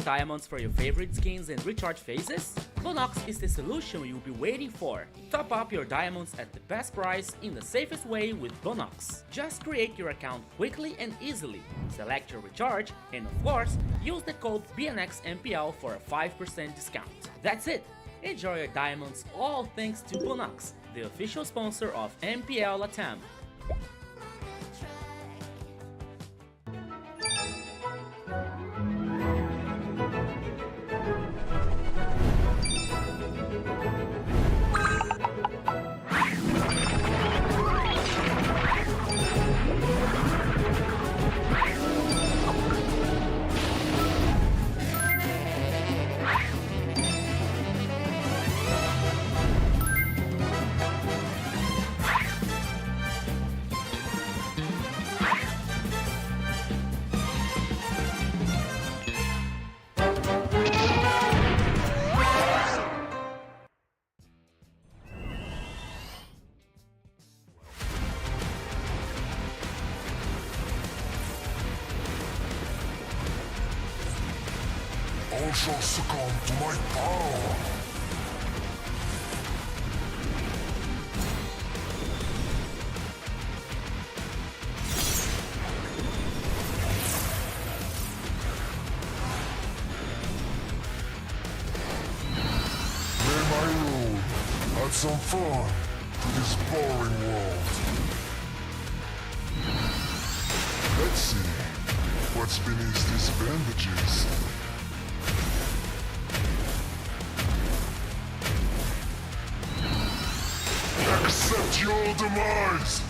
diamonds for your favorite skins and recharge phases? Bonox is the solution you'll be waiting for. Top up your diamonds at the best price in the safest way with Bonox. Just create your account quickly and easily, select your recharge, and of course, use the code BNXMPL for a 5% discount. That's it! Enjoy your diamonds all thanks to Bonox, the official sponsor of MPL LATAM. All shall succumb to my power. May my rule add some fun to this boring world. Let's see what's beneath these bandages. Accept your demise!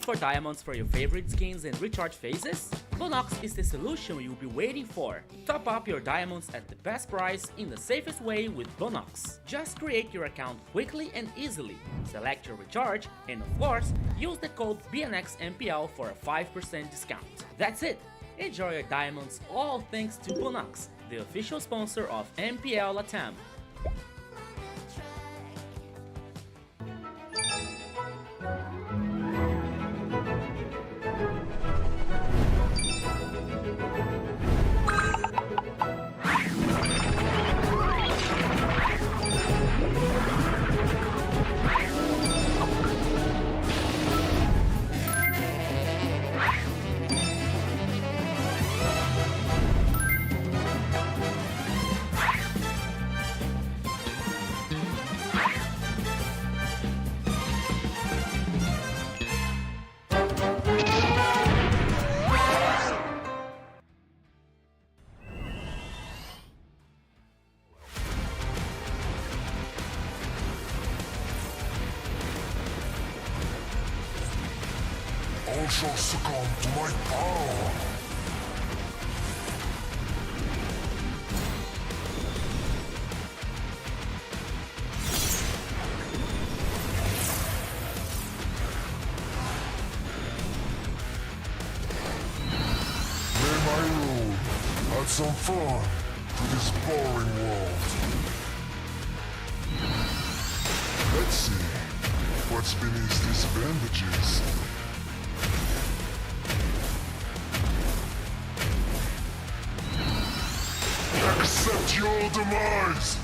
for diamonds for your favorite skins and recharge phases? Bonox is the solution you'll be waiting for. Top up your diamonds at the best price in the safest way with Bonox. Just create your account quickly and easily, select your recharge, and of course, use the code BNXMPL for a 5% discount. That's it! Enjoy your diamonds all thanks to Bonox, the official sponsor of MPL LATAM. All shall succumb to my power. May my rule add some fun to this boring world. Let's see what's beneath these bandages. Accept your demise!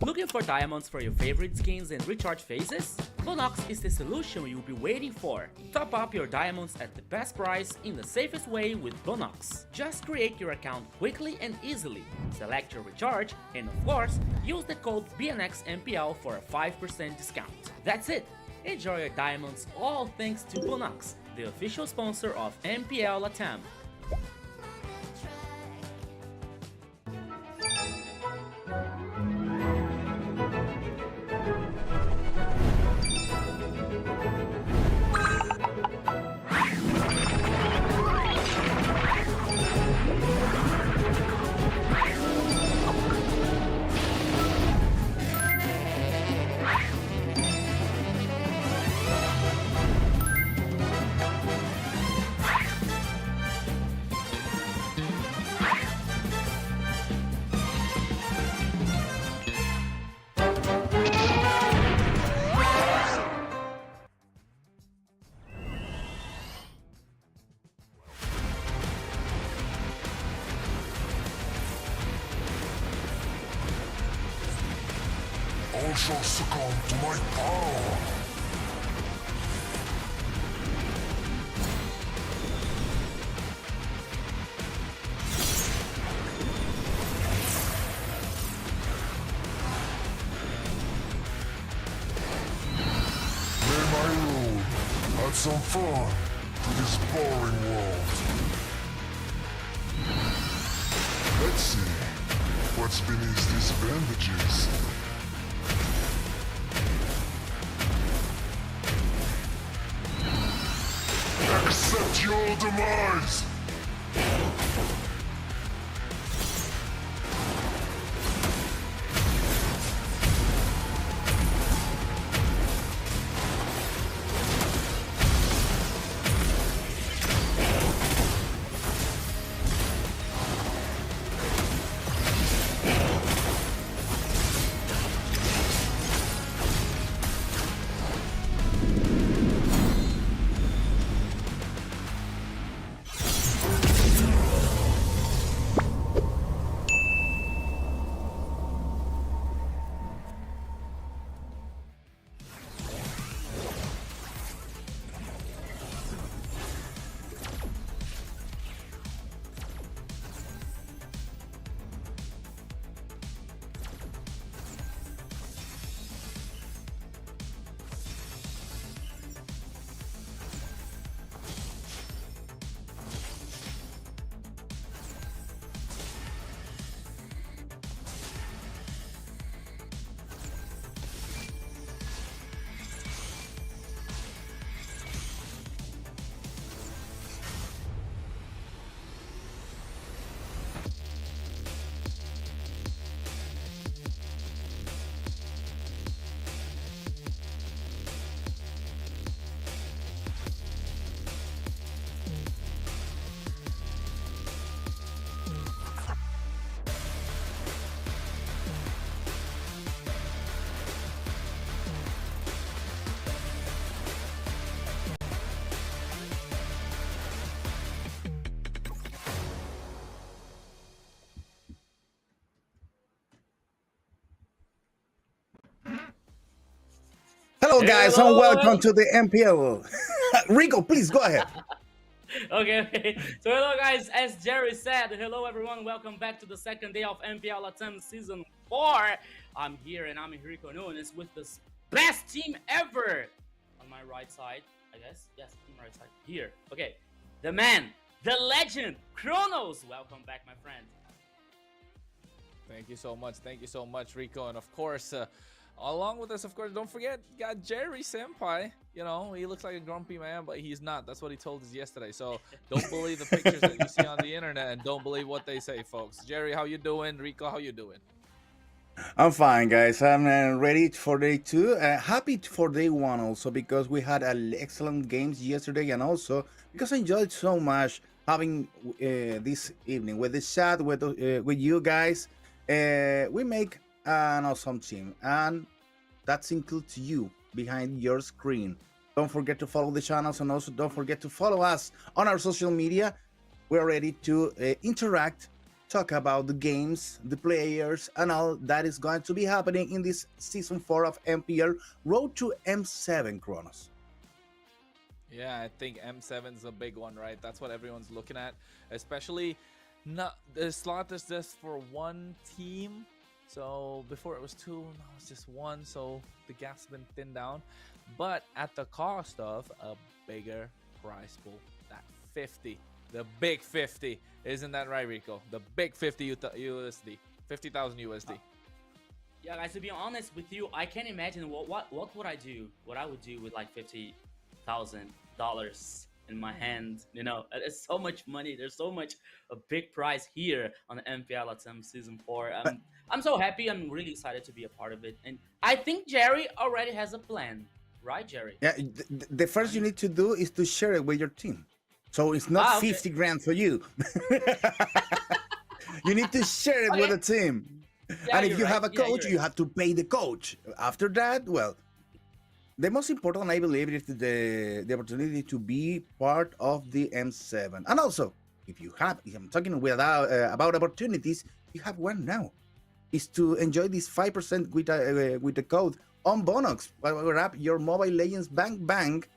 Looking for diamonds for your favorite skins and recharge phases? Bonox is the solution you'll be waiting for. Top up your diamonds at the best price in the safest way with Bonox. Just create your account quickly and easily, select your recharge, and of course, use the code BNXMPL for a 5% discount. That's it! Enjoy your diamonds all thanks to Bonox, the official sponsor of MPL LATAM. All shall succumb to my power. May my rule add some fun to this boring world. Let's see what's beneath these bandages. Accept your demise! Hello, guys, and Hello, welcome to the MPL. Rico, please go ahead. okay. So hello guys, as Jerry said, hello everyone, welcome back to the second day of MPL LATAM Season 4. I'm here and I'm Enrico Nunes with the best team ever. On my right side, I guess. Yes, on my right side. Here. Okay. The man, the legend, Kronos. Welcome back, my friend. Thank you so much. Thank you so much, Rico. And of course, along with us, of course, don't forget, got Jerry Senpai. You know, he looks like a grumpy man, but he's not. That's what he told us yesterday. So don't believe the pictures that you see on the internet and don't believe what they say, folks. Jerry, how you doing? Rico, how you doing? I'm fine, guys. I'm ready for day 2. Happy for day 1 also because we had excellent games yesterday, and also because I enjoyed so much having this evening with this chat with you guys. We make an awesome team, and that's includes you behind your screen. Don't forget to follow the channels, and also don't forget to follow us on our social media. We're ready to interact talk about the games, the players, and all that is going to be happening in this season 4 of MPL Road to M7, Kronos. Yeah, I think M7 is a big one, right? That's what everyone's looking at, especially not the slot is just for one team. So before it was two, now it's just one. So the gap's been thinned down, but at the cost of a bigger prize pool, that 50, the big 50. Isn't that right, Rico? The big 50 USD, 50,000 USD. Yeah, guys, to be honest with you, I can't imagine what would I do, what I would do with like $50,000 in my hand. You know, it's so much money. There's so much a big prize here on the MPL LATAM Season 4. I'm so happy. I'm really excited to be a part of it. And I think Jerry already has a plan. Right, Jerry? Yeah, the first you need to do is to share it with your team. So it's not okay. 50 grand for you. You need to share it with the team. Yeah, And if you right. have a coach, you're you right. have to pay the coach. After that, well, the most important, I believe, is the opportunity to be part of the M7. And also, if I'm talking about opportunities, you have one now. Is to enjoy this 5% with the code on Bonox. Power up your Mobile Legends Bank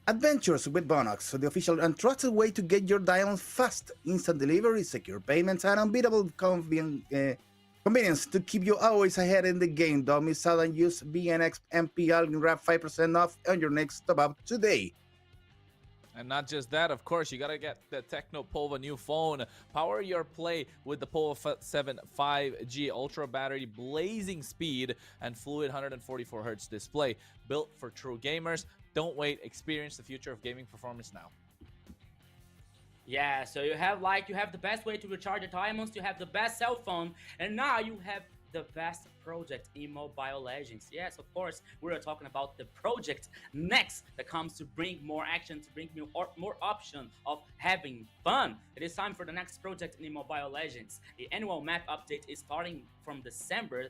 adventures with Bonox, so the official and trusted way to get your diamonds fast, instant delivery, secure payments, and unbeatable convenience to keep you always ahead in the game. Don't miss out and use BNX MPL and grab 5% off on your next top up today. And not just that, of course, you gotta get the Technopova new phone. Power your play with the Pova 7 5G Ultra battery, blazing speed, and fluid 144 Hz display. Built for true gamers. Don't wait. Experience the future of gaming performance now. Yeah, so you have the best way to recharge your diamonds, you have the best cell phone, and now you have the best project in Mobile Legends. Yes, of course, we're talking about the project next that comes to bring more action, to bring more option of having fun. It is time for the next project in Mobile Legends. The annual map update is starting from September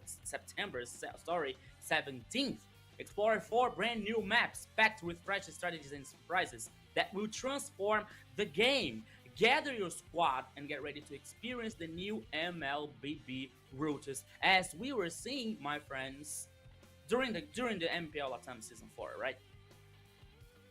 17th. Explore 4 brand new maps packed with fresh strategies and surprises that will transform the game. Gather your squad and get ready to experience the new MLBB routes, as we were seeing, my friends, during the MPL LATAM Season 4, right?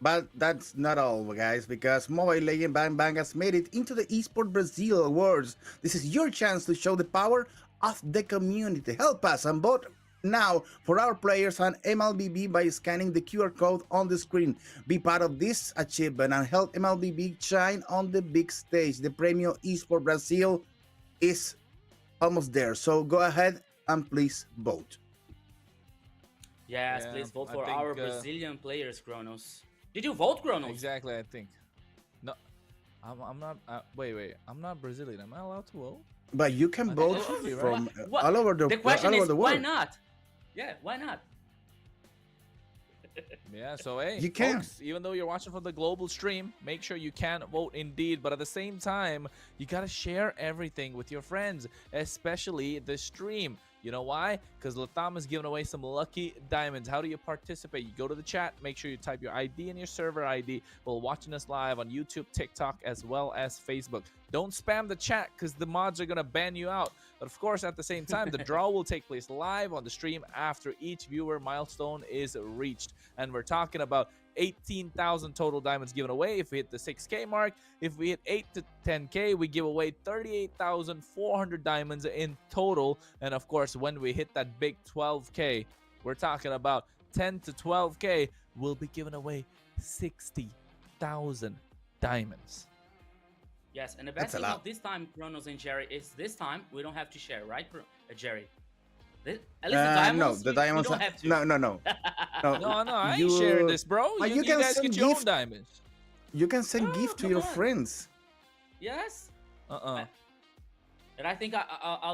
But that's not all, guys, because Mobile Legends Bang has made it into the Esport Brazil Awards. This is your chance to show the power of the community. Help us and vote now for our players on MLBB by scanning the QR code on the screen. Be part of this achievement and help MLBB shine on the big stage. The Premio Esport Brazil is almost there, so go ahead and please vote. Yes, Yeah, please vote I for think, our Brazilian players, Kronos. Did you vote, Kronos? Exactly, I think. No, I'm not. Wait. I'm not Brazilian. Am I allowed to vote? But you can vote should be, right? from What? all over the question all over is, the why world. not? Yeah, why not? Yeah, so hey, You can. folks, even though you're watching from the global stream, make sure you can vote indeed. But at the same time, you gotta share everything with your friends, especially the stream. You know why? Because LATAM is giving away some lucky diamonds. How do you participate? You go to the chat, make sure you type your ID and your server ID while watching us live on YouTube, TikTok, as well as Facebook. Don't spam the chat because the mods are going to ban you out. But of course, at the same time, the draw will take place live on the stream after each viewer milestone is reached. And we're talking about 18,000 total diamonds given away if we hit the 6K mark. If we hit 8 to 10K, we give away 38,400 diamonds in total. And of course, when we hit that big 12K, we're talking about 10 to 12K, we'll be giving away 60,000 diamonds. Yes, and the best That's a thing lot. of this time, Kronos and Jerry, is this time we don't have to share, right, Jerry? At least the diamonds, No, the diamonds. we don't have to. No. No, I ain't sharing this, bro. But You can guys send get your own gift. diamonds. You can send Oh, gift to come your on. friends. Yes. Uh-uh. And I think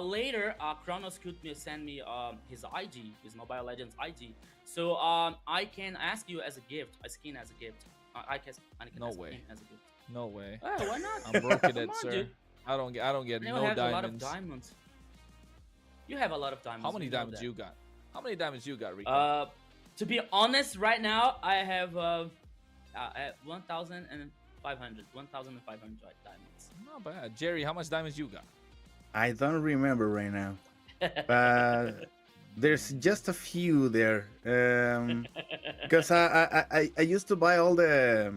later, Kronos could send me his ID, his Mobile Legends ID. So I can ask you as a gift, a skin as a gift. I can No ask way. him as a gift. No way. Oh, why not? I'm broke at Come it, on, sir. dude. I don't get You no have diamonds. a lot of diamonds. You have a lot of diamonds. How many we know diamonds that. you got? How many diamonds you got, Rico? To be honest, right now I have 1,500 diamonds. Not bad. Jerry, how much diamonds you got? I don't remember right now, but there's just a few there. Because I used to buy all the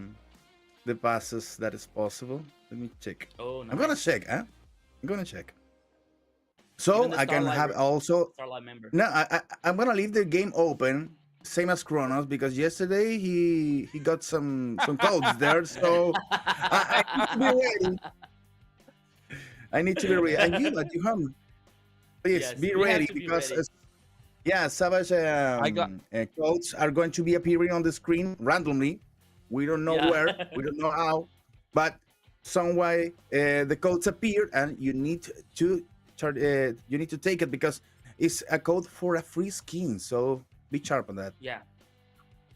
passes that is possible. Let me check. Oh, nice. I'm gonna check, huh? I'm gonna check. Even So the I can have also. Starlight member. No, I'm gonna leave the game open, same as Kronos, because yesterday he got some codes there. So I need to be ready. I need to be ready. And you have please Yes, be we have ready to be because ready. yeah, Savage I got codes are going to be appearing on the screen randomly. We don't know Yeah. where, we don't know how, but some way the codes appear, and you need to take it because it's a code for a free skin. So be sharp on that. Yeah.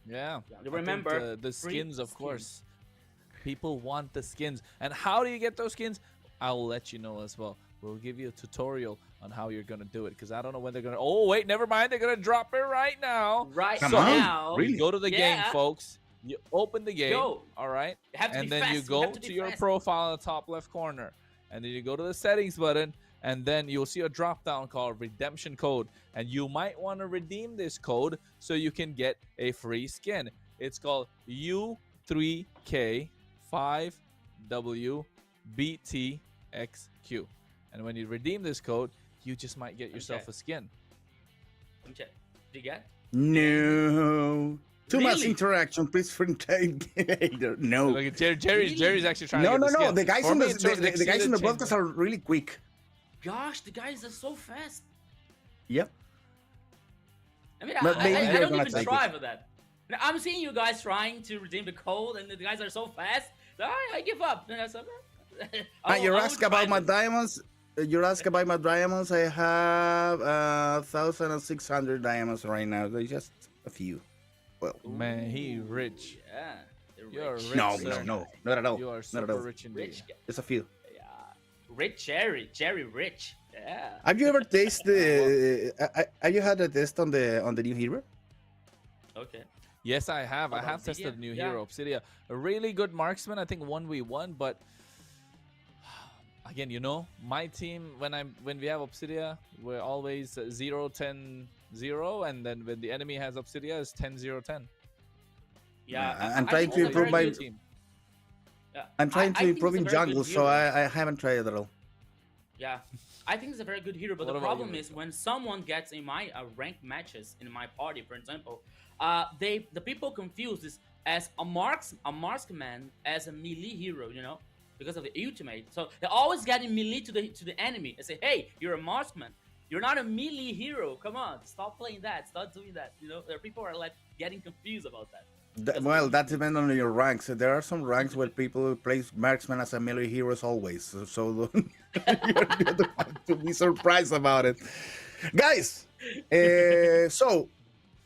yeah. I think Remember the free skins, of skins. course. People want the skins, and how do you get those skins? I'll let you know as well. We'll give you a tutorial on how you're gonna do it, because I don't know when they're gonna. Oh wait, never mind. They're gonna drop it right now. Right Come So, on, now. really? You go to the game, Yeah. folks. You open the game. Go. All right. You have to And be then fast. you We go have to to be your fast. profile in the top left corner, and then you go to the settings button, and then you'll see a drop down called redemption code, and you might want to redeem this code so you can get a free skin. It's called U3K5WBTXQ, and when you redeem this code, you just might get yourself Okay. a skin. Let me check. Did you get? No. Too much Really? interaction, please. For no. Look at Jerry's Really? actually trying No, to get no, the no. skin. The guys For on me, the it shows the guys on the exceeded podcast are really quick. Gosh, the guys are so fast. Yep. I mean, But maybe I you're don't gonna even take try it. for that. Now, I'm seeing you guys trying to redeem the code, and the guys are so fast. So I give up. And I said, You're asking about my diamonds. You're asking about my diamonds. I have 1,600 diamonds right now. There's just a few. Well, Man, he rich. Yeah, they're You're rich. rich, no, sir. no, not at all. You are Not super at all. rich indeed. Rich, Just a few. yeah, rich Jerry rich. Yeah. Have you ever tasted? Have you had a test on the new hero? Okay. Yes, I have. I About have tested Obsidia? the new Yeah. hero, Obsidia. A really good marksman. I think 1v1, but again, you know, my team when we have Obsidia, we're always 0-10-0, and then when the enemy has Obsidia, it's 10-0-10. Yeah, I'm I trying think to it's a improve very my. good- team. Yeah. I'm trying I to think improve it's in a very good jungle, so hero. I haven't tried it at all. Yeah, I think it's a very good hero, but What the about you, problem is Rico? when someone gets in my ranked matches in my party, for example, the people confuse this as a marksman as a melee hero, you know, because of the ultimate. So they're always getting melee to the enemy and say, hey, you're a marksman. You're not a melee hero. Come on, stop playing that. Stop doing that. You know, there are people are like getting confused about that. Well, that depends on your ranks. There are some ranks where people play marksman as a melee heroes always. So you're gonna have to be surprised about it, guys. So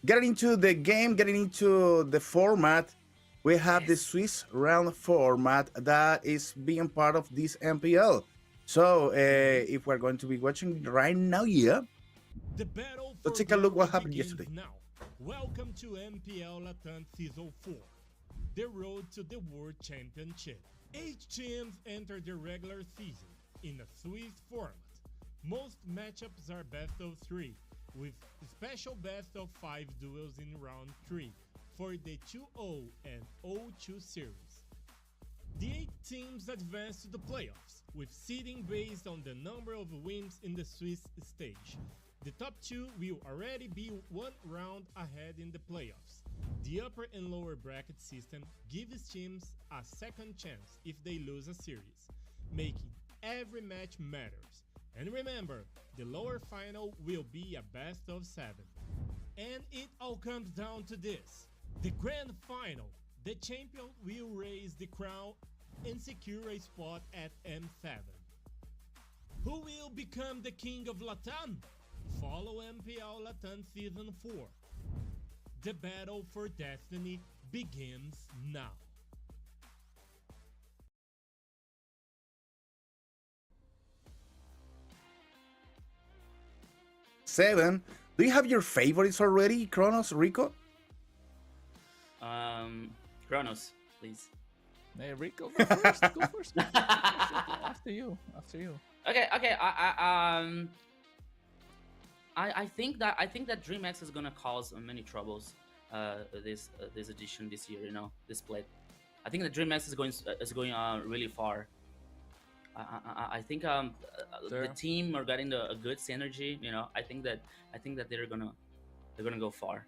getting into the game, getting into the format, we have the Swiss round format that is being part of this MPL. So if we're going to be watching right now, yeah. The battle Let's for take a look what glory happened begins yesterday. Now. Welcome to MPL LATAM Season 4, the road to the World Championship. 8 teams enter the regular season in a Swiss format. Most matchups are best of 3, with special best of 5 duels in round 3 for the 2-0 and 0-2 series. The 8 teams advance to the playoffs, with seeding based on the number of wins in the Swiss stage. The top 2 will already be 1 round ahead in the playoffs. The upper and lower bracket system gives teams a second chance if they lose a series, making every match matters. And remember, the lower final will be a best of 7. And it all comes down to this. The grand final. The champion will raise the crown and secure a spot at M7. Who will become the king of LATAM? Follow MPL LATAM Season 4. The battle for destiny begins now. Seven. Do you have your favorites already, Kronos, Rico? Kronos, please. Hey, Rico, go first. Go first. After you. After you. Okay. I think that DreamX is gonna cause many troubles. This edition this year, this split. I think that DreamX is going really far. I think the Sir, team are getting a good synergy. I think that they're gonna go far.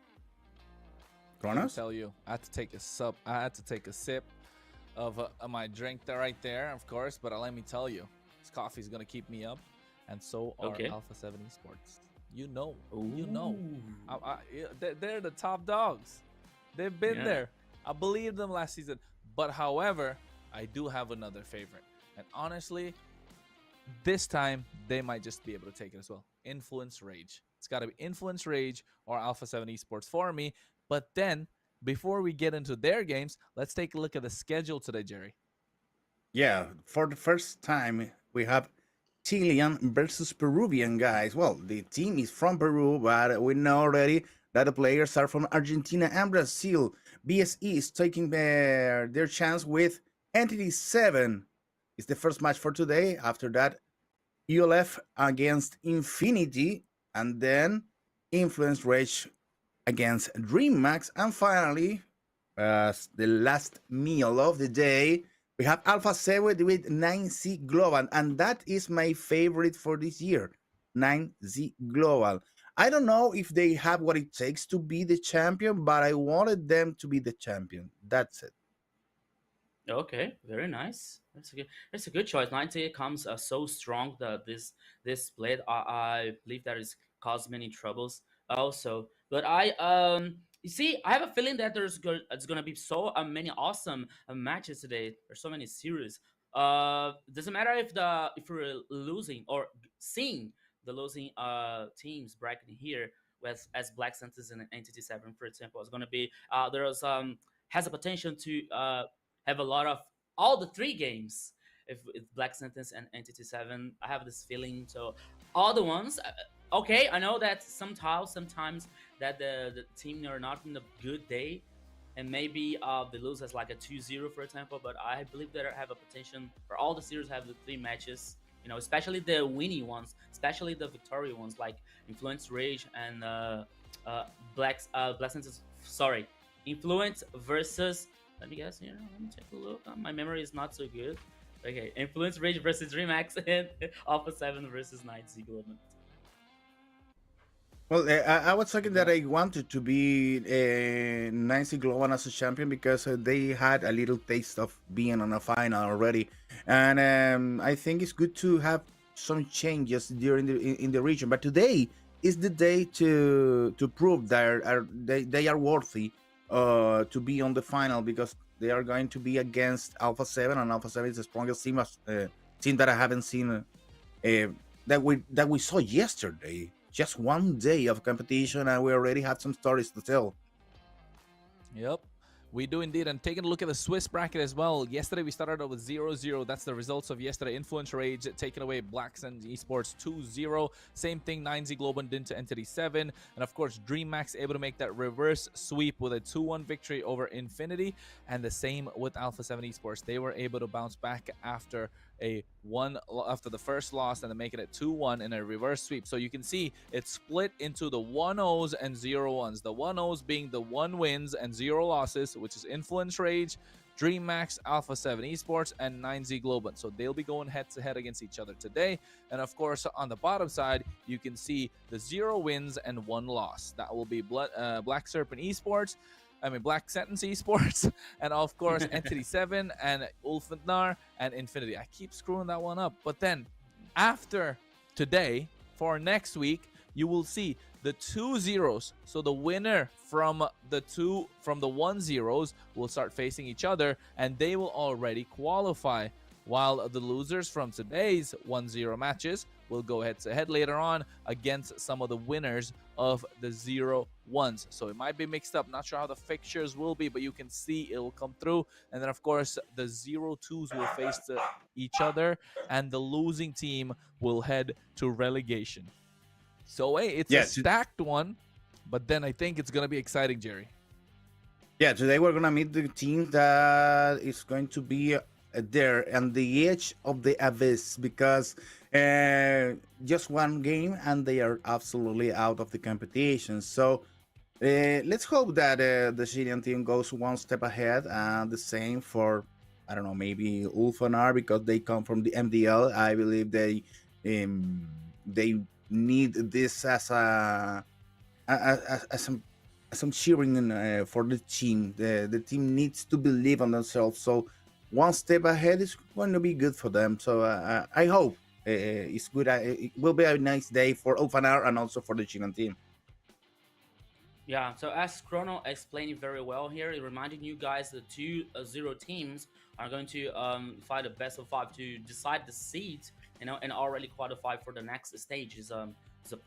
let me Kronos? tell you, I had to take a sip. I had to take a sip of my drink there, right there, of course. But let me tell you, this coffee is gonna keep me up, and so are Okay. Alpha 7 Esports. You know, Ooh. they're the top dogs. They've been Yeah. there. I believed them last season. But however, I do have another favorite, and honestly, this time they might just be able to take it as well. Influence Rage. It's got to be Influence Rage or Alpha 7 Esports for me. But then, before we get into their games, let's take a look at the schedule today, Jerry. Yeah, for the first time, we have Chilean versus Peruvian guys. Well, the team is from Peru, but we know already that the players are from Argentina and Brazil. BSE is taking their chance with Entity 7. It's the first match for today. After that, ULF against Infinity, and then Influence Rage against DreamMax. And finally, the last meal of the day, we have Alpha 7 with 9Z Global, and that is my favorite for this year. 9Z Global. I don't know if they have what it takes to be the champion, but I wanted them to be the champion. That's it. Okay, very nice. That's a good choice. 90 comes so strong that this split. I believe that is caused many troubles also. But you see, I have a feeling that it's gonna be so many awesome matches today. There's so many series. Doesn't matter if we're losing or seeing the losing teams bracket here with as Black Santos and Entity Seven, for example. It's gonna be there's has a potential to have a lot of all the three games. If Black Sentence and Entity 7, I have this feeling. So all the ones, okay, I know that sometimes that the team are not in a good day, and maybe they lose as like a 2-0, for example. But I believe that I have a potential for all the series have the three matches. Especially the winning ones, especially the victory ones, like Influence Rage and Black Sentence. Sorry, Influence versus, let me guess here. Let me take a look. My memory is not so good. Okay, Influence Rage versus Remax and Alpha 7 versus Night Ziegler. Well, I was talking that Yeah. I wanted to be Nancy Globan as a champion because they had a little taste of being on a final already, and I think it's good to have some changes during in the region. But today is the day to prove that they are worthy to be on the final because they are going to be against Alpha 7, and Alpha 7 is the strongest team that I haven't seen that we saw yesterday. Just one day of competition, and we already have some stories to tell. Yep. We do indeed. And taking a look at the Swiss bracket as well. Yesterday we started out with 0-0. That's the results of yesterday. Influence Rage taking away Black Suns Esports 2-0. Same thing, 9Z Global did to Entity 7. And of course, DreamMax able to make that reverse sweep with a 2-1 victory over Infinity. And the same with Alpha 7 Esports. They were able to bounce back after the first loss and then making it 2-1 in a reverse sweep. So you can see it's split into the 1-0s and 0-1s. The 1-0s being the 1 wins and 0 losses, which is Influence Rage, DreamMax, Alpha 7 Esports, and 9Z Global. So they'll be going head to head against each other today. And of course, on the bottom side, you can see the 0 wins and 1 loss. That will be Black Serpent Esports. Black Sentence Esports, and of course, Entity 7 and Ulfnar and Infinity. I keep screwing that one up. But then, after today, for next week, you will see the 2 zeros. So the winner from the 1 zeros will start facing each other, and they will already qualify. While the losers from today's 1-0 matches will go head to head later on against some of the winners of the 0-1s. So it might be mixed up. Not sure how the fixtures will be, but you can see it will come through. And then, of course, the 0-2s will face each other, and the losing team will head to relegation. So, hey, it's a stacked one, but then I think it's going to be exciting, Jerry. Yeah, today we're going to meet the team that is going to be there on the edge of the abyss because Just one game, and they are absolutely out of the competition. So let's hope that the Chilean team goes one step ahead, and the same for, I don't know, maybe Ulfanar, because they come from the MDL. I believe they need this as as some some cheering for the team. The team needs to believe on themselves. So one step ahead is going to be good for them. So I hope it's good. It will be a nice day for Ulfanar and also for the Chilean team. Yeah, so as Chrono explained it very well here, it reminding you guys the two zero teams are going to fight a best of five to decide the seeds, and already qualify for the next stage is a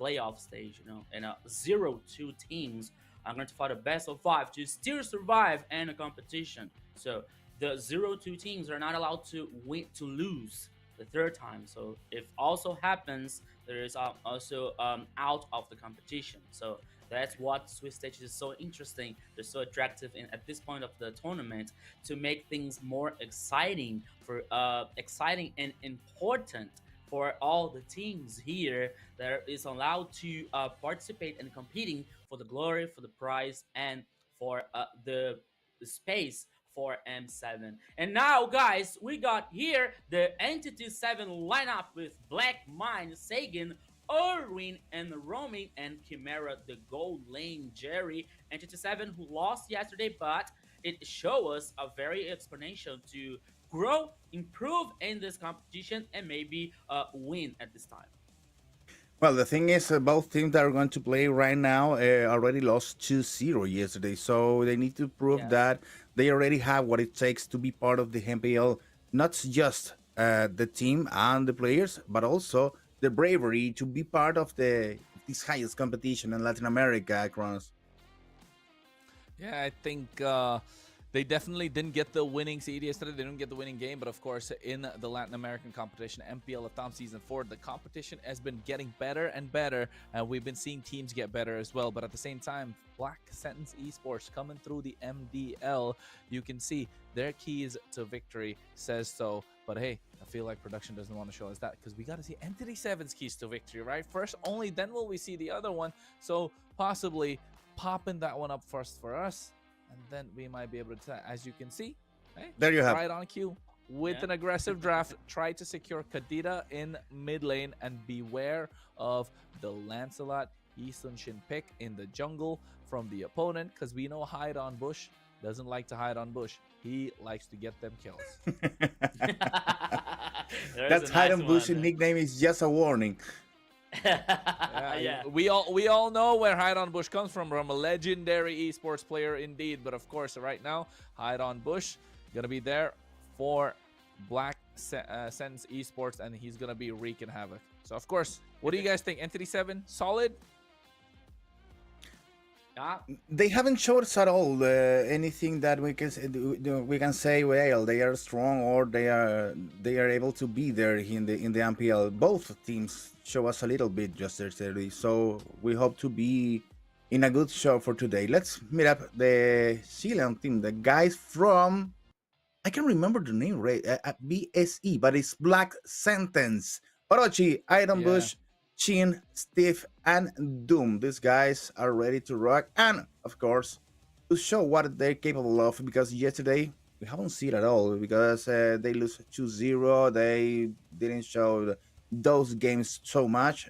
playoff stage, and 0-2 teams are going to fight a best of five to still survive in a competition. So the 0-2 teams are not allowed to win to lose the third time. So if also happens, there is also out of the competition. So that's what Swiss stages is so interesting. They're so attractive at this point of the tournament to make things more exciting for exciting and important for all the teams here that is allowed to participate and competing for the glory, for the prize, and for the space for M7. And now, guys, we got here the Entity 7 lineup with Black Mine, Sagan, Irwin and Roaming, and Chimera, the gold lane Jerry. Entity 7 who lost yesterday, but it shows us a very exponential to grow, improve in this competition, and maybe win at this time. Well, the thing is, both teams that are going to play right now already lost 2-0 yesterday, so they need to prove Yes. that they already have what it takes to be part of the MPL, not just the team and the players, but also the bravery to be part of this highest competition in Latin America, Kronos. Yeah, I think they definitely didn't get the winning seed yesterday. They didn't get the winning game, but of course, in the Latin American competition, MPL LATAM Season 4, the competition has been getting better and better, and we've been seeing teams get better as well. But at the same time, Black Sentence Esports coming through the MDL, you can see their keys to victory says so. But hey, I feel like production doesn't want to show us that because we got to see Entity 7's keys to victory, right? First, only then will we see the other one. So possibly popping that one up first for us, and then we might be able to, as you can see, hey, There you have. right on cue with Yeah. an aggressive draft. Try to secure Kadira in mid lane and beware of the Lancelot Shin pick in the jungle from the opponent, because we know Hide on Bush doesn't like to hide on Bush. He likes to get them kills. There's That's a Hide nice and Bush one. nickname is just a warning. Yeah. We all know where Hide on Bush comes from a legendary esports player indeed. But of course, right now, Hide on Bush gonna be there for Black Sense Esports, and he's gonna be wreaking havoc. So of course, what do you guys think? Entity 7 solid? Yeah. They haven't showed us at all anything that we can say, well, they are strong, or they are able to be there in the MPL. Both teams show us a little bit just yesterday, so we hope to be in a good show for today. Let's meet up the Chilean team, the guys from, I can remember the name right, BSE, but it's Black Sentence. Orochi, Iron Yeah. Bush, Chin, Steve, and Doom. These guys are ready to rock, and of course, to show what they're capable of, because yesterday we haven't seen it at all, because they lose 2-0. They didn't show those games so much.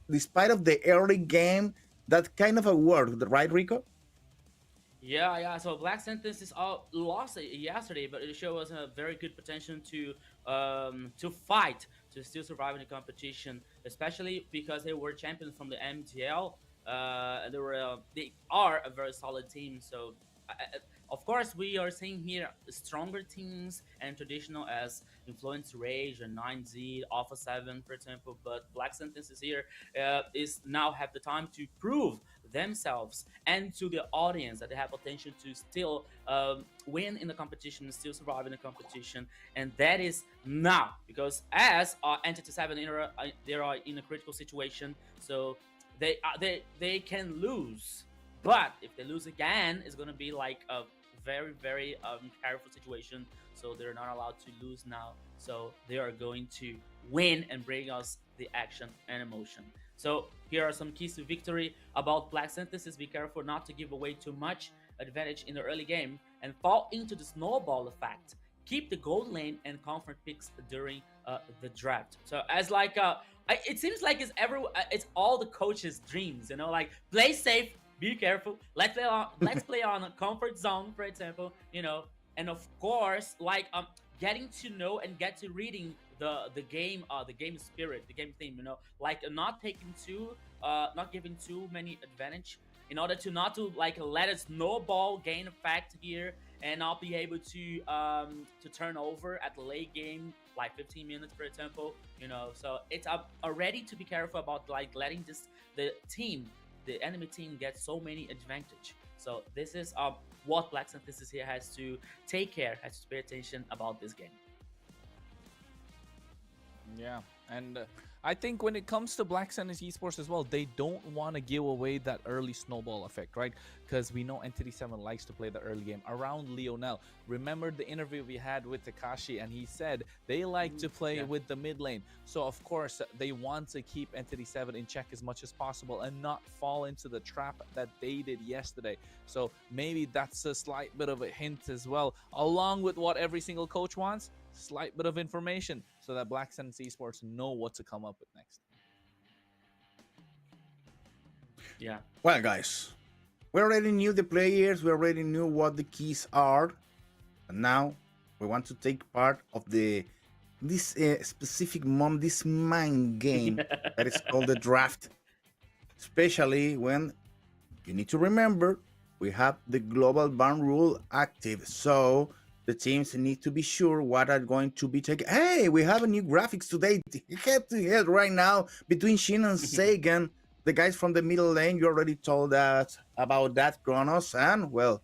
Despite of the early game, that kind of a worked, right, Rico? Yeah. So Black Sentence is all lost yesterday, but it shows us a very good potential to fight to still survive in the competition, especially because they were champions from the MTL. They are a very solid team. So of course, we are seeing here stronger teams and traditional as Influence Rage and 9Z, Alpha 7, for example. But Black Sentences here is now have the time to prove themselves and to the audience that they have potential to still win in the competition, still survive in the competition. And that is now, because as Entity 7, they are in a critical situation. So they can lose, but if they lose again, it's gonna be like a very careful situation. So they're not allowed to lose now. So they are going to win and bring us the action and emotion. So here are some keys to victory about Black Synthesis. Be careful not to give away too much advantage in the early game and fall into the snowball effect. Keep the gold lane and comfort picks during the draft. So as like it seems like it's all the coaches' dreams, you know, like play safe, be careful. Let's play on a comfort zone, for example, you know, and of course, like getting to know and get to reading the game spirit, the game theme, you know, like not giving too many advantage in order to not to like let a snowball gain effect here and not be able to turn over at the late game like 15 minutes for example, you know. So it's already to be careful about like letting the enemy team get so many advantage. So this is what Black Synthesis here has to take care, has to pay attention about this game. Yeah, and I think when it comes to Black Sun's esports as well, they don't want to give away that early snowball effect, right? Because we know Entity 7 likes to play the early game around Lionel. Remember the interview we had with Takashi, and he said they like to play with the mid lane. So of course they want to keep Entity 7 in check as much as possible and not fall into the trap that they did yesterday. So maybe that's a slight bit of a hint as well, along with what every single coach wants. Slight bit of information so that Black Sun Esports know what to come up with next. Yeah. Well, guys, we already knew the players, we already knew what the keys are, and now we want to take part of this specific moment, this mind game that is called the draft. Especially when you need to remember we have the global ban rule active, so the teams need to be sure what are going to be taken. Hey, we have a new graphics today, head to head right now between Shin and Sagan. The guys from the middle lane, you already told us about that, Kronos. And, well,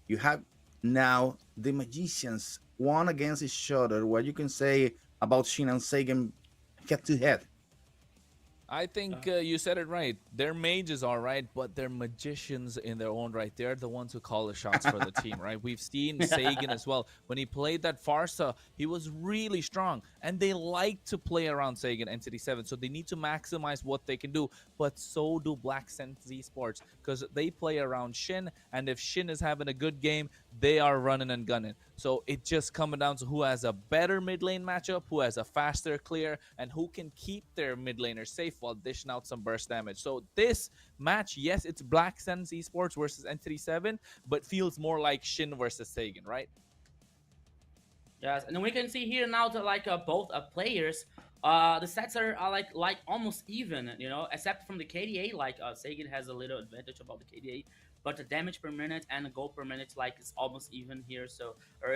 you have now the magicians, one against each other. What you can say about Shin and Sagan head to head? I think you said it right. They're mages, all right, but they're magicians in their own right. They're the ones who call the shots for the team, right? We've seen Sagan as well. When he played that Farsa, he was really strong, and they like to play around Sagan Entity 7, so they need to maximize what they can do, but so do Black Sense Esports, because they play around Shin, and if Shin is having a good game, they are running and gunning. So it just coming down to who has a better mid lane matchup, who has a faster clear, and who can keep their mid laner safe while dishing out some burst damage. So this match, yes, it's Black Sense Esports versus Entity 7, but feels more like Shin versus Sagan, right? Yes, and we can see here now that like both players, the stats are like almost even, you know, except from the KDA. Like Sagan has a little advantage about the KDA, but the damage per minute and the gold per minute like is almost even here. So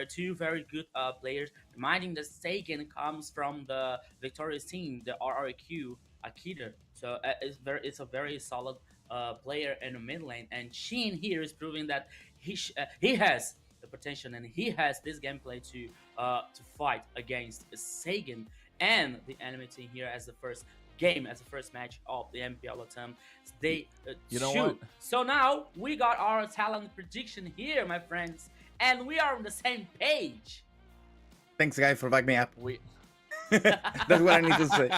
two very good players. Reminding that Sagan comes from the victorious team, the RRQ Akita. So it's a very solid player in the mid lane, and Sheen here is proving that he has the potential and he has this gameplay to fight against Sagan and the enemy team here as the first game, as the first match of the MPL LATAM. They you know what? So now we got our talent prediction here, my friends, and we are on the same page. Thanks, guys, for backing me up. That's what I need to say.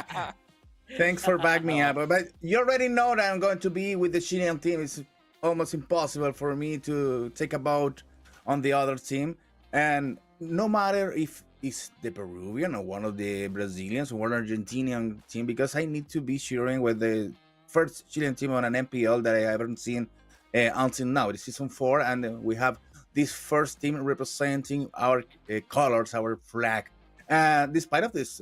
Thanks for backing me up. But you already know that I'm going to be with the Chilean team. It's almost impossible for me to take a vote on the other team. And no matter if it's the Peruvian or one of the Brazilians or one Argentinian team, because I need to be cheering with the first Chilean team on an MPL that I haven't seen until now. It's season 4, and we have this first team representing our colors, our flag. Despite of this,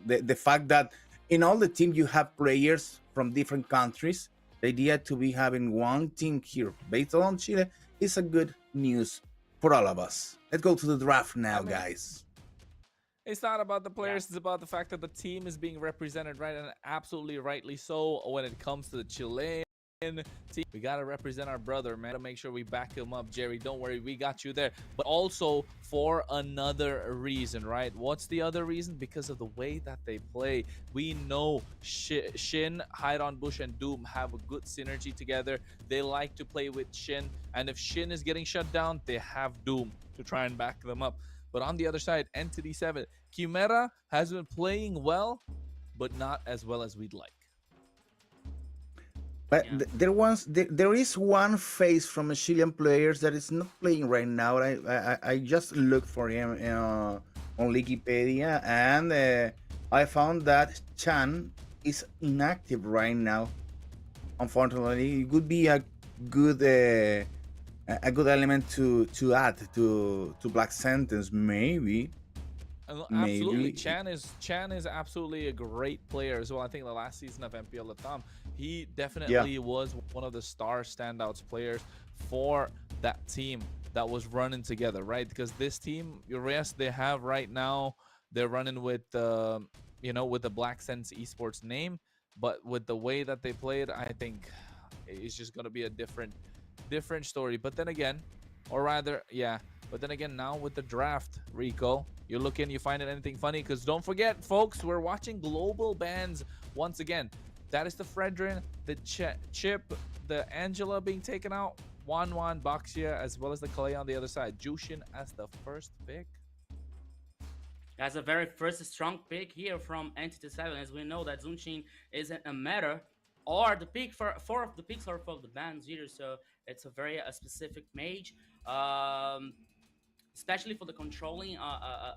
the fact that in all the teams you have players from different countries, the idea to be having one team here based on Chile is a good news for all of us. Let's go to the draft now, guys. It's not about the players, it's about the fact that the team is being represented, right? And absolutely rightly so when it comes to the Chilean team. We got to represent our brother, man. To make sure we back him up, Jerry. Don't worry, we got you there. But also for another reason, right? What's the other reason? Because of the way that they play. We know Shin, Hide on Bush, and Doom have a good synergy together. They like to play with Shin, and if Shin is getting shut down, they have Doom to try and back them up. But on the other side, Entity 7, Chimera has been playing well, but not as well as we'd like. But Yeah. there is one face from Chilean players that is not playing right now. I just looked for him on Wikipedia, and I found that Chan is inactive right now. Unfortunately, it would be good uh, a good element to add to Black Sentence, maybe. Absolutely, Maybe. Chan is absolutely a great player as well. I think the last season of MPL LATAM, he Yeah. definitely was one of the star standouts players for that team that was running together, right? Because this team, yes, they have right now, they're running with with the Black Sense Esports name, but with the way that they played, I think it's just gonna be a different story. But then again, or rather, yeah. But then again, now with the draft, Rico, you're looking, you find it anything funny? Because don't forget, folks, we're watching global bans once again. That is the Fredrin, the Chip, the Angela being taken out, Wan Baxia, as well as the Clay on the other side. Jushin as the first pick. That's a very first strong pick here from Entity 7, as we know that Zunshin isn't a meta, or the pick for four of the picks are for the bans here, so it's a very specific mage. Especially for the controlling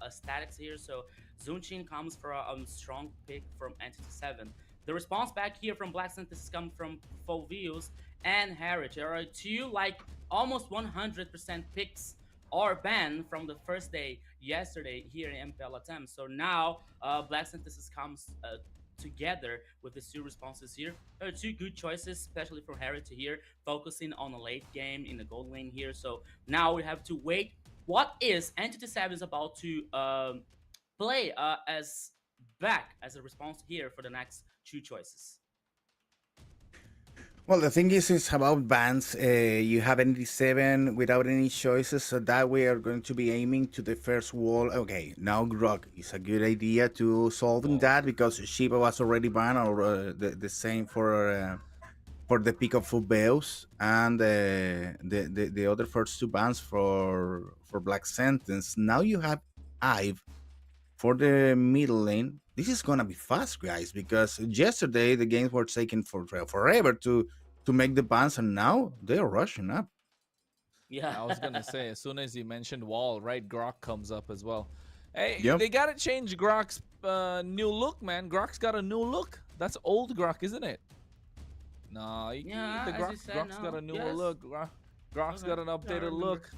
statics here. So Zunshin comes for a strong pick from Entity 7. The response back here from Black Synthesis comes from Full Views and Heritage. There are two like almost 100% picks or ban from the first day yesterday here in MPL attempt. So now Black Synthesis comes together with the two responses here. There are two good choices, especially for Heritage here, focusing on the late game in the gold lane here. So now we have to wait. What is Entity 7 is about to play as back as a response here for the next two choices? Well, the thing is, it's about bans. You have ND7 without any choices, so that we are going to be aiming to the first wall. Okay, now Grog is a good idea to solving Whoa. that because Shiba was already banned, or the same for the pick of Fubeus, and the other first two bans for Black Sentence. Now you have Ive for the middle lane. This is gonna be fast, guys, because yesterday the games were taking forever to make the bans, and now they're rushing up. Yeah. I was gonna say, as soon as you mentioned wall, right, Grok comes up as well. Hey, Yep. they gotta change Grok's new look, man. Grok's got a new look. That's old Grok, isn't it? No, Yeah, the as you said, Grok's got no. a newer Yes. look. Grok's Okay. got an Yeah, I updated remember. look.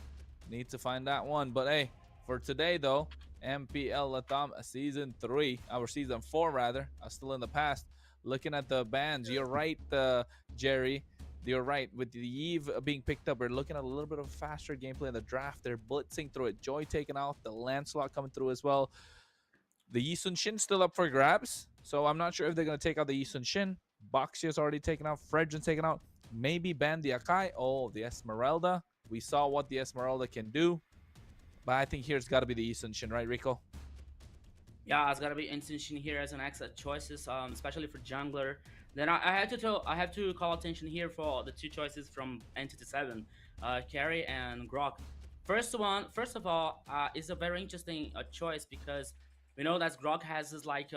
Need to find that one. But hey, for today though, MPL Latam season 3, our season 4 rather, still in the past. Looking at the bans, you're right, Jerry. You're right. With the Eve being picked up, we're looking at a little bit of faster gameplay in the draft. They're blitzing through it. Joy taken out, the Lancelot coming through as well. The Yisun Shin still up for grabs, so I'm not sure if they're going to take out the Yisun Shin. Boxia's already taken out. Fredrin's taken out. Maybe ban the Akai. Oh, the Esmeralda. We saw what the Esmeralda can do, but I think here it's got to be the Yisun Shin, right, Rico? Yeah, it's gotta be intention here as an extra choices, especially for jungler. Then I have to call attention here for the two choices from Entity 7, Carry and Grok. First of all, is a very interesting choice because we know that Grok has this like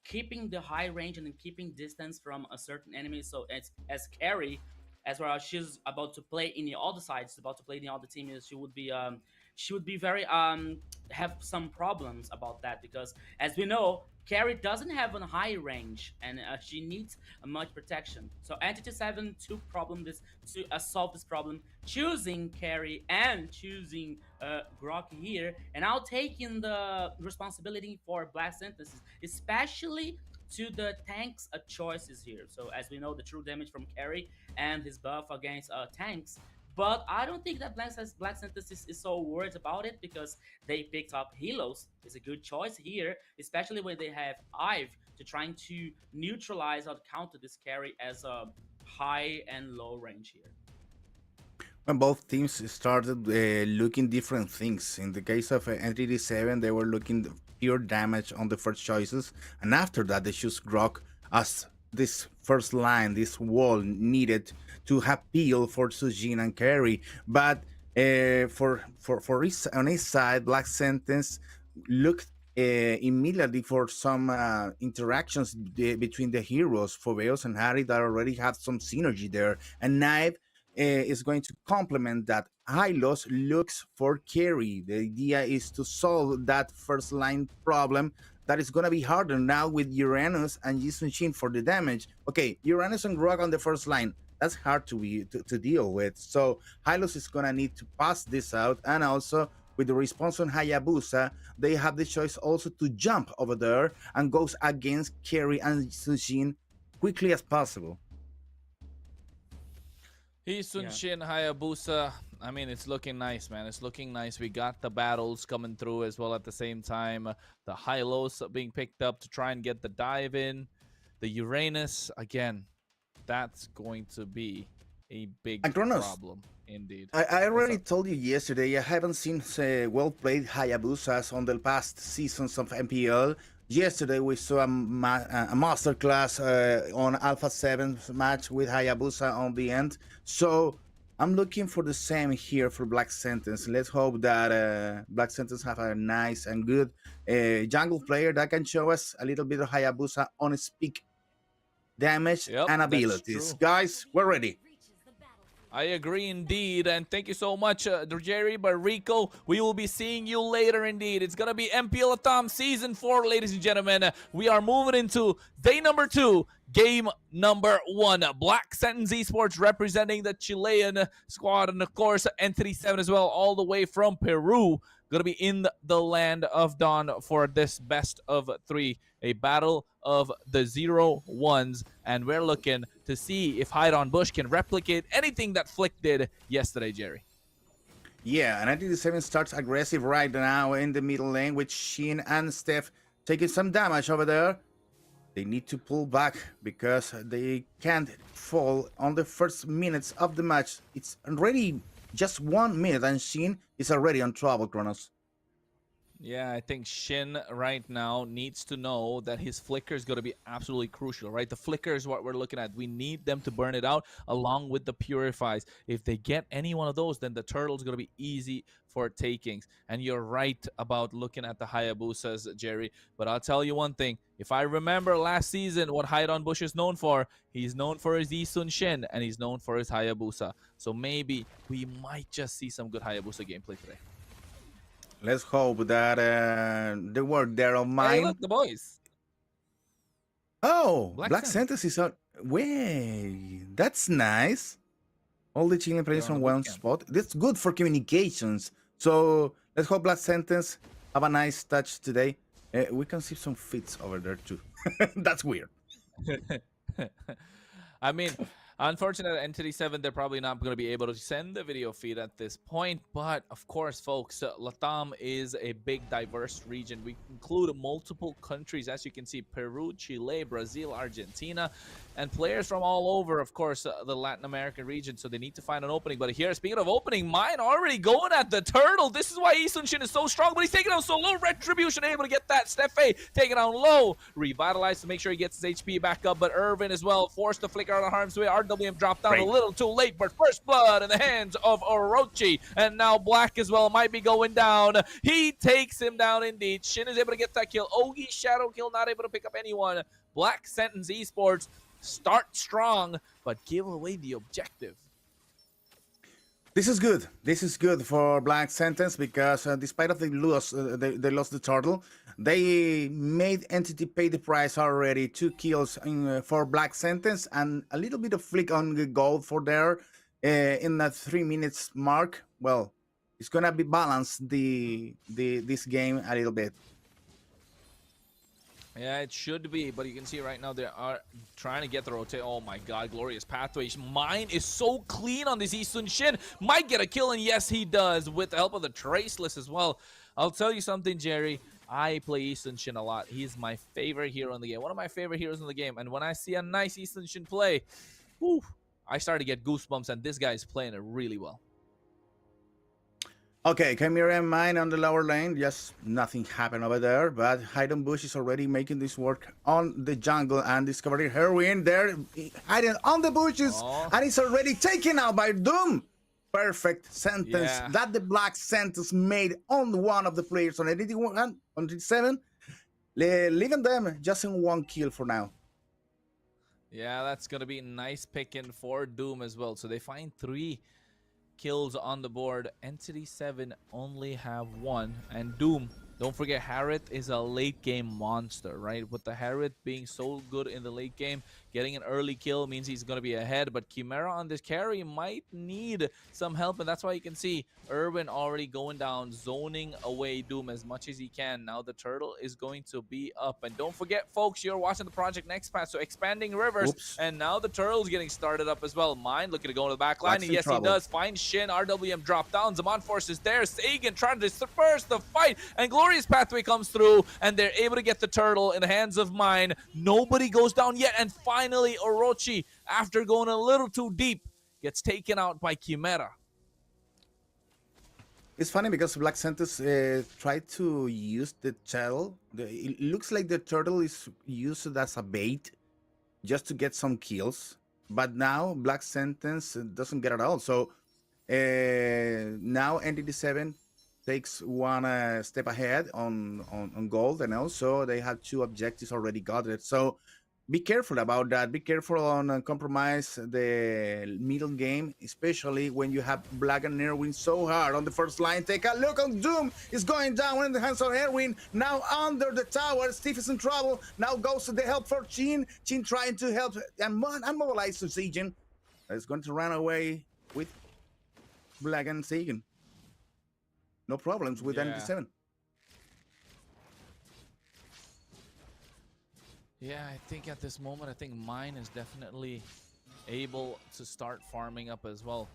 keeping the high range and keeping distance from a certain enemy. So it's as Carry, as well as she's about to play in the other side, she's about to play in the other team. She would be very have some problems about that because as we know Carrie doesn't have a high range and she needs a much protection. So Entity 7 took problem this to solve this problem, choosing Carrie and choosing Grok here, and now taking the responsibility for Black Synthesis, especially to the tanks choices here. So as we know, the true damage from Carrie and his buff against tanks, but I don't think that Black Synthesis is so worried about it because they picked up Helos. It's a good choice here, especially when they have Ive to trying to neutralize or counter this carry as a high and low range here. When both teams started looking different things. In the case of Entity 7, they were looking pure damage on the first choices, and after that, they choose Grok as this first line, this wall needed to have peel for Sujin and Carry. But On his side, Black Sentence looked immediately for some interactions between the heroes, Foveos and Harry, that already have some synergy there. And Knife is going to complement that. Hylos looks for carry. The idea is to solve that first line problem that is going to be harder now with Uranus and Jisun Shin for the damage. Okay, Uranus and Grog on the first line. That's hard to deal with. So Hylos is going to need to pass this out. And also with the response on Hayabusa, they have the choice also to jump over there and goes against Carry and Sushin quickly as possible. Sun Shin, Hayabusa. I mean, it's looking nice, man. It's looking nice. We got the battles coming through as well at the same time. The Hylos being picked up to try and get the dive in. The Uranus, again, that's going to be a big problem. Indeed. I already told you yesterday, I haven't seen well-played Hayabusas on the past seasons of MPL. Yesterday, we saw a masterclass on Alpha 7's match with Hayabusa on the end. So I'm looking for the same here for Black Sentence. Let's hope that Black Sentence have a nice and good jungle player that can show us a little bit of Hayabusa on its peak damage and abilities. Guys, we're ready. I agree indeed, and thank you so much, Jerry. But Rico, we will be seeing you later indeed. It's gonna be MPL LATAM Season 4, ladies and gentlemen. We are moving into day number 2, game number 1. Black Sentence Esports representing the Chilean squad, and of course, Entity 7 as well, all the way from Peru. Gonna be in the land of Dawn for this best of 3, a battle of the 0-1s, and we're looking to see if Hide on Bush can replicate anything that Flick did yesterday, Jerry. Yeah, and 97 starts aggressive right now in the middle lane with Shin and Steph taking some damage over there. They need to pull back because they can't fall on the first minutes of the match. It's already just 1 minute and Shin is already on trouble, Kronos. Yeah, I think Shin right now needs to know that his flicker is going to be absolutely crucial, right? The flicker is what we're looking at. We need them to burn it out along with the purifies. If they get any one of those, then the turtle is going to be easy for takings. And you're right about looking at the Hayabusas, Jerry. But I'll tell you one thing. If I remember last season what Hide on Bush is known for, he's known for his Isun Shin and he's known for his Hayabusa. So maybe we might just see some good Hayabusa gameplay today. Let's hope that they work there on mine. Hey, look, the boys. Oh, Black Sentence is on. Wait, that's nice. All the Chilean players on one spot. That's good for communications. So let's hope Black Sentence have a nice touch today. We can see some fits over there too. That's weird. I mean, unfortunately, Entity 7, they're probably not going to be able to send the video feed at this point. But, of course, folks, LATAM is a big, diverse region. We include multiple countries, as you can see, Peru, Chile, Brazil, Argentina, and players from all over, of course, the Latin American region. So they need to find an opening. But here, speaking of opening, mine already going at the turtle. This is why Isun Shin is so strong, but he's taking out so low. Retribution able to get that. Steffe taking out low. Revitalize to make sure he gets his HP back up. But Irvin as well forced to flicker out of harm's way. RWM dropped down a little too late, but first blood in the hands of Orochi. And now Black as well might be going down. He takes him down indeed. Shin is able to get that kill. Ogi Shadow Kill not able to pick up anyone. Black Sentence Esports start strong, but give away the objective. This is good. This is good for Black Sentence because despite of they lost the turtle, they made Entity pay the price already. 2 kills for Black Sentence and a little bit of flick on the gold for there in that 3 minutes mark. Well, it's gonna be balanced this game a little bit. Yeah, it should be, but you can see right now they are trying to get the rotate. Oh my god, glorious pathway. Mine is so clean on this Isun Shin. Might get a kill, and yes, he does, with the help of the Traceless as well. I'll tell you something, Jerry. I play Isun Shin a lot. He's my favorite hero in the game. One of my favorite heroes in the game. And when I see a nice Isun Shin play, whew, I start to get goosebumps, and this guy is playing it really well. Okay, Chimera and mine on the lower lane. Just nothing happened over there, but Hidden Bush is already making this work on the jungle and discovering Heroine there, hiding on the bushes, and it's already taken out by Doom. perfect sentence Yeah. that the black sentence made on one of the players on 81, on 87, leaving them just in one kill for now. Yeah, that's gonna be nice picking for Doom as well. So they find 3 kills on the board. Entity 7 only have 1. And Doom, don't forget, Harriet is a late game monster, right? With the Harriet being so good in the late game, getting an early kill means he's going to be ahead. But Chimera on this carry might need some help. And that's why you can see Irwin already going down, zoning away Doom as much as he can. Now the turtle is going to be up. And don't forget, folks, you're watching the Project Next Pass. So expanding rivers. Oops. And now the turtle's getting started up as well. Mine looking to go into the back line. Black's And in yes, trouble. he does. Find Shin. RWM drop down. Zaman Force is there. Sagan trying to disperse the fight. And Glorious Pathway comes through. And they're able to get the turtle in the hands of Mine. Nobody goes down yet. And finally, Orochi, after going a little too deep, gets taken out by Chimera. It's funny because Black Sentence tried to use the turtle. It looks like the turtle is used as a bait just to get some kills. But now Black Sentence doesn't get it all. So now Entity 7 takes one step ahead on gold. And also they have 2 objectives already gathered. So be careful about that. Be careful on compromise the middle game, especially when you have Black and Erwin so hard on the first line. Take a look on Doom is going down in the hands of Erwin. Now under the tower, Steve is in trouble. Now goes to the help for Chin. Chin trying to help and mobilize Sagan. Is going to run away with Black and Sagan. No problems with Yeah. NT7. Yeah, I think at this moment, I think Mine is definitely able to start farming up as well,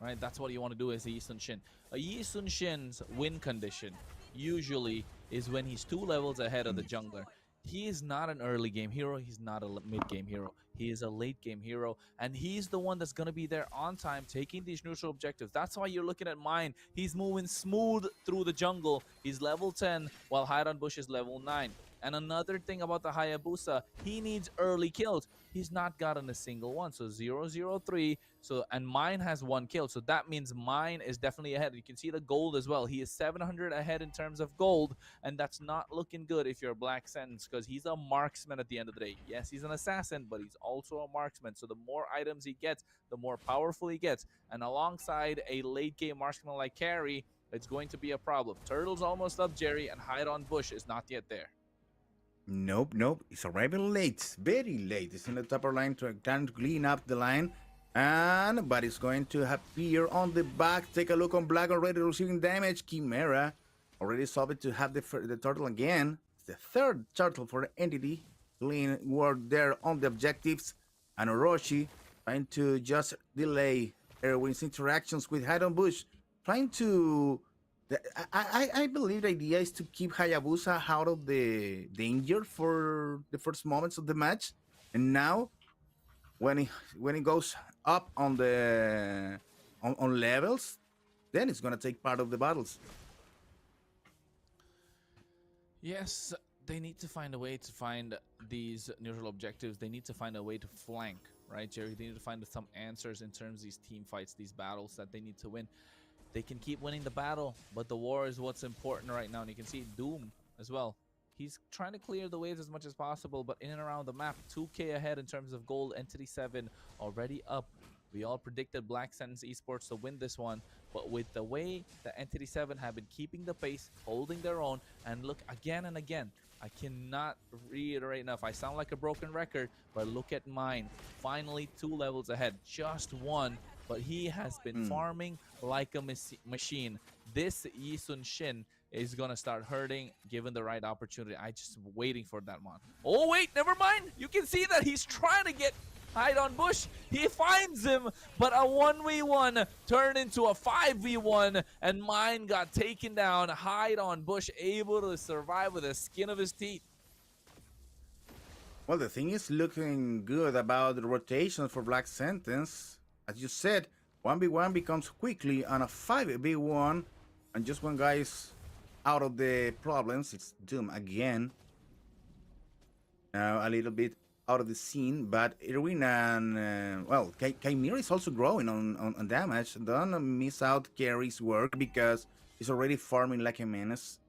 right? That's what you want to do as a Yi Sun Shin. A Yi Sun Shin's win condition usually is when he's 2 levels ahead of the jungler. He is not an early game hero. He's not a mid game hero. He is a late game hero, and he's the one that's going to be there on time, taking these neutral objectives. That's why you're looking at Mine. He's moving smooth through the jungle. He's level 10, while Hide on Bush is level 9. And another thing about the Hayabusa, he needs early kills. He's not gotten a single one. So 0-0-3. So, and Mine has 1 kill. So that means Mine is definitely ahead. You can see the gold as well. He is 700 ahead in terms of gold. And that's not looking good if you're a Black Sentence, because he's a marksman at the end of the day. Yes, he's an assassin, but he's also a marksman. So the more items he gets, the more powerful he gets. And alongside a late game marksman like Carry, it's going to be a problem. Turtle's almost up, Jerry, and Hide on Bush is not yet there. Nope. It's arriving late, very late. It's in the upper line to clean up the line, but it's going to appear on the back. Take a look on Black already receiving damage. Chimera already solved to have the turtle again. It's the 3rd turtle for the entity. Clean work there on the objectives, and Orochi trying to just delay Erwin's interactions with Hide on Bush, trying to. I believe the idea is to keep Hayabusa out of the danger for the first moments of the match, and now when he goes up on the on levels, then it's gonna take part of the battles. Yes, they need to find a way to find these neutral objectives. They need to find a way to flank, right, Jerry? They need to find some answers in terms of these team fights, these battles that they need to win. They can keep winning the battle, but the war is what's important right now. And you can see Doom as well. He's trying to clear the waves as much as possible, but in and around the map, 2K ahead in terms of gold. Entity 7 already up. We all predicted Black Sentence Esports to win this one, but with the way that Entity 7 have been keeping the pace, holding their own, and look, again and again, I cannot reiterate enough. I sound like a broken record, but look at Mine. Finally 2 levels ahead, just 1. But he has been farming like a machine. This Yi Sun Shin is going to start hurting given the right opportunity. I just waiting for that one. Oh, wait, never mind. You can see that he's trying to get Hide on Bush. He finds him, but a 1v1 turned into a 5v1, and Mine got taken down. Hide on Bush able to survive with the skin of his teeth. Well, the thing is looking good about the rotation for Black Sentence. As you said, 1v1 becomes quickly on a 5v1, and just one guy is out of the problems. It's Doom again. Now a little bit out of the scene, but Irwin and well, Chimera is also growing on damage. Don't miss out Carry's work because he's already farming like a menace,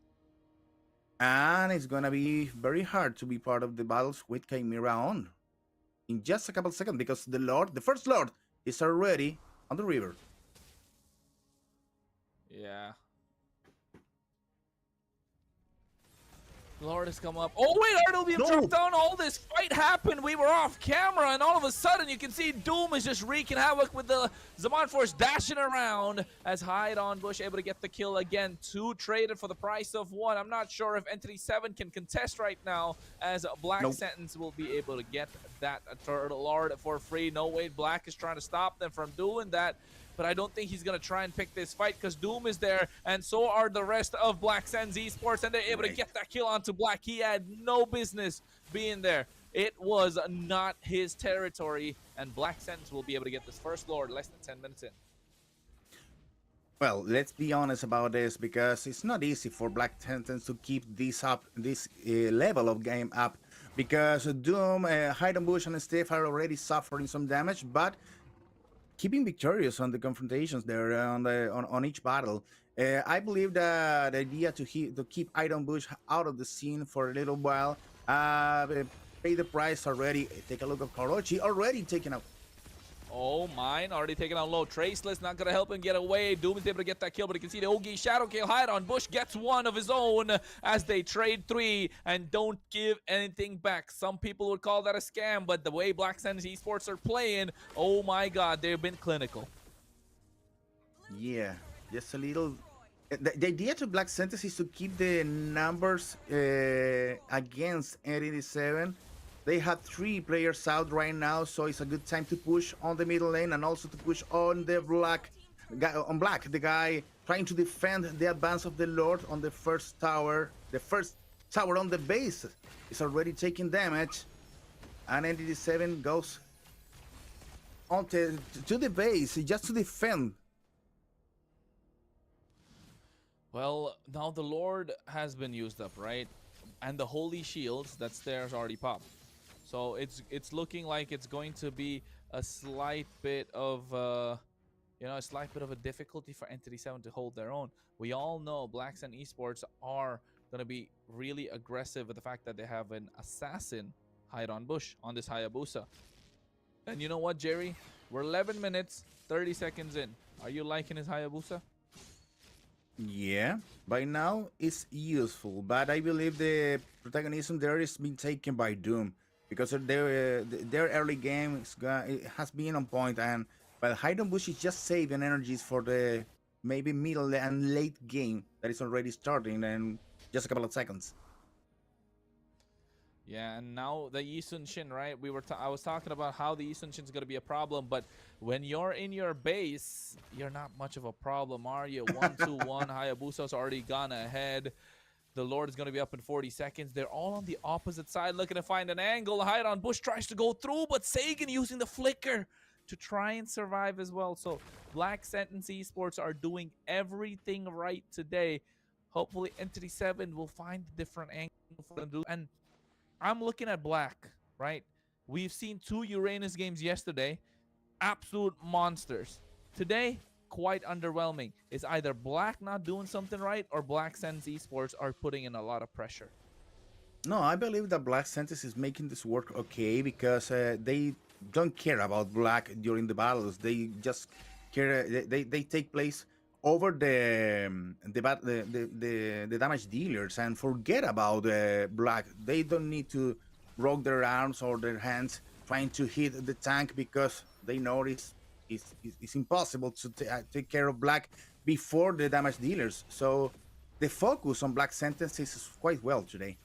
and it's gonna be very hard to be part of the battles with Chimera on in just a couple seconds because the first Lord, is already on the river. Yeah. Lord has come up. Oh wait, Arnold being dropped down. All this fight happened. We were off camera, and all of a sudden you can see Doom is just wreaking havoc with the Zaman Force dashing around as Hide on Bush able to get the kill again. 2 traded for the price of 1. I'm not sure if Entity 7 can contest right now, as Black Sentence will be able to get that Turtle Lord for free. No way, Black is trying to stop them from doing that. But I don't think he's going to try and pick this fight because Doom is there, and so are the rest of Black Sens Esports, and they're able to get that kill onto Black. He had no business being there. It was not his territory, and Black Sens will be able to get this first Lord less than 10 minutes in. Well, let's be honest about this because it's not easy for Black Sentence to keep this up, this level of game up, because Doom, Hide and Bush, and Steph are already suffering some damage, but keeping victorious on the confrontations there on each battle. I believe that the idea to keep Iron Bush out of the scene for a little while, pay the price already. Take a look at Karochi already taken out. Oh, mine already taken out low. Traceless not gonna help him get away. Doom is able to get that kill, but you can see the Ogi Shadow Kill Hide on Bush gets 1 of his own as they trade 3 and don't give anything back. Some people would call that a scam, but the way Black Sands Esports are playing, oh my god, they've been clinical. Yeah, just a little. The idea to Black Sentence is to keep the numbers against 87. They have 3 players out right now, so it's a good time to push on the middle lane and also to push on the Black guy, the guy trying to defend the advance of the Lord on the first tower. The first tower on the base is already taking damage, and 87 goes on to the base just to defend. Well, now the Lord has been used up, right? And the Holy Shields that's there is already popped. So it's looking like it's going to be a slight bit of a slight bit of a difficulty for Entity 7 to hold their own. We all know Black Sun Esports are going to be really aggressive with the fact that they have an assassin Hide on Bush on this Hayabusa. And you know what, Jerry? We're 11 minutes, 30 seconds in. Are you liking his Hayabusa? Yeah, by now it's useful, but I believe the protagonism there is being taken by Doom because their early game has been on point, and but Hide and Bush is just saving energies for the maybe middle and late game that is already starting in just a couple of seconds. Yeah, and now the Yi Sun Shin, right? I was talking about how the Yi Sun Shin is going to be a problem, but when you're in your base, you're not much of a problem, are you? 1-2-1, Hayabusa's already gone ahead. The Lord is going to be up in 40 seconds. They're all on the opposite side looking to find an angle. Hide on Bush tries to go through, but Sagan using the flicker to try and survive as well. So Black Sentence Esports are doing everything right today. Hopefully Entity 7 will find a different angle for them to do. And I'm looking at Black, right? We've seen 2 Uranus games yesterday. Absolute monsters. Today, quite underwhelming. It's either Black not doing something right or Black Sense Esports are putting in a lot of pressure. No, I believe that Black Sentence is making this work okay because they don't care about Black during the battles. They just care. They take place over the damage dealers and forget about Black. They don't need to rock their arms or their hands trying to hit the tank because they know it's impossible to take care of Black before the damage dealers. So the focus on Black Sentence is quite well today.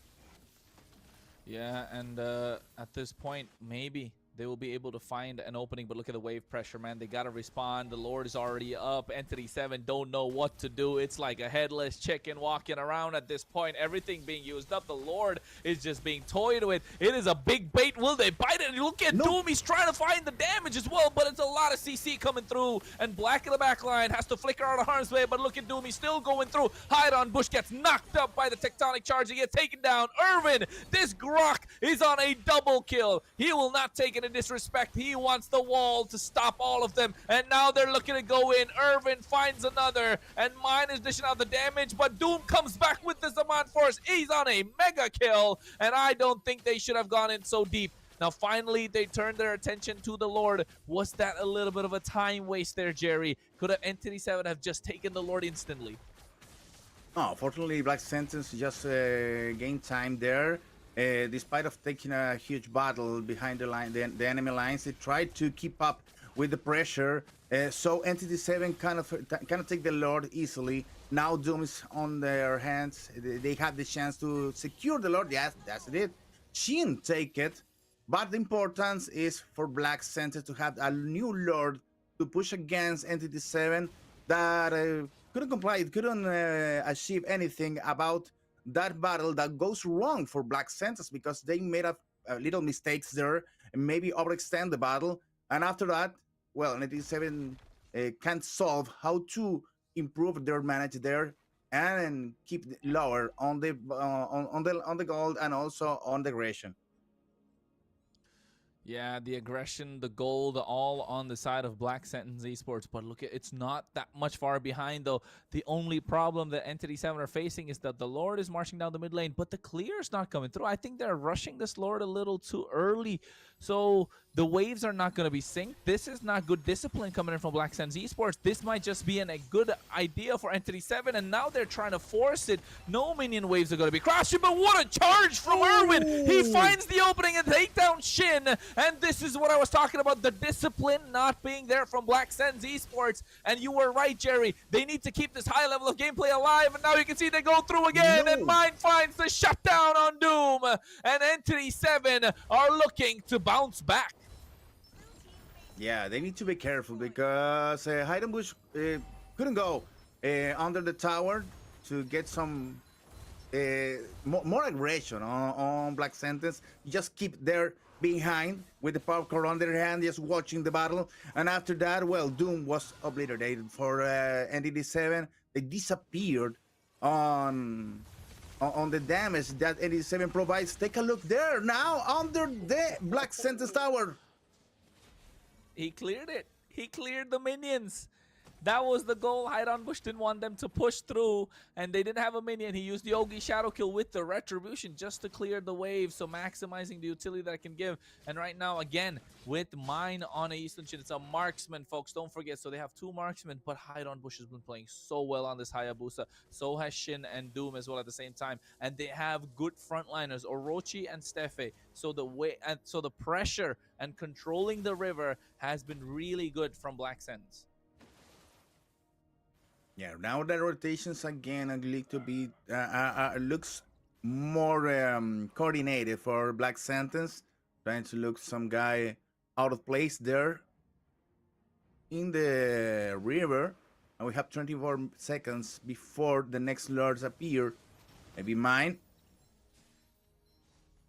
Yeah, and at this point, maybe they will be able to find an opening. But look at the wave pressure, man. They got to respond. The Lord is already up. Entity 7 don't know what to do. It's like a headless chicken walking around at this point. Everything being used up. The Lord is just being toyed with. It is a big bait. Will they bite it? Look at Doom. He's trying to find the damage as well, but it's a lot of CC coming through. And Black in the back line has to flicker out of harm's way, but look at Doom. He's still going through. Hide on Bush gets knocked up by the tectonic charge. He gets taken down. Irvin, this Grok is on a double kill. He will not take it in disrespect. He wants the wall to stop all of them. And now they're looking to go in. Irvin finds another. And Mine is dishing out the damage. But Doom comes back with the Zaman Force. He's on a mega kill. And I don't think they should have gone in so deep. Now, finally, they turned their attention to the Lord. Was that a little bit of a time waste there, Jerry? Could have Entity 7 have just taken the Lord instantly? Oh, fortunately, Black Sentence just gained time there. Despite of taking a huge battle behind the line, the enemy lines, they tried to keep up with the pressure. So Entity 7 kind of take the Lord easily. Now Doom is on their hands. They have the chance to secure the Lord. Yes, that's it. Shin take it. But the importance is for Black Sentence to have a new Lord to push against Entity 7 that couldn't comply. It couldn't achieve anything about that battle that goes wrong for Black Sentence because they made a little mistakes there and maybe overextend the battle. And after that, well, 97 can't solve how to improve their manage there and keep lower on the gold and also on the aggression. Yeah, the aggression, the gold, all on the side of Black Sentence Esports. But look, it's not that much far behind, though. The only problem that Entity 7 are facing is that the Lord is marching down the mid lane, but the clear is not coming through. I think they're rushing this Lord a little too early. So the waves are not going to be synced. This is not good discipline coming in from Black Sentence Esports. This might just be a good idea for Entity 7, and now they're trying to force it. No minion waves are going to be crashing, but what a charge from Irwin! He finds the opening and take down Shin. And this is what I was talking about, the discipline not being there from Black Sentence Esports. And you were right, Jerry. They need to keep this high level of gameplay alive. And now you can see they go through again. And Mine finds the shutdown on Doom. And Entity 7 are looking to bounce back. Yeah, they need to be careful because Hide and Bush couldn't go under the tower to get some more aggression on Black Sentence. Just keep there behind with the power core on their hand, just watching the battle. And after that, well, Doom was obliterated for Entity 7. They disappeared on the damage that Entity 7 provides. Take a look there now under the Black Sentence tower. He cleared it. He cleared the minions. That was the goal. Hide on Bush didn't want them to push through, and they didn't have a minion. He used the Yogi Shadow Kill with the Retribution just to clear the wave, so maximizing the utility that I can give. And right now, again, with Mine on a Eastern Shin, it's a marksman, folks. Don't forget, so they have two marksmen, but Hide on Bush has been playing so well on this Hayabusa. So has Shin and Doom as well at the same time. And they have good frontliners, Orochi and Stefe. So the pressure and controlling the river has been really good from Black Sentence. Yeah, now the rotations again are going to be looks more coordinated for Black Sentence. Trying to look some guy out of place there in the river. And we have 24 seconds before the next lords appear. Maybe Mine.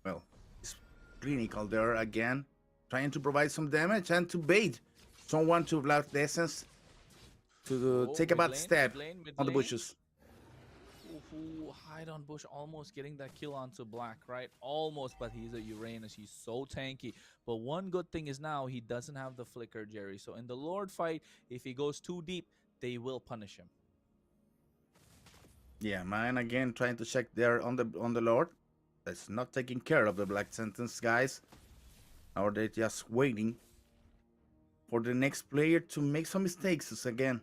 Well, it's clinical there again. Trying to provide some damage and to bait someone to Black Essence to take a bad step on the bushes. Hide on Bush almost getting that kill onto Black, right? Almost, but he's a Uranus. He's so tanky. But one good thing is now he doesn't have the flicker, Jerry. So in the Lord fight, if he goes too deep, they will punish him. Yeah, Mine again trying to check there on the Lord. That's not taking care of the Black Sentence guys. Or they're just waiting for the next player to make some mistakes again.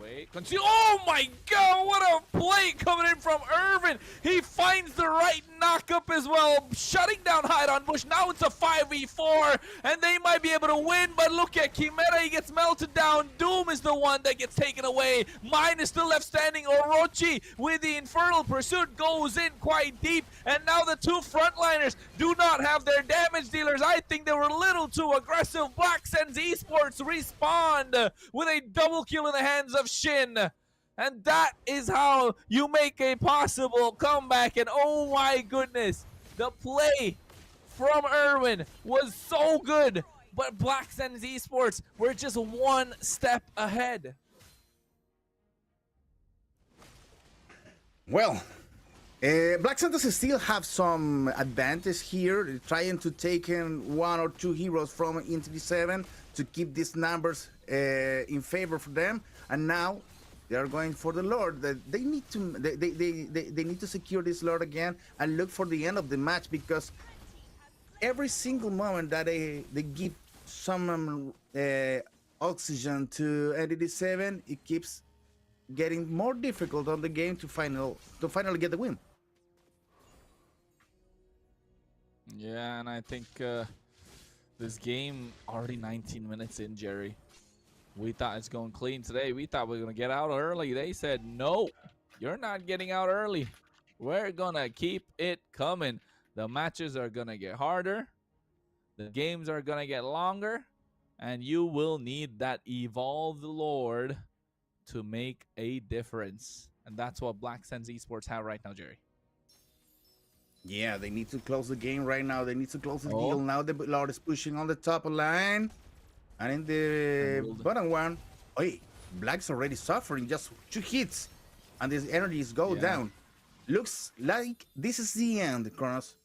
Wait, oh my god, what a play coming in from Irvin. He finds the right knock-up as well, shutting down Hide on Bush. Now it's a 5v4, and they might be able to win, but look at Chimera, he gets melted down. Doom is the one that gets taken away. Mine is still left standing. Orochi with the Infernal Pursuit goes in quite deep, and now the two frontliners do not have their damage dealers. I think they were a little too aggressive. Black Sands Esports respond with a double kill in the hands of Shin. And that is how you make a possible comeback. And oh my goodness, the play from Irwin was so good. But Black Sands Esports were just one step ahead. Well, Black Santos still have some advantage here, trying to take in one or two heroes from into the 7 to keep these numbers in favor for them. And now they are going for the Lord. They need to secure this Lord again and look for the end of the match, because every single moment that they give some oxygen to Entity 7, it keeps getting more difficult on the game to finally get the win. Yeah, and I think this game already 19 minutes in, Jerry. We thought it's going clean today. We thought we were going to get out early. They said, no, you're not getting out early. We're going to keep it coming. The matches are going to get harder. The games are going to get longer. And you will need that evolved Lord to make a difference. And that's what Black Sands Esports have right now, Jerry. Yeah, they need to close the game right now. They need to close the deal. Now the Lord is pushing on the top line. And in the bottom one, hey, Black's already suffering just 2 hits. And his energies go down. Looks like this is the end, Kronos.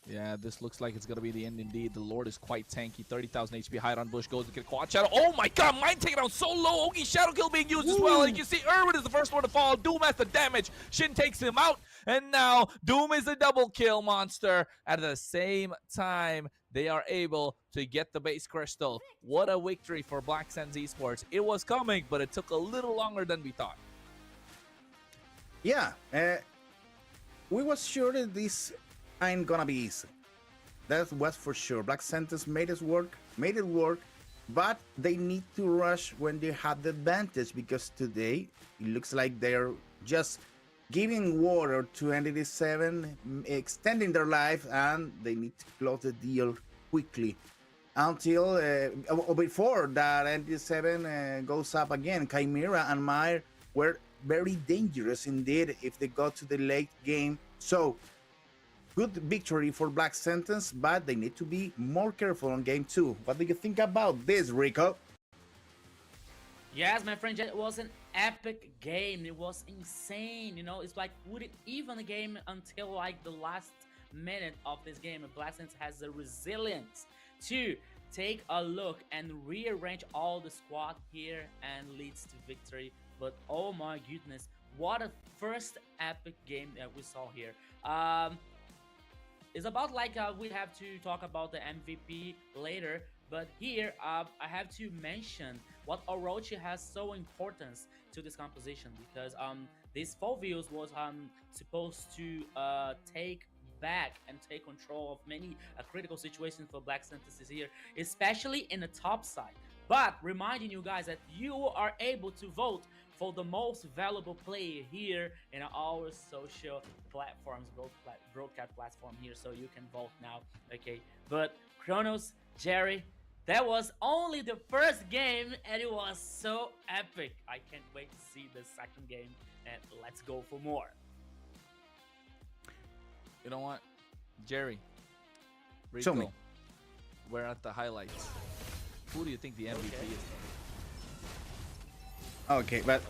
Yeah, this looks like it's going to be the end indeed. The Lord is quite tanky. 30,000 HP. Hide on Bush goes to get Quad Shadow. Oh my god, mine taken out so low. Ogi Shadow Kill being used as well. And you can see Irwin is the first one to fall. Doom has the damage. Shin takes him out. And now Doom is a double kill monster. At the same time, they are able to get the base crystal. What a victory for Black Sands Esports. It was coming, but it took a little longer than we thought. Yeah, we was sure that this ain't gonna be easy. That was for sure. Black Santos made it work, but they need to rush when they have the advantage, because today it looks like they're just giving water to Entity 7, extending their life, and they need to close the deal quickly until or before that Entity 7 goes up again. Chimera and Meyer were very dangerous indeed if they got to the late game. So good victory for Black Sentence, but they need to be more careful on game 2. What do you think about this, Rico? Yes, my friend, it was an epic game. It was insane. You know, it's like wouldn't even a game until like the last minute of this game. And Black Sentence has the resilience to take a look and rearrange all the squad here and leads to victory. But oh my goodness, what a first epic game that we saw here. It's about like we have to talk about the MVP later, but here I have to mention what Orochi has so importance to this composition, because this 4 views was supposed to take back and take control of many critical situations for Black Synthesis here, especially in the top side. But reminding you guys that you are able to vote for the most valuable player here in our social platforms, broadcast platform here, so you can vote now, okay? But Kronos, Jerry, that was only the first game and it was so epic. I can't wait to see the second game, and let's go for more. You know what, Jerry, Show Rico, me. we're at the highlights. Who do you think the MVP is? Okay, but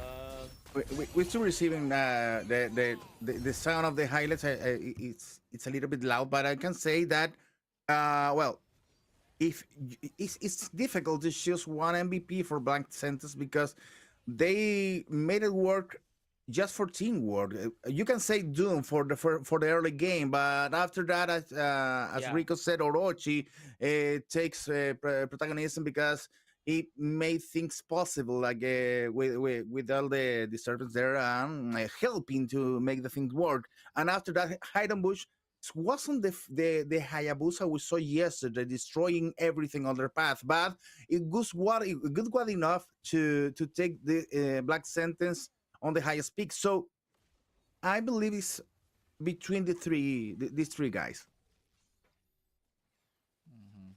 we're still receiving the sound of the highlights. It's a little bit loud, but I can say that well, if it's difficult to choose one MVP for Black Sentence, because they made it work just for teamwork. You can say Doom for the early game, but after that, as Rico said, Orochi takes protagonism, because it made things possible, like with all the servants there helping to make the things work. And after that, Hidden Bush wasn't the Hayabusa we saw yesterday, destroying everything on their path, but it was good enough to take the Black Sentence on the highest peak. So I believe it's between these three guys.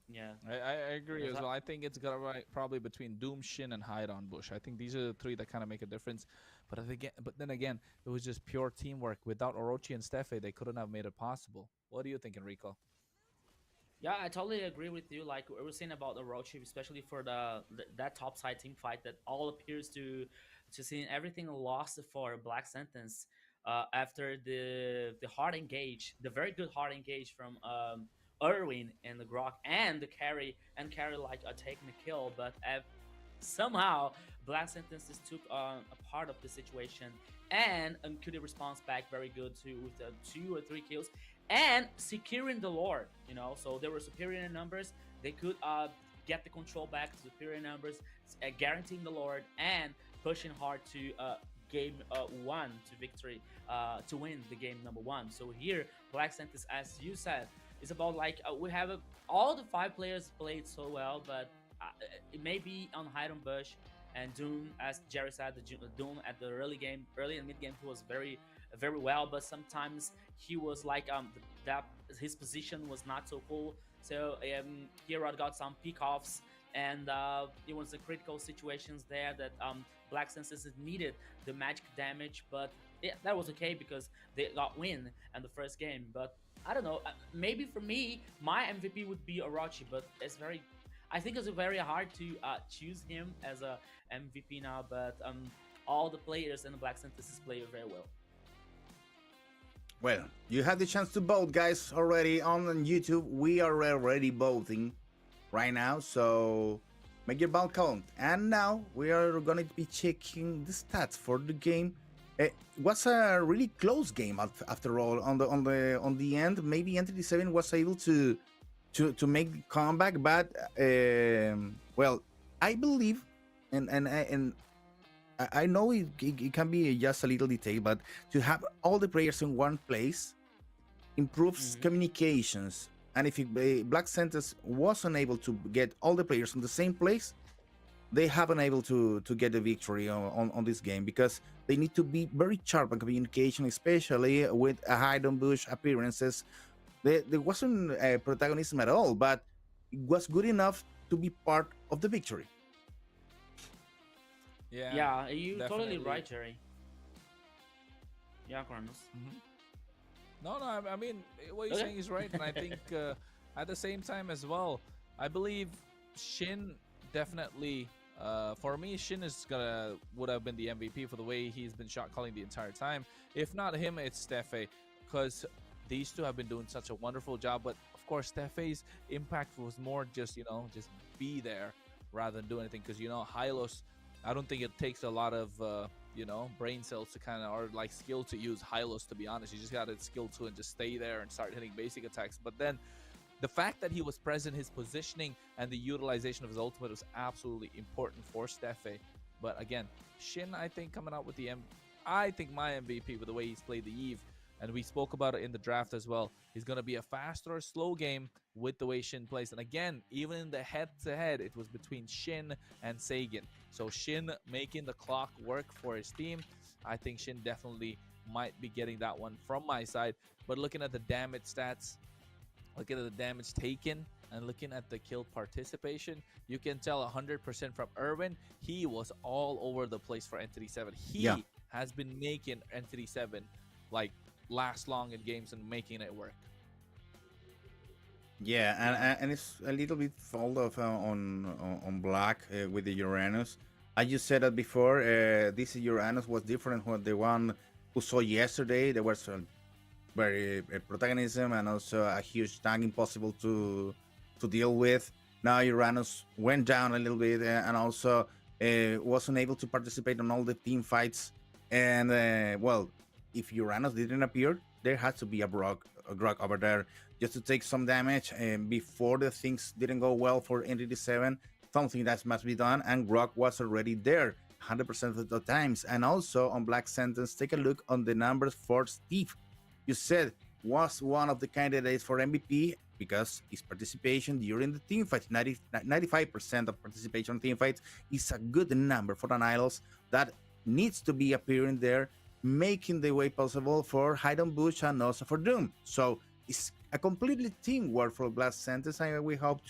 Yeah. I agree Yes, as well. I think it's gonna be probably between Doom, Shin, and Hide on Bush. I think these are the three that kind of make a difference. But then again, it was just pure teamwork. Without Orochi and Steffe, they couldn't have made it possible. What do you think, Enrico? Yeah, I totally agree with you. Like we were saying about Orochi, especially for that top side team fight that all appears to seeing everything lost for Black Sentence after the hard engage, the very good hard engage from Irwin and the Grok and the carry like taking a kill, but somehow Black Sentences took a part of the situation and could response back very good to with 2 or 3 kills and securing the Lord. So they were superior in numbers. They could get the control back to superior numbers, guaranteeing the Lord and pushing hard to game one to victory to win the game number one. So here, Black Sentence, as you said, is about like we have all the 5 players played so well, but it may be on Hidden Bush and Doom, as Jerry said, Doom at the early and mid game, he was very well, but sometimes he was like that his position was not so cool. So Hero got some pick offs, and it was the critical situations there that Black Senses needed the magic damage, but that was okay because they got win in the first game. But I don't know, maybe for me, my MVP would be Orochi, but I think it's very hard to choose him as a MVP now. But all the players in the Black Synthesis play very well. Well, you had the chance to vote, guys, already on YouTube. We are already voting right now, so make your vote count. And now we are going to be checking the stats for the game. It was a really close game after all. On the end, maybe Entity 7 was able to make the comeback, but well, I believe, and I know it can be just a little detail, but to have all the players in one place improves communications. And if Black Centers wasn't able to get all the players in the same place, they haven't able to get the victory on this game, because they need to be very sharp on communication, especially with a Hidden Bush appearances. There wasn't a protagonism at all, but it was good enough to be part of the victory. Yeah, you definitely. totally right, Jerry. Yeah, Carlos. No, I mean, what you're Okay. saying is right, and I think at the same time as well, I believe Shin definitely, for me, Shin would have been the MVP for the way he's been shot calling the entire time. If not him, it's Steffe, because these two have been doing such a wonderful job. But of course, Steffe's impact was more just be there rather than do anything, because Hylos, I don't think it takes a lot of brain cells to kind of, or like skill to use Hylos, to be honest. You just got to skill to and just stay there and start hitting basic attacks. But then the fact that he was present, his positioning and the utilization of his ultimate was absolutely important for Steffe. But again, Shin, I think, coming out with I think my MVP with the way he's played the Eve, and we spoke about it in the draft as well. He's going to be a fast or slow game with the way Shin plays. And again, even in the head-to-head, it was between Shin and Sagan. So Shin making the clock work for his team. I think Shin definitely might be getting that one from my side. But looking at the damage stats, looking at the damage taken, and looking at the kill participation, you can tell 100% from Irwin. He was all over the place for Entity 7. He has been making Entity 7 like last long in games and making it work. Yeah, and it's a little bit fault of on Black with the Uranus. I just said that before. This Uranus was different from the one who saw yesterday. There was a very protagonism and also a huge tank, impossible to deal with. Now Uranus went down a little bit and also wasn't able to participate on all the team fights. And well, if Uranus didn't appear, there had to be a Grog over there just to take some damage before the things didn't go well for Entity 7. something that must be done, and Rock was already there 100% of the times. And also on Black Sentence, take a look on the numbers for Steve. You said was one of the candidates for MVP because his participation during the team fight, 95% of participation in team fights, is a good number for an idols that needs to be appearing there, making the way possible for Hidden Bush and also for Doom. So it's a completely teamwork for Black Sentence, and we hope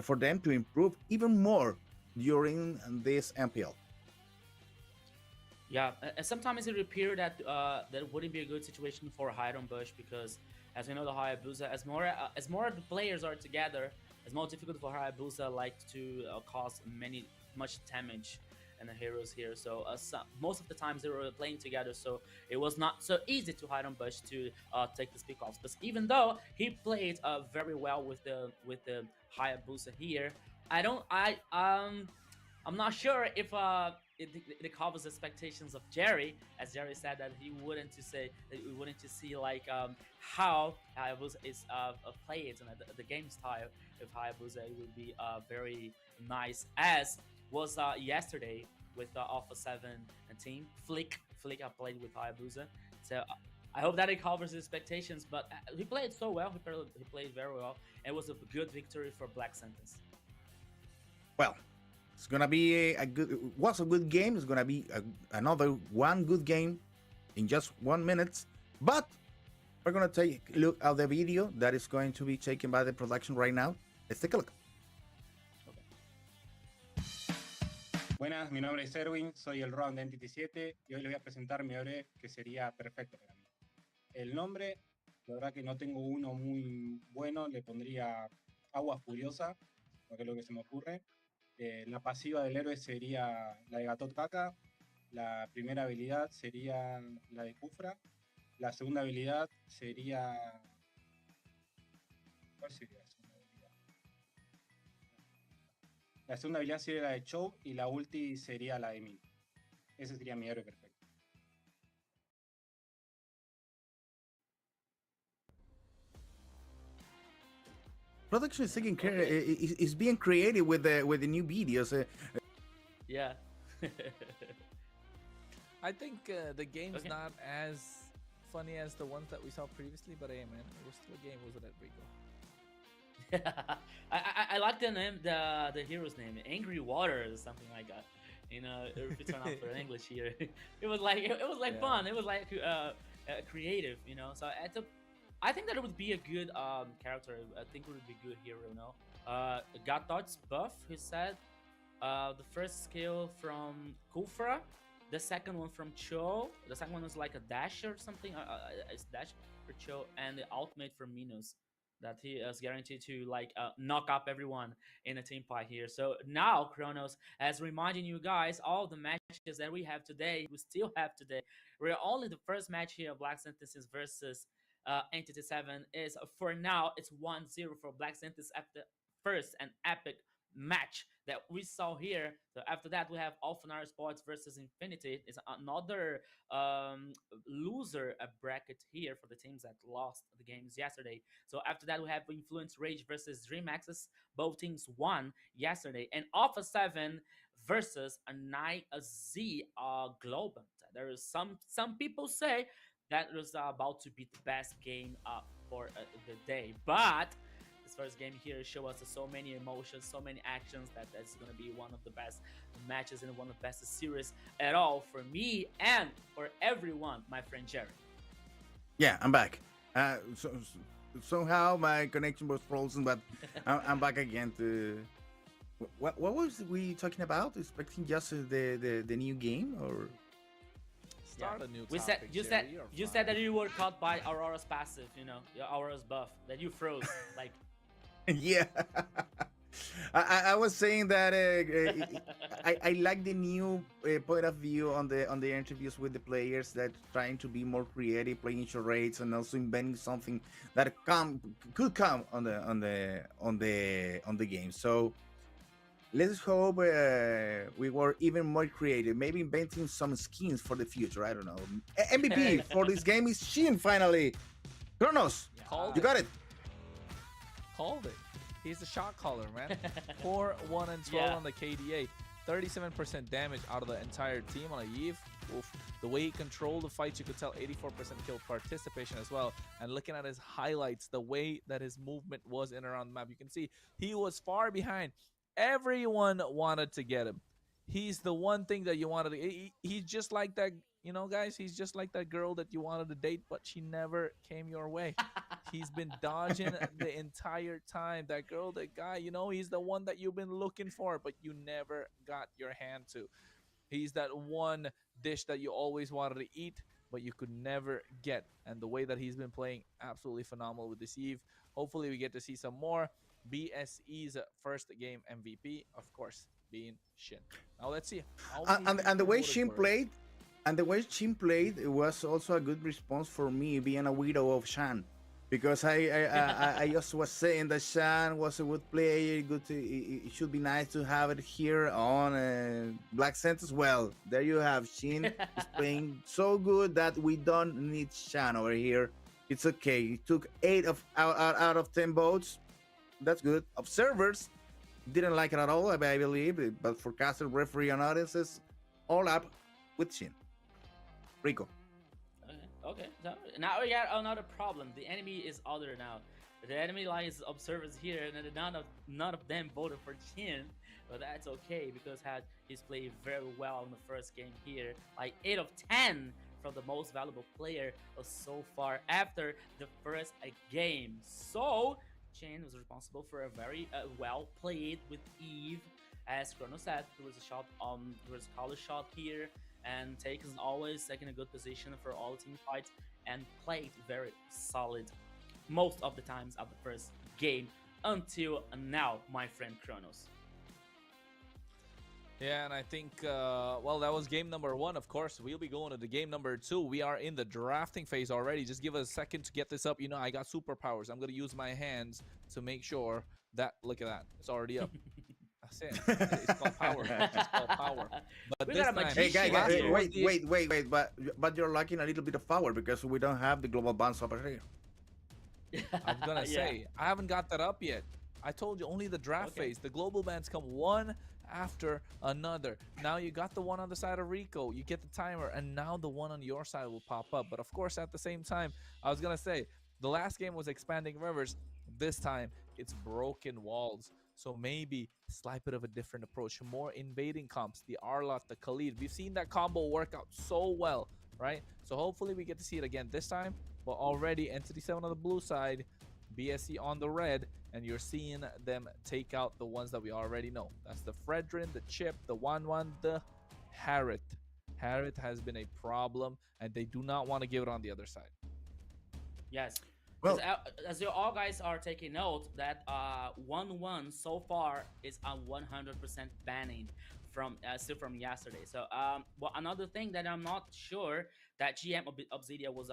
for them to improve even more during this MPL. Yeah, sometimes it appears that that wouldn't be a good situation for Hidden Bush because, as we know, the Hayabusa, as more the players are together, it's more difficult for Hayabusa like to cause much damage and the heroes here. So most of the times they were playing together, so it was not so easy to Hidden Bush to take the speak offs. But even though he played very well with the Hayabusa here, I'm not sure if it covers expectations of Jerry, as Jerry said that he wouldn't to see like how Hayabusa is played and the game style. If Hayabusa, it would be very nice, as was yesterday with the Alpha 7 team. Flick I played with Hayabusa, so I hope that it covers his expectations. But he played so well. He played very well. It was a good victory for Black Sentence. Well, it's gonna be a good game. It's gonna be another one good game in just 1 minute. But we're gonna take a look at the video that is going to be taken by the production right now. Let's take a look. Buenas, mi nombre es Erwin, soy el round de Entity 7 y hoy les voy a presentar mi ore que sería perfecto para mí. El nombre, la verdad que no tengo uno muy bueno, le pondría Agua Furiosa, porque es lo que se me ocurre. La pasiva del héroe sería la de Gatot Kaka, la primera habilidad sería la de Kufra, la segunda habilidad sería... ¿Cuál sería la segunda habilidad? La segunda habilidad sería la de Chow y la ulti sería la de Min. Ese sería mi héroe perfecto. Production is taking care, is being creative with the new videos. Yeah. I think the game's not as funny as the ones that we saw previously, but hey, man, it was still a game, wasn't it, Rico? I like the name, the hero's name, Angry Water or something like that. You know, if it's not for English here, it was like fun. It was like creative, you know. So I think that it would be a good character. I think it would be a good hero, you know. Got Dodge's buff, he said. The first skill from Kufra, the second one from Cho. The second one was like a dash or something. It's dash for Cho, and the ultimate from Minos, that he is guaranteed to like knock up everyone in a team fight here. So now Kronos, as reminding you guys, all the matches that we have today, we still have today. We're only the first match here of Black Synthesis versus Entity 7 is for now it's 1-0 for Black Synthesis after first and epic match that we saw here. So after that we have Alphanar Sports versus Infinity. It's another loser bracket here for the teams that lost the games yesterday. So after that we have Influence Rage versus Dream Access. Both teams won yesterday. And Alpha 7 versus a Z Globant. There is some people say that was about to be the best game for the day, but this first game here show us so many emotions, so many actions, that's going to be one of the best matches and one of the best series at all for me and for everyone, my friend Jerry. Yeah, I'm back. Somehow my connection was frozen, but I'm back again to... What was we talking about? Expecting just the new game, or... Start a new you said that you were caught by Aurora's passive, you know, Aurora's buff, that you froze, like. Yeah, I was saying that I like the new point of view on the interviews with the players, that trying to be more creative, playing charades, and also inventing something that could come on the game. So let's hope we were even more creative, maybe inventing some skins for the future. I don't know. MVP for this game is Shin finally. Kronos, you got it. Called it. He's the shot caller, man. 4, 1, and 12 Yeah. on the KDA. 37% damage out of the entire team on a Eve. Oof. The way he controlled the fights, you could tell 84% kill participation as well. And looking at his highlights, the way that his movement was in and around the map, you can see he was far behind. Everyone wanted to get him. He's the one thing that you wanted to. He's just like that, you know, guys. He's just like that girl that you wanted to date, but she never came your way. He's been dodging the entire time. That girl, that guy, you know, he's the one that you've been looking for, but you never got your hand to. He's that one dish that you always wanted to eat, but you could never get. And the way that he's been playing, absolutely phenomenal with this Eve. Hopefully, we get to see some more. BSE's first game MVP, of course, being Shin. Now let's see. How many And the people way voted Shin for it. played, and the way Shin played, it was also a good response for me being a widow of Shan, because I just was saying that Shan was a good player. Good, it should be nice to have it here on Black Sentence. Well, there you have Shin is playing so good that we don't need Shan over here. It's okay. He took 8 out of 10 votes. That's good. Observers didn't like it at all, I believe, but forecaster, referee, and audiences all up with Shin. Rico. Okay. So now we got another problem. The enemy is other now. The enemy line is observers here, and none of them voted for Shin. But that's okay because he's played very well in the first game here. Like 8 of 10 from the most valuable player so far after the first game. So Shin was responsible for a very well played with Eve, as Chrono said. There was a collar shot here, and Take is always taking a good position for all team fights and played very solid most of the times of the first game until now, my friend Kronos. Yeah, and I think, well, that was game number 1. Of course, we'll be going to the game number 2. We are in the drafting phase already. Just give us a second to get this up. You know, I got superpowers. I'm going to use my hands to make sure that, look at that, it's already up. That's it. It's called power. It's called power. But We this got a time, Hey, magician guys, here. wait, but you're lacking a little bit of power because we don't have the global bounce over here. I was going to Yeah. say, I haven't got that up yet. I told you only the draft Okay. phase. The global bans come one after another. Now you got the one on the side of Rico, you get the timer, and now the one on your side will pop up. But of course, at the same time, I was gonna say the last game was expanding rivers. This time it's broken walls. So maybe slight bit of a different approach, more invading comps, the Arlot, the Khalid. We've seen that combo work out so well, right? So hopefully we get to see it again this time. But already Entity 7 on the blue side, BSC on the red, and you're seeing them take out the ones that we already know. That's the Fredrin, the Chip, the 1-1, the Harriet. Harriet has been a problem, and they do not want to give it on the other side. Yes. Well- As you all guys are taking note, that 1-1 so far is a 100% banning from still from yesterday. So, well, another thing that I'm not sure that GM Obsidia was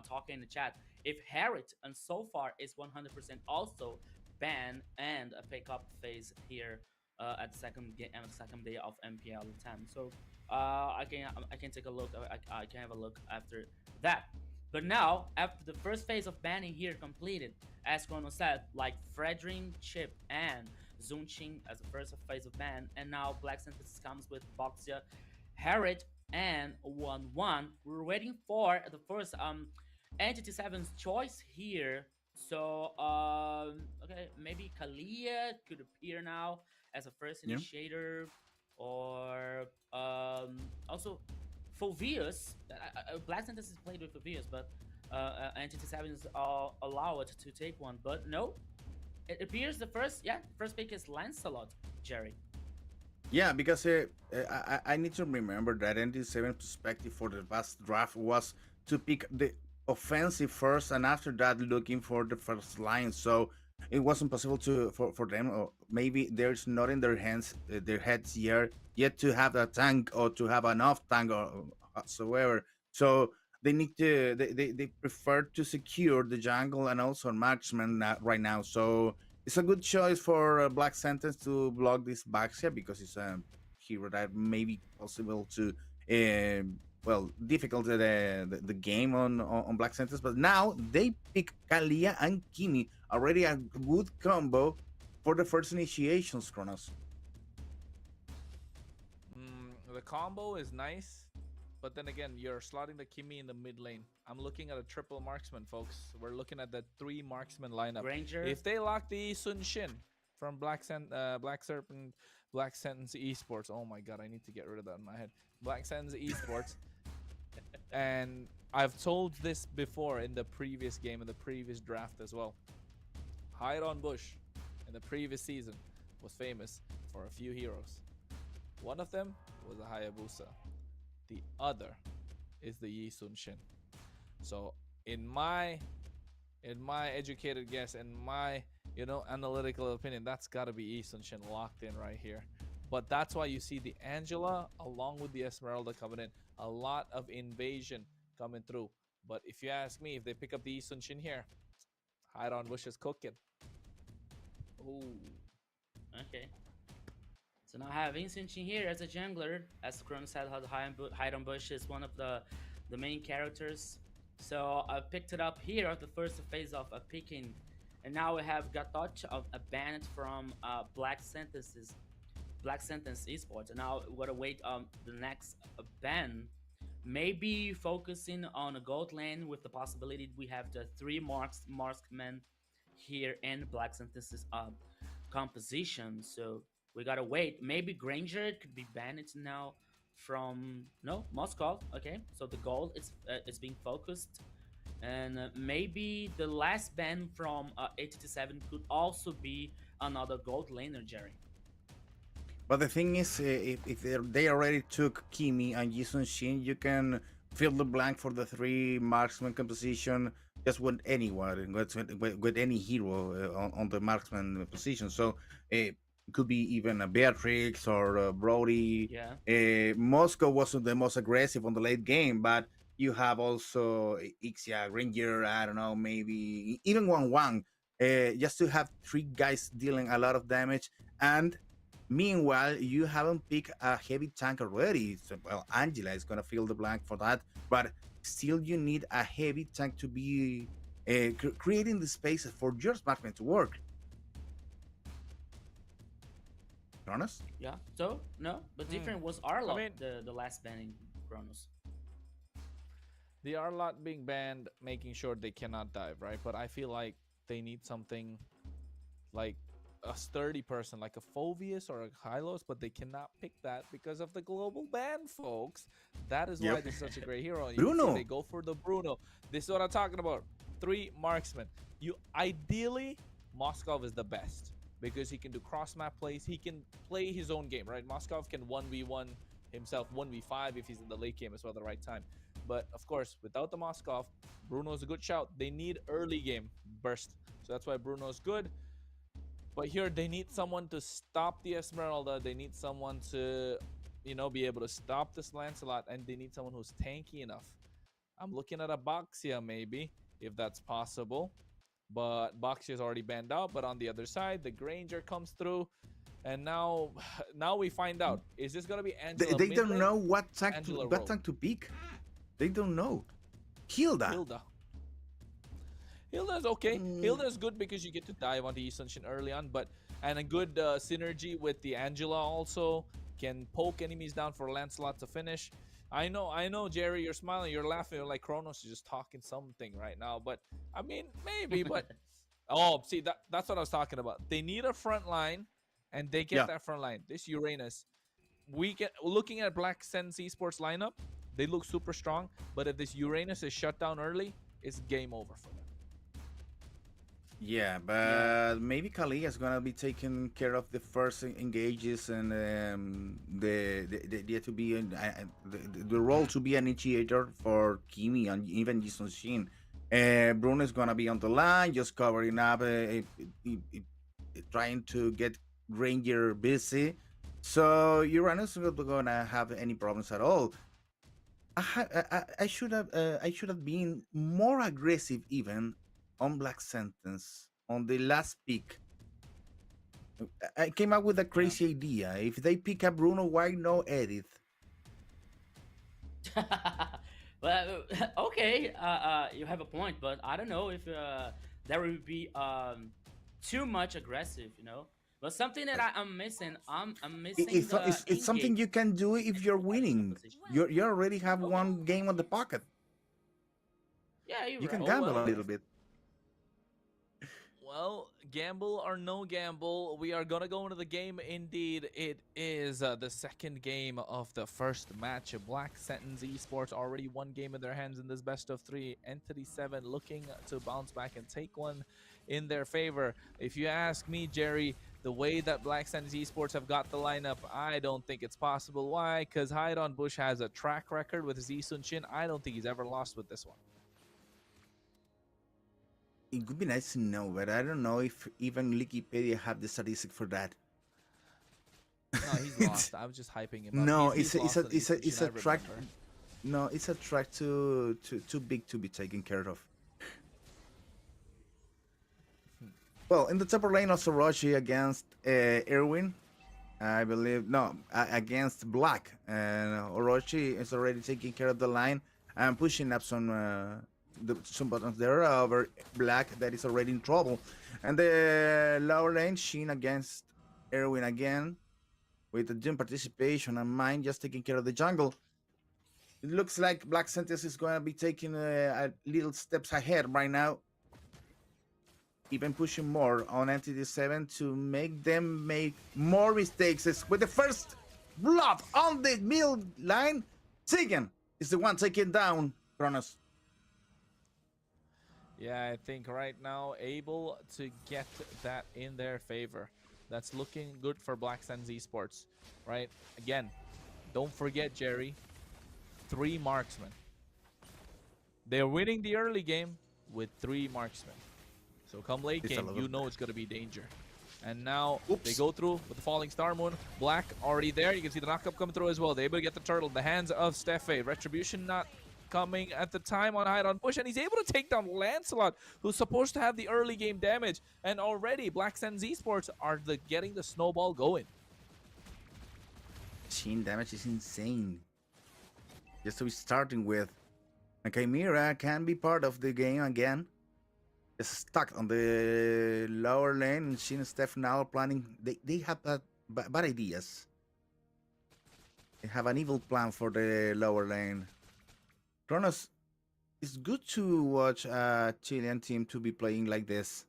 talking in the chat. If Harriet and so far is 100% also banned and a pick up phase here at the second day of MPL LATAM. So I can take a look. I can have a look after that. But now, after the first phase of banning here completed, as Chrono said, like Fredrin, Chip, and Zunqing as the first phase of ban, and now Black Synthesis comes with Boxia, Harriet, and 1-1. We're waiting for the first Entity 7's choice here. So, okay, maybe Kalia could appear now as a first Yeah. initiator, or also Fovius. Black Synthesis played with Fovius, but Entity 7's allow it to take one. But no, it appears the first pick is Lancelot, Jerry. Yeah, because I need to remember that NT7 perspective for the past draft was to pick the offensive first, and after that looking for the first line. So it wasn't possible for them, or maybe there's not in their hands, their heads yet to have a tank or to have enough tank or whatsoever. So they need to they prefer to secure the jungle and also marksman right now. So it's a good choice for Black Sentence to block this Baxia because it's a hero that may be possible to difficult the game on Black Sentence. But now they pick Kalia and Kimi, already a good combo for the first initiations, Kronos? The combo is nice, but then again, you're slotting the Kimi in the mid lane. I'm looking at a triple marksman, folks. We're looking at the 3 marksman lineup. Granger. If they lock the Sun Shin from Black Serpent, Black Sentence Esports. Oh my god, I need to get rid of that in my head. Black Sentence Esports. And I've told this before in the previous game, in the previous draft as well. Hide on Bush in the previous season was famous for a few heroes. One of them was a Hayabusa. The other is the Yi Sun Shin. So in my educated guess, in my analytical opinion, that's got to be Yi Sun Shin locked in right here. But that's why you see the Angela along with the Esmeralda coming in, a lot of invasion coming through. But if you ask me, if they pick up the Yi Sun Shin here, Hide on Bush is cooking. Ooh. Okay. So now I have Instant here as a jungler. As Kronos said, Hide on Bush is one of the main characters. So I picked it up here at the first phase of picking. And now we have Gatoch of a banned from Black Sentence Esports. And now we gotta wait the next ban. Maybe focusing on a gold lane with the possibility we have the 3 marksmen here in Black Sentence's composition. So we gotta wait. Maybe Granger could be banned now from Moscow. Okay, so the gold is being focused, and maybe the last ban from 887 could also be another gold laner, Jerry. But the thing is, if they already took Kimi and Jisun Shin, you can fill the blank for the 3 marksman composition just with anyone, with any hero on the marksman position. So it could be even a Beatrix or a Brody. Yeah. Moscow wasn't the most aggressive on the late game, but you have also Ixia, Ranger, I don't know, maybe even Wang. Just to have 3 guys dealing a lot of damage. And meanwhile, you haven't picked a heavy tank already. So, well, Angela is going to fill the blank for that. But still, you need a heavy tank to be creating the space for your marksman to work. Kronos? Yeah. So no, but different was Arlot, the last banning Kronos. The Arlot being banned, making sure they cannot dive, right? But I feel like they need something like a sturdy person, like a Phoveus or a Hylos, but they cannot pick that because of the global ban, folks. That is why this is such a great hero. You Bruno. see they go for the Bruno. This is what I'm talking about. 3 marksmen. You ideally, Moskov is the best because he can do cross map plays. He can play his own game, right? Moskov can 1v1 himself, 1v5 if he's in the late game as well at the right time. But of course, without the Moskov, Bruno's a good shout. They need early game burst. So that's why Bruno's good. But here they need someone to stop the Esmeralda. They need someone to, be able to stop this Lancelot. And they need someone who's tanky enough. I'm looking at a Baxia maybe, if that's possible. But Baxia is already banned out. But on the other side, the Granger comes through. And now we find out. Is this going to be Angela They don't mid-lane? know what tank Angela to pick. They don't know. Hilda. Hilda's okay. Hilda's good because you get to dive onto Yi Sun Shin early on, and a good synergy with the Angela also can poke enemies down for Lancelot to finish. I know, Jerry, you're smiling, you're laughing, you're like Kronos is just talking something right now, but I mean maybe, but see that's what I was talking about. They need a front line, and they get that front line. This Uranus, looking at Black Sense Esports lineup, they look super strong, but if this Uranus is shut down early, it's game over for them. Yeah, but maybe Kali is gonna be taking care of the first engages and the to be the role to be an initiator for Kimi and even Jisun Shin. Bruno is gonna be on the line, just covering up, trying to get Ranger busy. So Uranus is not gonna have any problems at all. I should have been more aggressive even on Black Sentence on the last pick. I came up with a crazy idea. If they pick up Bruno, why no Edith? Well, okay, you have a point, but I don't know if there will be too much aggressive, But something that I'm missing, I'm It- missing the it's something engage. you can do if you're winning. Position. You already have one game on the pocket. Yeah, you're You can right. Oh gamble a well. little bit. Well, gamble or no gamble, we are gonna go into the game. Indeed, it is the second game of the first match. Black Sentence Esports already one game in their hands in this best of three. Entity 7 looking to bounce back and take one in their favor. If you ask me, Jerry, the way that Black Sentence Esports have got the lineup, I don't think it's possible. Why? Because Hide on Bush has a track record with Zisun Shin. I don't think he's ever lost with this one. It would be nice to know, but I don't know if even Wikipedia have the statistic for that. No, he's lost. I was just hyping him up. No, He's it's lost a to it's a Zisun it's Shin, a I track. remember. No, it's a track too big to be taken care of. Well, in the top lane of Orochi against Erwin, I believe no against Black, and Orochi is already taking care of the line and pushing up some buttons there over Black that is already in trouble, and the lower lane Shin against Erwin again with the Doom participation and mine just taking care of the jungle. It looks like Black Sentence is going to be taking a little steps ahead right now. Even pushing more on Entity 7 to make them make more mistakes. It's with the first blood on the middle line, Tegan is the one taking down Kronos. Yeah, I think right now able to get that in their favor. That's looking good for Black Sands Esports, right? Again, don't forget, Jerry, 3 marksmen. They're winning the early game with 3 marksmen. So come late game, you know it's going to be danger. And now they go through with the Falling Star Moon. Black already there. You can see the knockup coming through as well. They're able to get the turtle in the hands of Steffe. Retribution not coming at the time on Hide on Bush. And he's able to take down Lancelot, who's supposed to have the early game damage. And already Black Sands Esports are getting the snowball going. Machine damage is insane. Just to be starting with. And Chimera can be part of the game again. Is stuck on the lower lane, and Shin and Steph now planning. They have bad ideas. They have an evil plan for the lower lane. Kronos, it's good to watch a Chilean team to be playing like this,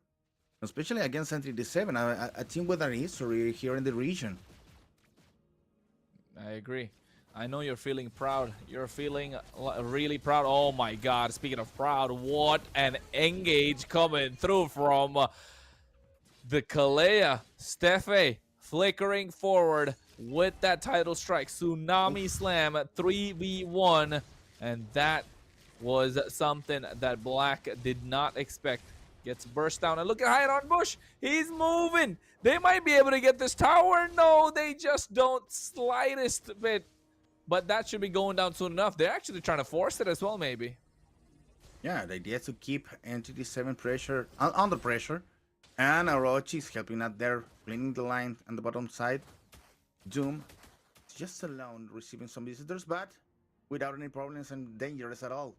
especially against Entity 7, a team with a history here in the region. I agree. I know you're feeling proud. You're feeling really proud. Oh my God. Speaking of proud, what an engage coming through from the Kalea. Steffe flickering forward with that title strike. Tsunami Slam 3v1. And that was something that Black did not expect. Gets burst down. And look at Hide on Bush. He's moving. They might be able to get this tower. No, they just don't slightest bit. But that should be going down soon enough. They're actually trying to force it as well, maybe. Yeah, the idea is to keep Entity 7 pressure under pressure. And Orochi is helping out there, cleaning the line on the bottom side. Doom is just alone receiving some visitors, but without any problems and dangerous at all.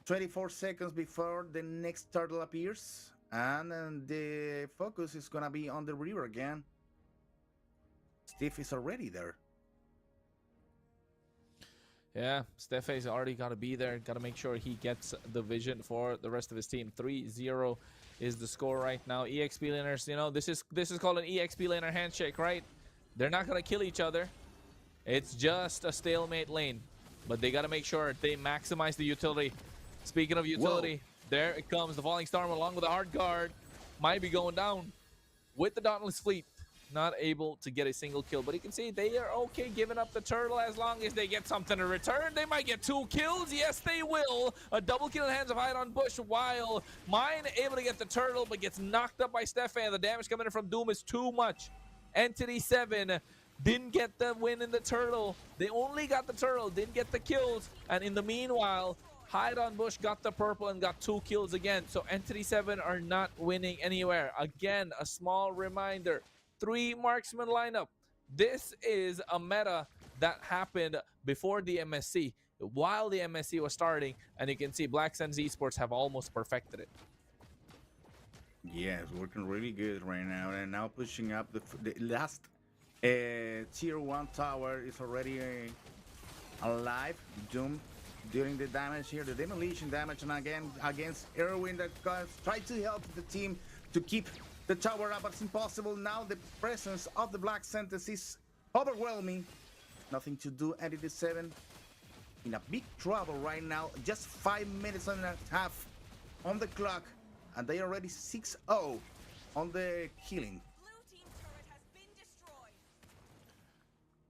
24 seconds before the next turtle appears. And then the focus is going to be on the river again. Steve is already there. Yeah, Steffe's already got to be there. Got to make sure he gets the vision for the rest of his team. 3-0 is the score right now. EXP laners, you know, this is called an EXP laner handshake, right? They're not going to kill each other. It's just a stalemate lane. But they got to make sure they maximize the utility. Speaking of utility, there it comes. The Falling Storm along with the Hard Guard. Might be going down with the Dauntless Fleet. Not able to get a single kill, but you can see they are okay giving up the turtle as long as they get something in return. They might get 2 kills. Yes, they will. A double kill in the hands of Hide on Bush, while Mine able to get the turtle, but gets knocked up by Stefan. The damage coming in from Doom is too much. Entity 7 didn't get the win in the turtle. They only got the turtle, didn't get the kills. And in the meanwhile, Hide on Bush got the purple and got 2 kills again. So Entity 7 are not winning anywhere. Again, a small reminder. 3 marksman lineup. This is a meta that happened before the MSC, while the MSC was starting, and you can see Black Sands Esports have almost perfected it. Yeah, it's working really good right now. And now pushing up the last tier 1 tower is already alive. Doom during the damage here, the demolition damage, and again against Erwin that tried to help the team to keep the tower up, but it's impossible. Now the presence of the Black Sentence is overwhelming. Nothing to do. Entity 7 in a big trouble right now. Just 5 minutes and a half on the clock, and they are already 6-0 on the killing. Blue team turret has been destroyed.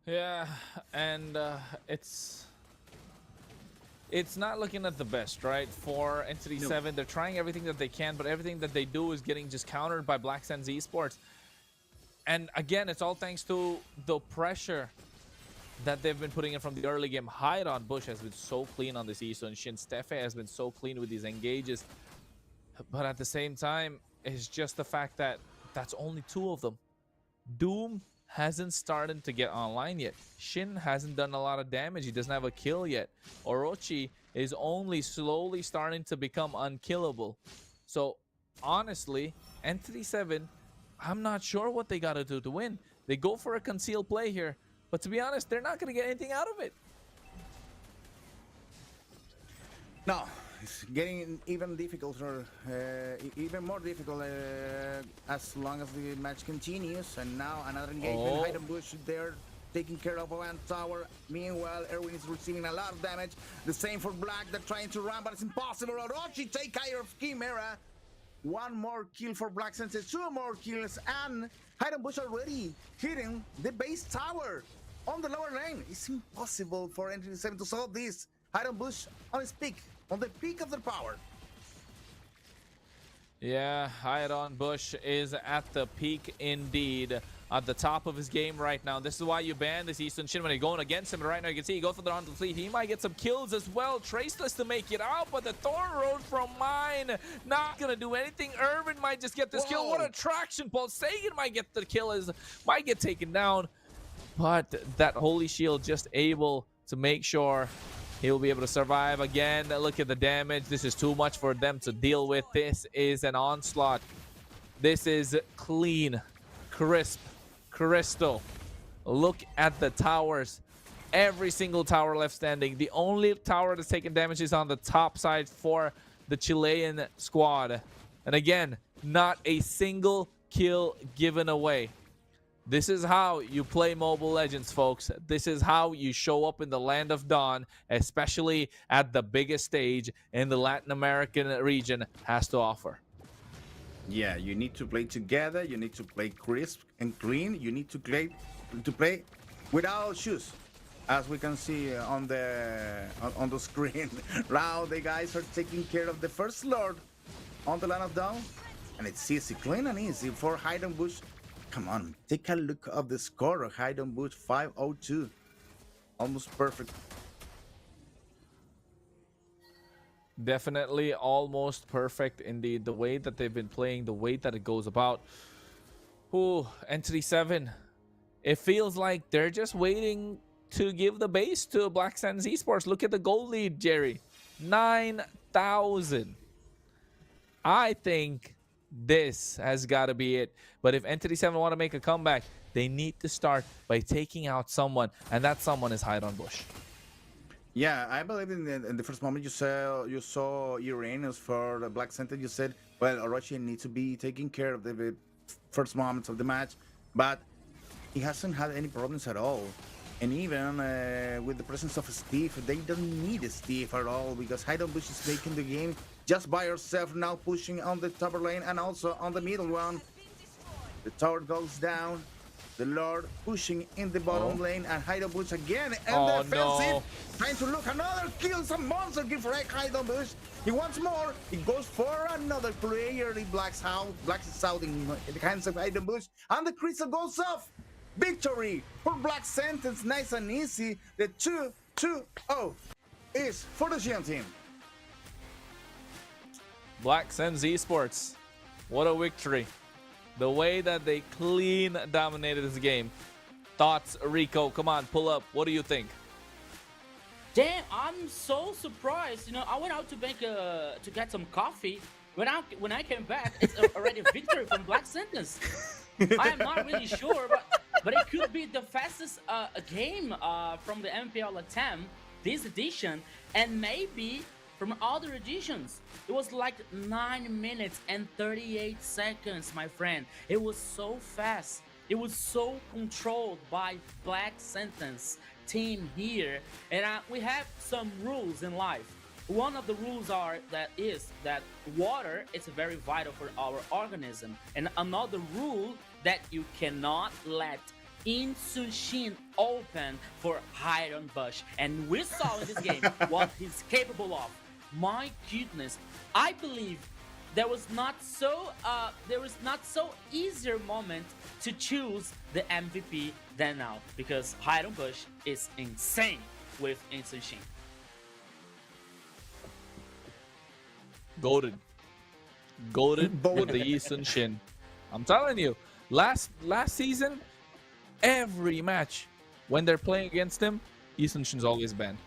Yeah, and it's not looking at the best, right? For Entity 7, they're trying everything that they can, but everything that they do is getting just countered by Black Sands Esports. And again, it's all thanks to the pressure that they've been putting in from the early game. Hide on Bush has been so clean on this ESO, and Shin Stefe has been so clean with these engages. But at the same time, it's just the fact that that's only 2 of them. Doom hasn't started to get online yet. Shin hasn't done a lot of damage. He doesn't have a kill yet. Orochi is only slowly starting to become unkillable. So honestly, Entity 7, I'm not sure what they gotta do to win. They go for a concealed play here, but to be honest, they're not gonna get anything out of it. No, it's getting even difficult, or even more difficult as long as the match continues. And now another engagement. Hide and Bush there taking care of one tower. Meanwhile, Erwin is receiving a lot of damage. The same for Black. They're trying to run, but it's impossible. Orochi take care of Chimera. 1 more kill for Black Senses, 2 more kills, and Hide and Bush already hitting the base tower on the lower lane. It's impossible for Entity 7 to solve this. Hide and Bush on his peak, on the peak of their power. Yeah, Iron Bush is at the peak indeed, at the top of his game right now. This is why you ban this Eastern Shin when you're going against him. Right now you can see he goes for the Haunted Fleet. He might get some kills as well. Traceless to make it out, but the Thorn Road from Mine not gonna do anything. Irvin might just get this kill. What a traction pull. Sagan might get the kill, might get taken down, but that Holy Shield just able to make sure he will be able to survive. Again, look at the damage. This is too much for them to deal with. This is an onslaught. This is clean, crisp, crystal. Look at the towers. Every single tower left standing. The only tower that's taking damage is on the top side for the Chilean squad. And again, not a single kill given away. This is how you play Mobile Legends, folks. This is how you show up in the Land of Dawn, especially at the biggest stage in the Latin American region has to offer. Yeah, you need to play together. You need to play crisp and clean. You need to play without shoes, as we can see on the screen. Now the guys are taking care of the first Lord on the Land of Dawn, and it's easy, clean and easy for Hide and Bush. Come on, take a look of the score. Hide and Bush 502, almost perfect. Definitely almost perfect indeed. The way that they've been playing, the way that it goes about. Ooh, Entity 7. It feels like they're just waiting to give the base to Black Sands Esports. Look at the goal lead, Jerry. 9,000. I think this has got to be it. But if Entity 7 want to make a comeback, they need to start by taking out someone, and that someone is Hide on Bush. Yeah, I believe in the first moment you saw Uranus for the Black Center. You said, well, Orochi needs to be taking care of the first moments of the match, but he hasn't had any problems at all. And even with the presence of Steve, they don't need Steve at all, because Hide on Bush is taking the game just by herself, now pushing on the top lane and also on the middle one. The tower goes down. The Lord pushing in the bottom lane, and Hide on Bush again and defensive. No. Trying to look another kill, some monster kill for Hide on Bush. He wants more. He goes for another player. He blacks out in the hands of Hide on Bush, and the crystal goes off. Victory for Black Sentence, nice and easy. The 2-2-0 is for the GM team. Black Sands Esports, what a victory. The way that they clean dominated this game. Thoughts, Rico? Come on, pull up. What do you think? Damn, I'm so surprised. You know, I went out to get some coffee, when I came back, it's already a victory from Black Sentence. I am not really sure, but it could be the fastest game from the MPL LATAM this edition, and maybe from other editions. It was like 9 minutes and 38 seconds, my friend. It was so fast. It was so controlled by Black Sentence team here, and we have some rules in life. One of the rules is that water is very vital for our organism, and another rule that you cannot let Insushin open for Iron Bush, and we saw in this game what he's capable of. My goodness, I believe there was not so easier moment to choose the MVP than now, because Iron Bush is insane with Insushin. Goaded with the Yi Sun Shin. I'm telling you, last season, every match when they're playing against him, Yi Sun Shin's always banned.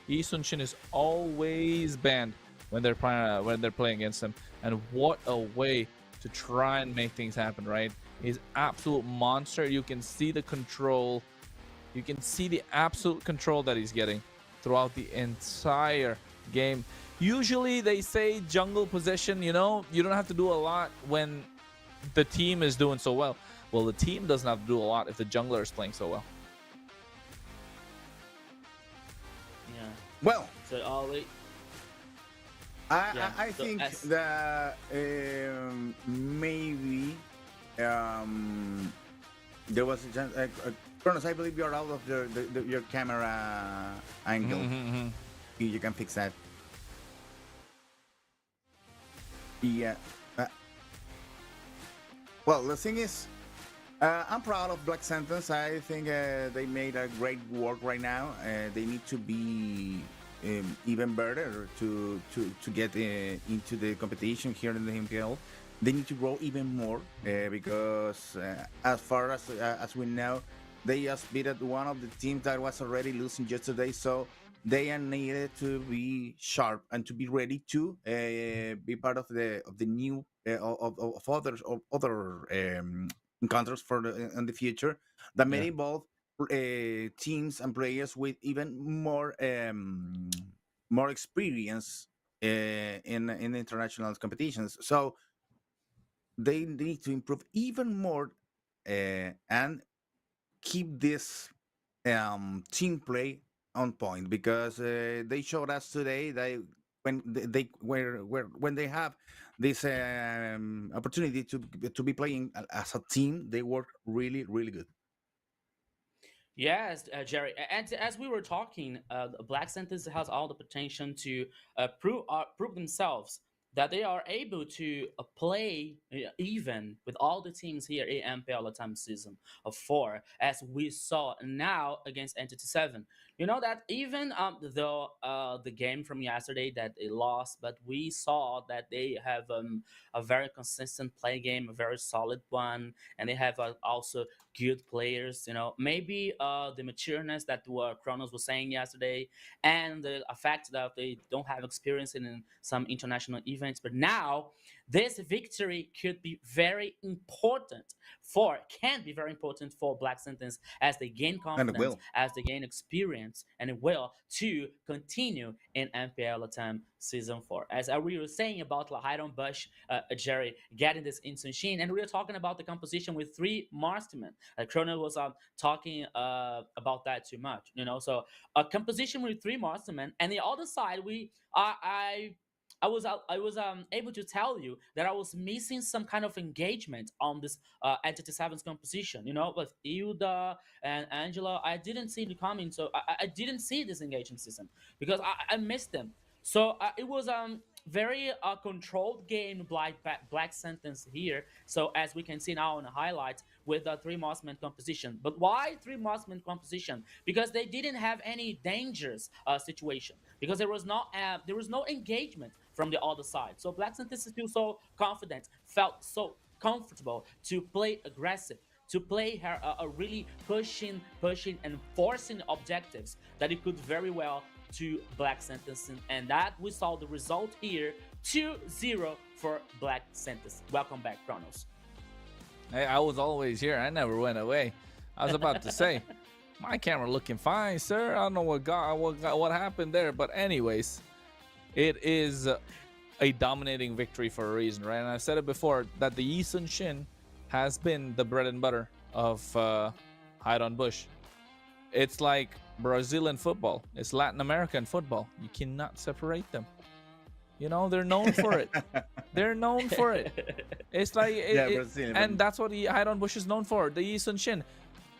Yi Sun Shin is always banned when they're playing against him. And what a way to try and make things happen, right? He's absolute monster. You can see the control. You can see the absolute control that he's getting throughout the entire game. Usually they say jungle position, you know, you don't have to do a lot when the team is doing so well. Well, the team doesn't have to do a lot if the jungler is playing so well. Yeah. Well, So Ollie, I so think as- that maybe there was a chance. Kronos, I believe you're out of your camera angle. You can fix that. Yeah. Well, the thing is, I'm proud of Black Sentence. I think they made a great work right now. They need to be even better to get into the competition here in the MPL. They need to grow even more because as far as we know, they just beat one of the teams that was already losing yesterday. So they are needed to be sharp and to be ready to be part of the new of other encounters for in the future that may Yeah. involve teams and players with even more experience in international competitions. So they need to improve even more and keep this team play on point because they showed us today that when they when they have this opportunity to be playing as a team, they work really good. Yes, Jerry. And as we were talking, Black Sentence has all the potential to prove themselves that they are able to play even with all the teams here in MPL time season of 4, as we saw now against Entity 7. You know that even though the game from yesterday that they lost, but we saw that they have a very consistent play game, a very solid one, and they have also good players. You know, maybe the matureness that Kronos was saying yesterday, and the fact that they don't have experience in some international events. But now this victory could be very important can be very important for Black Sentence as they gain And it confidence, will. as they gain experience, and it will to continue in MPL time season 4. As we were saying about Lahidon Bush, Jerry getting this instant sheen, and we were talking about the composition with 3 marksmen. Chrono was talking about that too much, you know. So a composition with 3 marksmen, and the other side, I was able to tell you that I was missing some kind of engagement on this Entity 7's composition, you know, with Hilda and Angela. I didn't see it coming, so I didn't see this engagement system because I missed them. So it was very controlled game Black Sentence here. So as we can see now in the highlights with the 3 marksman composition. But why 3 marksman composition? Because they didn't have any dangerous situation. Because there was no engagement from the other side. So Black Sentence is still so confident, felt so comfortable to play aggressive, to play her really pushing and forcing objectives that it could very well to Black Sentence, and that we saw the result here 2-0 for Black Santos. Welcome back, Chronos. Hey, I was always here. I never went away. I was about to say, my camera looking fine, sir. I don't know what happened there, but anyways, it is a dominating victory for a reason, right? And I've said it before that the Yi Sun Shin has been the bread and butter of Hide on Bush. It's like Brazilian football. It's Latin American football. You cannot separate them. You know, they're known for it. They're known for it. It's like, Brazilian. and that's what Hide on Bush is known for. The Yi Sun Shin.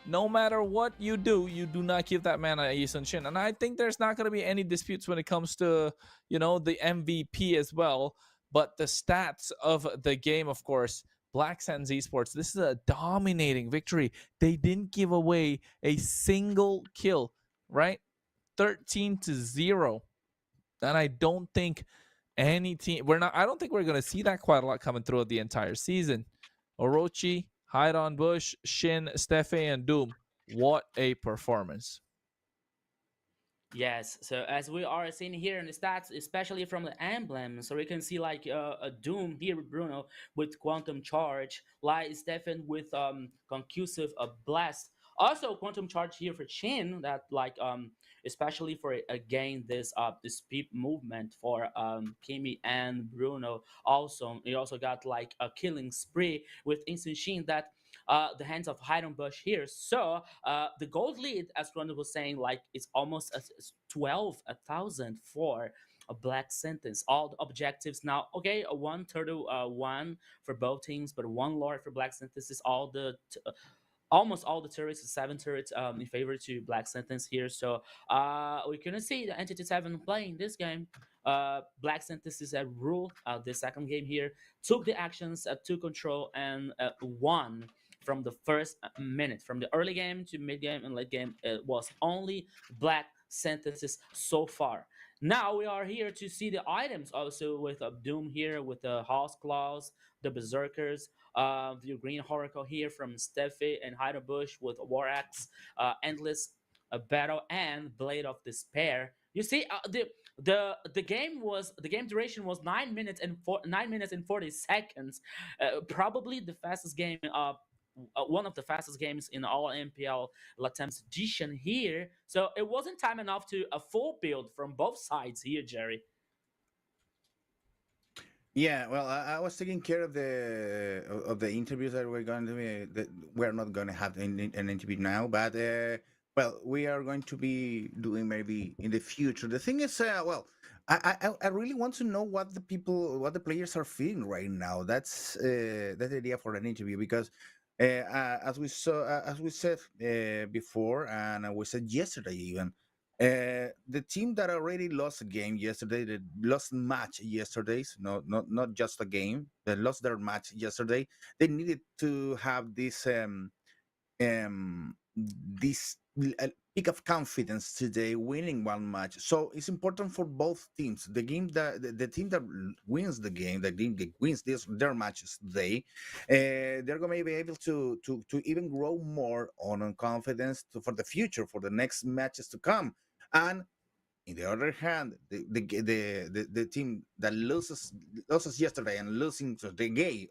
No matter what you do not give that man a Yi Sun Shin. And I think there's not going to be any disputes when it comes to, the MVP as well. But the stats of the game, of course, Black Sands Esports, this is a dominating victory. They didn't give away a single kill, right? 13-0. And I don't think any team, I don't think we're going to see that quite a lot coming throughout the entire season. Orochi, Hide on Bush, Shin, Steffe, and Doom. What a performance. Yes, so as we are seeing here in the stats, especially from the emblem, so we can see like a Doom here with Bruno with Quantum Charge, like Stefan with Concussive Blast. Also Quantum Charge here for Chin that like especially for again this speed movement for Kimi and Bruno. Also, he also got like a killing spree with Instant Shin that the hands of Hiram Bush here. So the gold lead, as Ronald was saying, like it's almost 12,000 for a Black Sentence. All the objectives now, okay, a one turtle, one for both teams, but one lord for Black Sentence is all the almost all the turrets, 7 turrets in favor to Black Sentence here. So we couldn't see the Entity 7 playing this game. Black Sentence is a rule the second game here, took the actions, took control, and won from the first minute. From the early game to mid game and late game, it was only Black Sentences so far. Now we are here to see the items also with Doom here with the House Claws, the Berserkers, the Green Oracle here from Steffi and Hyder Bush with War Axe, Endless Battle, and Blade of Despair. You see, the game duration was 9 minutes and 40 seconds. Probably the fastest game. One of the fastest games in all MPL LATAM's edition here. So it wasn't time enough to a full build from both sides here, Jerry. Yeah, well, I was taking care of the interviews that we're going to be. That we're not going to have an interview now, but well, we are going to be doing maybe in the future. The thing is, well, I really want to know what what the players are feeling right now. That's the idea for an interview because. As we said before, and we said yesterday even, the team that already lost a game yesterday, they lost match yesterday, not just a game, they lost their match yesterday. They needed to have this peak of confidence today, winning one match. So it's important for both teams. The game that the team that wins the game, the team that wins their matches today, they're going to be able to even grow more on confidence for the future, for the next matches to come. And in the other hand, the team that loses yesterday and losing today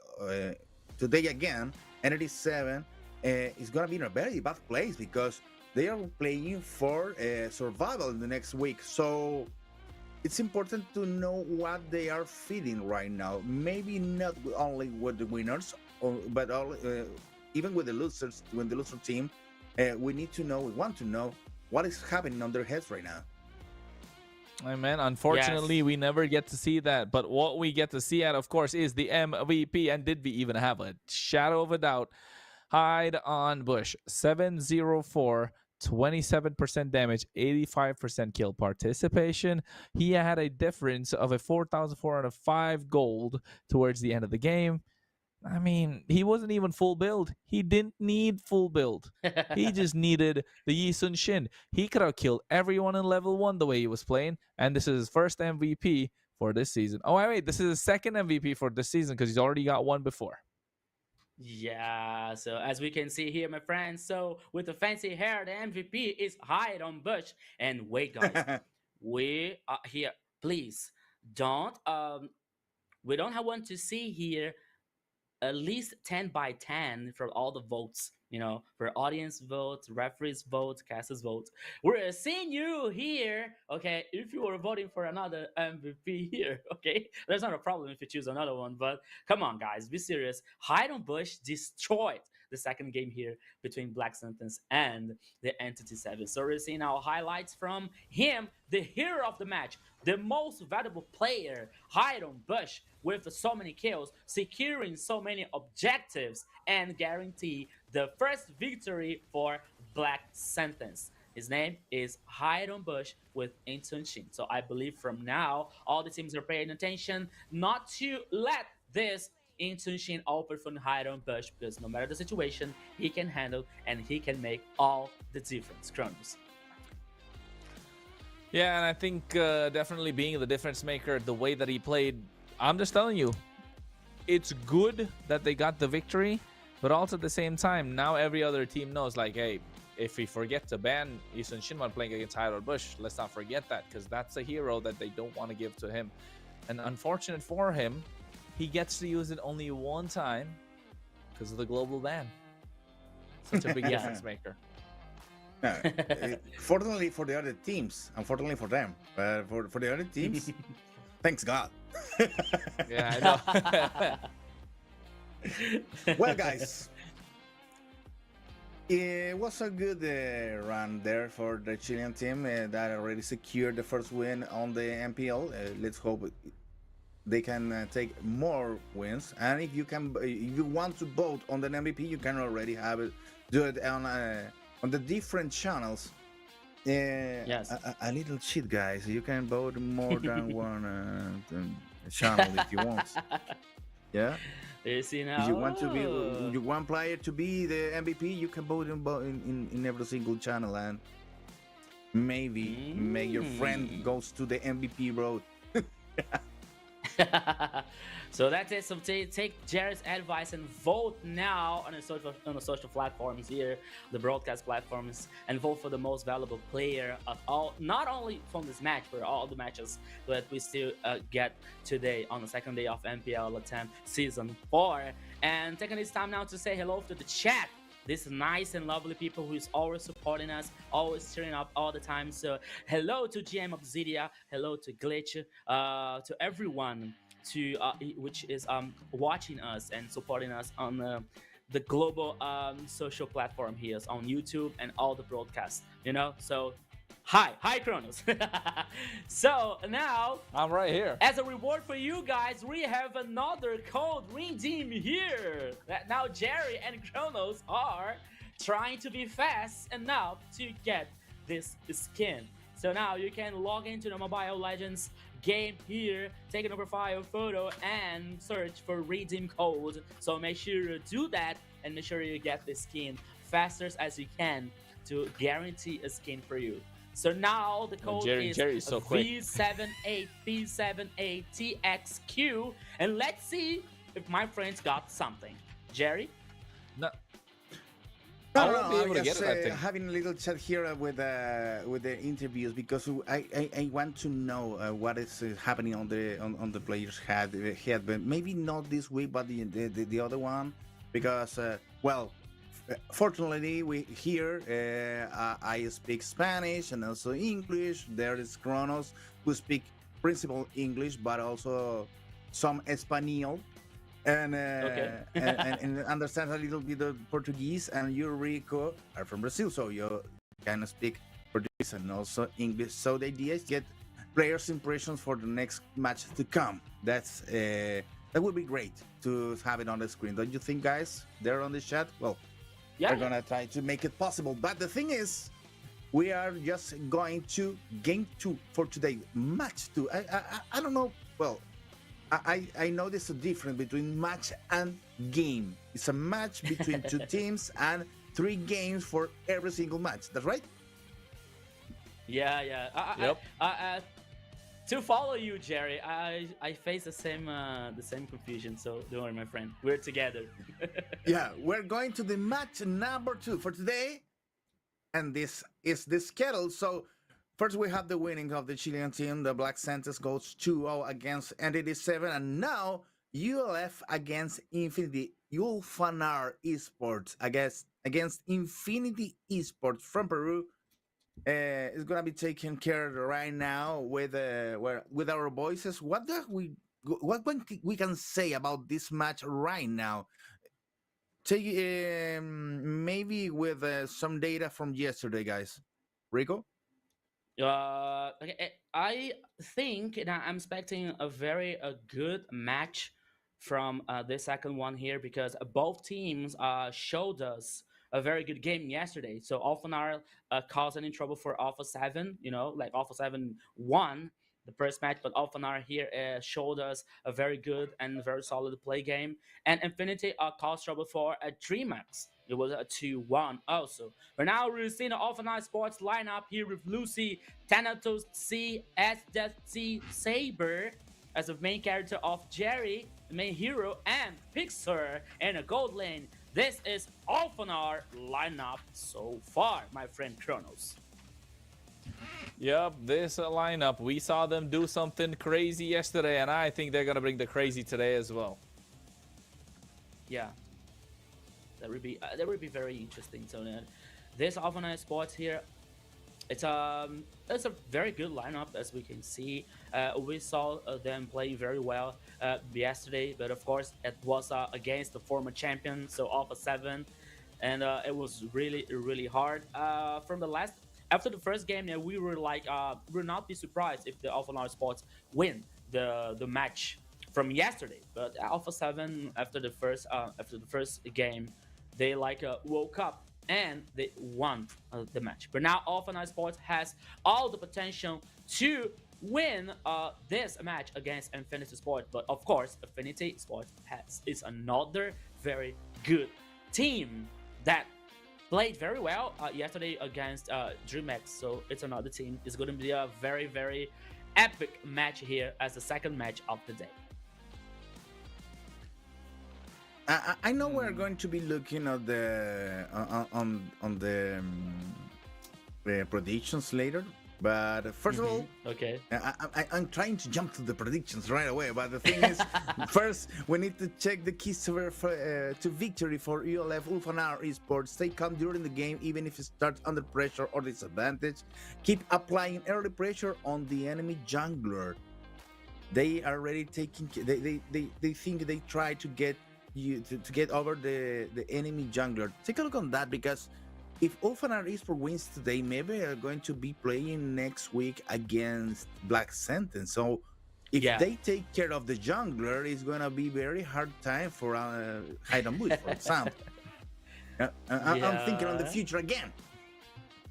today again, ND7 is going to be in a very bad place because they are playing for survival in the next week. So it's important to know what they are feeling right now. Maybe not only with the winners, but even with the losers, when the loser team, we want to know what is happening on their heads right now. I mean, unfortunately, Yes. we never get to see that. But what we get to see at, of course, is the MVP. And did we even have a shadow of a doubt? Hide on Bush, 704, 27% damage, 85% kill participation. He had a difference of a 4,405 gold towards the end of the game. I mean, he wasn't even full build. He didn't need full build. He just needed the Yi Sun Shin. He could have killed everyone in level 1 the way he was playing. And this is his first MVP for this season. Oh, wait, this is his second MVP for this season because he's already got one before. Yeah, so as we can see here, my friends, so with the fancy hair, the MVP is Hide on Bush. And wait, guys, we are here. Please don't We don't want to see here at least 10 by 10 for all the votes, for audience votes, referees votes, casters votes. We're seeing you here, okay? If you were voting for another MVP here, okay? There's not a problem if you choose another one, but come on, guys, be serious. Hydon Bush destroyed the second game here between Black Sentence and the Entity 7. So we're seeing our highlights from him, the hero of the match, the most valuable player, Hydon Bush, with so many kills, securing so many objectives, and guarantee the first victory for Black Sentence. His name is Hydon Bush with Intun Shin. So I believe from now, all the teams are paying attention not to let this Intun Shin open from Hydon Bush, because no matter the situation, he can handle and he can make all the difference. Kronos. Yeah, and I think definitely being the difference maker, the way that he played, I'm just telling you, it's good that they got the victory, but also at the same time, now every other team knows, like, hey, if we forget to ban Isun Shinwan playing against Hydon Bush, let's not forget that, because that's a hero that they don't want to give to him. And unfortunate for him, he gets to use it only one time because of the global ban. Such a big difference maker. Fortunately for the other teams, unfortunately for them, but for the other teams, thanks God. Yeah, I know. Well, guys, it was a good run there for the Chilean team that already secured the first win on the MPL. Let's hope they can take more wins. And if you want to vote on the MVP, you can already have it. Do it on the different channels. Yes. A little cheat, guys. You can vote more than one channel if you want. Yeah. You see now. If you want to be you want player to be the MVP, you can vote in every single channel, and maybe make your friend goes to the MVP road. So that's it. So take Jared's advice and vote now on the social platforms here, the broadcast platforms, and vote for the most valuable player of all, not only from this match, but all the matches that we still get today on the second day of MPL LATAM Season 4. And taking this time now to say hello to the chat. These nice and lovely people who is always supporting us, always cheering up all the time. So hello to GM Obsidia, hello to Glitch, to everyone which is watching us and supporting us on the global social platform here on YouTube and all the broadcasts. So hi Kronos. So now I'm right here. As a reward for you guys, we have another code redeem here. That now Jerry and Kronos are trying to be fast enough to get this skin. So now you can log into the Mobile Legends game here, take a profile photo, and search for redeem code. So make sure to do that and make sure you get the skin faster as you can to guarantee a skin for you. So now the code Jerry's so quick. V78P78TXQ, and let's see if my friends got something. Jerry? No. No, I won't be able to just get it, I think. having a little chat here with the interviews, because I want to know what is happening on the players' head, but maybe not this week, but the other one, because fortunately we here I speak Spanish and also English. There is Kronos who speak principal English, but also some Espanol. And, and understand a little bit of Portuguese, and you, Rico, are from Brazil, so you can speak Portuguese and also English. So the idea is get players' impressions for the next match to come. That would be great to have it on the screen, don't you think, guys? They're on the chat. Well, Yeah. we're gonna try to make it possible. But the thing is, we are just going to game 2 for today, match 2. I don't know. Well, I know there's a difference between match and game. It's a match between two teams and 3 games for every single match. That's right? Yeah. Yep. To follow you, Jerry, I face the same confusion. So don't worry, my friend. We're together. Yeah, we're going to the match number 2 for today. And this is the schedule. So first we have the winning of the Chilean team. The Black Santos goes 2-0 against Entity 7, and now ULF against Infinity Ulfanar Esports against Infinity Esports from Peru. Is gonna be taken care of right now with our voices. We can say about this match right now? Take maybe with some data from yesterday, guys. Rico. Okay, I think that I'm expecting a very good match from this second one here because both teams showed us a very good game yesterday. So Alphanar caused any trouble for Alpha 7, like Alpha 7 won the first match, but Alphanar here showed us a very good and very solid play game. And Infinity caused trouble for DreamX. It was a 2-1 also. But now we're seeing the Alphanar Sports lineup here with Lucy, Thanatos C, SC Saber as the main character of Jerry, the main hero, and Pixar in a gold lane. This is Alphanar lineup so far, my friend Kronos. Yep, this lineup, we saw them do something crazy yesterday, and I think they're gonna bring the crazy today as well. Yeah, that would be very interesting. So this Alpha Sports here, it's a very good lineup as we can see. We saw them play very well yesterday, but of course it was against the former champion, so Alpha 7, and it was really hard. After the first game, yeah, we were like, we'll not be surprised if the Alpha Sports win the match from yesterday. But Alpha 7 after the first game, they woke up and they won the match. But now Alpha Sports has all the potential to win this match against Infinity Sports. But of course, Infinity Sports is another very good team that played very well yesterday against DreamX. So it's another team. It's going to be a very epic match here as the second match of the day. I know we're going to be looking at the on the predictions later, but first of all, okay, I'm trying to jump to the predictions right away. But the thing is, first we need to check the keys to victory for ULF Ulfanar Esports. Stay calm during the game, even if it starts under pressure or disadvantage. Keep applying early pressure on the enemy jungler. They are already taking. They think they try to get you to get over the enemy jungler. Take a look on that, because if Ulfanar Esports wins today, maybe they're going to be playing next week against Black Sentence. So if they take care of the jungler, it's going to be very hard time for Hide and Bush, for example. I'm thinking on the future again.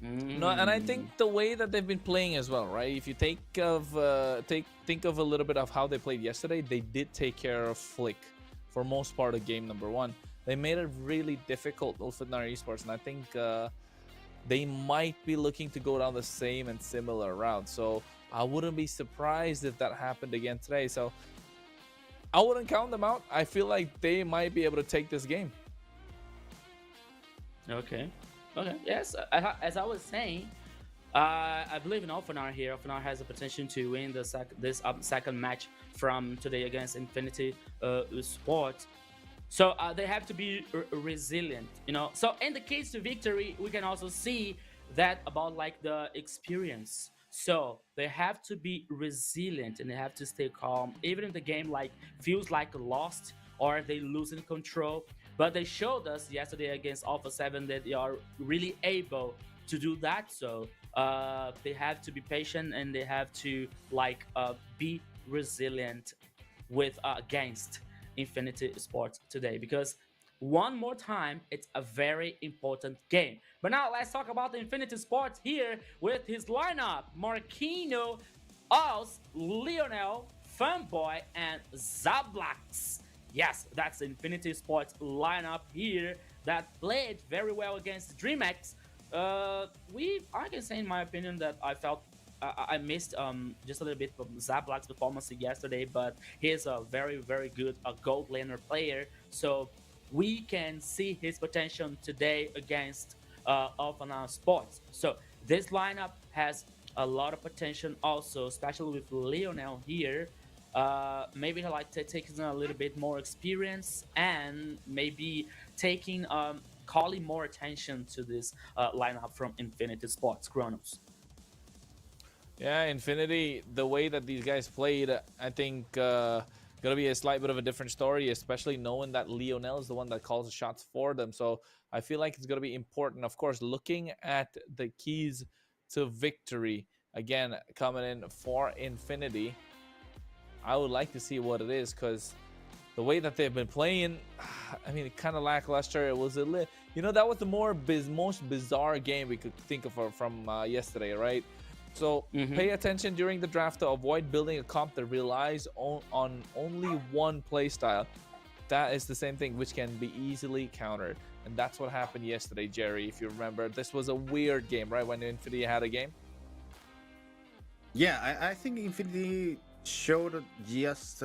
No, and I think the way that they've been playing as well, right? If you think of a little bit of how they played yesterday, they did take care of Flick for most part of game number one. They made it really difficult, Ulfanar Esports, and I think they might be looking to go down the same and similar route. So I wouldn't be surprised if that happened again today. So I wouldn't count them out. I feel like they might be able to take this game. Okay. Yes, as I was saying, I believe in Alphanar here. Alphanar has the potential to win this second match from today against Infinity Sports. So they have to be resilient, So in the case to victory, we can also see that about like the experience. So they have to be resilient and they have to stay calm, even if the game feels like lost or they losing control. But they showed us yesterday against Alpha 7 that they are really able to do that. So they have to be patient and they have to be resilient against Infinity Sports today, because one more time, it's a very important game. But now let's talk about the Infinity Sports here with his lineup: Marquino, Oz, Lionel, Fanboy, and Zablax. Yes, that's the Infinity Sports lineup here that played very well against DreamX. I can say in my opinion that I felt I missed just a little bit from Zablax's performance yesterday, but he's a very good gold laner player, so we can see his potential today against Alphanar Sports. So this lineup has a lot of potential also, especially with Lionel here. Maybe he like taking a little bit more experience and maybe taking calling more attention to this lineup from Infinity Sports Chronos. Yeah, Infinity, the way that these guys played, I think gonna be a slight bit of a different story, especially knowing that Lionel is the one that calls the shots for them. So I feel like it's gonna be important. Of course, looking at the keys to victory, again, coming in for Infinity, I would like to see what it is, because the way that they've been playing, I mean, kind of lackluster. It was that was the most bizarre game we could think of from yesterday, right? So pay attention during the draft to avoid building a comp that relies on only one play style. That is the same thing, which can be easily countered. And that's what happened yesterday, Jerry. If you remember, this was a weird game, right? When Infinity had a game. Yeah, I think Infinity showed just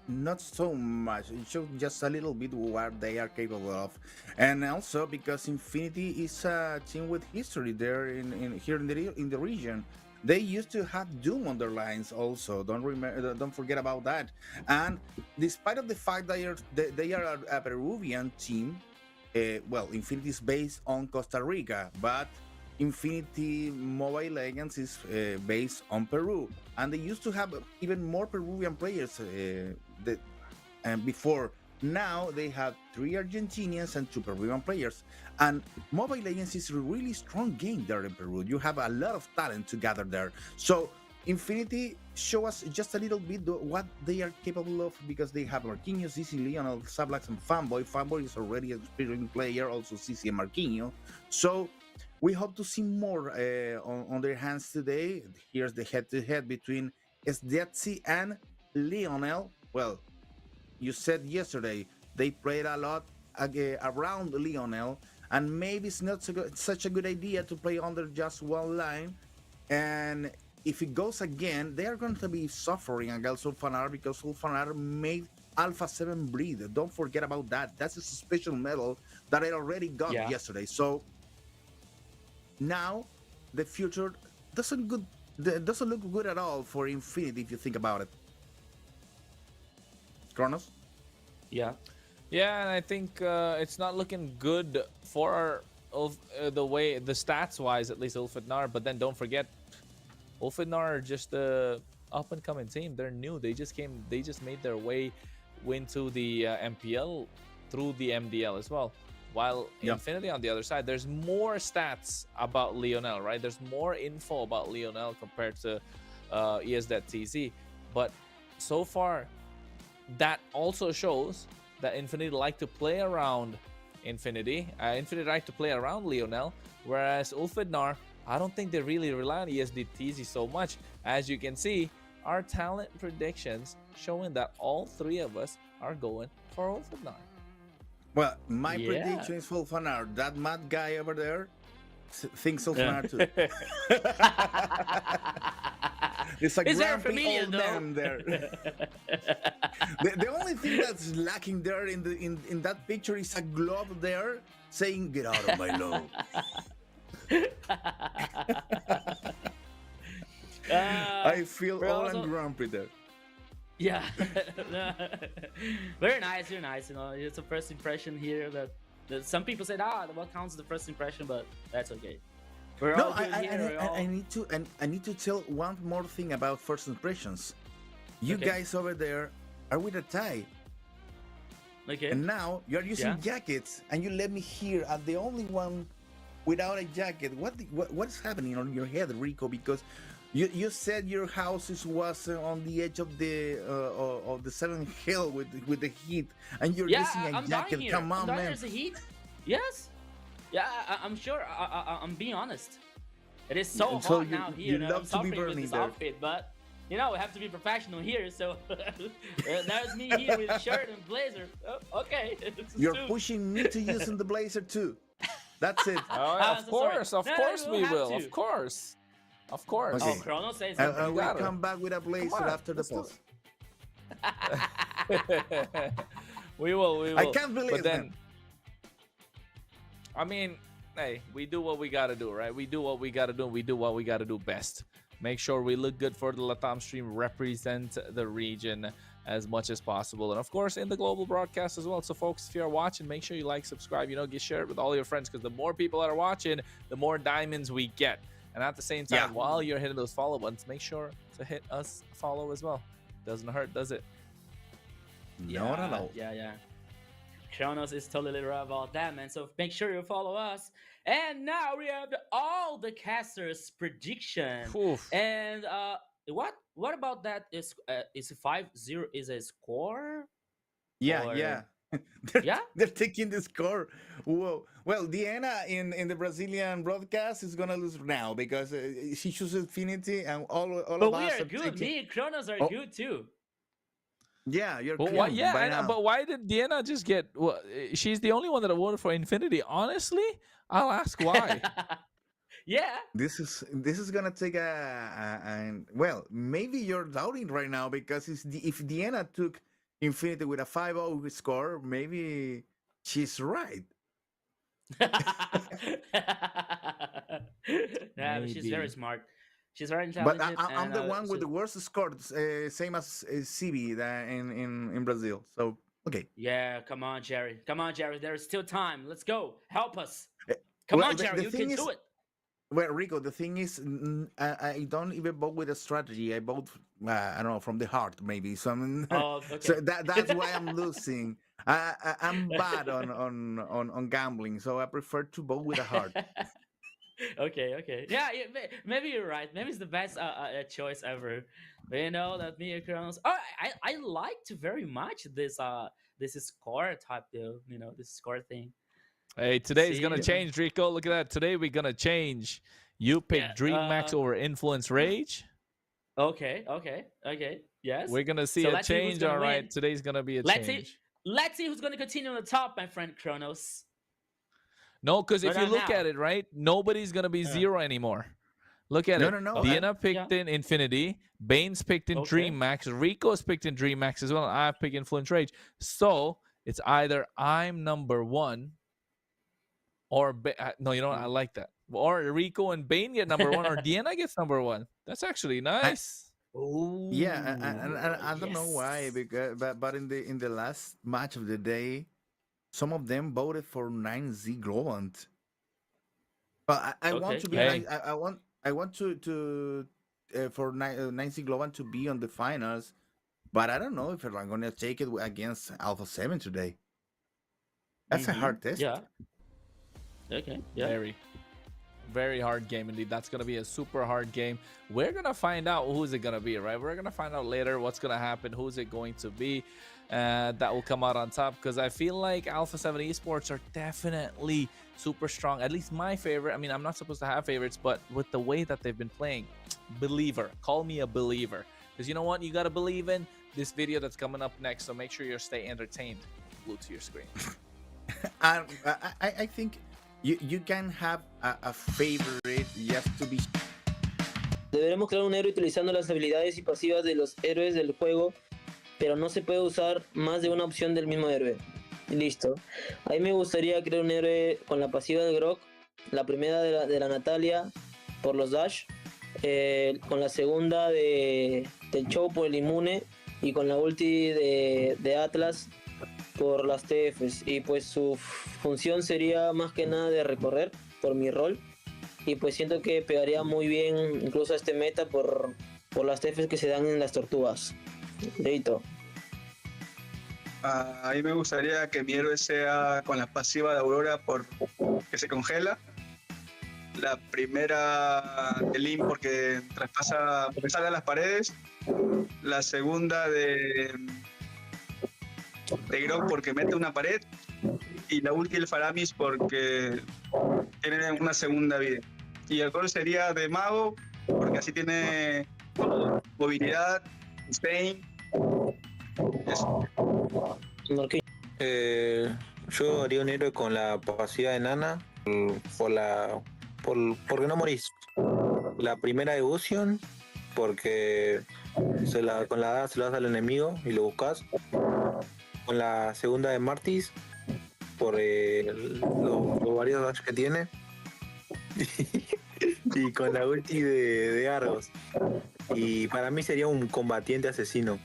not so much. It showed just a little bit what they are capable of, and also because Infinity is a team with history there in here in the region. They used to have Doom on their lines also. Don't forget about that. And despite of the fact that they are a Peruvian team, well, Infinity is based on Costa Rica, but Infinity Mobile Legends is based on Peru, and they used to have even more Peruvian players before. Now they have 3 Argentinians and 2 Peruvian players, and Mobile Legends is a really strong game there in Peru. You have a lot of talent to gather there. So Infinity show us just a little bit what they are capable of, because they have Marquinhos, CC, Lionel, Sablax, and Fanboy. Fanboy is already an experienced player, also CC and Marquinhos. So we hope to see more on their hands today. Here's the head-to-head between Sdetsi and Lionel. Well, you said yesterday they played a lot around Lionel, and maybe it's not such a good idea to play under just one line. And if it goes again, they are going to be suffering against Sulfanar, because Sulfanar made Alpha 7 bleed. Don't forget about that. That's a special medal that I already got yesterday. So now the future doesn't look good at all for Infinity if you think about it. Kronos? Yeah. Yeah, and I think it's not looking good for the way, the stats wise, at least Ulfidnar. But then don't forget, Ulfidnar are just a up and coming team. They're new. They just made their way into the MPL through the MDL as well. While Infinity on the other side, there's more stats about Lionel, right? There's more info about Lionel compared to ES.TZ. But so far, that also shows that Infinity like to play around Infinity like to play around Lionel, whereas Ulfidnar, I don't think they really rely on ES.TZ so much. As you can see, our talent predictions showing that all 3 of us are going for Ulfidnar. Well, my prediction is Sulfanar. That mad guy over there thinks Sulfanar too. It's a grumpy old man there. The only thing that's lacking there in that picture is a glove there saying, "Get out of my lawn." I feel old and grumpy there. Yeah. Very nice, very nice. You know, it's a first impression here that some people said, what counts as the first impression, but that's okay. I need to tell one more thing about first impressions. You guys over there are with a tie. Okay. And now you're using jackets, and you let me here as the only one without a jacket. What's happening on your head, Rico? Because you said your house was on the edge of the 7th hill with the heat, and you're using a jacket. Come on, man. There's the heat. Yes. Yeah, I'm sure. I'm being honest. It is so hot now here. You love to be burning with this there. outfit, but we have to be professional here. So there's me here with a shirt and blazer. Oh, okay. You're pushing me to use in the blazer too. That's it. Of course we will. Of course. Okay. Oh, Chrono says something. We'll come back with a blazer after the post. We will. I can't believe it. But then, I mean, hey, we do what we gotta do, right? We do what we gotta do. We do what we gotta do best. Make sure we look good for the LATAM stream, represent the region as much as possible, and of course in the global broadcast as well. So folks, if you're watching, make sure you like, subscribe, get share it with all your friends, because the more people that are watching, the more diamonds we get. And at the same time, while you're hitting those follow buttons, make sure to hit us follow as well. Doesn't hurt, does it? Not at all. Yeah. Kronos is totally right about that, man. So make sure you follow us. And now we have all the casters' prediction. Oof. And what about that? Is 5-0 is a score? Yeah, Or- yeah. They're taking the score. Whoa. Well, Diana in the Brazilian broadcast is gonna lose now because she chooses Infinity, and all But of we us are good. taking- Me and Kronos are Oh. good too. Yeah, you're Well, why, clean yeah, by I know, now. but why did Diana just get? Well, she's the only one that voted for Infinity. Honestly, I'll ask why. Yeah. This is gonna take well, maybe you're doubting right now because if Diana took Infinity with a 5-0 score, maybe she's right. Yeah, but she's very Maybe. smart. She's very But intelligent. I'm the and, one with the worst score, same as CB in Brazil. So okay. Yeah, come on, Jerry. Come on, Jerry. There's still time. Let's go. Help us. Eh, Come well, on, the Jerry. You thing can is- do it. Well, Rico, the thing is, I don't even vote with a strategy. I vote, I don't know, from the heart, maybe. So, Oh, okay. so that's why I'm losing. I'm bad on gambling, so I prefer to vote with a heart. Okay. Yeah, maybe you're right. Maybe it's the best choice ever. But you know that me and Kronos. Oh, I liked very much this score type though. This score thing. Hey, today's gonna See? change, Rico. Look at that. Today we're gonna change. You pick Yeah, Dream Max over Influence Rage. Okay. Yes. We're gonna see So a let's see who's change. gonna All right, win. today's gonna be a Let's see. change. Let's see who's gonna continue on the top, my friend Kronos. No, because if But you not look now. at it, right, nobody's gonna be zero anymore. Look at it. No. Okay. Diana picked in Infinity. Bane's picked in Okay. Dream Max. Rico's picked in Dream Max as well. And I've picked Influence Rage. So it's either I'm number one, or no, you know what? I like that. Or Rico and Bane get number one, or Diana gets number one. That's actually nice. Oh. Yeah, and I don't know why, because but in the last match of the day, some of them voted for 9Z Globant. But I want Okay. to be Hey. I want to for 9Z Globant to be on the finals, but I don't know if I'm gonna take it against Alpha 7 today. That's a hard test. Yeah. Okay. Yeah. Very, very hard game indeed. That's gonna be a super hard game. We're gonna find out who's it gonna be, right? We're gonna find out later what's gonna happen, who's it going to be. That will come out on top, because I feel like Alpha 7 Esports are definitely super strong. At least my favorite. I mean, I'm not supposed to have favorites, but with the way that they've been playing, believer. Call me a believer, because you know what? You gotta believe in this video that's coming up next. So make sure you stay entertained. Glued to your screen. I think you can have a favorite just to be. Deberemos crear un héroe utilizando las habilidades y pasivas de los héroes del juego, pero no se puede usar más de una opción del mismo héroe. Listo. A mí me gustaría crear un héroe con la pasiva del Grok, la primera de la Natalia por los dash, con la segunda del Chow por el inmune y con la ulti de Atlas por las TFs. Y pues su función sería más que nada de recorrer por mi rol. Y pues siento que pegaría muy bien incluso a este meta por las TFs que se dan en las tortugas. Listo. A mí me gustaría que mi héroe sea con la pasiva de Aurora que se congela. La primera de Link porque sale a las paredes. La segunda de Grok porque mete una pared. Y la ulti del Faramis porque tiene una segunda vida. Y el gol sería de Mago porque así tiene movilidad, Spain. Eso. Marquinhos. Yo haría un héroe con la pasiva de Nana porque no morís. La primera de Gusion porque con la se lo das al enemigo y lo buscas. Con la segunda de Martis por los varios dash que tiene. Y con la ulti de Argos. Y para mí sería un combatiente asesino.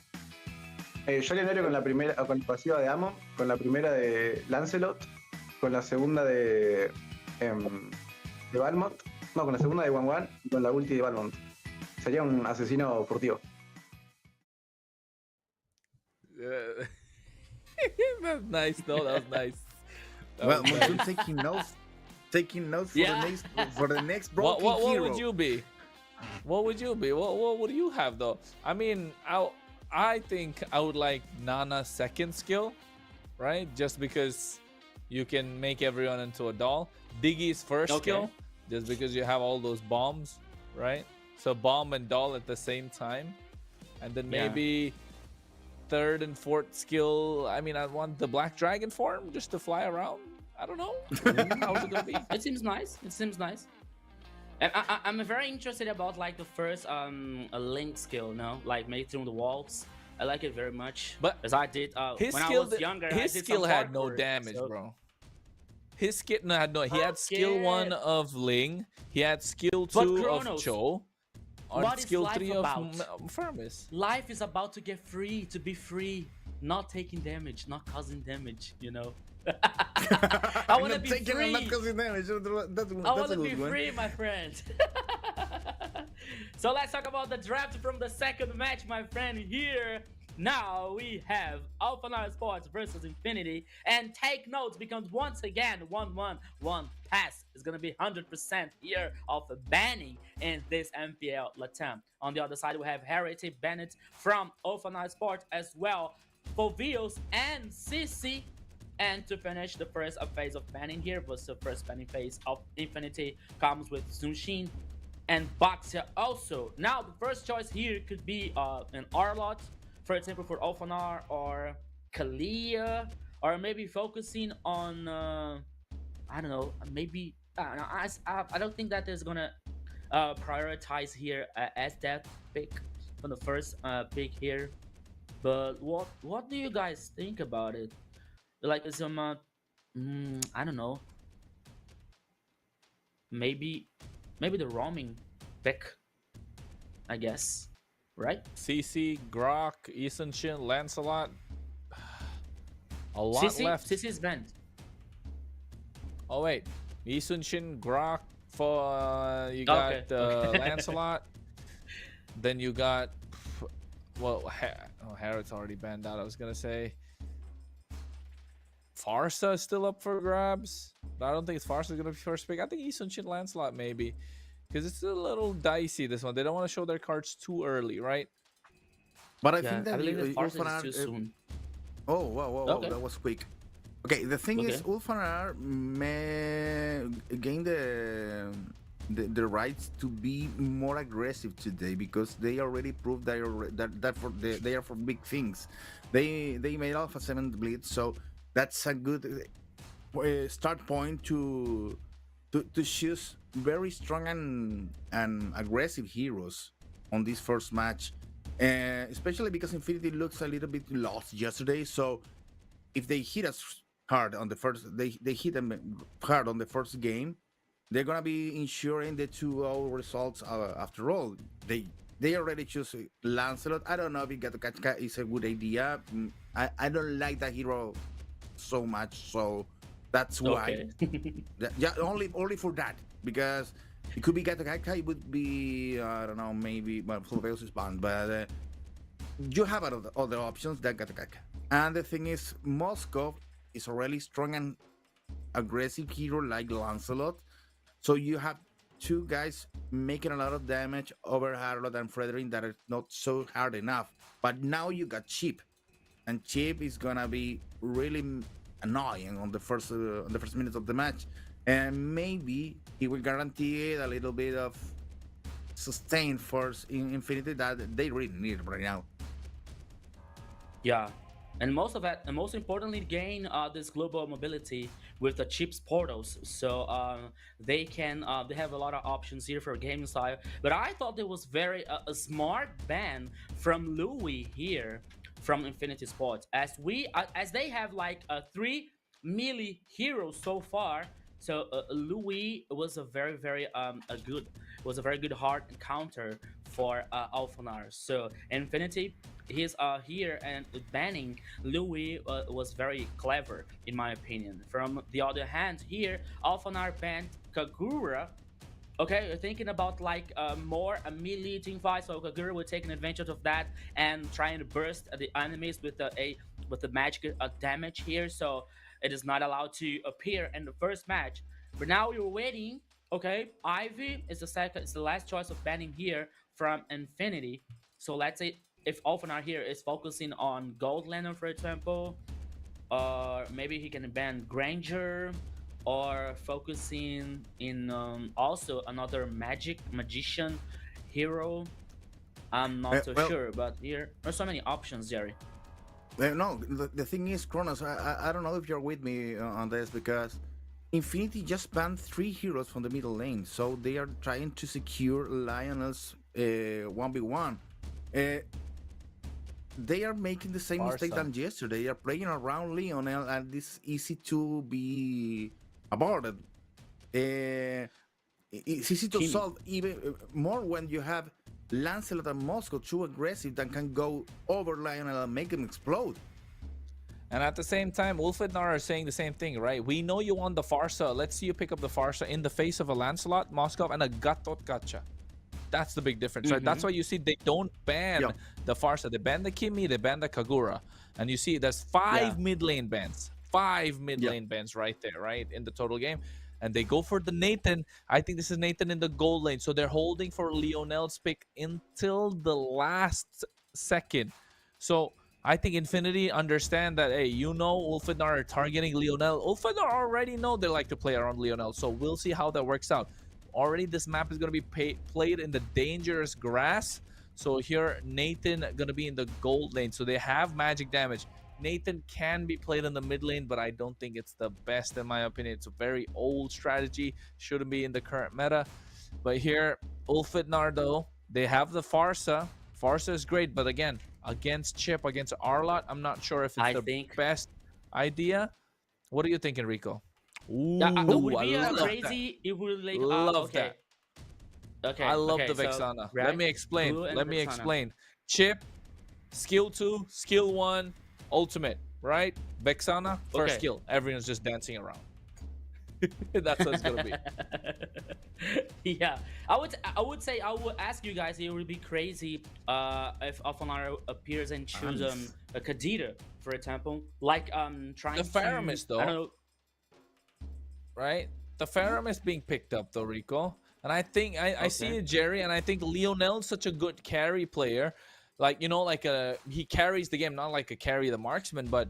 Yo le con la primera, con la pasiva de Amon, con la primera de Lancelot, con la segunda de Valmont, no, con la segunda de Wan Wan y con la ulti de Valmont. Sería un asesino furtivo. That's nice, though. That was nice. That Well, was Monsoon nice. taking notes Yeah. for the next broken What hero. would you be? What would you be? What would you have though? I mean, I think I would like Nana's second skill, right? Just because you can make everyone into a doll. Diggy's first Okay. skill, just because you have all those bombs, right? So bomb and doll at the same time, and then Yeah. maybe third and fourth skill. I mean, I want the Black Dragon form just to fly around. I don't know. How's it gonna be? It seems nice. It seems nice. And I'm very interested about like the first a link skill, no, like make through the walls. I like it very much. But as I did His when skill, I was younger, his I did skill some had no parkour, damage, so- bro. His skill had no. He had skill 1 Okay. of Ling. He had skill But 2 of Kronos, Cho. On what is skill life 3 about? of Firmus. Life is about to get free, to be free, not taking damage, not causing damage. You know. I want to be free. Not causing damage. That's I want a to be good one. free, my friend. So let's talk about the draft from the second match, my friend. Here now we have Alpha Nine Sports versus Infinity, and take notes because once again, 1-1-1 pass is gonna be 100% here of banning in this MPL LATAM. On the other side, we have Harriet Bennett from Alpha Nine Sports as well, Fovios and CC. And to finish the first phase of banning here was the first banning phase of Infinity comes with Zunshin and Boxia also. Now the first choice here could be an Arlot, for example, for Alphanar or Kalia, or maybe focusing on I don't know, maybe I don't think that is gonna prioritize here as that pick from the first pick here. But what do you guys think about it? Like some I don't know, maybe the roaming pick, I guess, right? CC, Grok, Isenshin, Lancelot. A lot CC, left. CC is banned. Oh wait, Isenshin, Grok for you got Okay. Lancelot. Then you got Harrod's already banned out. I was gonna say Farsa is still up for grabs, but I don't think Farsa is gonna be first pick. I think Isenshin, Lancelot maybe, because it's a little dicey this one. They don't want to show their cards too early, right? But I Yeah, think that I believe that Farsa Ulfanar, is too soon. Oh, wow, Okay. that was quick. Okay, the thing is, Okay. Ulfanar may gain the rights to be more aggressive today because they already proved they are for big things. They made Alpha 7 Blitz, so that's a good start point to choose very strong and aggressive heroes on this first match. Especially because Infinity looks a little bit lost yesterday. So if they hit us hard on the first, they hit them hard on the first game, they're gonna be ensuring the 2-0 results. After all, they already choose Lancelot. I don't know if Gato is a good idea. I don't like that hero so much, so that's why. Okay. Yeah, only for that, because it could be Gato Kaka, it would be, I don't know, maybe, well, Fulveus is banned, but you have other options than Gato Kaka. And the thing is, Moscow is a really strong and aggressive hero like Lancelot, so you have two guys making a lot of damage over Harlot and Frederick that are not so hard enough. But now you got Chip, and Chip is gonna be really annoying on the first minutes of the match, and maybe he will guarantee a little bit of sustained force in Infinity that they really need right now. Yeah, and most of that, and most importantly, gain this global mobility with the chips portals. So they can they have a lot of options here for gaming style. But I thought it was very a smart ban from Louis here from Infinity Sports, as they have like 3 melee heroes so far. So Louis was a very a good was a very good hard counter for Alphanar. So Infinity, he's here and banning Louis was very clever in my opinion. From the other hand, here Alphanar banned Kagura. Okay, you're thinking about like more a melee team fight, so Kagura will taking advantage of that and trying to burst the enemies with the magic damage here. So it is not allowed to appear in the first match. But now you're waiting. Okay, Ivy is the second, is the last choice of banning here from Infinity. So let's say if Alphanar here is focusing on Gold Lantern, for example, or maybe he can ban Granger, or focusing in also another magician hero. I'm not so Well, sure, but here are so many options, Jerry. no, the thing is, Kronos, I don't know if you're with me on this because Infinity just banned 3 heroes from the middle lane, so they are trying to secure Lionel's 1v1. Uh, they are making the same mistake Barca. than yesterday. They are playing around Lionel, and it's easy to be aborted. It's easy to Kimi. solve even more when you have Lancelot and Moscow too aggressive that can go over Lionel and make him explode. And at the same time, Wolf and Nar are saying the same thing, right? We know you want the Farsa. Let's see you pick up the Farsa in the face of a Lancelot, Moskov, and a Gatot Gacha. That's the big difference, right? That's why you see they don't ban the Farsa. They ban the Kimi, they ban the Kagura. And you see there's 5 mid lane bans. 5 mid lane bans right there, right? In the total game. And they go for the Nathan. I think this is Nathan in the gold lane. So they're holding for Lionel's pick until the last second. So I think Infinity understand that, hey, you know Ulfidar are targeting Lionel. Ulfidar already know they like to play around Lionel. So we'll see how that works out. Already this map is going to be played in the dangerous grass. So here Nathan going to be in the gold lane. So they have magic damage. Nathan can be played in the mid lane, but I don't think it's the best in my opinion. It's a very old strategy. Shouldn't be in the current meta. But here, Ulfidnar though, they have the Farsa. Farsa is great, but again, against Chip, against Arlot, I'm not sure if it's the best idea. What are you thinking, Rico? Ooh, It would be I love crazy. that. It would like Love okay. that. Okay. I love okay, the so Vexana. red, Let me explain. blue, and Let me Vexana. explain. Chip, skill 2, skill 1, ultimate, right? Vexana, first Okay. skill. Everyone's just dancing around. That's what it's gonna be. Yeah, I would say I would ask you guys. It would be crazy if Alphanar appears and choose a Kadita, for example, like trying The Faramis to, I don't though, know. right? The Faramis being picked up though, Rico. And I think I see it, Jerry, and I think Lionel's such a good carry player. Like, you know, like he carries the game, not like a carry the marksman, but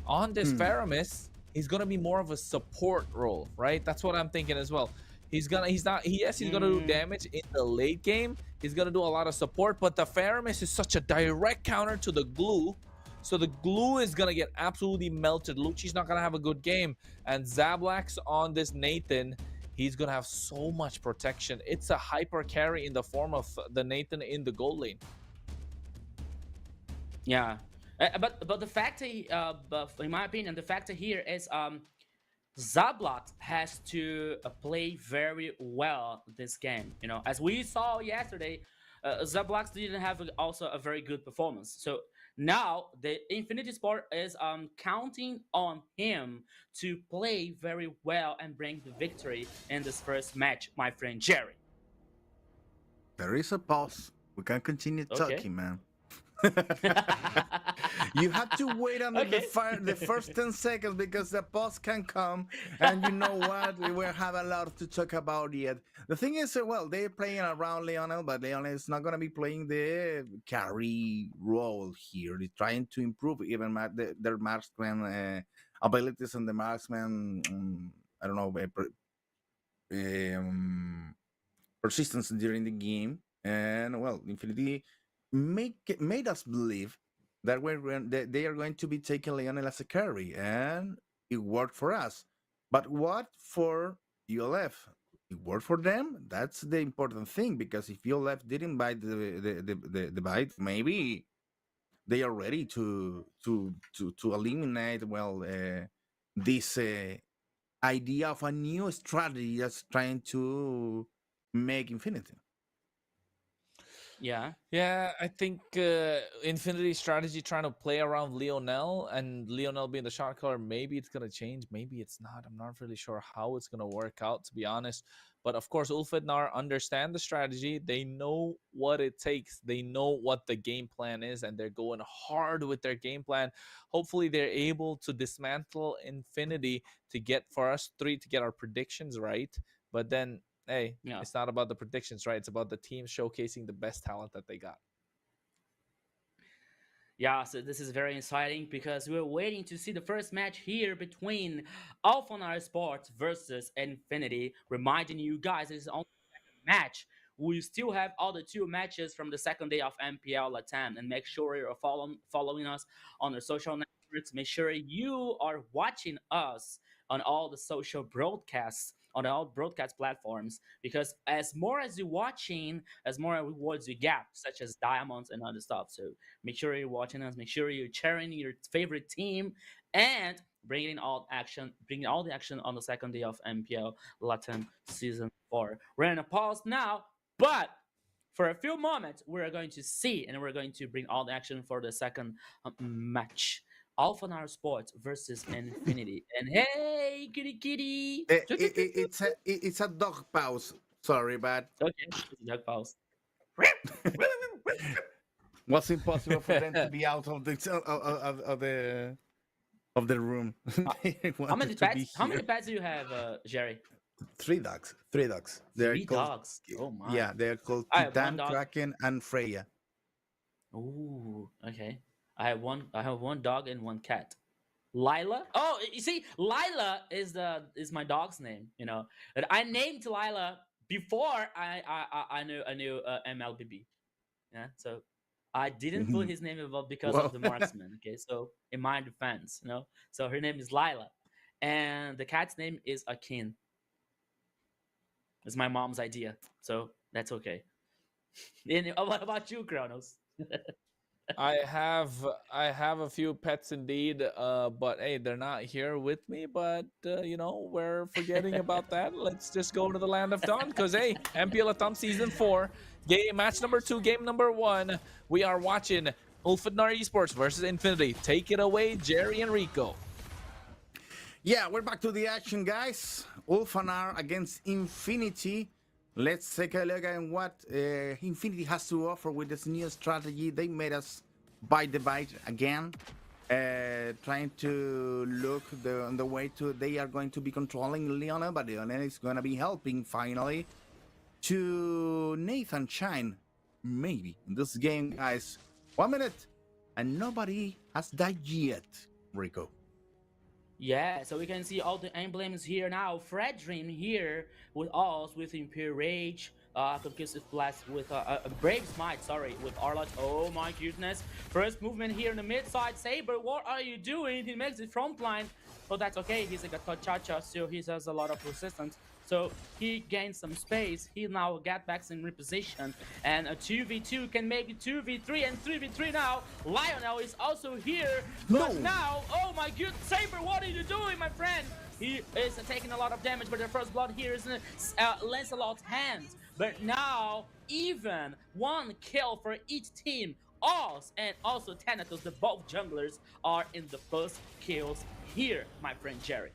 on this Faramis, he's gonna be more of a support role, right? That's what I'm thinking as well. He's gonna do damage in the late game. He's gonna do a lot of support, but the Faramis is such a direct counter to the glue. So the glue is gonna get absolutely melted. Lucci's not gonna have a good game. And Zablax on this Nathan, he's gonna have so much protection. It's a hyper carry in the form of the Nathan in the gold lane. Yeah, but the factor, but in my opinion, the factor here is Zablat has to play very well this game. You know, as we saw yesterday, Zablat didn't have also a very good performance. So now the Infinity Sport is counting on him to play very well and bring the victory in this first match, my friend Jerry. There is a pause. We can continue Okay. talking, man. You have to wait under the first 10 seconds because the pause can come, and you know what? We will have a lot to talk about yet. The thing is, well, they're playing around Lionel, but Lionel is not going to be playing the carry role here. They're trying to improve even their marksman abilities and the marksman, I don't know, persistence during the game. And well, Infinity made us believe that they are going to be taking Lionel as a carry, and it worked for us. But what for ULF? It worked for them. That's the important thing, because if ULF didn't bite the bite, maybe they are ready to eliminate this idea of a new strategy that's trying to make Infinity. Yeah. Yeah, I think Infinity strategy trying to play around Lionel and Lionel being the shot caller. Maybe it's gonna change, maybe it's not. I'm not really sure how it's gonna work out, to be honest. But of course, Ulfednar understand the strategy. They know what it takes. They know what the game plan is, and they're going hard with their game plan. Hopefully, they're able to dismantle Infinity to get for us three to get our predictions right. But then, hey, Yeah. it's not about the predictions, right? It's about the team showcasing the best talent that they got. Yeah, so this is very exciting because we're waiting to see the first match here between Alphanar Sports versus Infinity. Reminding you guys, this is only the second match. We still have all the two matches from the second day of MPL LATAM, and make sure you're following us on our social networks. Make sure you are watching us on all the social broadcasts on all broadcast platforms, because as more as you're watching, as more rewards you get, such as diamonds and other stuff. So make sure you're watching us. Make sure you're cheering your favorite team and bringing all the action on the second day of MPL Latin Season 4. We're in a pause now, but for a few moments, we're going to see and we're going to bring all the action for the second match. Alphanar Sports versus Infinity. And hey, kitty kitty. It's a dog pause. Sorry, but Okay, it's a dog pause. was impossible for them to be out of the room. They How many wanted to be pets? How many here. pets do you have, Jerry? Three dogs. Three dogs. They're Three called, dogs. Oh my. yeah, they're called I have one Titan, dog. Kraken, and Freya. Ooh, okay. I have one dog and one cat. Lila. Oh, you see, Lila is my dog's name. You know, and I named Lila before I knew MLBB. Yeah, so I didn't put his name above because Wow. of the marksman. Okay, so in my defense, so her name is Lila, and the cat's name is Akin. It's my mom's idea, so that's okay. And what about you, Kronos? I have a few pets indeed, but hey, they're not here with me. But we're forgetting about that. Let's just go to the land of Dawn, because hey, MPL Latam Season 4, game match number 2, game number 1. We are watching Ulfednar Esports versus Infinity. Take it away, Jerry and Rico. Yeah, we're back to the action, guys. Ulfanar against Infinity. Let's take a look at what Infinity has to offer with this new strategy. They made us bite the bite again, trying to look the way to. They are going to be controlling Lionel, but Lionel is going to be helping finally to Nathan Shine. Maybe in this game, guys. 1 minute, and nobody has died yet, Rico. Yeah, so we can see all the emblems here now. Fred Dream here with us, with Imperial Rage, Concussive Blast with a Brave Smite, sorry, with Arlot. Oh my goodness. First movement here in the mid side. Saber, what are you doing? He makes it front line. But that's okay, he's like a Tachacha, so he has a lot of resistance. So he gains some space. He now get back in reposition, and a 2v2 can make it 2v3 and 3v3 now. Lionel is also here, but now, oh my god, Saber, what are you doing, my friend? He is taking a lot of damage, but the first blood here is in Lancelot's hands. But now, even one kill for each team. Us and also Thanatos, the both junglers, are in the first kills here, my friend Jerry.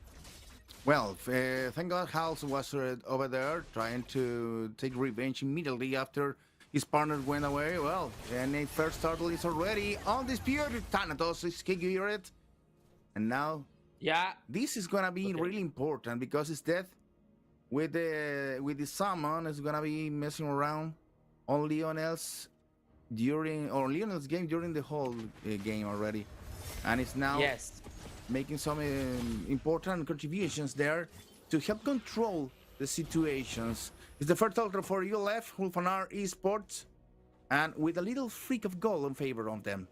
Well, thank God Hals was over there trying to take revenge immediately after his partner went away. Well, and a first turtle is already undisputed. Thanatos is kicking it. And now, yeah, this is gonna be really important because his death with the summon is gonna be messing around on Lionel's Lionel's game during the whole game already, and it's now making some important contributions there to help control the situations. It's the first ultra for you left, Ulfanar Esports, and with a little freak of gold in favor of them.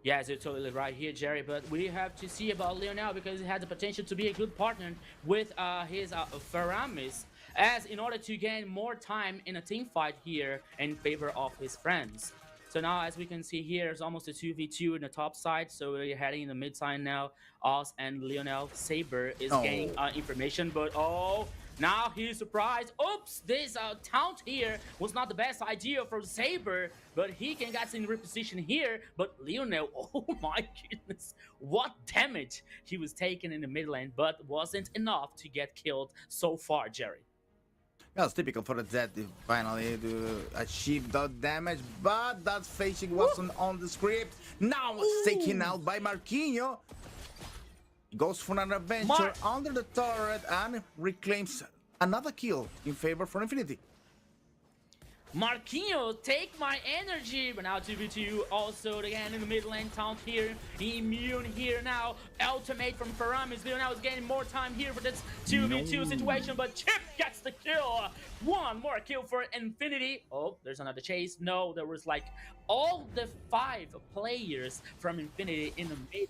Yes, you're totally right here, Jerry, but we have to see about Lionel because he has the potential to be a good partner with his Faramis, as in order to gain more time in a team fight here in favor of his friends. So now, as we can see here, it's almost a 2v2 in the top side. So we're heading in the mid side now. Oz and Lionel Saber is gaining information, but now he's surprised. Oops, this taunt here was not the best idea for Saber, but he can get in reposition here. But Lionel, oh my goodness, what damage he was taking in the mid lane, but wasn't enough to get killed so far, Jerry. Yeah, it's typical for the Zed finally to achieve that damage, but that facing wasn't on the script. Now it's taken out by Marquinhos. Goes for an adventure under the turret and reclaims another kill in favor for Infinity. Marquinhos, take my energy, but now 2v2 also again in the mid lane taunt here. Immune here now. Ultimate from Faramis. Now is getting more time here for this 2v2 situation, but Chip gets the kill. One more kill for Infinity. Oh, there's another chase. No, there was like all the 5 players from Infinity in the mid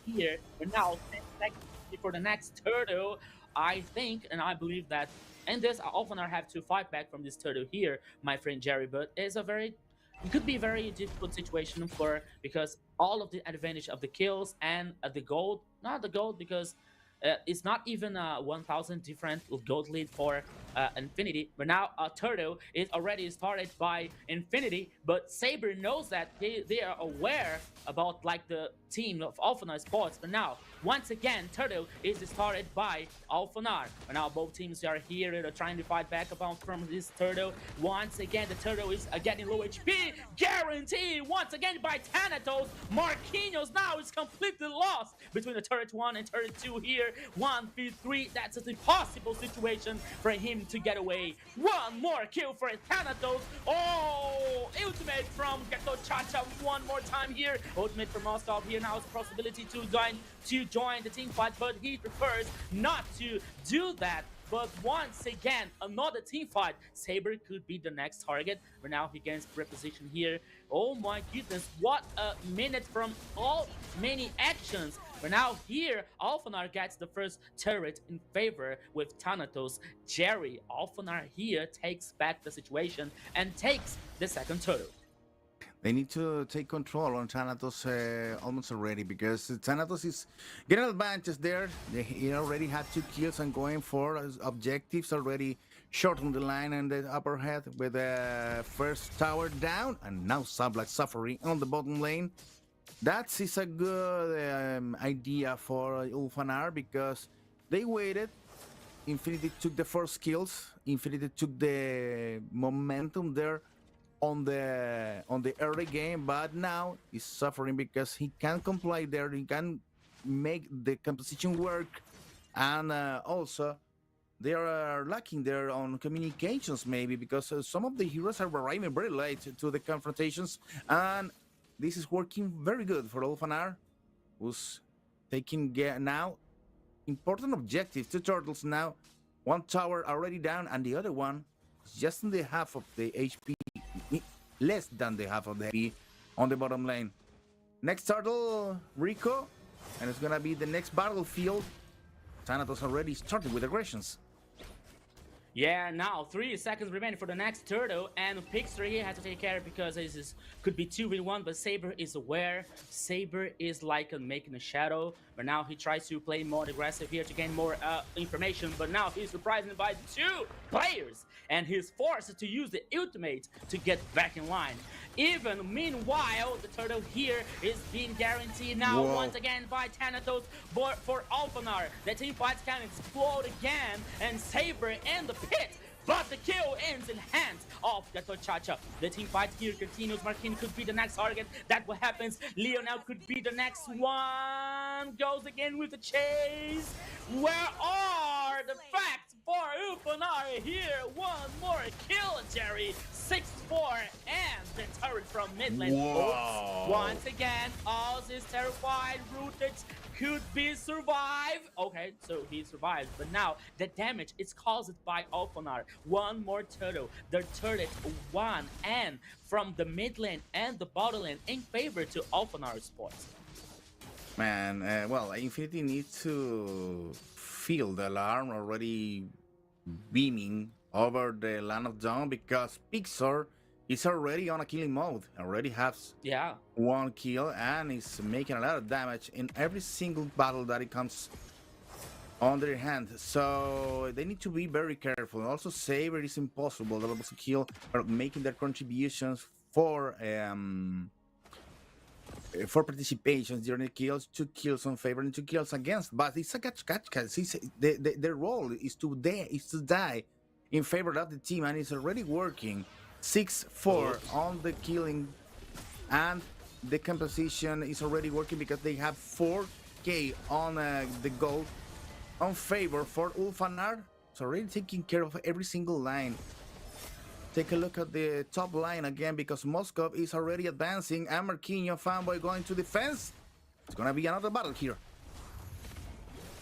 here. But now 10 seconds for the next turtle. I think and I believe that, and this I often have to fight back from this turtle here, my friend Jerry, but it's it could be a very difficult situation for, because all of the advantage of the kills and the gold, not the gold because it's not even 1,000 different gold lead for Infinity, but now Turtle is already started by Infinity, but Saber knows that they are aware about like the team of Alphanar Sports, but now once again Turtle is started by Alphanar, but now both teams are here, they're trying to fight back from this Turtle. Once again the Turtle is getting low HP, guaranteed once again by Thanatos. Marquinhos now is completely lost between the turret 1 and turret 2 here. 1v3, that's an impossible situation for him to get away. One more kill for Thanatos. Oh, ultimate from Gato Chacha one more time here. Ultimate from Moscow here now is a possibility to join the team fight, but he prefers not to do that. But once again, another team fight. Saber could be the next target, but now he gains reposition here. Oh my goodness, what a minute from all many actions. But now here, Alphanar gets the first turret in favor with Thanatos. Jerry, Alphanar here takes back the situation and takes the second turret. They need to take control on Thanatos almost already, because Thanatos is getting advantage there. He already had 2 kills and going for objectives already short on the line and the upper head with the first tower down, and now Sablack suffering on the bottom lane. That is a good idea for Ulfanar, because they waited. Infinity took the first kills. Infinity took the momentum there on the early game, but now he's suffering because he can't comply there. He can't make the composition work, and also they are lacking there on communications, maybe because some of the heroes are arriving very late to the confrontations, and this is working very good for Ulfanar, who's taking now important objective. 2 turtles now, 1 tower already down, and the other one is just in the half of the HP, less than the half of the HP on the bottom lane. Next turtle, Rico, and it's gonna be the next battlefield. Thanatos already started with aggressions. Yeah, now 3 seconds remaining for the next turtle, and Pixter here has to take care because this could be 2v1, but Saber is aware. Saber is like making a shadow, but now he tries to play more aggressive here to gain more information, but now he's surprised by 2 players, and he's forced to use the ultimate to get back in line. Even meanwhile, the turtle here is being guaranteed now once again by Thanatos for Alphanar. The team fights can explode again, and Saber in the pit, but the kill ends in hands of Gato Chacha. The team fight here continues. Marquin could be the next target. That what happens. Lionel could be the next one. Goes again with the chase. Where are the facts for Upanari here? One more kill, Jerry. 6-4, and the turret from mid lane. Once again, Oz is terrified. Rooted could be survived. Okay, so he survived, but now the damage is caused by Alphanar. One more turtle. The turret 1 and from the mid lane and the bottom lane in favor to Alphanar Sports. Man, well, Infinity needs to feel the alarm already beaming over the land of dawn, because Pixar It's already on a killing mode. Already has Yeah. 1 kill and is making a lot of damage in every single battle that it comes on their hand. So they need to be very careful. Also, Saber is impossible. That was a kill, or making their contributions for participations during the kills, 2 kills on favor and 2 kills against. But it's a catch. Their role is to die in favor of the team, and it's already working. 6-4 on the killing, and the composition is already working because they have 4K on the goal on favor for Ulfanar. It's already taking care of every single line. Take a look at the top line again because Moscow is already advancing and Marquinhos fanboy going to defense. It's gonna be another battle here.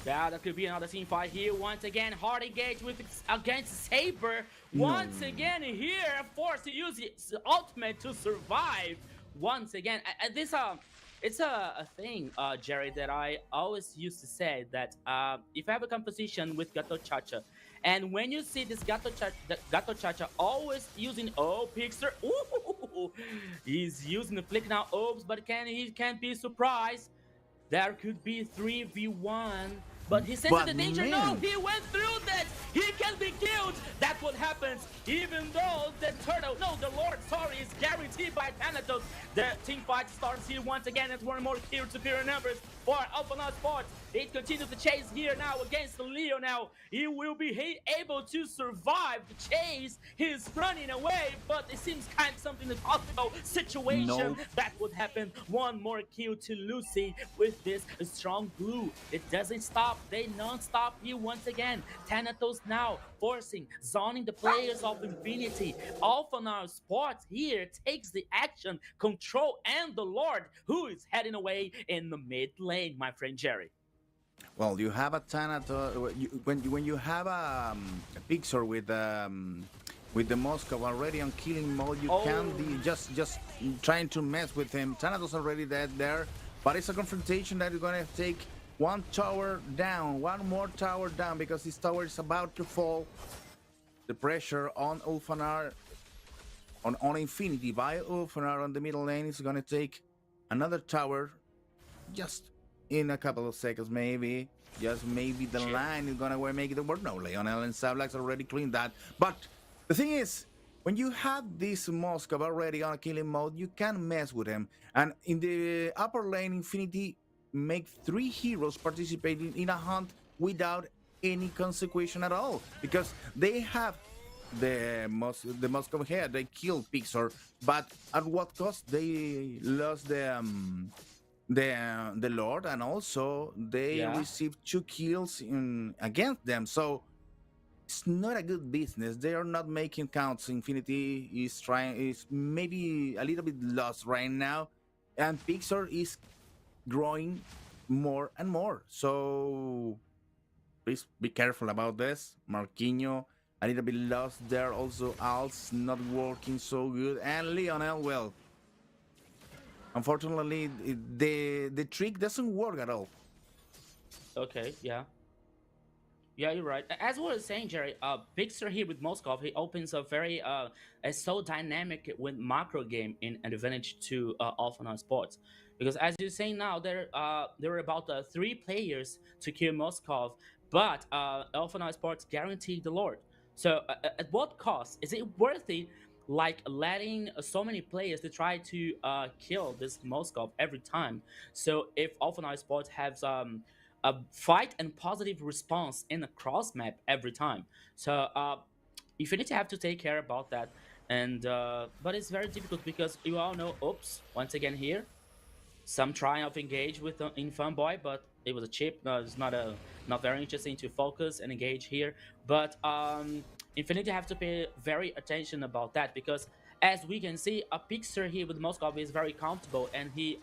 Yeah, that could be another team fight here. Once again, hard engage with against Saber. Once again here, forced to use his ultimate to survive. Once again, it's a thing, Jerry, that I always used to say that if I have a composition with Gato Chacha, and when you see this Gato Chacha always using Pixar, he's using the flick now, but he can't be surprised. There could be 3v1, but he sensed the danger. No, he went through that. He can be killed. That's what happens. Even though the Lord, is guaranteed by Thanatos. The team fight starts here once again. It's one more kill, superior numbers for Alpha Sports. It continues to chase here now against Leo now. He will be able to survive the chase. He's running away, but it seems kind of something impossible situation. No. That would happen. One more kill to Lucy with this strong glue. It doesn't stop. They non-stop here once again. Thanatos now forcing, zoning the players of Infinity. Alpha Sports here takes the action, control, and the Lord, who is heading away in the mid lane, my friend Jerry. Well, you have a Thanatos when you have a Pixar with the Moscow already on killing mode. You can't be just trying to mess with him. Thanatos already dead there, but it's a confrontation that is going to take one tower down, one more tower down, because this tower is about to fall. The pressure on Ulfanar, on Infinity by Ulfanar on the middle lane is going to take another tower just in a couple of seconds, maybe. Just maybe the line is going to make it work. No, Leonel and Sablax already cleaned that. But the thing is, when you have this Moscow already on a killing mode, you can mess with him. And in the upper lane, Infinity make 3 heroes participating in a hunt without any consequence at all, because they have the Moscow here. They killed Pixar, but at what cost? They lost the Lord, and also they received 2 kills against them. So it's not a good business. They are not making counts. Infinity is maybe a little bit lost right now, and Pixar is growing more and more. So please be careful about this. Marquinhos a little bit lost there. Also, Al's not working so good, and Lionel, well, unfortunately, the trick doesn't work at all. Okay, yeah. Yeah, you're right. As we were saying, Jerry, Pixar here with Moskov, he opens a very so dynamic with macro game in an advantage to Alpha Sports. Because as you're saying now, there are about 3 players to kill Moskov, but Alpha Sports guaranteed the Lord. So at what cost? Is it worth it, like letting so many players to try to kill this Moskov every time? So if Alpha Sports has a fight and positive response in a cross map every time, so Infinity have to take care about that. And but it's very difficult because you all know, once again here, some try of engage with in Fanboy, but it was a chip. It's not very interesting to focus and engage here. But Infinity have to pay very attention about that, because as we can see, a Pixar here with Moskov is very comfortable, and he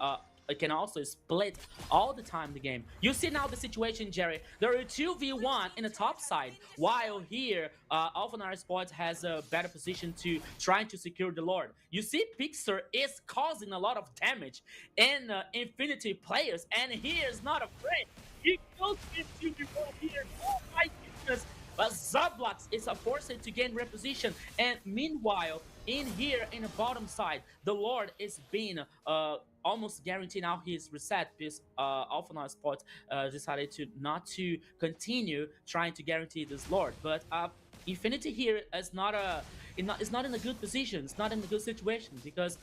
can also split all the time the game. You see now the situation, Jerry. There are 2v1 in the top side, while here Alpha Sports has a better position to trying to secure the Lord. You see Pixar is causing a lot of damage in Infinity players, and he is not afraid. He goes into 2v1 here. Oh my goodness. but Zablox is forced to gain reposition. And meanwhile, in here in the bottom side, the Lord is being almost guaranteed now his reset because Alpha Sports decided to not to continue trying to guarantee this Lord. But Infinity here is not in a good position. It's not in a good situation because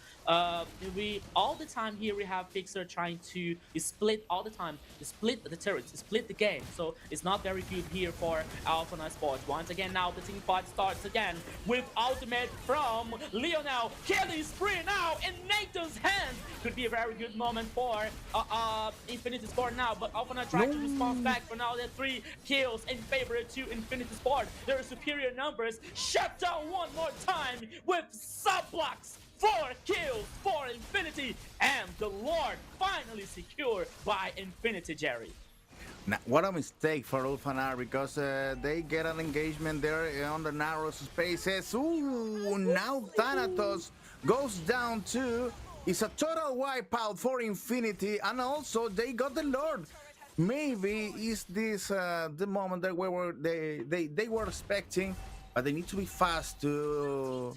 we all the time here we have Pixar trying to split all the time, split the turrets, split the game. So it's not very good here for Alpha Sports. Once again, now the team fight starts again with ultimate from Lionel. Killing spree now in Nathan's hands. Could be a very good moment for Infinity Sport now, but Alpha trying to respond back for now. There 3 kills in favor to Infinity Sport. There are superior numbers. Shut down one more time with Subblocks. 4 kills for Infinity, and the Lord finally secured by Infinity, Jerry. Now, what a mistake for Ulfanar because they get an engagement there on the narrow spaces. Ooh, now Thanatos goes down too. It's a total wipeout for Infinity, and also they got the Lord. Maybe is this the moment that they were expecting, but they need to be fast to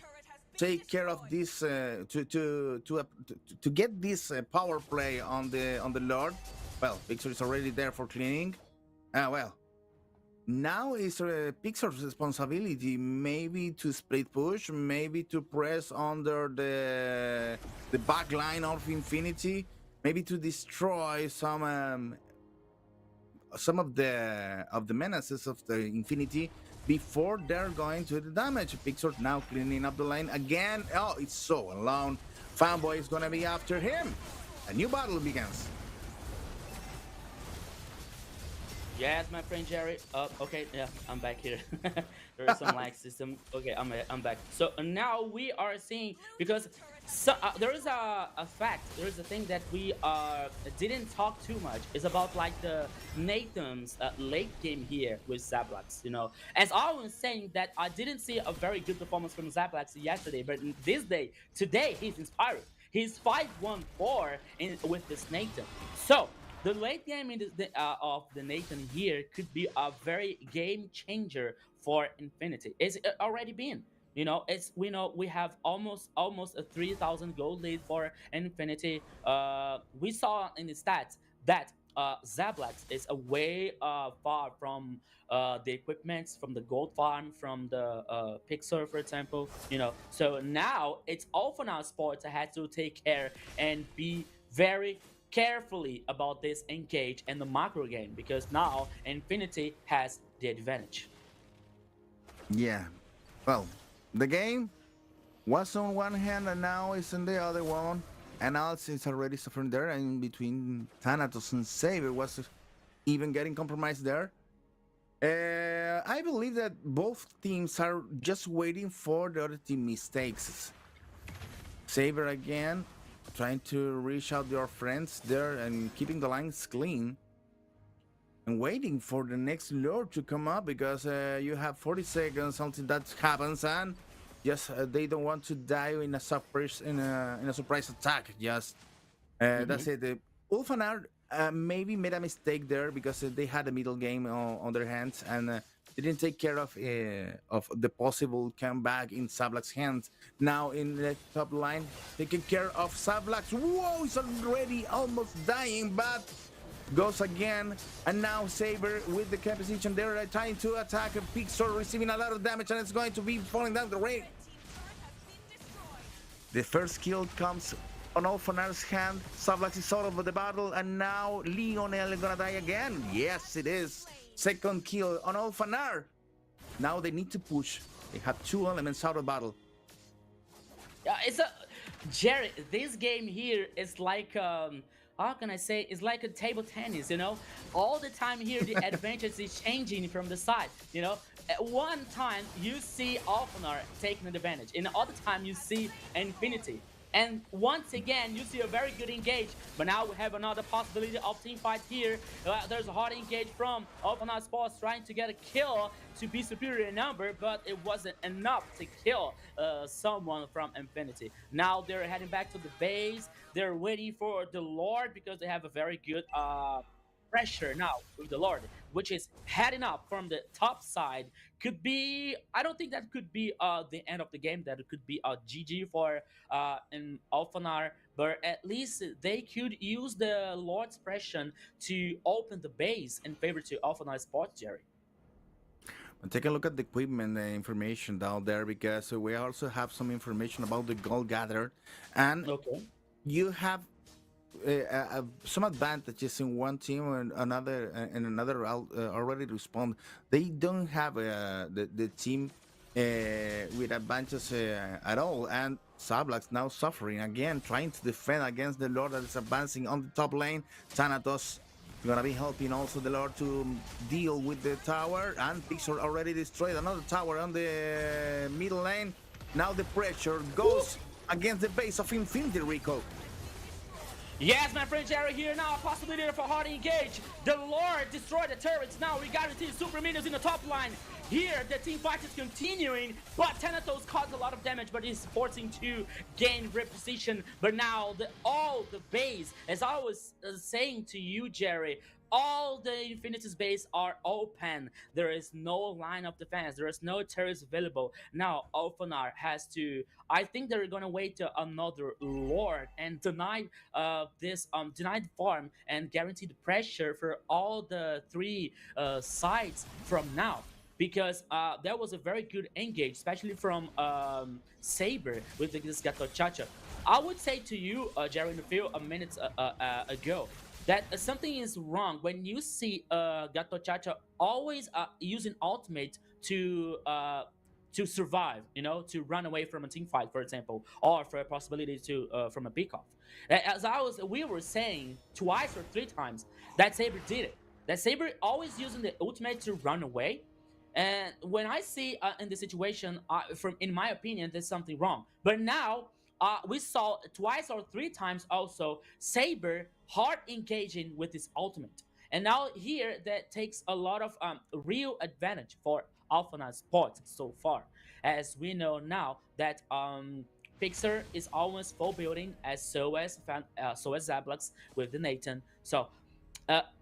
take care of this to get this power play on the Lord. Well, Pixar is already there for cleaning. Well, now it's Pixar's responsibility, maybe to split push, maybe to press under the back line of Infinity, maybe to destroy some of the menaces of the Infinity before they're going to the damage. Pixar now cleaning up the lane again. Oh, it's so alone. Fanboy is gonna be after him. A new battle begins. Yes, my friend Jerry. Okay, yeah, I'm back here. There is some lag system. Okay, I'm back. So now we are seeing because there is a fact. There is a thing that we didn't talk too much. It's about like the Nathan's late game here with Zablax. You know, as I was saying that I didn't see a very good performance from Zablax yesterday, but today he's inspired. He's 5-1-4 with this Nathan. So the late game of the Nathan here could be a very game changer for Infinity. It's already been. You know, we have almost a 3,000 gold lead for Infinity. We saw in the stats that Zablax is away far from the equipments, from the gold farm, from the Pixar, for example. You know, so now it's Alpha Sports that has to take care and be very carefully about this engage and the macro game because now Infinity has the advantage. Yeah, well, the game was on one hand and now it's in the other one, and also it's already suffering there, and between Thanatos and Saber was even getting compromised there. I believe that both teams are just waiting for the other team mistakes. Saber again trying to reach out your friends there and keeping the lines clean and waiting for the next lord to come up because you have 40 seconds something that happens, and just they don't want to die in a surprise attack. Just that's it. Ulfanar maybe made a mistake there because they had a middle game on their hands and they didn't take care of the possible comeback in Sablax's hands. Now in the top line, taking care of Sablax. Whoa, he's already almost dying, but goes again. And now Saber with the cap position. They're trying to attack Pixar, receiving a lot of damage, and it's going to be falling down the rail. The first kill comes on Alfanar's hand. Sablax is out of the battle, and now Lionel is gonna die again. Yes, it is. Second kill on Alfanar. Now they need to push. They have 2 elements out of battle. Yeah, Jerry, this game here is like how can I say, it's like a table tennis, you know? All the time here the advantage is changing from the side, you know? At one time you see Alphanar taking the advantage, in the other time you see Infinity. And once again, you see a very good engage, but now we have another possibility of team fight here. There's a hard engage from Alpha Sports trying to get a kill to be superior in number, but it wasn't enough to kill someone from Infinity. Now they're heading back to the base. They're waiting for the Lord because they have a very good pressure now with the Lord, which is heading up from the top side. Could be, I don't think that could be the end of the game. That it could be a GG for an Alphanar, but at least they could use the Lord's pressure to open the base in favor to Alphanar Sports, Jerry. And take a look at the equipment information down there, because we also have some information about the gold gathered, and Okay. you have some advantages in one team and another already respond. They don't have the team with advantages at all, and Sablax now suffering again, trying to defend against the Lord that is advancing on the top lane. Thanatos gonna be helping also the Lord to deal with the tower, and Pixar already destroyed another tower on the middle lane. Now the pressure goes against the base of Infinity, Rico. Yes, my friend Jerry here now. A possibility for hard engage. The Lord destroyed the turrets. Now we guarantee super minions in the top line. Here, the team fight is continuing, but Thanatos caused a lot of damage, but is forcing to gain reposition. But now, all the base, as I was saying to you, Jerry, all the Infinity's base are open. There is no line of defense. There is no turrets available. Now, Alphanar has to. I think they're gonna wait to another Lord and deny this denied farm and guarantee the pressure for all the three sides from now. Because there was a very good engage, especially from Saber with this Gato Chacha. I would say to you, Jerry, in a few minutes ago, that something is wrong when you see Gato Chacha always using ultimate to survive, to run away from a team fight, for example, or for a possibility to from a pick off. As we were saying twice or three times, that Saber did it. That Saber always using the ultimate to run away. And when I see in the situation, in my opinion, there's something wrong. But now we saw twice or three times also Saber hard engaging with his ultimate. And now here that takes a lot of real advantage for Alphana Sports so far. As we know now that Pixar is almost full building, as so as Zablax with the Nathan. So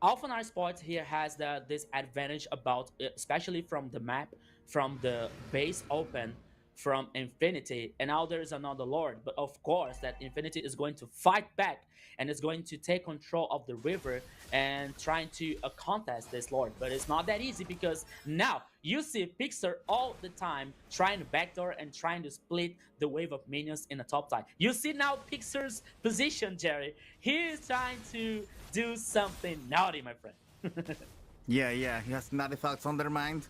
Alphanar Sports here has this advantage about, especially from the map, from the base open, from Infinity, and now there's another Lord. But of course, that Infinity is going to fight back and is going to take control of the river and trying to contest this Lord. But it's not that easy, because now you see Pixar all the time trying to backdoor and trying to split the wave of minions in the top side. You see now Pixar's position, Jerry. He is trying to do something naughty, my friend. Yeah, he has naughty thoughts on their mind.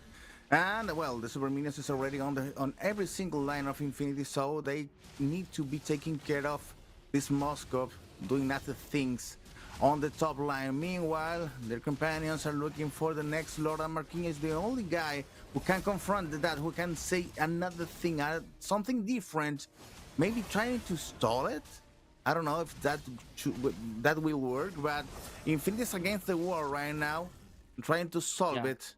And well, the Super Minions is already on every single line of Infinity, so they need to be taking care of this Moscow doing nasty things on the top line. Meanwhile, their companions are looking for the next Lord, and Marquinhos is the only guy who can confront that, who can say another thing, something different, maybe trying to stall it. I don't know if that will work, but Infinity is against the wall right now, trying to solve it.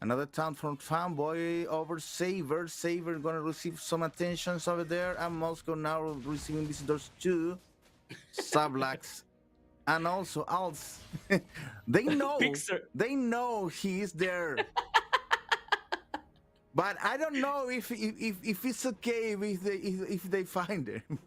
Another taunt from Fanboy over Saber. Saber gonna receive some attentions over there, and Moscow now receiving visitors too. Sablax and also Alts. They know he is there. But I don't know if it's okay if they find him.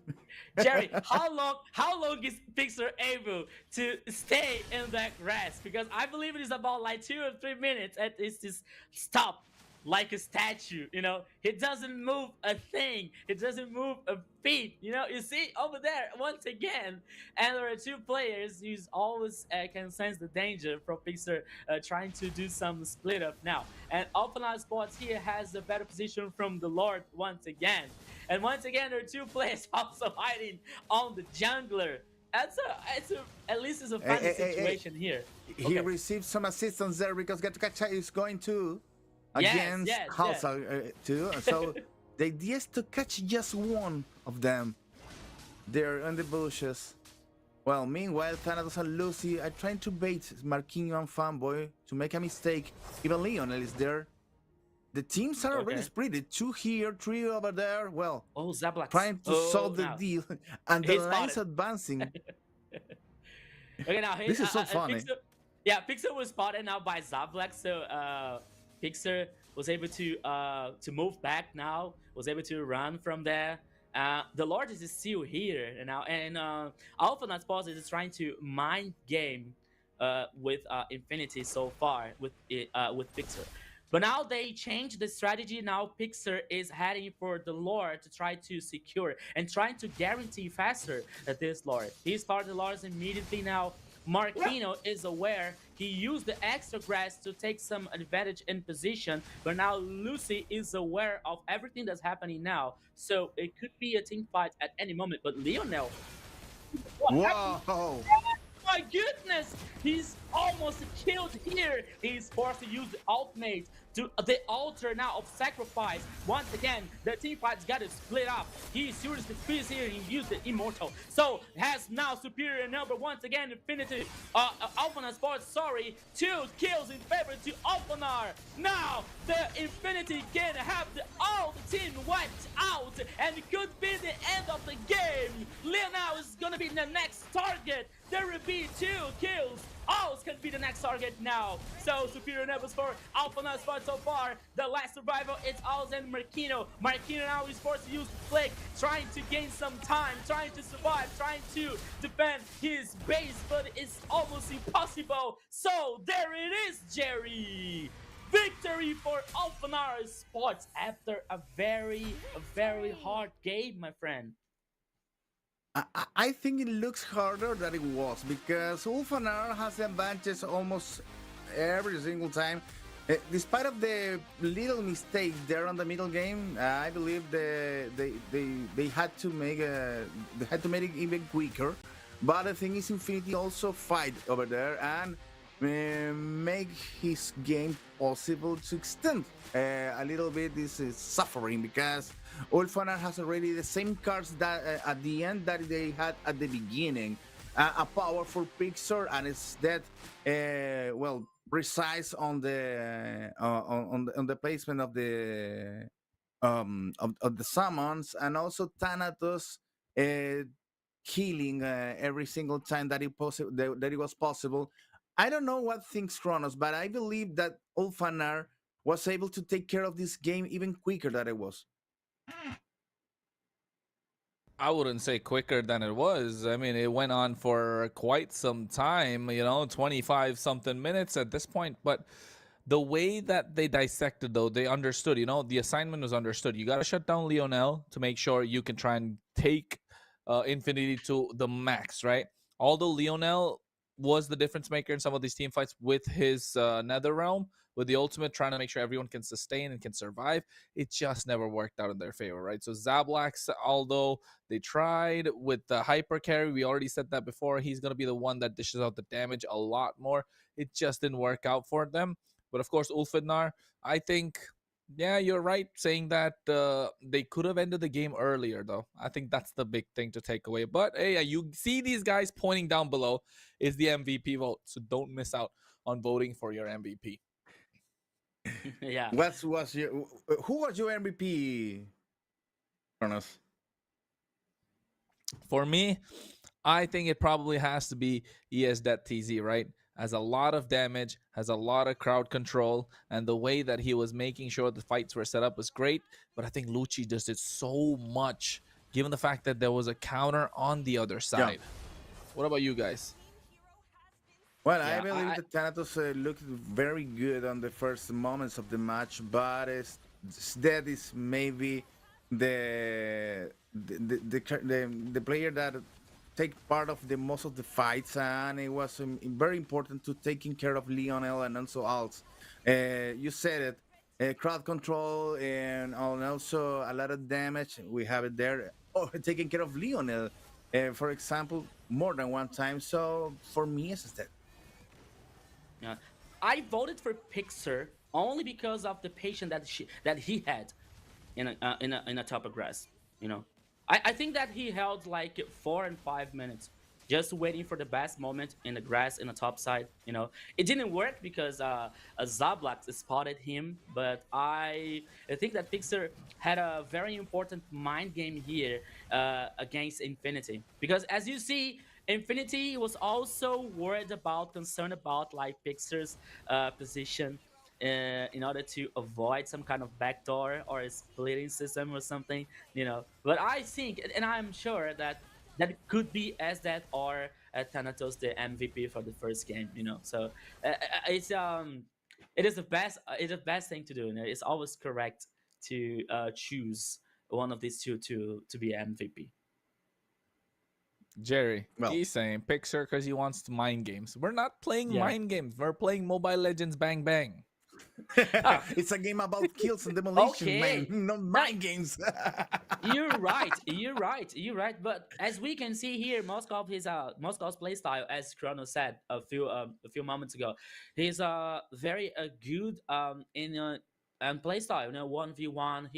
Jerry, how long is Pixar able to stay in that grass? Because I believe it is about like 2 or 3 minutes, and it's just stop like a statue. It doesn't move a thing. It doesn't move a feet. You see over there once again, and there are two players who always can sense the danger from Pixar trying to do some split up now. And Alphanar Sports here has a better position from the Lord once again. And once again, there are two players also hiding on the jungler. At least it's a funny situation here. He received some assistance there because Gatkacha is going to against Halsa too. So the idea is to catch just one of them. They're in the bushes. Well, meanwhile, Thanatos and Lucy are trying to bait Marquinhos and Fanboy to make a mistake. Even Lionel is there. The teams are already split. 2 here, 3 over there. Well, Zablax trying to solve the deal, and the line's advancing. Okay, now this is so funny. Yeah, Pixar was spotted now by Zablack, so Pixar was able to move back now, was able to run from there. The Lord is still here now, and Alpha Not Boss is trying to mind game with Infinity so far with Pixar. But now they changed the strategy. Now Pixar is heading for the Lord to try to secure and trying to guarantee faster this Lord. He started the Lords immediately now. Marquino is aware. He used the extra grass to take some advantage in position, but now Lucy is aware of everything that's happening now. So it could be a team fight at any moment. But Lionel, what happened? Whoa! My goodness, he's almost killed here. He's forced to use the ultimate to the altar now of sacrifice. Once again, the team fight's got to split up. He seriously feels here and used the immortal. So has now superior number once again. Infinity, Alphanar Sports, sorry, 2 kills in favor to Alphanar. Now the Infinity can have all the team wiped out, and it could be the end of the game. Leonel is gonna be the next target. There will be 2 kills. Owls can be the next target now. So superior numbers for Alpha Now Spot so far. The last survival is Owls and Marquino. Marquino now is forced to use Flick, trying to gain some time, trying to survive, trying to defend his base, but it's almost impossible. So there it is, Jerry. Victory for Alphanar Sports after a very hard game, my friend. I think it looks harder than it was because Ulfanar has the advantage almost every single time. Despite of the little mistake there on the middle game, I believe they had to make it even quicker. But the thing is, Infinity also fight over there and make his game possible to extend a little bit this suffering because Ulfanar has already the same cards that at the end that they had at the beginning. A powerful Pixar, and it's that well precise on the placement of the summons, and also Thanatos healing every single time that that it was possible. I don't know what thinks Kronos, but I believe that Ulfanar was able to take care of this game even quicker than it was. I wouldn't say quicker than it was. I mean, it went on for quite some time, 25 something minutes at this point. But the way that they dissected, though, they understood, the assignment was understood. You got to shut down Lionel to make sure you can try and take Infinity to the max, right? Although Lionel was the difference maker in some of these team fights with his Nether Realm, with the ultimate, trying to make sure everyone can sustain and can survive, it just never worked out in their favor, right? So Zablax, although they tried with the hyper carry, we already said that before, he's going to be the one that dishes out the damage a lot more. It just didn't work out for them. But of course, Ulfidnar, I think, yeah, you're right saying that they could have ended the game earlier, though. I think that's the big thing to take away. But hey, you see these guys pointing down below is the MVP vote. So don't miss out on voting for your MVP. Yeah. Who was your MVP, Kronos? For me, I think it probably has to be ES.TZ, right? Has a lot of damage, has a lot of crowd control, and the way that he was making sure the fights were set up was great. But I think Lucci just did so much, given the fact that there was a counter on the other side. Yeah. What about you guys? Well, yeah, I believe that Thanatos looked very good on the first moments of the match, but that is maybe the player that take part of the most of the fights, and it was very important to taking care of Lionel and also Alts. You said it, crowd control and also a lot of damage. We have it there. Oh, taking care of Lionel, for example, more than one time. So for me, it's that. Yeah, I voted for Pixar only because of the patience that he had in a top of grass. I think that he held like 4 and 5 minutes just waiting for the best moment in the grass in the top side. It didn't work because Zablax spotted him, but I think that Pixar had a very important mind game here against Infinity, because as you see, Infinity was also worried about, concerned about like Pixar's position in order to avoid some kind of backdoor or a splitting system or something, you know. But I think, and I'm sure that that could be as that or Thanatos the MVP for the first game, you know. So it's it is the best. It's the best thing to do. You know? It's always correct to choose one of these two to be MVP. Jerry, Well, he's saying Pixar because he wants to mind games. We're not playing Yeah. mind games. We're playing Mobile Legends Bang Bang. Ah, it's a game about kills and demolition, man, okay. not Now mind games. you're right. You're right. You're right. But as we can see here, Moscow's playstyle, as Chrono said a few moments ago, he's very good in playstyle. You know, 1v1.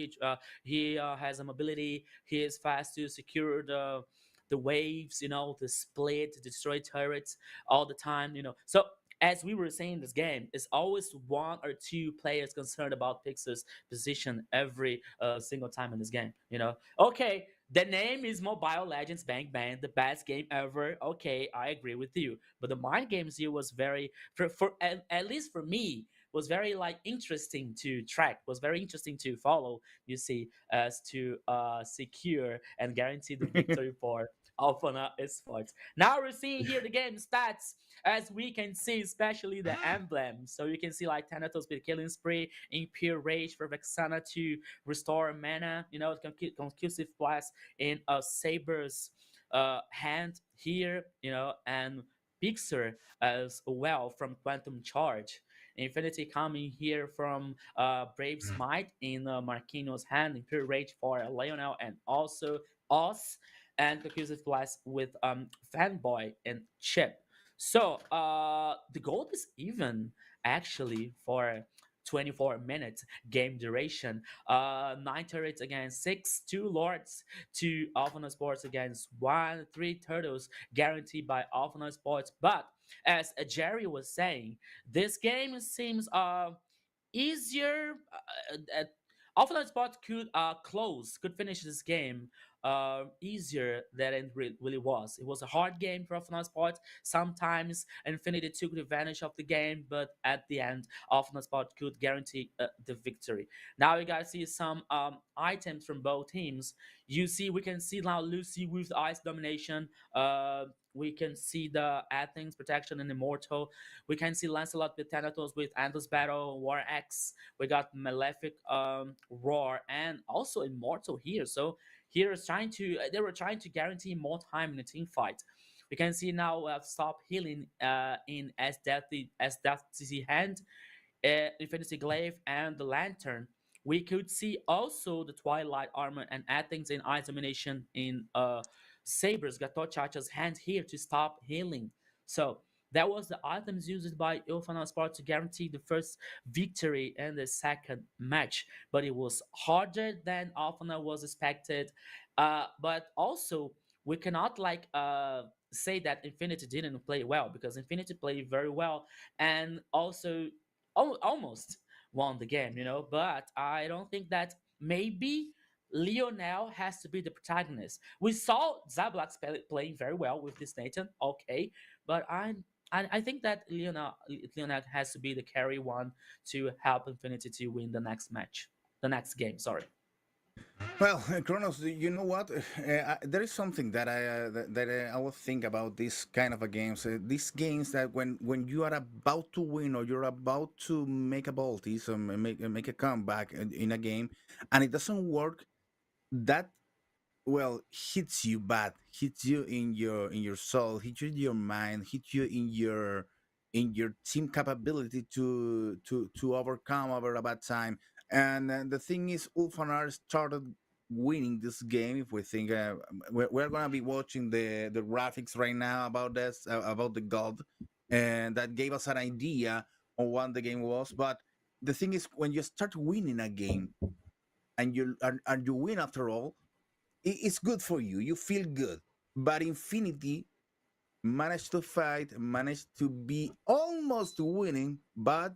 He has a mobility. He is fast to secure the waves. You know, the split, destroy turrets all the time. You know, so. As we were saying, this game is always one or two players concerned about Pixar's position every single time in this game. You know, okay, the name is Mobile Legends Bang Bang, the best game ever. Okay, I agree with you, but the mind games here was very, for at least for me, was very like interesting to track. Was very interesting to follow. You see, as to secure and guarantee the victory for Alpha Esports. Now we're seeing here the game stats, as we can see, especially the emblem. So you can see like Thanatos with killing spree, impure rage for Vexana to restore mana, you know, conclusive blast in a Saber's hand here, you know, and Pixar as well from Quantum Charge. Infinity coming here from Brave Smite in Marquinhos' hand, Impure Rage for Lionel and also Oz, and Conclusive Blast with Fanboy and Chip. So the goal is even actually for 24 minutes game duration. 9 turrets against 6, 2 lords, 2 Sports against 1, 3 turtles guaranteed by Sports. But as Jerry was saying, this game seems easier. Sport could could finish this game easier than it really was. It was a hard game for Alpha Sport. Sometimes Infinity took advantage of the game, but at the end, Alpha Sport could guarantee the victory. Now you guys see some items from both teams. You see, we can see now Lucy with Ice Domination. We can see the Athens Protection and Immortal. We can see Lancelot with Thanatos with Endless Battle, War X. We got Malefic Roar and also Immortal here. So here is trying to they were trying to guarantee more time in the team fight. We can see now stop healing in as Death CC hand, Infinity Glaive, and the Lantern. We could see also the Twilight Armor and add things in Domination in Saber's Gatochacha's hand here to stop healing. So that was the items used by Ilfana Sport to guarantee the first victory in the second match. But it was harder than Alfana was expected. But also, we cannot say that Infinity didn't play well, because Infinity played very well and also almost won the game, you know. But I don't think that maybe Lionel has to be the protagonist. We saw Zablax playing very well with this Nathan, okay, but I think that Lionel has to be the carry one to help Infinity to win the next match, the next game. Sorry. Well, Kronos, you know what? There is something that I will think about this kind of a games. These games that when you are about to win or you're about to make a balti, so make a comeback in a game, and it doesn't work, that well hits you bad, hits you in your soul, hits you in your mind, hits you in your team capability to overcome over a bad time. And the thing is, Ulfanar started winning this game. If we think we're gonna be watching the graphics right now about this about the gold, and that gave us an idea on what the game was. But the thing is, when you start winning a game and you win after all, it's good for you. You feel good. But Infinity managed to fight, managed to be almost winning, but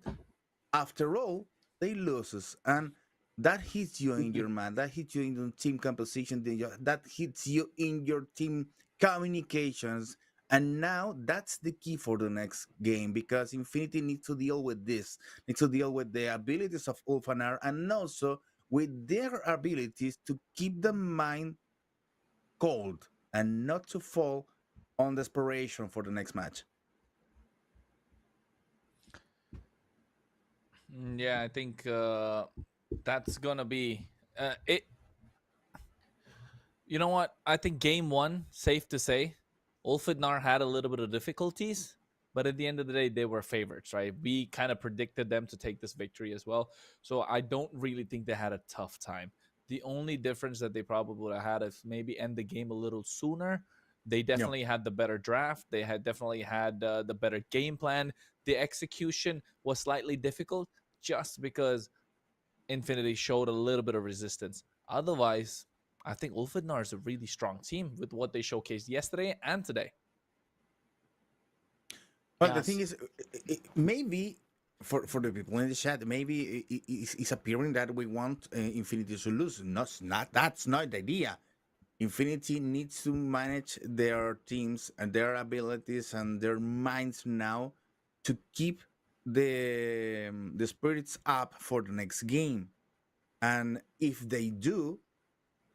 after all, they loses, and that hits you in your mind. That hits you in the team composition. That hits you in your team communications, And now that's the key for the next game because Infinity needs to deal with this, needs to deal with the abilities of Ulfanar and also with their abilities to keep the mind cold and not to fall on desperation for the next match. Yeah, I think that's gonna be it. You know what? I think game one, safe to say, Ulfidnar had a little bit of difficulties, but at the end of the day, they were favorites, right? We kind of predicted them to take this victory as well. So I don't really think they had a tough time. The only difference that they probably would have had is maybe end the game a little sooner. They Yeah. definitely had the better draft. They had definitely had the better game plan. The execution was slightly difficult just because Infinity showed a little bit of resistance. Otherwise, I think Ulfidnar is a really strong team with what they showcased yesterday and today. Well, the thing Yes. is, maybe for the people in the chat, maybe it's appearing that we want Infinity to lose. Not that's not the idea. Infinity needs to manage their teams and their abilities and their minds now to keep the spirits up for the next game. And if they do,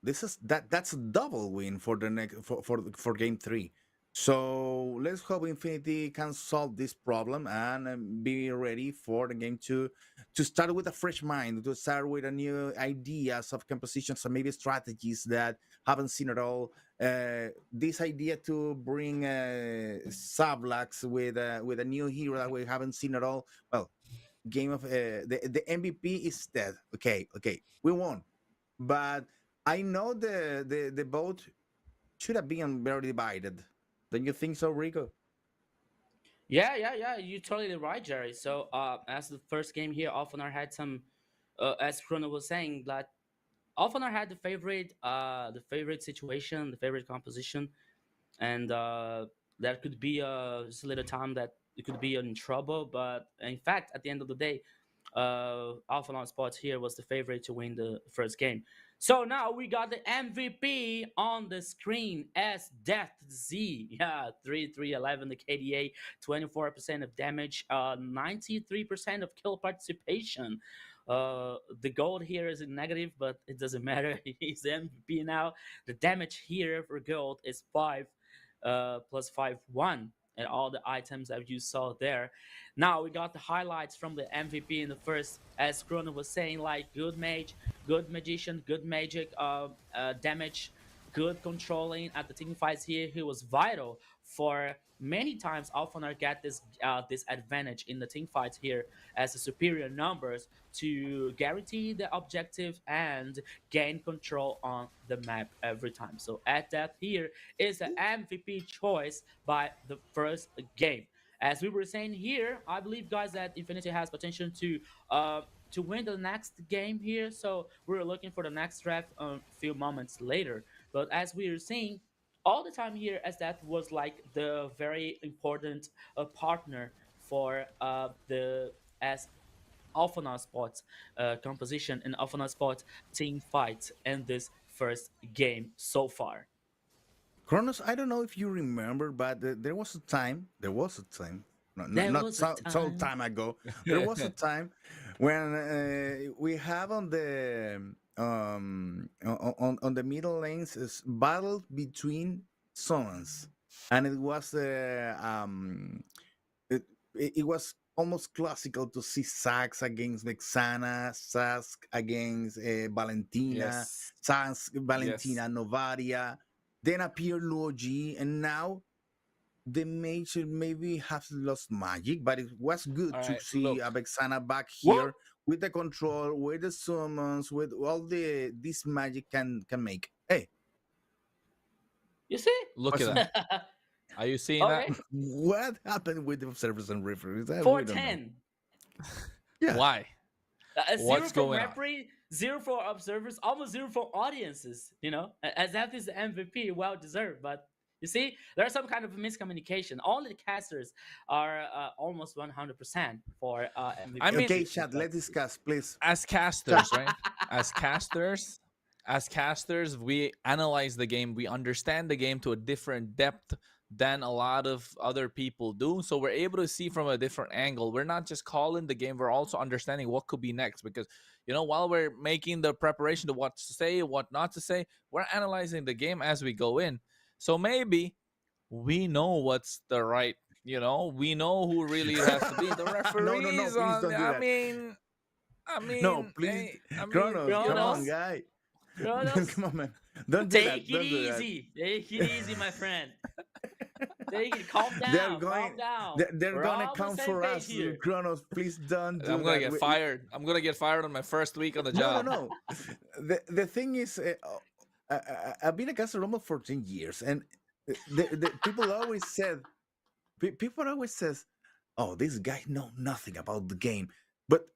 this is that's a double win for the next for game three. So let's hope Infinity can solve this problem and be ready for the game to start with a fresh mind, to start with a new ideas of compositions and maybe strategies that haven't seen at all. This idea to bring Sablax with a new hero that we haven't seen at all. Well, game of the MVP is dead. Okay, we won, but I know the vote should have been very divided. Don't you think so, Rico? Yeah. You're totally right, Jerry. So, as the first game here, Alphanar had some, as Chrono was saying, that Alphanar had the favorite situation, the favorite composition, and that could be just a little time that it could be in trouble. But in fact, at the end of the day, Alpha Non Sports here was the favorite to win the first game. So now we got the MVP on the screen as Death Z. Yeah, 3-3-11, the KDA, 24% of damage, 93% of kill participation. The gold here is in negative, but it doesn't matter. He's the MVP now. The damage here for gold is 5 plus 5-1 and all the items that you saw there. Now we got the highlights from the MVP in the first, as Chrono was saying, like good mage, good magician, good magic, damage, good controlling at the team fights here. He was vital for many times Alphanar get this advantage in the team fights here as the superior numbers to guarantee the objective and gain control on the map every time. So at that here is the MVP choice by the first game. As we were saying here, I believe, guys, that Infinity has potential to win the next game here. So we're looking for the next draft a few moments later. But as we were seeing, all the time here, as that was like the very important partner for the as Alphana Sports composition and Alphana Sports team fight in this first game so far. Kronos, I don't know if you remember, but there was a time. There was a time. There Not was a so time. time ago. There was a time when we have on the on the middle lanes is battle between summons, and it was it was almost classical to see Sax against Vexana, Sask against Valentina, Yes. Sask, Yes. Valentina, Novaria. Then appeared Luo G, and now the mage maybe have lost magic, but it was good All to right. see Look. Vexana back Whoa! here with the control, with the summons, with all the this magic can make. Hey, You see? Look at what's that. Are you seeing that? Okay. what happened with the observers and referees? We don't know. 410. Yeah, Why? Zero What's for going on? referee, zero for observers, almost zero for audiences. You know, as that is the MVP, well deserved. But you see, there's some kind of miscommunication. All the casters are almost 100% for MVP. I mean, okay, chat. Let's discuss, please. as casters, right? As casters, we analyze the game, we understand the game to a different depth than a lot of other people do. So we're able to see from a different angle. We're not just calling the game, we're also understanding what could be next. Because, while we're making the preparation to what to say, what not to say, we're analyzing the game as we go in. So maybe we know what's the right, we know who really it has to be. The No, referees please on, don't do that. No, please, Kronos, come on, Kronos. guy. Kronos, Come on, man. Don't do that. take it Don't do that. easy. Take it easy, my friend. Take it. Calm They're down. going. Calm down. They're We're gonna all on come the same for page us, here. Kronos. Please don't do I'm gonna that. get fired. I'm gonna get fired on my first week on the No, job. no. The thing is, I've been a caster almost for 10 years, and the people always said, people always says, "Oh, this guy know nothing about the game," but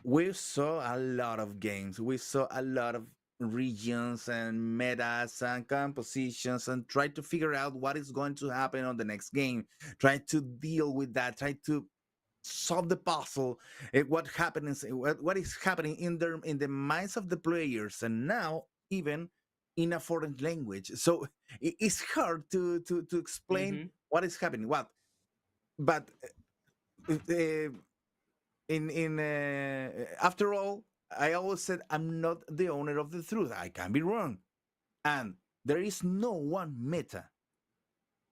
we saw a lot of games. We saw a lot of regions and metas and compositions and try to figure out what is going to happen on the next game. Try to deal with that. Try to solve the puzzle. What is happening in the minds of the players, and now even in a foreign language. So it's hard to explain what is happening. What, but in after all, I always said I'm not the owner of the truth. I can be wrong, and there is no one meta.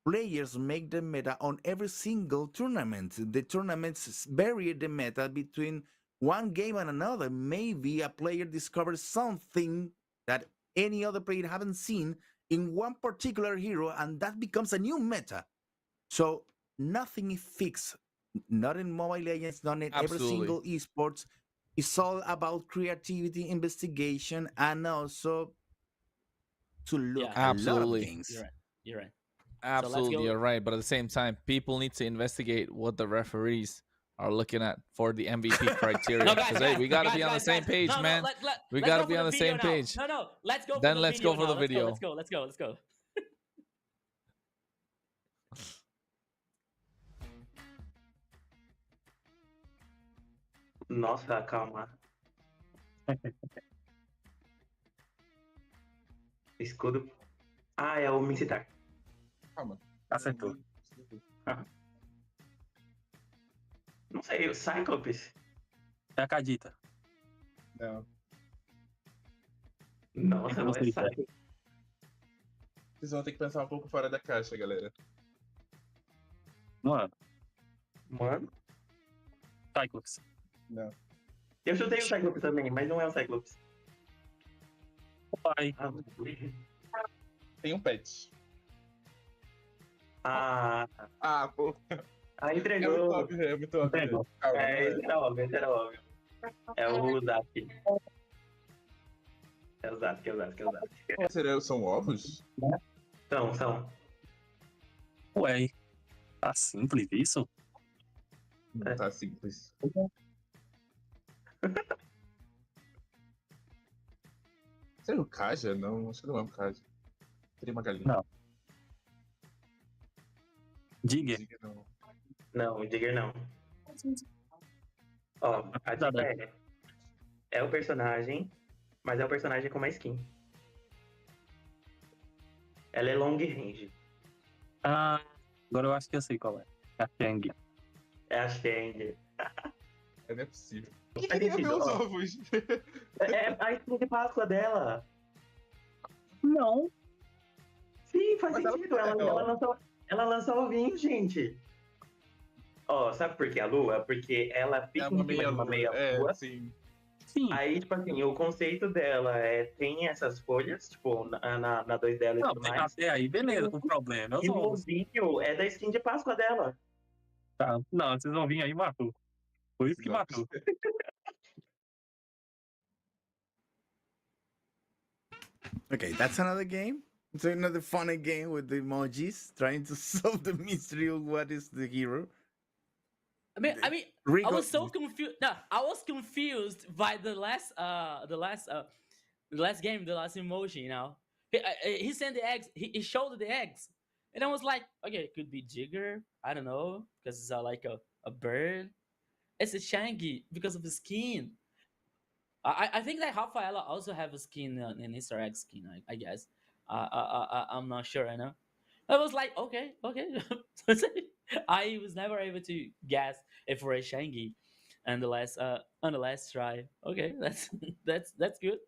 Players make the meta on every single tournament. The tournaments vary the meta between one game and another. Maybe a player discovers something that any other player haven't seen in one particular hero, and that becomes a new meta. So nothing is fixed. Not in Mobile Legends, not in every single esports. It's all about creativity, investigation, and also to look a lot of games. You're right. You're right. Absolutely, you're right. But at the same time, people need to investigate what the referees are looking at for the MVP criteria. Because hey, we gotta be on the same page, man. We gotta be on the same page. No, let's go. Then let's go for the video. Let's go. Nossa, calma. Escudo. Ah, é o Mincitar. Calma. Acertou. Não sei, o Cyclops. É a Cadita. Não. Nossa, não é Cyclops. Vocês vão ter que pensar um pouco fora da caixa, galera. Mano. Cyclops. Não. Eu chutei o Cyclops também, mas não é o Cyclops. Pai. Tem um pet. Pô. Entregou. É muito óbvio. Entregou. Esse era óbvio. É o Zap. É o Zap. São ovos? São. Ué, tá simples isso? Não tá simples. Será o Kaja? Não, acho que não é o Kaja. Seria uma galinha. Não. Digger? Não, o Digger não. Ó, a Digger é o personagem, mas é o personagem com uma skin. Ela é long range. Agora eu acho que eu sei qual é. É a Shang. É a Shang. Não é possível. Por que queria ver os ovos? É a skin de Páscoa dela. Não. Sim, faz sentido. Ela lançou ovinhos, gente. Ó, sabe por que a lua? Porque ela fica em cima de uma meia lua. Sim. Aí, tipo assim, o conceito dela tem essas folhas, tipo, na 2 dela e tudo mais. Até aí, beleza, o problema é os E o ovos. ovinho é da skin de Páscoa dela. Tá, não, vocês vão vir aí e matou. Foi isso que matou. Okay, that's another game. It's another funny game with the emojis trying to solve the mystery of what is the hero. I mean, Rico, I was so confused. No, I was confused by the last game, the last emotion. You know, he sent the eggs. He showed the eggs, and I was like, okay, it could be Jigger. I don't know, because it's like a bird. It's a Shangy because of the skin. I think that Rafaela also have a skin, an Easter egg skin. I guess. I'm not sure. I know, I was like, okay, okay. I was never able to guess if for a Shangi on the last try. Okay, that's that's good.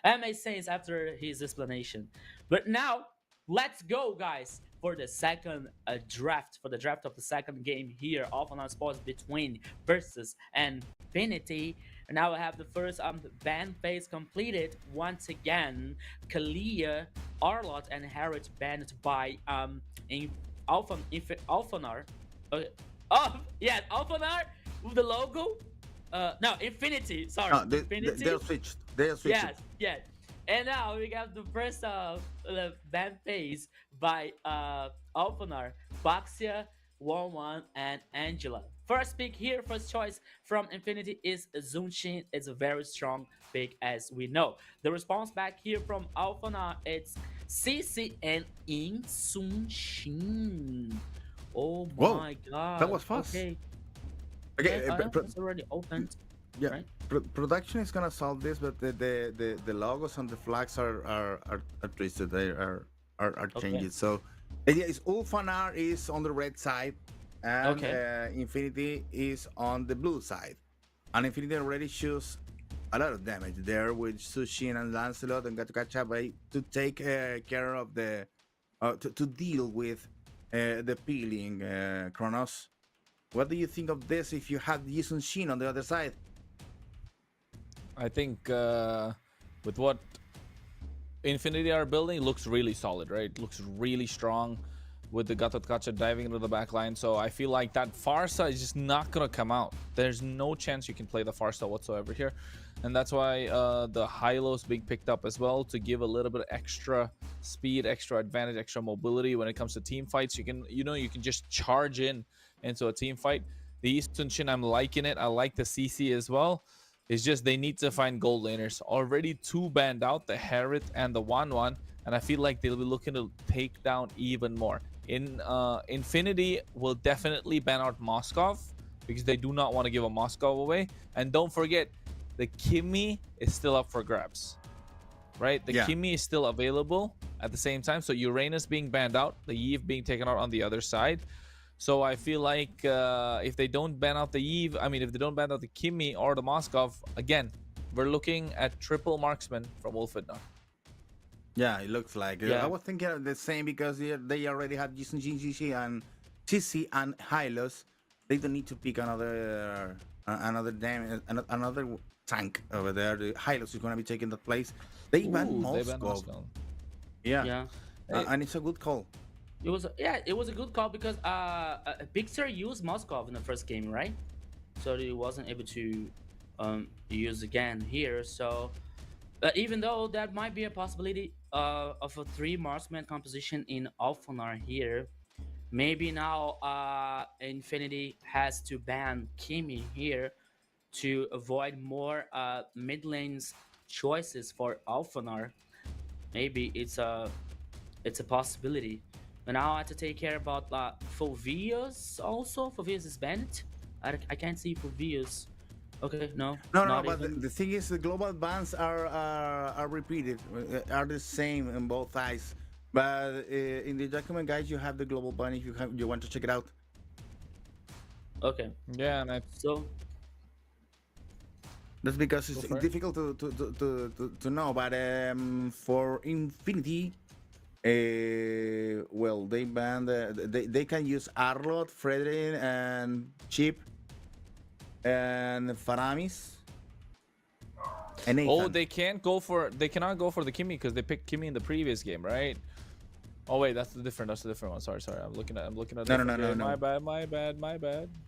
That makes sense after his explanation. But now let's go, guys, for the second draft for the draft of the second game here off on our sports between versus and Infinity. And now we have the first ban phase completed once again. Kalia, Arlott, and Harriet banned by in Alphanar. Okay. Oh yeah, Alphanar with the logo. No, Infinity. Sorry, No, Infinity. they're switched. They're switched. Yes, yes. And now we got the first band phase by Alphanar, Baxia, 1-1, and Angela. First pick here, first choice from Infinity is Zunshin. It's a very strong pick as we know. The response back here from Alphanar, it's CC and In Sunshin. Oh Whoa, my god. that was fast. Okay. Okay, It's already opened. yeah. Right? Production is gonna solve this, but the logos and the flags are twisted. They are changed. So the idea is Ulfanar is on the red side, and Infinity is on the blue side. And Infinity already shows a lot of damage there with Sushin and Lancelot and Gatukachabai to take care of the to deal with the peeling Kronos. What do you think of this if you have Yisun Shin on the other side? I think with what Infinity are building, it looks really solid, right? It looks really strong with the Gatotkacha diving into the back line. So I feel like that Farsa is just not going to come out. There's no chance you can play the Farsa whatsoever here. And that's why the Hylos being picked up as well to give a little bit of extra speed, extra advantage, extra mobility when it comes to team fights. You can, you can just charge into a team fight. The Eastern Shin, I'm liking it. I like the CC as well. It's just they need to find gold laners. Already 2 banned out, the Harriet and the 1-1, and I feel like they'll be looking to take down even more. Infinity will definitely ban out Moskov because they do not want to give a Moskov away. And don't forget, the Kimmy is still up for grabs, right? The Kimmy is still available at the same time. So Uranus being banned out, the Eve being taken out on the other side. So I feel like if they don't ban out the Eve, if they don't ban out the Kimmy or the Moskov, again, we're looking at triple marksman from Wolfidnar. Yeah, it looks like. I was thinking of the same because they already have Jisung Jinjishi and CC and Hylos. They don't need to pick another tank over there. The Hylos is going to be taking that place. They banned Moskov. Yeah. And it's a good call. It was a good call because Pixar used Moskov in the first game, right? So he wasn't able to use again here. So even though that might be a possibility of a 3 marksman composition in Alphanar here, maybe now Infinity has to ban Kimmy here to avoid more mid lanes choices for Alphanar. Maybe it's a possibility. But now I have to take care about Fulvius also. Fulvius is banned. I can't see Fulvius. Okay, no. No, but the thing is the global bans are repeated, are the same on both sides. But in the document guys, you have the global ban if you want to check it out. Okay. Yeah, and so that's because it's difficult to know. But for Infinity, well, they banned. They can use Arlot, Fredrin, and Chip, and Faramis. And Nathan. They cannot go for the Kimmy because they picked Kimmy in the previous game, right? Oh wait, that's the different one. Sorry. I'm looking at. No. My bad.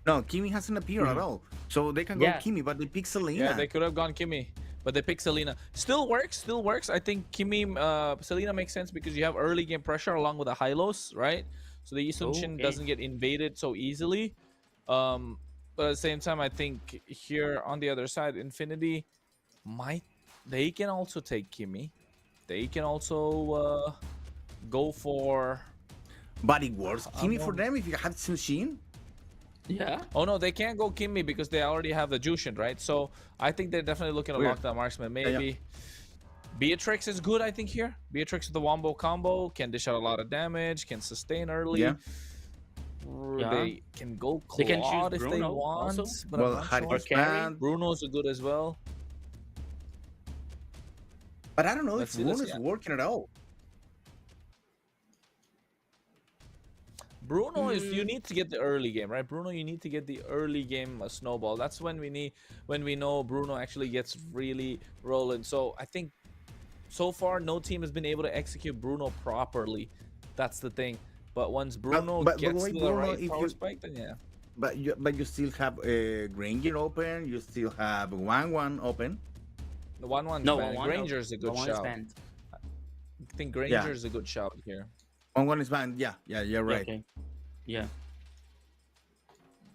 No, Kimmy hasn't appeared at all. So they can go Kimmy, but they pick Selena. Yeah, they could have gone Kimmy, but they pick Selena. Still works. I think Kimmy, Selena makes sense because you have early game pressure along with the Hylos, right? So the Yisun Shin doesn't get invaded so easily. But at the same time, I think here on the other side, Infinity they can also take Kimmy. They can also go for. But it works. Kimmy for them if you have Sushin. Yeah. Oh no, they can't go Kimmy because they already have the Jushin, right? So I think they're definitely looking to lock that marksman. Maybe Beatrix is good, I think, here. Beatrix with the wombo combo can dish out a lot of damage, can sustain early. Yeah. Yeah. They can go They can choose Claude if they Bruno want, also. but I'm Well, not Harry sure. Span. Bruno's good as well. But I don't know Let's if see, let's Bruno is see. working at all. Bruno is you need to get the early game, right? Bruno, you need to get the early game snowball. That's when we know Bruno actually gets really rolling. So I think so far no team has been able to execute Bruno properly. That's the thing. But once Bruno but gets wait, to the Bruno, right if power you- spike, then yeah. But you still have Granger open. You still have 1-1 open. The 1-1's No, banned. 1-1. Granger is a good One is shout. banned. I think Granger is a good shout here. 1-1 is banned. Yeah, you're right. Okay. Yeah.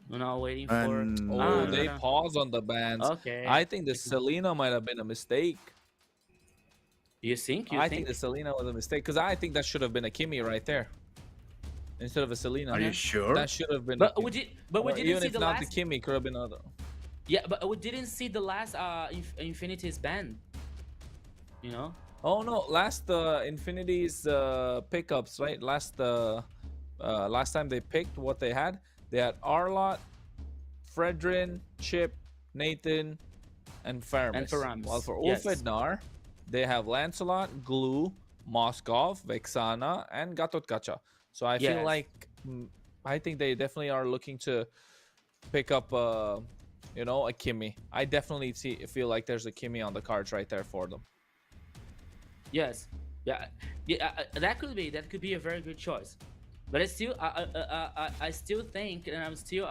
We're now waiting for. And- Oh, no, they no. pause on the bans. Okay. I think the Selena might have been a mistake. You think? I think the Selena was a mistake because I think that should have been a Kimmy right there instead of a Selena. Are you sure? That should have been. But a we Kimmy. did. But we Or didn't even see if the not last. the Kimmy, could have been other. Yeah, but we didn't see the last Infinity's band. You know. Oh no! Last Infinity's pickups, right? Last time they picked what they had Arlott, Fredrin, Chip, Nathan, and Faramis. And Faramis, While for yes. Ulfednar, they have Lancelot, Glue, Moskov, Vexana, and Gatot Gacha. So I feel Yes. like I think they definitely are looking to pick up a Kimmy. I definitely feel like there's a Kimmy on the cards right there for them. Yes. Yeah. That could be a very good choice. But I still think, and I'm still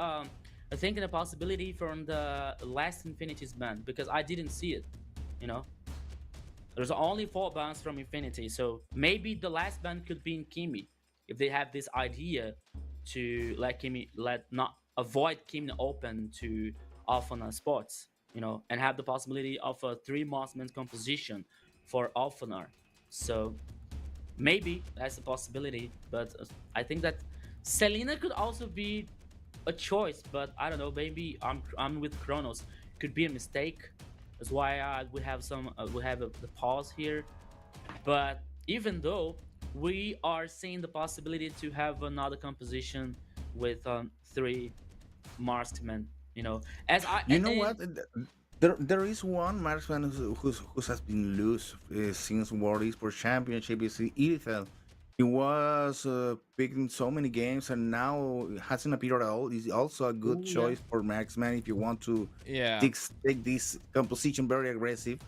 thinking a possibility from the last Infinity's band because I didn't see it. You know. There's only 4 bands from Infinity, so maybe the last band could be in Kimi if they have this idea to not avoid Kimi open to Alphana spots, you know, and have the possibility of a 3 Mossman composition for Alphanar. So maybe that's a possibility, but I think that Selena could also be a choice, but I don't know, maybe I'm with Kronos. Could be a mistake. That's why we have the pause here. But even though we are seeing the possibility to have another composition with 3 marksmen, you know, What? There is one marksman who has been loose since World Esports Championship. Is Irithel. He was picking so many games and now hasn't appeared at all. He's also a good choice for marksman if you want to take this composition very aggressive.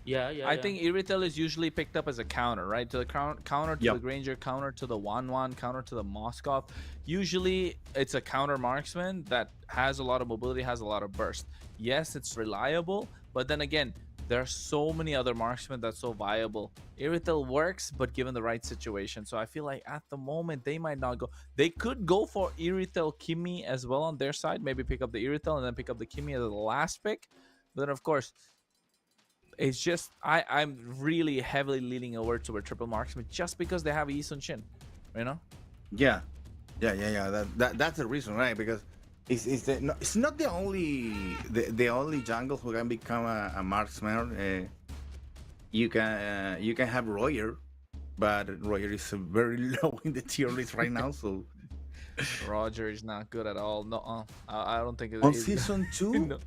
I think Iritel is usually picked up as a counter, right? To the counter to the Granger, counter to the 1-1, counter to the Moskov. Usually it's a counter marksman that has a lot of mobility, has a lot of burst. Yes, it's reliable, but then again, there are so many other marksmen that's so viable. Iritel works, but given the right situation. So I feel like at the moment they might not go. They could go for Iritel Kimmy as well on their side. Maybe pick up the Iritel and then pick up the Kimmy as the last pick. But then of course, it's just I'm really heavily leaning over to a triple marksman just because they have Yi Sun Shin, you know? Yeah. That's the reason, right? Because it's not the only jungle who can become a marksman. You can have Royer, but Royer is very low in the tier list right now. So Roger is not good at all. No, I don't think it on is. season 2. No.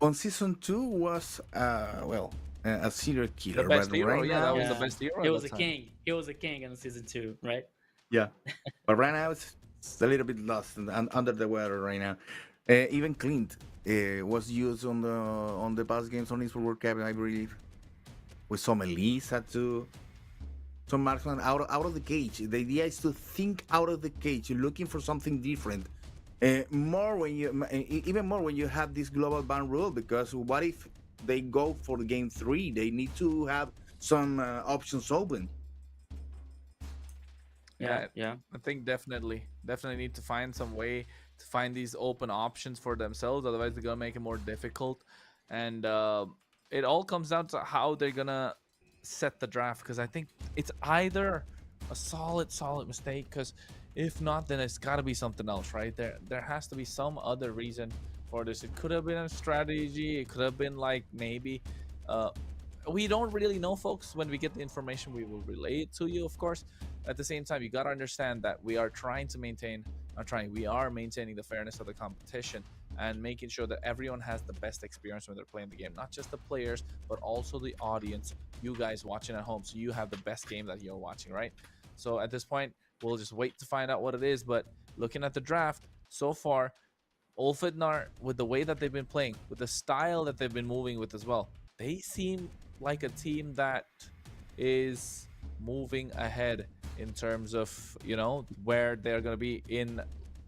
On season 2 was a serial killer. The best but hero, right yeah, now, that was the best hero. He at was the a time. king. He was a king in season 2, right? Yeah, but right now it's a little bit lost and under the weather right now. Even Clint was used on the past games on Esports World Cup, I believe. We saw Melissa too. Some marksman out of the cage. The idea is to think out of the cage. You're looking for something different. Even more when you have this global ban rule, because what if they go for the game 3? They need to have some options open. Yeah. I think definitely need to find some way to find these open options for themselves. Otherwise, they're gonna make it more difficult. And it all comes down to how they're gonna set the draft. Because I think it's either a solid mistake. Because if not, then it's gotta be something else, right? There has to be some other reason for this. It could have been a strategy. It could have been like maybe we don't really know, folks. When we get the information, we will relay it to you, of course. At the same time, you got to understand that we are trying to maintain, we are maintaining the fairness of the competition and making sure that everyone has the best experience when they're playing the game. Not just the players, but also the audience, you guys watching at home. So you have the best game that you're watching, right? So at this point, we'll just wait to find out what it is. But looking at the draft so far, Ulfidnar, with the way that they've been playing, with the style that they've been moving with as well, they seem like a team that is moving ahead in terms of, you know, where they're going to be in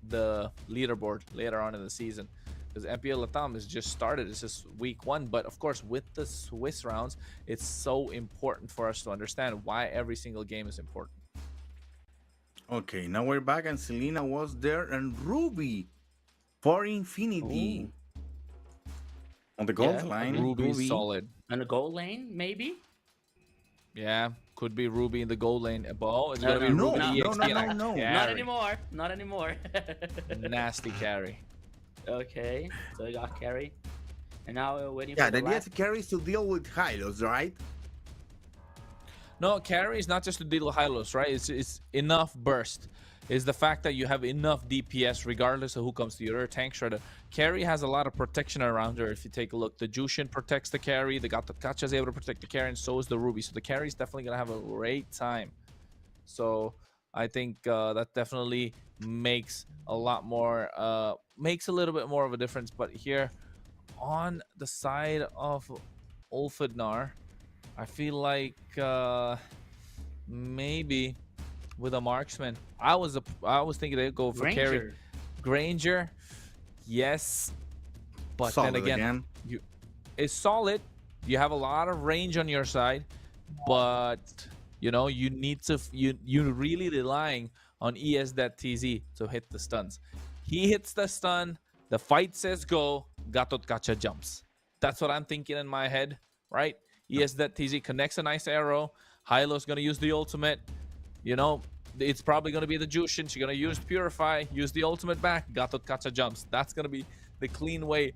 the leaderboard later on in the season. Because MPL LATAM has just started. It's just week 1. But of course, with the Swiss rounds, it's so important for us to understand why every single game is important. Okay, now we're back, and Selena was there, and Ruby for Infinity. On the gold line. Ruby's solid. On the goal lane, maybe? Yeah, could be Ruby in the goal lane. Oh, it's going to be no, Ruby. no, EXP no, and no, no. carry. Not anymore. Not anymore. Nasty carry. Okay, so we got carry. And now we're waiting Yeah, for the the idea last... to carry is to deal with Hylos, right? No, carry is not just to deal with Hylos, right? It's enough burst. Is the fact that you have enough DPS regardless of who comes to your tank shredder. Carry has a lot of protection around her. If you take a look, the Jushin protects the carry, the Gatotkacha is able to protect the carry, and so is the Ruby. So the carry is definitely going to have a great time. So I think that definitely makes a lot more, makes a little bit more of a difference. But here on the side of Ulfidnar, I feel like maybe with a marksman, I was thinking they'd go for carry. Granger, yes, but Solid then again, it's solid. You have a lot of range on your side, but you know you need to you're really relying on ES.TZ to hit the stuns. He hits the stun, the fight says go, Gatotkacha jumps. That's what I'm thinking in my head, right? ES.TZ connects a nice arrow. Hylo's gonna use the ultimate. You know, it's probably going to be the Jushin. She's going to use Purify, use the ultimate back. Gatotkacha jumps. That's going to be the clean way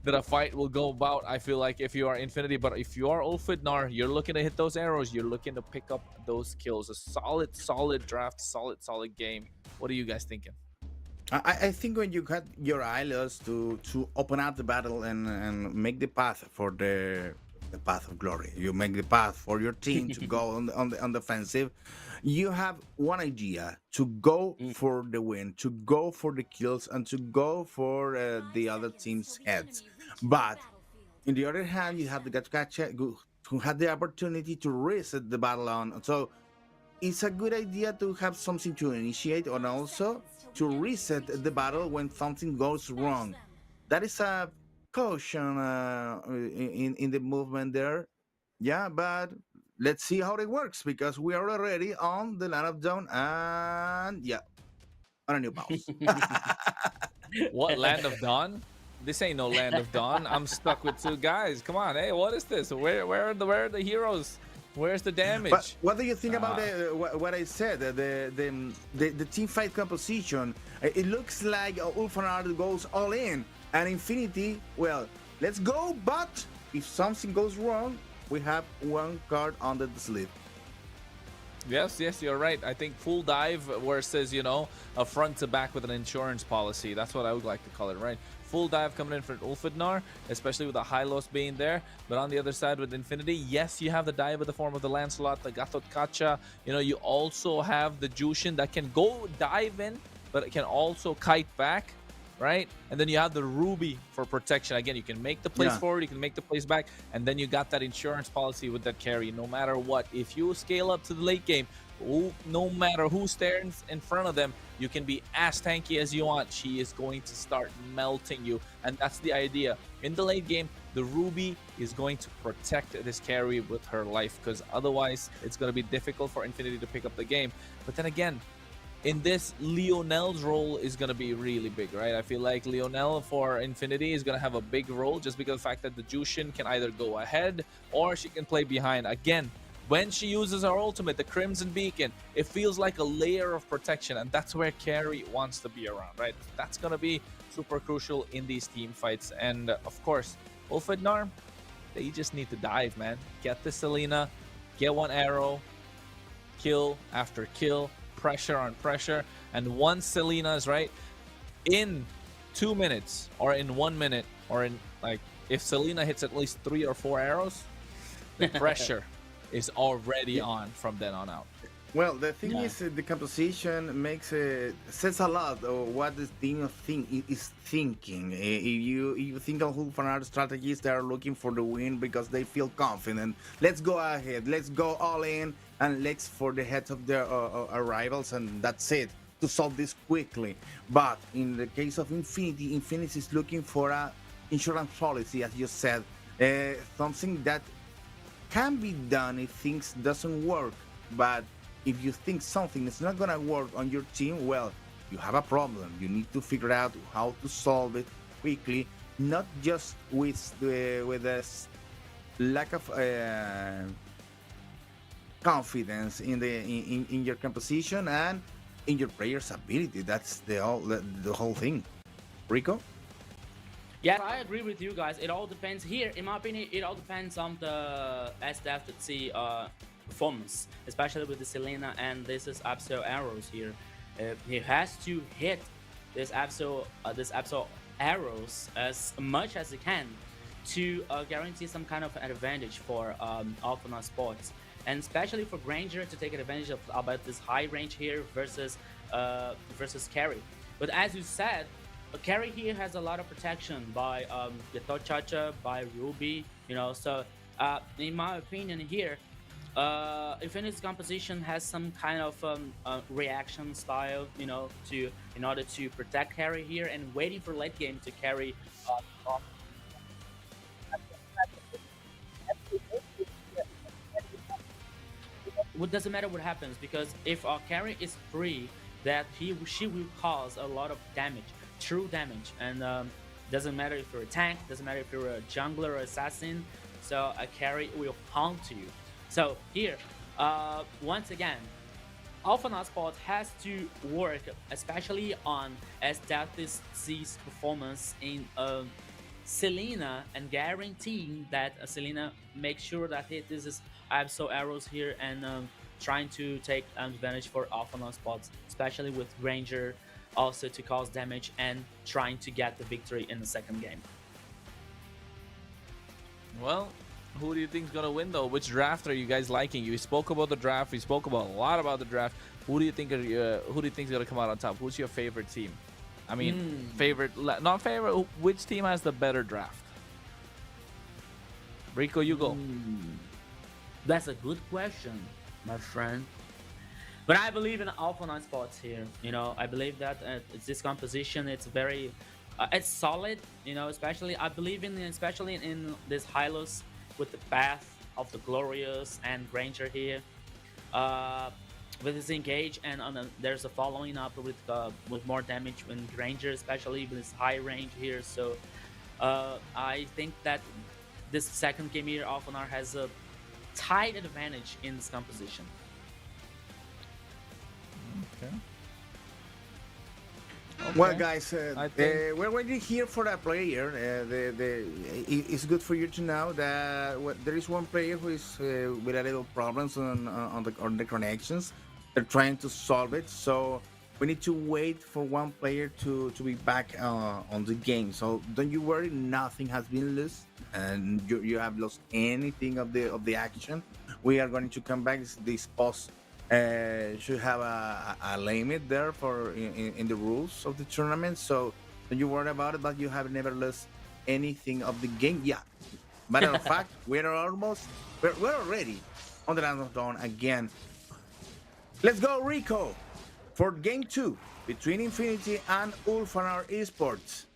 that a fight will go about, I feel like, if you are Infinity. But if you are Ulfidnar, you're looking to hit those arrows. You're looking to pick up those kills. A solid draft, solid game. What are you guys thinking? I think when you got your Hylos to open up the battle and make the path for the path of glory, you make the path for your team to go on the offensive. You have one idea: to go for the win, to go for the kills, and to go for the other team's heads. But in the other hand, you have the Gatotkacha who had the opportunity to reset the battle on. So it's a good idea to have something to initiate, and also to reset the battle when something goes wrong. That is a caution in the movement there. Yeah, but let's see how it works, because we are already on the Land of Dawn, and yeah, on a new mouse. What, Land of Dawn? This ain't no Land of Dawn. I'm stuck with 2 guys. Come on, hey, what is this? Where are the heroes? Where's the damage? But what do you think about what I said? The team fight composition. It looks like Ulfidnar goes all in, and Infinity, well, let's go. But if something goes wrong, we have one card under the sleeve. Yes, you're right. I think full dive, where it says, you know, a front to back with an insurance policy. That's what I would like to call it, right? Full dive coming in for Ulfidnar, especially with the Hylos being there. But on the other side with Infinity, yes, you have the dive in the form of the Lancelot, the Gatotkacha. You know, you also have the Jushin that can go dive in, but it can also kite back, right? And then you have the Ruby for protection. Again, you can make the plays forward, you can make the plays back, and then you got that insurance policy with that carry. No matter what, if you scale up to the late game, no matter who stands in front of them, you can be as tanky as you want. She is going to start melting you, and that's the idea. In the late game, the Ruby is going to protect this carry with her life, because otherwise it's going to be difficult for Infinity to pick up the game. But then again, in this, Leonel's role is going to be really big, right? I feel like Leonel for Infinity is going to have a big role, just because of the fact that the Jushin can either go ahead or she can play behind. Again, when she uses her ultimate, the Crimson Beacon, it feels like a layer of protection, and that's where carry wants to be around, right? That's going to be super crucial in these team fights. And of course, Ulfidnar, They just need to dive, man. Get the Selena, get one arrow, kill after kill, pressure on pressure, and once Selena is right, in 2 minutes or in 1 minute or in like if Selena hits at least 3 or 4 arrows, the pressure is already on from then on out. Well, the thing is, the composition makes says a lot of what the team is thinking. If you think of who fan strategies, they are looking for the win because they feel confident. Let's go ahead, let's go all in, and let's for the heads of their rivals, and that's it to solve this quickly. But in the case of Infinity, Infinity is looking for a insurance policy, as you said, something that can be done if things doesn't work, but if you think something is not gonna work on your team, well, you have a problem. You need to figure out how to solve it quickly, not just with the lack of confidence in in your composition and in your player's ability. That's the whole thing. Rico? Yeah, I agree with you guys. It all depends here. In my opinion, it all depends on the SDFC performance, especially with the Selena and this is Absol arrows here. He has to hit this Absol arrows as much as he can to guarantee some kind of advantage for Alpha Sports, and especially for Granger to take advantage of about this high range here versus carry. But as you said, carry here has a lot of protection by the Chacha, by Ruby, you know. So in my opinion here, Infinity's composition has some kind of reaction style, you know, in order to protect carry here and waiting for late game to carry. It doesn't matter what happens, because if our carry is free, that she will cause a lot of damage, true damage, and doesn't matter if you're a tank, doesn't matter if you're a jungler or assassin, so a carry will haunt you. So here, once again, Alpha Sport has to work, especially on SDFC's performance in Selena, and guaranteeing that Selena makes sure that this is Absol arrows here, and trying to take advantage for Alpha Spots, especially with Granger also to cause damage and trying to get the victory in the second game. Well, who do you think is gonna win though? Which draft are you guys liking? You spoke about the draft. We spoke about a lot about the draft. Who do you think is gonna come out on top? Who's your favorite team? I mean, not favorite. Which team has the better draft? Rico, you go. That's a good question, my friend. But I believe in Alpha 9 spots here. You know, I believe that it's this composition. It's very, it's solid. You know, especially I believe especially in this Hylos with the Path of the Glorious and Granger here. With his engage, and there's a following up with more damage in Granger, especially with his high range here. So I think that this second game here, Alphanar has a tight advantage in this composition. Okay. Well, guys, we're waiting here for a player. It's good for you to know that there is one player who is with a little problems on the connections. They're trying to solve it, so we need to wait for one player to be back on the game. So don't you worry, nothing has been lost, and you have lost anything of the action. We are going to come back. This post should have a limit there for in the rules of the tournament. So don't you worry about it. But you have never lost anything of the game. Yeah, matter of fact, we're already on the land of dawn again. Let's go, Rico, for game 2 between Infinity and Ulfanar Esports.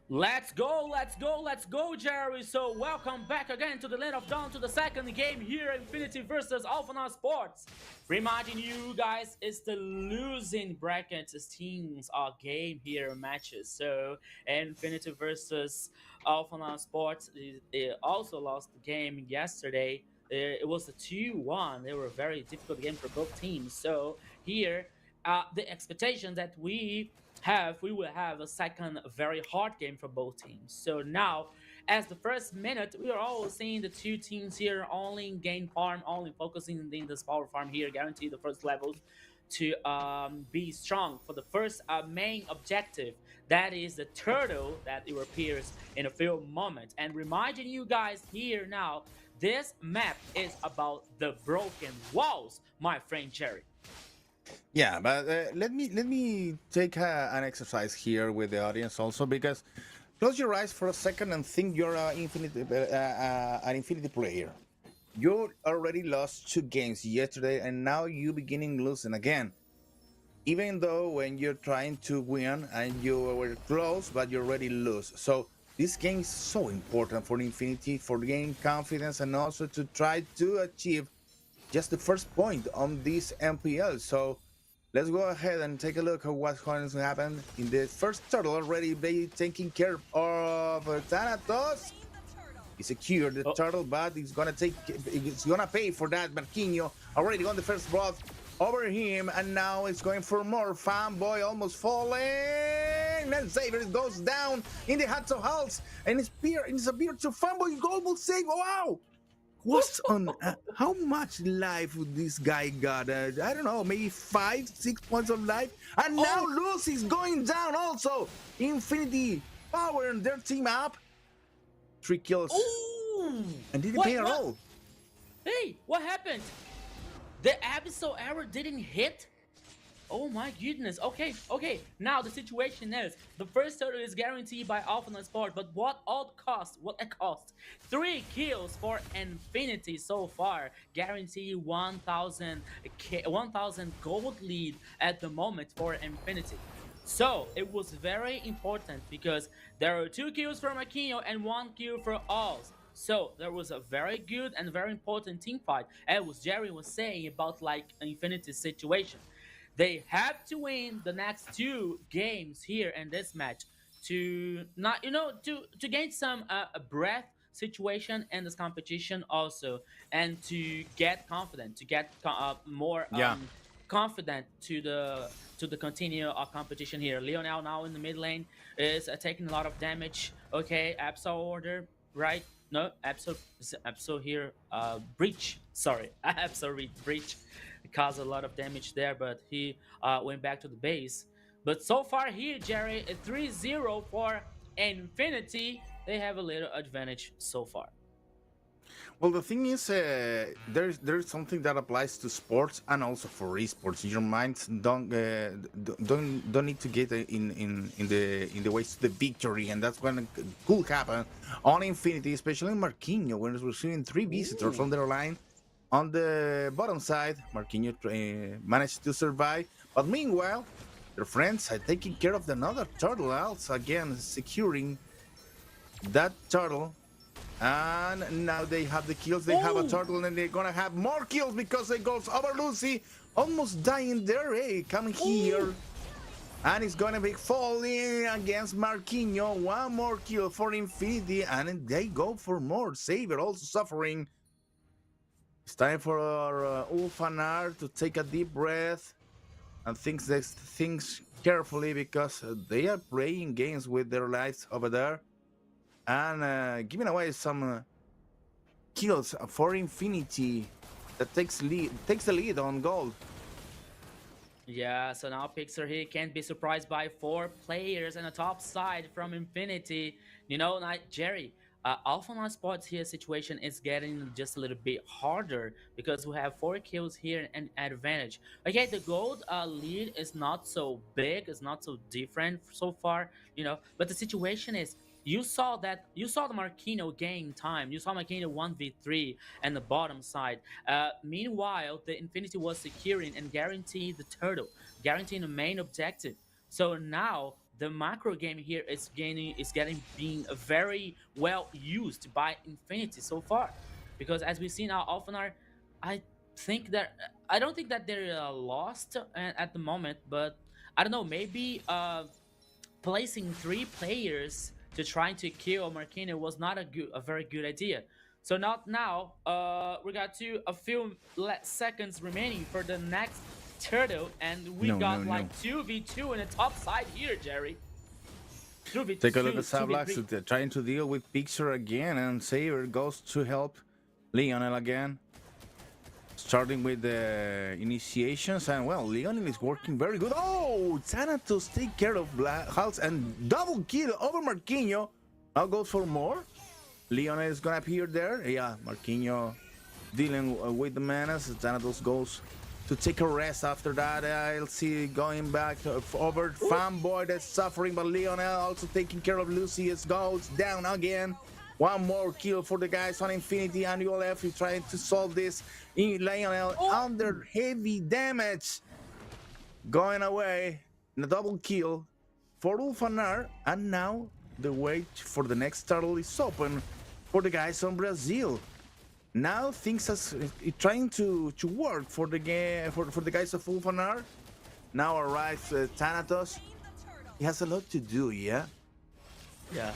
Let's go, Jerry. So welcome back again to the Land of Dawn, to the second game here, Infinity versus Alpha Sports. Reminding you guys, it's the losing brackets teams game here matches. So Infinity versus Alpha Sports, it also lost the game yesterday. It was a 2-1. They were a very difficult game for both teams. So here, the expectation that we will have a second very hard game for both teams. So now, As the first minute, we are all seeing the two teams here only gain farm, only focusing in this power farm here, guarantee the first levels to be strong for the first main objective. That is the turtle that it appears in a few moments. And reminding you guys here now, this map is about the broken walls, my friend Jerry. Yeah, but let me take an exercise here with the audience also, because close your eyes for a second and think you're an infinity player. You already lost 2 games yesterday, and now you beginning losing again. Even though when you're trying to win and you were close, but you already lose. So this game is so important for Infinity, for gaining confidence, and also to try to achieve just the first point on this MPL. So let's go ahead and take a look at what's going to happen in the first turtle. Already they taking care of Thanatos. He secured the turtle, but it's gonna pay for that. Marquinho already got the first blood over him, and now it's going for more. Fanboy almost falling, and Xavier goes down in the hands of Hulks, and it's a beer to Fanboy almost save. Wow! What's on? How much life would this guy got? I don't know, maybe 5-6 points of life. And now Lucy's going down also. Infinity Power and their team up. 3 kills. Ooh. And didn't pay at all. Hey, what happened? The abyssal arrow didn't hit? Oh my goodness. Okay. Now the situation is the first turtle is guaranteed by Alpha Sport, but what a cost. 3 kills for Infinity so far. Guarantee 1,000 gold lead at the moment for Infinity. So it was very important because there are 2 kills for Marquinho and 1 kill for Alls. So there was a very good and very important team fight. As Jerry was saying about like Infinity's situation. They have to win the next 2 games here in this match to not, to gain some breath situation in this competition also, and to get confident, to get more confident to the continue of competition here. Lionel now in the mid lane is taking a lot of damage. Okay, Absol order, right? No, Absol here. Breach. Sorry, Absol breach. Caused a lot of damage there, but he went back to the base. But so far here, Jerry, a 3-0 for Infinity. They have a little advantage so far. Well, the thing is, there's something that applies to sports and also for esports. Your minds don't need to get in the ways to the victory, and that's when it could happen on Infinity, especially Marquinho, when it's receiving 3 visitors on their line. On the bottom side, Marquinho managed to survive, but meanwhile, their friends are taking care of another turtle else, again securing that turtle. And now they have the kills, they have a turtle, and they're gonna have more kills because it goes over Lucy, almost dying there, coming here. And it's gonna be falling against Marquinho. 1 more kill for Infinity, and they go for more. Saber also suffering. It's time for our Ulfanar to take a deep breath and think things carefully, because they are playing games with their lives over there and giving away some kills for Infinity that takes the lead on gold. Yeah, so now Pixar here can't be surprised by 4 players on the top side from Infinity. Jerry, Alpha Sports here situation is getting just a little bit harder because we have 4 kills here and advantage. Okay, the gold lead is not so big, it's not so different so far, but the situation is you saw the Marquinho gain time. You saw Marquinho 1v3 and the bottom side. Meanwhile, the Infinity was securing and guaranteeing the turtle, guaranteeing the main objective. So now the macro game here is being very well used by Infinity so far, because as we see now, Alphanar, I don't think that they're lost at the moment, but I don't know, maybe placing 3 players to trying to kill Marquinho was not a very good idea. So not now. We got a few seconds remaining for the next turtle, and we got 2v2 in the top side here, Jerry. Druvid Take a look at 2v3. Sablax trying to deal with Pixar again, and Saber goes to help Lionel again. Starting with the initiations, and well, Lionel is working very good. Oh, Thanatos take care of Hals and double kill over Marquinhos. Now goes for more. Lionel is gonna appear there. Yeah, Marquinhos dealing with the menace. Thanatos goes to take a rest after that. I'll see going back over Fanboy that's suffering, but Lionel also taking care of Lucius. Goes down again. One more kill for the guys on Infinity, and ULF is trying to solve this. Lionel under heavy damage. Going away. A double kill for Ulfanar, and now the wait for the next turtle is open for the guys on Brazil. Now things are trying to work for the game for the guys of Ulfanar. Now arrives Thanatos. He has a lot to do, yeah? Yeah.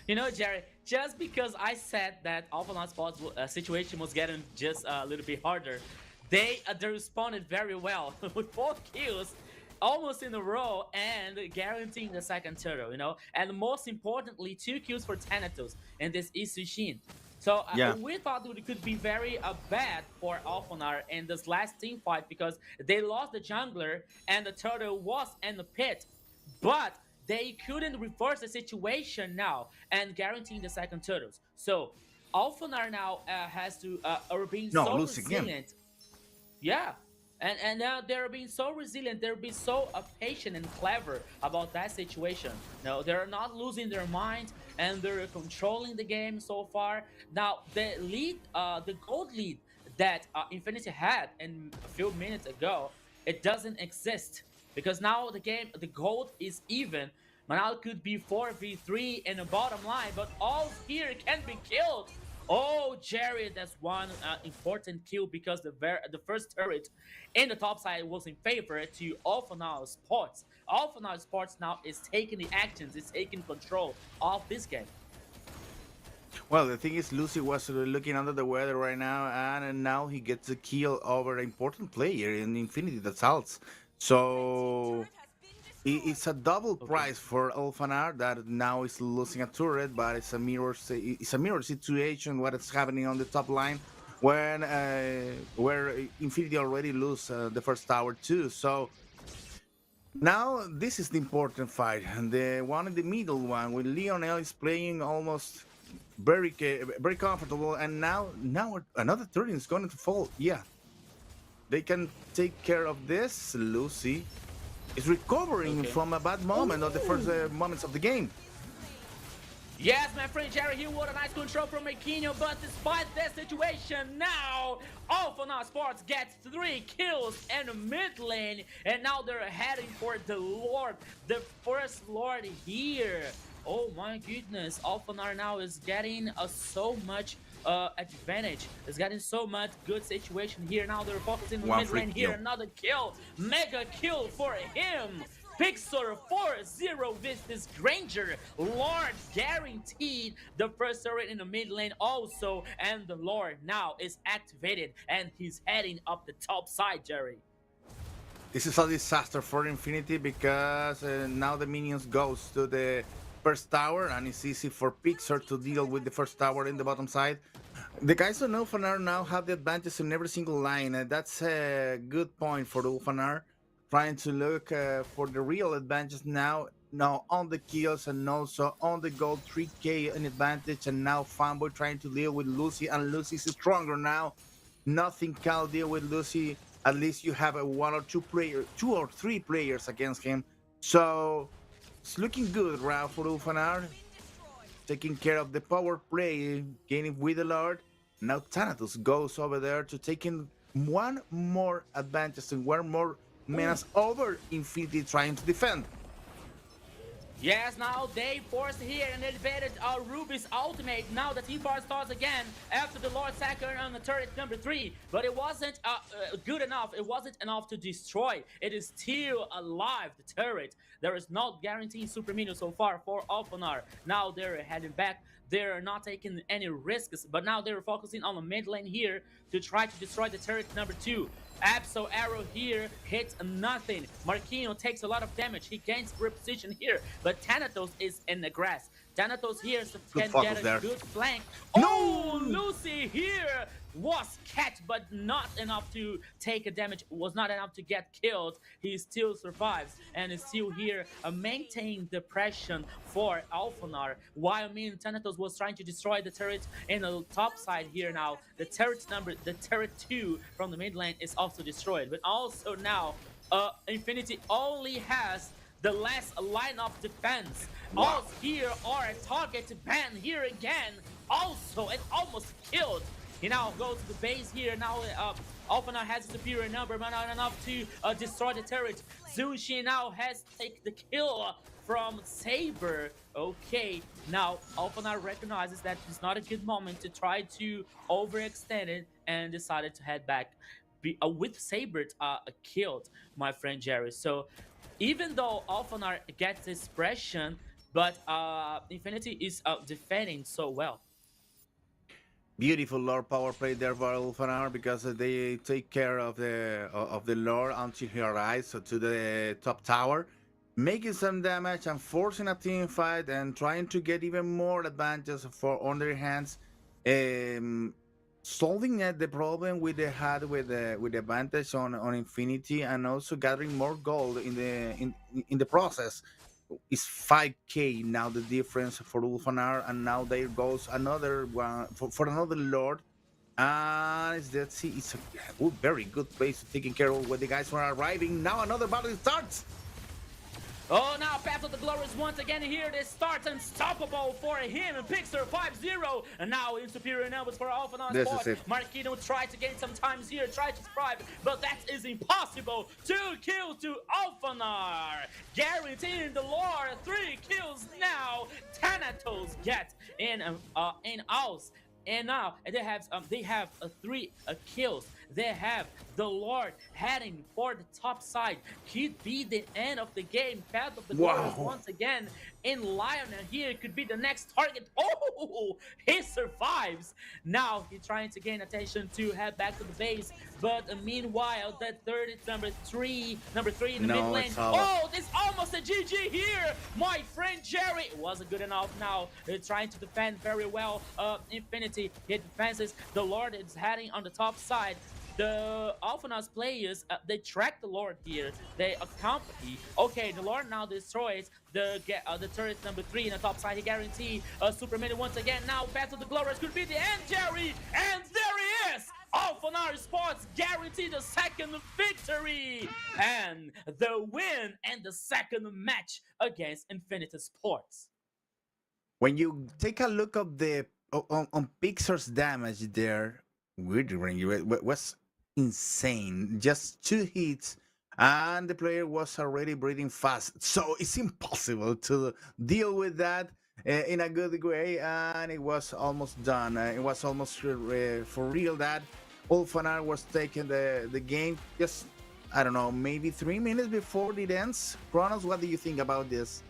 You know, Jerry, just because I said that Alpha Sports situation was getting just a little bit harder, they responded very well with 4 kills almost in a row and guaranteeing the second turtle, you know? And most importantly, 2 kills for Thanatos in this Isushin. So we thought it could be very bad for Alphanar in this last team fight because they lost the jungler and the turtle was in the pit. But they couldn't reverse the situation now and guaranteeing the second turtles. So Alphanar now has to are being so resilient. Again. Yeah. And now they're being so resilient, they're being so patient and clever about that situation. No, they're not losing their mind and they're controlling the game so far. Now the lead, the gold lead that Infinity had in a few minutes ago, it doesn't exist. Because now the gold is even. But now it could be 4v3 in the bottom line, but all here can be killed. Oh, Jerry, that's one important kill because the first turret in the top side was in favor to Alpha Sports. Alpha Sports now is taking the actions, is taking control of this game. Well, the thing is, Lucy was looking under the weather right now, and now he gets a kill over an important player in Infinity, that's Alts. So it's a double prize for Alphanar that now is losing a turret, but it's a mirror situation. What is happening on the top line when where Infinity already lose the first tower too. So now this is the important fight, and the one in the middle one with Lionel is playing almost very comfortable, and now another turret is going to fall. Yeah. They can take care of this. Lucy is recovering from a bad moment of the first moments of the game. Yes, my friend Jerry, he was a nice control from Marquinhos, but despite that situation, now Alpha Sports gets 3 kills in the mid lane, and now they're heading for the Lord, the first Lord here. Oh my goodness, Alphanar now is getting so much advantage. It's getting so much good situation here. Now they're focusing on the mid lane here. Another kill. Mega kill for him. Pixar 4-0 with this Granger. Lord guaranteed the first turret in the mid lane also. And the Lord now is activated and he's heading up the top side, Jerry. This is a disaster for Infinity because now the minions goes to the first tower, and it's easy for Pixar to deal with the first tower in the bottom side. The guys on Ulfanar now have the advantage in every single line, and that's a good point for Ulfanar, trying to look for the real advantage now on the kills and also on the gold 3k in advantage, and now Fanboy trying to deal with Lucy, and Lucy is stronger now. Nothing can deal with Lucy. At least you have a 1 or 2 or 3 players against him. So it's looking good, Rao, for Ulfanar. Taking care of the power play, gaining with the Lord. Now Thanatos goes over there to taking one more advantage and one more menace over Infinity trying to defend. Yes, now they forced here and elevated Ruby's ultimate. Now the team fight starts again after the Lord Sacker on the turret number 3. But it wasn't good enough. It wasn't enough to destroy. It is still alive, the turret. There is not guaranteed super minion so far for Alphanar. Now they're heading back They're not taking any risks, but now they're focusing on the mid lane here to try to destroy the turret number 2. Absol arrow here hits nothing. Marquinhos takes a lot of damage. He gains grip position here, but Thanatos is in the grass. Thanatos here can focus get a there. good flank. No! Oh, Lucy here was catch, but not enough to take a damage. Was not enough to get killed. He still survives and is still here, maintaining the pressure for Alphanar. While Thanatos was trying to destroy the turret in the top side here. Now the turret 2 from the mid lane is also destroyed, but also now Infinity only has the last line of defense. All here are a target ban here again. Also, and almost killed. He now goes to the base here. Now Alphanar has a superior number, but not enough to destroy the turret. Zushi now has taken the kill from Saber. Okay, now Alphanar recognizes that it's not a good moment to try to overextend it and decided to head back. With Saber killed, my friend Jerry. So even though Alphanar gets this pressure, but Infinity is defending so well. Beautiful Lord power play there for Ulfanar because they take care of the Lord until he arrives to the top tower, making some damage and forcing a team fight and trying to get even more advantage for on their hands, solving the problem they had with the advantage on Infinity, and also gathering more gold in the process. Is 5k now the difference for Ulfanar, and now there goes another one for another Lord. And let's see, it's a very good place to taking care of when the guys are arriving. Now another battle starts. Oh, now Path of the Glorious once again here. This starts unstoppable for him. Pixar 5-0. And now in superior numbers for Alphanar's This spot. is it. Marquinhos tried to gain some times here, tried to survive, but that is impossible. 2 kills to Alphanar. Guaranteeing the lore. 3 kills now. Thanatos get in Aus. And now they have 3 kills. They have the Lord heading for the top side. Could be the end of the game. Path of the Glorious once again in Lionel here. Could be the next target. Oh, he survives. Now he's trying to gain attention to head back to the base. But meanwhile, that third is number three in the mid lane. Oh, this almost a GG here. My friend Jerry. It wasn't good enough now. He's trying to defend very well. Infinity, he defenses. The Lord is heading on the top side. The Alphanar's players, they track the Lord here. They accompany. Okay, the Lord now destroys the turret number 3 in the top side. He guarantees a super mini once again. Now Battle of the Glorious could be the end, Jerry. And there he is. Alphanar Sports guarantee the second victory and the win and the second match against Infinity Sports. When you take a look at the on Pixar's damage there, was insane. Just 2 hits and the player was already breathing fast, so it's impossible to deal with that in a good way, and it was almost done. It was almost for real that Ulfanar was taking the game just, I don't know, maybe 3 minutes before it ends. Kronos, what do you think about this?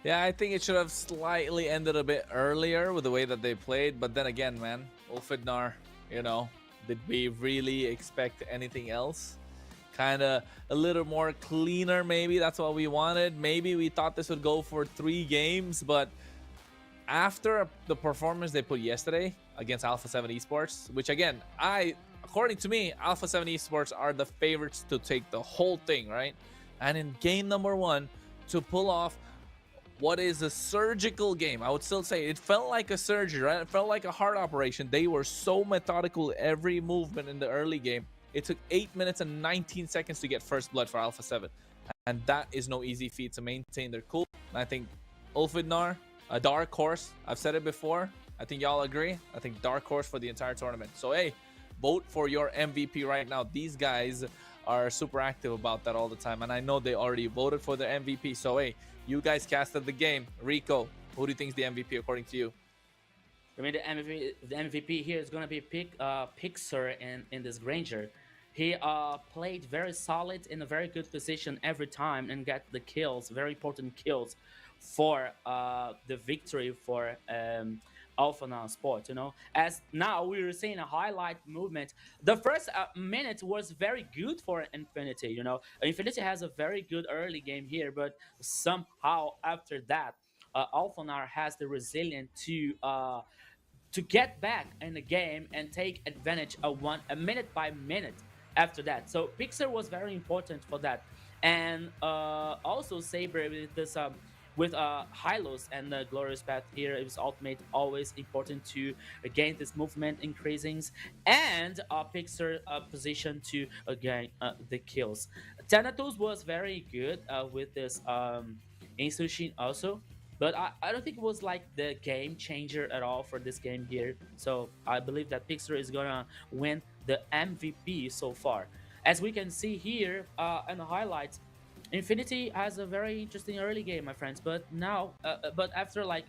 Yeah, I think it should have slightly ended a bit earlier with the way that they played, but then again, man, Ulfidnar, you know, did we really expect anything else? Kind of a little more cleaner, maybe. That's what we wanted. Maybe we thought this would go for 3 games, but after the performance they put yesterday against Alpha 7 Esports, which again, according to me, Alpha 7 Esports are the favorites to take the whole thing, right? And in game number 1, to pull off what is a surgical game, I would still say it felt like a surgery, right? It felt like a heart operation. They were so methodical, every movement in the early game. It took 8 minutes and 19 seconds to get first blood for Alpha 7. And that is no easy feat to maintain their cool. And I think Ulfidnar, a dark horse. I've said it before. I think y'all agree. I think dark horse for the entire tournament. So, hey, vote for your MVP right now. These guys are super active about that all the time. And I know they already voted for their MVP. So, hey, you guys casted the game. Rico, who do you think is the MVP according to you? I mean, the MVP here is going to be Pixar in this Granger. He played very solid in a very good position every time and got the kills, very important kills. for the victory for Alpha Sport. As now we were seeing a highlight movement. The first minute was very good for Infinity. Infinity has a very good early game here, but somehow after that, Alpha has the resilience to get back in the game and take advantage of one a minute by minute after that. So Pixar was very important for that, and also Saber with this with Hylos and the Glorious Path here. It was ultimate always important to gain this movement increasings, and Pixar position to gain the kills. Thanatos was very good with this Insushin also, but I don't think it was like the game changer at all for this game here. So I believe that Pixar is gonna win the MVP so far. As we can see here in the highlights, Infinity has a very interesting early game, my friends. But now, but after like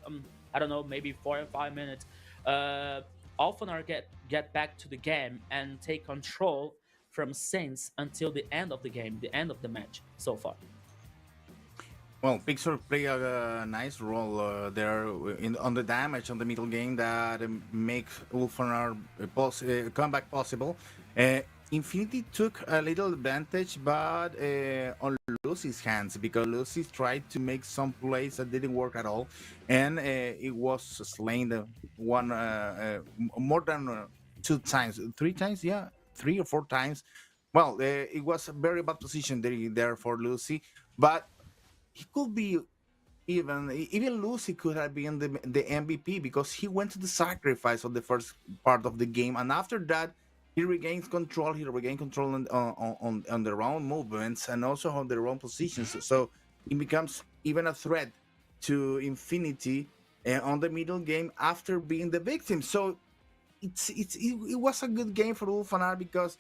I don't know, maybe 4 or 5 minutes, Alphanar get back to the game and take control from Saints until the end of the game, the end of the match so far. Well, Pixar play a nice role there on the damage on the middle game that makes Ulfanar comeback possible. Infinity took a little advantage, but on Lucy's hands because Lucy tried to make some plays that didn't work at all, and it was slain more than 2 times, 3 times, yeah, 3 or 4 times. Well, it was a very bad position there for Lucy, but he could be even Lucy could have been the MVP because he went to the sacrifice of the first part of the game, and after that he regains control. He regained control on their own movements and also on their own positions. So it becomes even a threat to Infinity on the middle game after being the victim. So it was a good game for Ulfanar because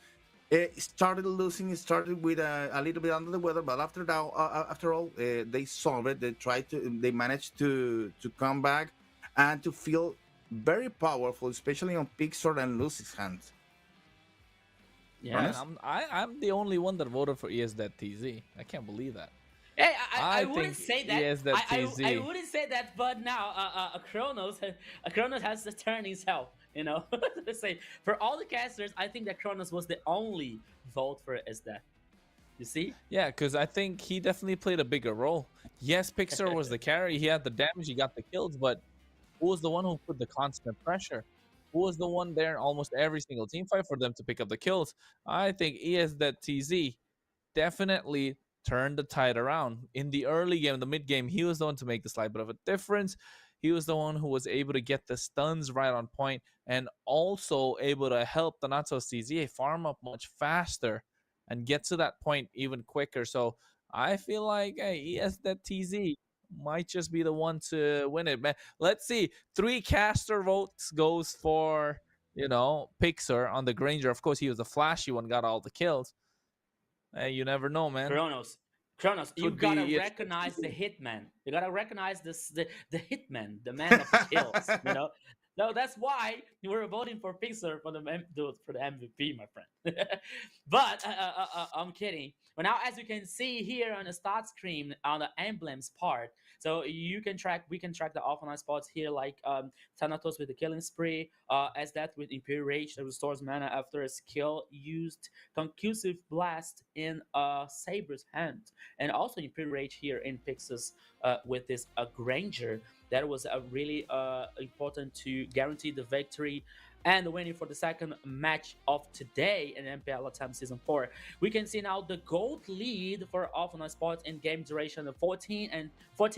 it started losing. It started with a little bit under the weather, but after all, they solved it. They managed to come back and to feel very powerful, especially on Pixar and Lucy's hands. Yeah. Man, I'm the only one that voted for ES.TZ. I can't believe that. Hey, I I wouldn't think say that. ES.TZ. I wouldn't say that, but now Kronos has to turn himself. Say for all the casters, I think that Kronos was the only vote for that. You see? Yeah, because I think he definitely played a bigger role. Yes, Pixar was the carry. He had the damage. He got the kills, but who was the one who put the constant pressure? Who was the one there in almost every single team fight for them to pick up the kills? I think ES.TZ definitely turned the tide around. In the early game, the mid game, he was the one to make the slight bit of a difference. He was the one who was able to get the stuns right on point and also able to help the Thanatos TZA farm up much faster and get to that point even quicker. So I feel like ES.TZ might just be the one to win it, man. Let's see. 3 caster votes goes for, Pixar on the Granger. Of course, he was the flashy one, got all the kills. Hey, you never know, man. Kronos, you Could gotta be recognize the hitman. You gotta recognize the hitman, the man of the kills. No, that's why you were voting for Pixar for the MVP, my friend. But I'm kidding. But now, as you can see here on the start screen on the emblems part, so we can track the offline spots here, like Thanatos with the killing spree, as that with Imperial Rage that restores mana after a skill used concussive blast in Saber's hand, and also Imperial Rage here in Pixis with this Granger that was a really important to guarantee the victory and the winning for the second match of today in MPL LATAM Season 4. We can see now the gold lead for Offline Sports in game duration of 14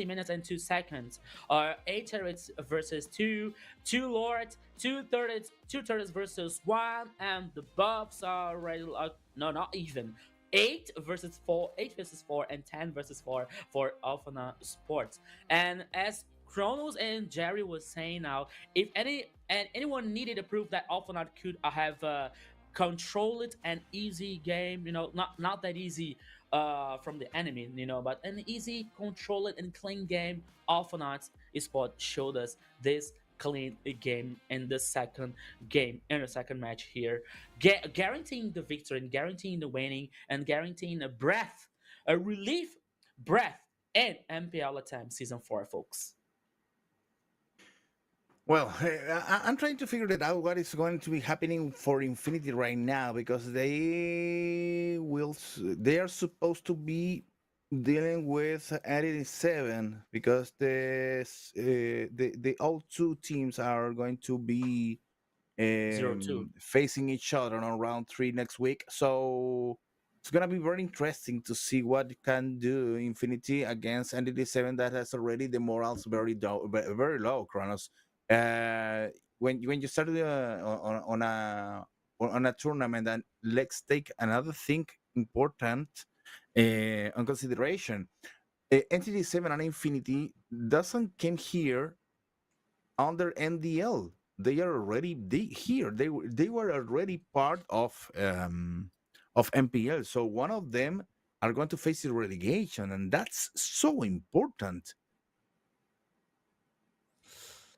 minutes and 2 seconds. 8 turrets versus 2, 2 lords, 2 turrets versus 1, and the buffs are already no, not even. 8 versus 4, and 10 versus 4 for Alphana Sports. And as Kronos and Jerry was saying now, if anyone needed to prove that Alphanaut could have controlled an easy game, not that easy from the enemy, but an easy, control it and clean game, Alphanaut Esport showed us this clean game in the second game, in the second match here, guaranteeing the victory and guaranteeing the winning and guaranteeing a relief breath in MPL LATAM Season 4, folks. Well, I'm trying to figure it out what is going to be happening for Infinity right now because they are supposed to be dealing with 87 because the all two teams are going to be 0-2. facing each other on round 3 next week. So it's gonna be very interesting to see what can do Infinity against Entity 7 that has already the morals very low, Kronos. Uh, when you started on a tournament, and let's take another thing important on consideration. Entity 7 and Infinity doesn't came here under NDL. They are already here. They were already part of MPL. So one of them are going to face the relegation, and that's so important.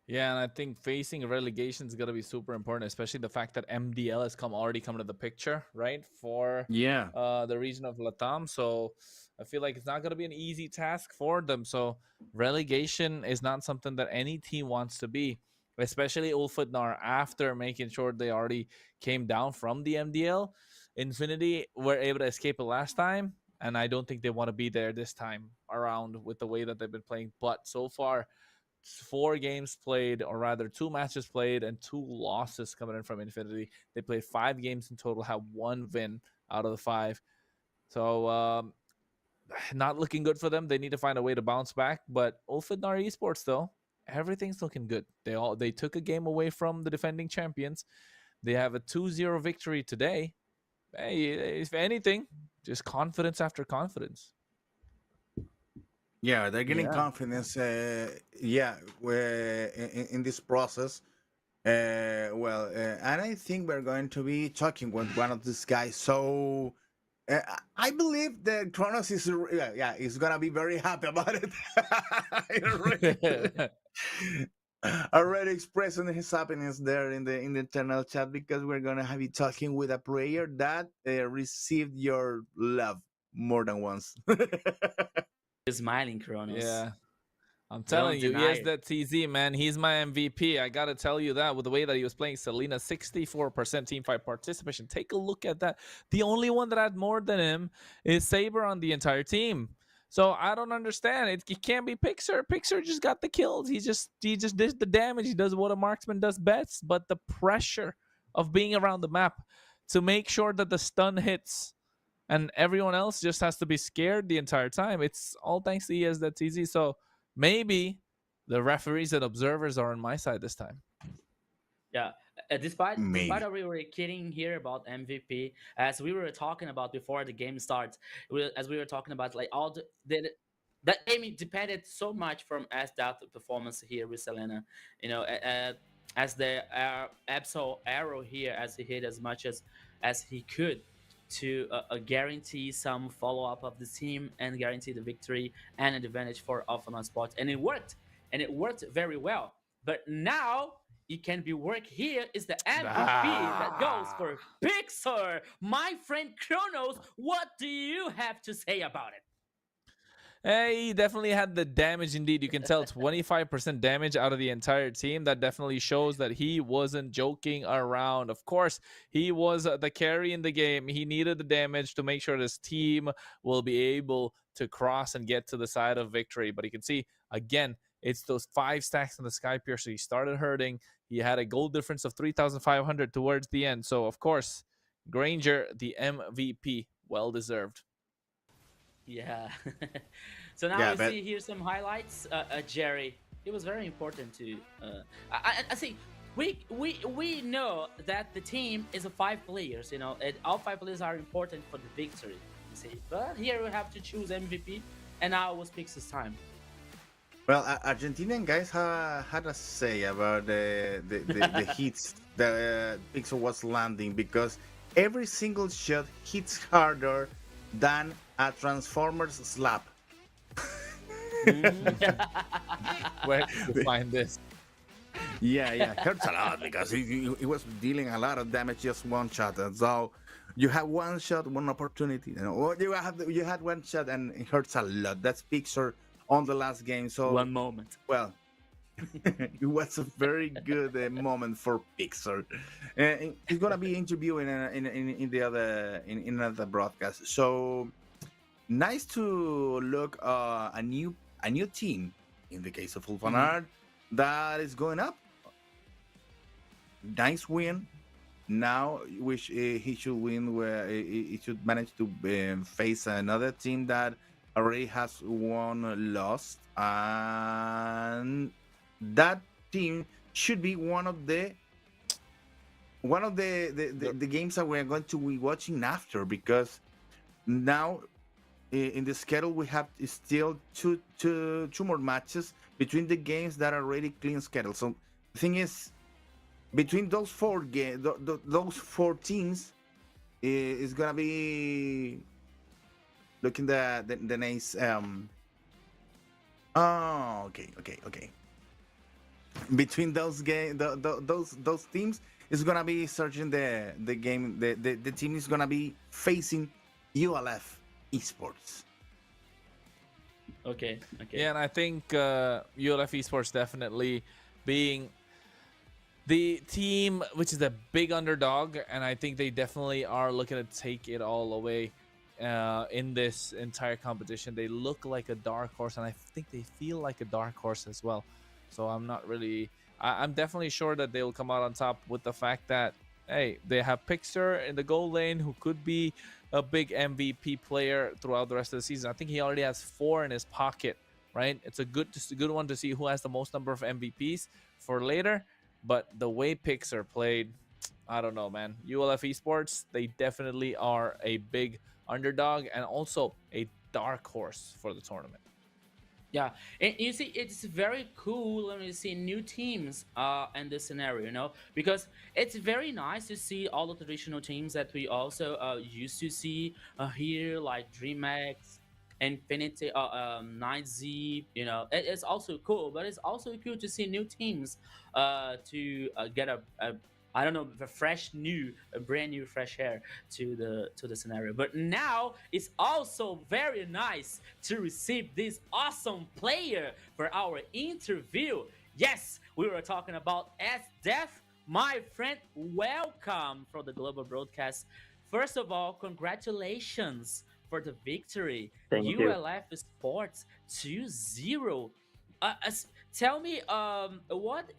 Yeah, and I think facing relegation is gonna be super important, especially the fact that MDL has already come to the picture, right? For Yeah. the region of Latam. So I feel like it's not gonna be an easy task for them. So relegation is not something that any team wants to be, especially Ulfudnar after making sure they already came down from the MDL. Infinity were able to escape it last time, and I don't think they want to be there this time around with the way that they've been playing. But so far, 4 games played, or rather 2 matches played, and 2 losses coming in from Infinity. They played 5 games in total, have 1 win out of the 5. So not looking good for them. They need to find a way to bounce back. But Ulfidnar Esports, though, everything's looking good. They took a game away from the defending champions. They have a 2-0 victory today. Hey, if anything, just confidence after confidence. Yeah, they're getting Yeah. confidence. In this process. And I think we're going to be talking with one of these guys. So I believe that Kronos is is gonna be very happy about it. already expressing his happiness there in the internal chat because we're gonna be talking with a player that received your love more than once. He's smiling, Kronos. Yeah. I'm Don't telling you, deny yes, it. that TZ, man. He's my MVP. I got to tell you that with the way that he was playing Selena, 64% team fight participation. Take a look at that. The only one that had more than him is Saber on the entire team. So I don't understand. It can't be Pixar. Pixar just got the kills. He just did the damage. He does what a marksman does best. But the pressure of being around the map to make sure that the stun hits and everyone else just has to be scared the entire time. It's all thanks to ES.TZ. So maybe the referees and observers are on my side this time. Yeah. Despite Maybe. that we were kidding here about MVP, as we were talking about before the game starts, as we were talking about like all that game depended so much from Asdath performance here with Selena. You know, as the Absol arrow here, as he hit as much as he could to guarantee some follow up of the team and guarantee the victory and an advantage for Alpha Sport, and it worked very well. But now it can be work here is the MVP that goes for Pixar. My friend Kronos, what do you have to say about it? Hey, he definitely had the damage indeed. You can tell 25% damage out of the entire team. That definitely shows that he wasn't joking around. Of course, he was the carry in the game. He needed the damage to make sure his team will be able to cross and get to the side of victory. But you can see, again, it's those 5 stacks in the Sky Piercer. He started hurting. He had a gold difference of 3,500 towards the end. So, of course, Granger, the MVP, well deserved. Yeah. So now Yeah, we but- see here some highlights. Jerry, it was very important to. I see. We know that the team is a 5 players. You know, and all 5 players are important for the victory. You see, but here we have to choose MVP, and now it was Pixar's time. Well, Argentinian guys had a say about the hits that Pixel was landing because every single shot hits harder than a Transformers slap. Where did you find this? Yeah, hurts a lot because he was dealing a lot of damage just one shot. And so You had one shot, one opportunity. Or you had one shot, and it hurts a lot. That's Pixar on the last game. So, One moment. well, it was a very good moment for Pixar. He's gonna be interviewing in the other in another broadcast. So nice to look a new team in the case of Ulfanar that is going up. Nice win. Now, wish he should win where he should manage to face another team that already has one lost, and that team should be one of the games that we're going to be watching after, because now in the schedule we have still two more matches between the games that are already clean schedule. So the thing is, between those those four teams, is gonna be looking the names. Oh, okay. Between those those teams is gonna be searching the game. The team is gonna be facing ULF Esports. Okay. Okay. Yeah, and I think ULF Esports definitely being the team which is a big underdog, and I think they definitely are looking to take it all away in this entire competition. They look like a dark horse, and I think they feel like a dark horse as well. So I'm not really. I'm definitely sure that they will come out on top with the fact that hey, they have Pixar in the goal lane who could be a big MVP player throughout the rest of the season. I think he already has 4 in his pocket, right? It's just a good one to see who has the most number of MVPs for later. But the way Pixar played, I don't know, man. ULF Esports, they definitely are a big underdog and also a dark horse for the tournament. Yeah, and you see, it's very cool when we see new teams in this scenario, because it's very nice to see all the traditional teams that we also used to see here, like DreamX, Infinity, 9Z. It's also cool, but it's also cool to see new teams to get a I don't know, a brand new fresh air to the scenario. But now it's also very nice to receive this awesome player for our interview. Yes, we were talking about S Def, my friend. Welcome from the global broadcast. First of all, congratulations for the victory. Thank you. ULF Sports 2-0. Tell me, what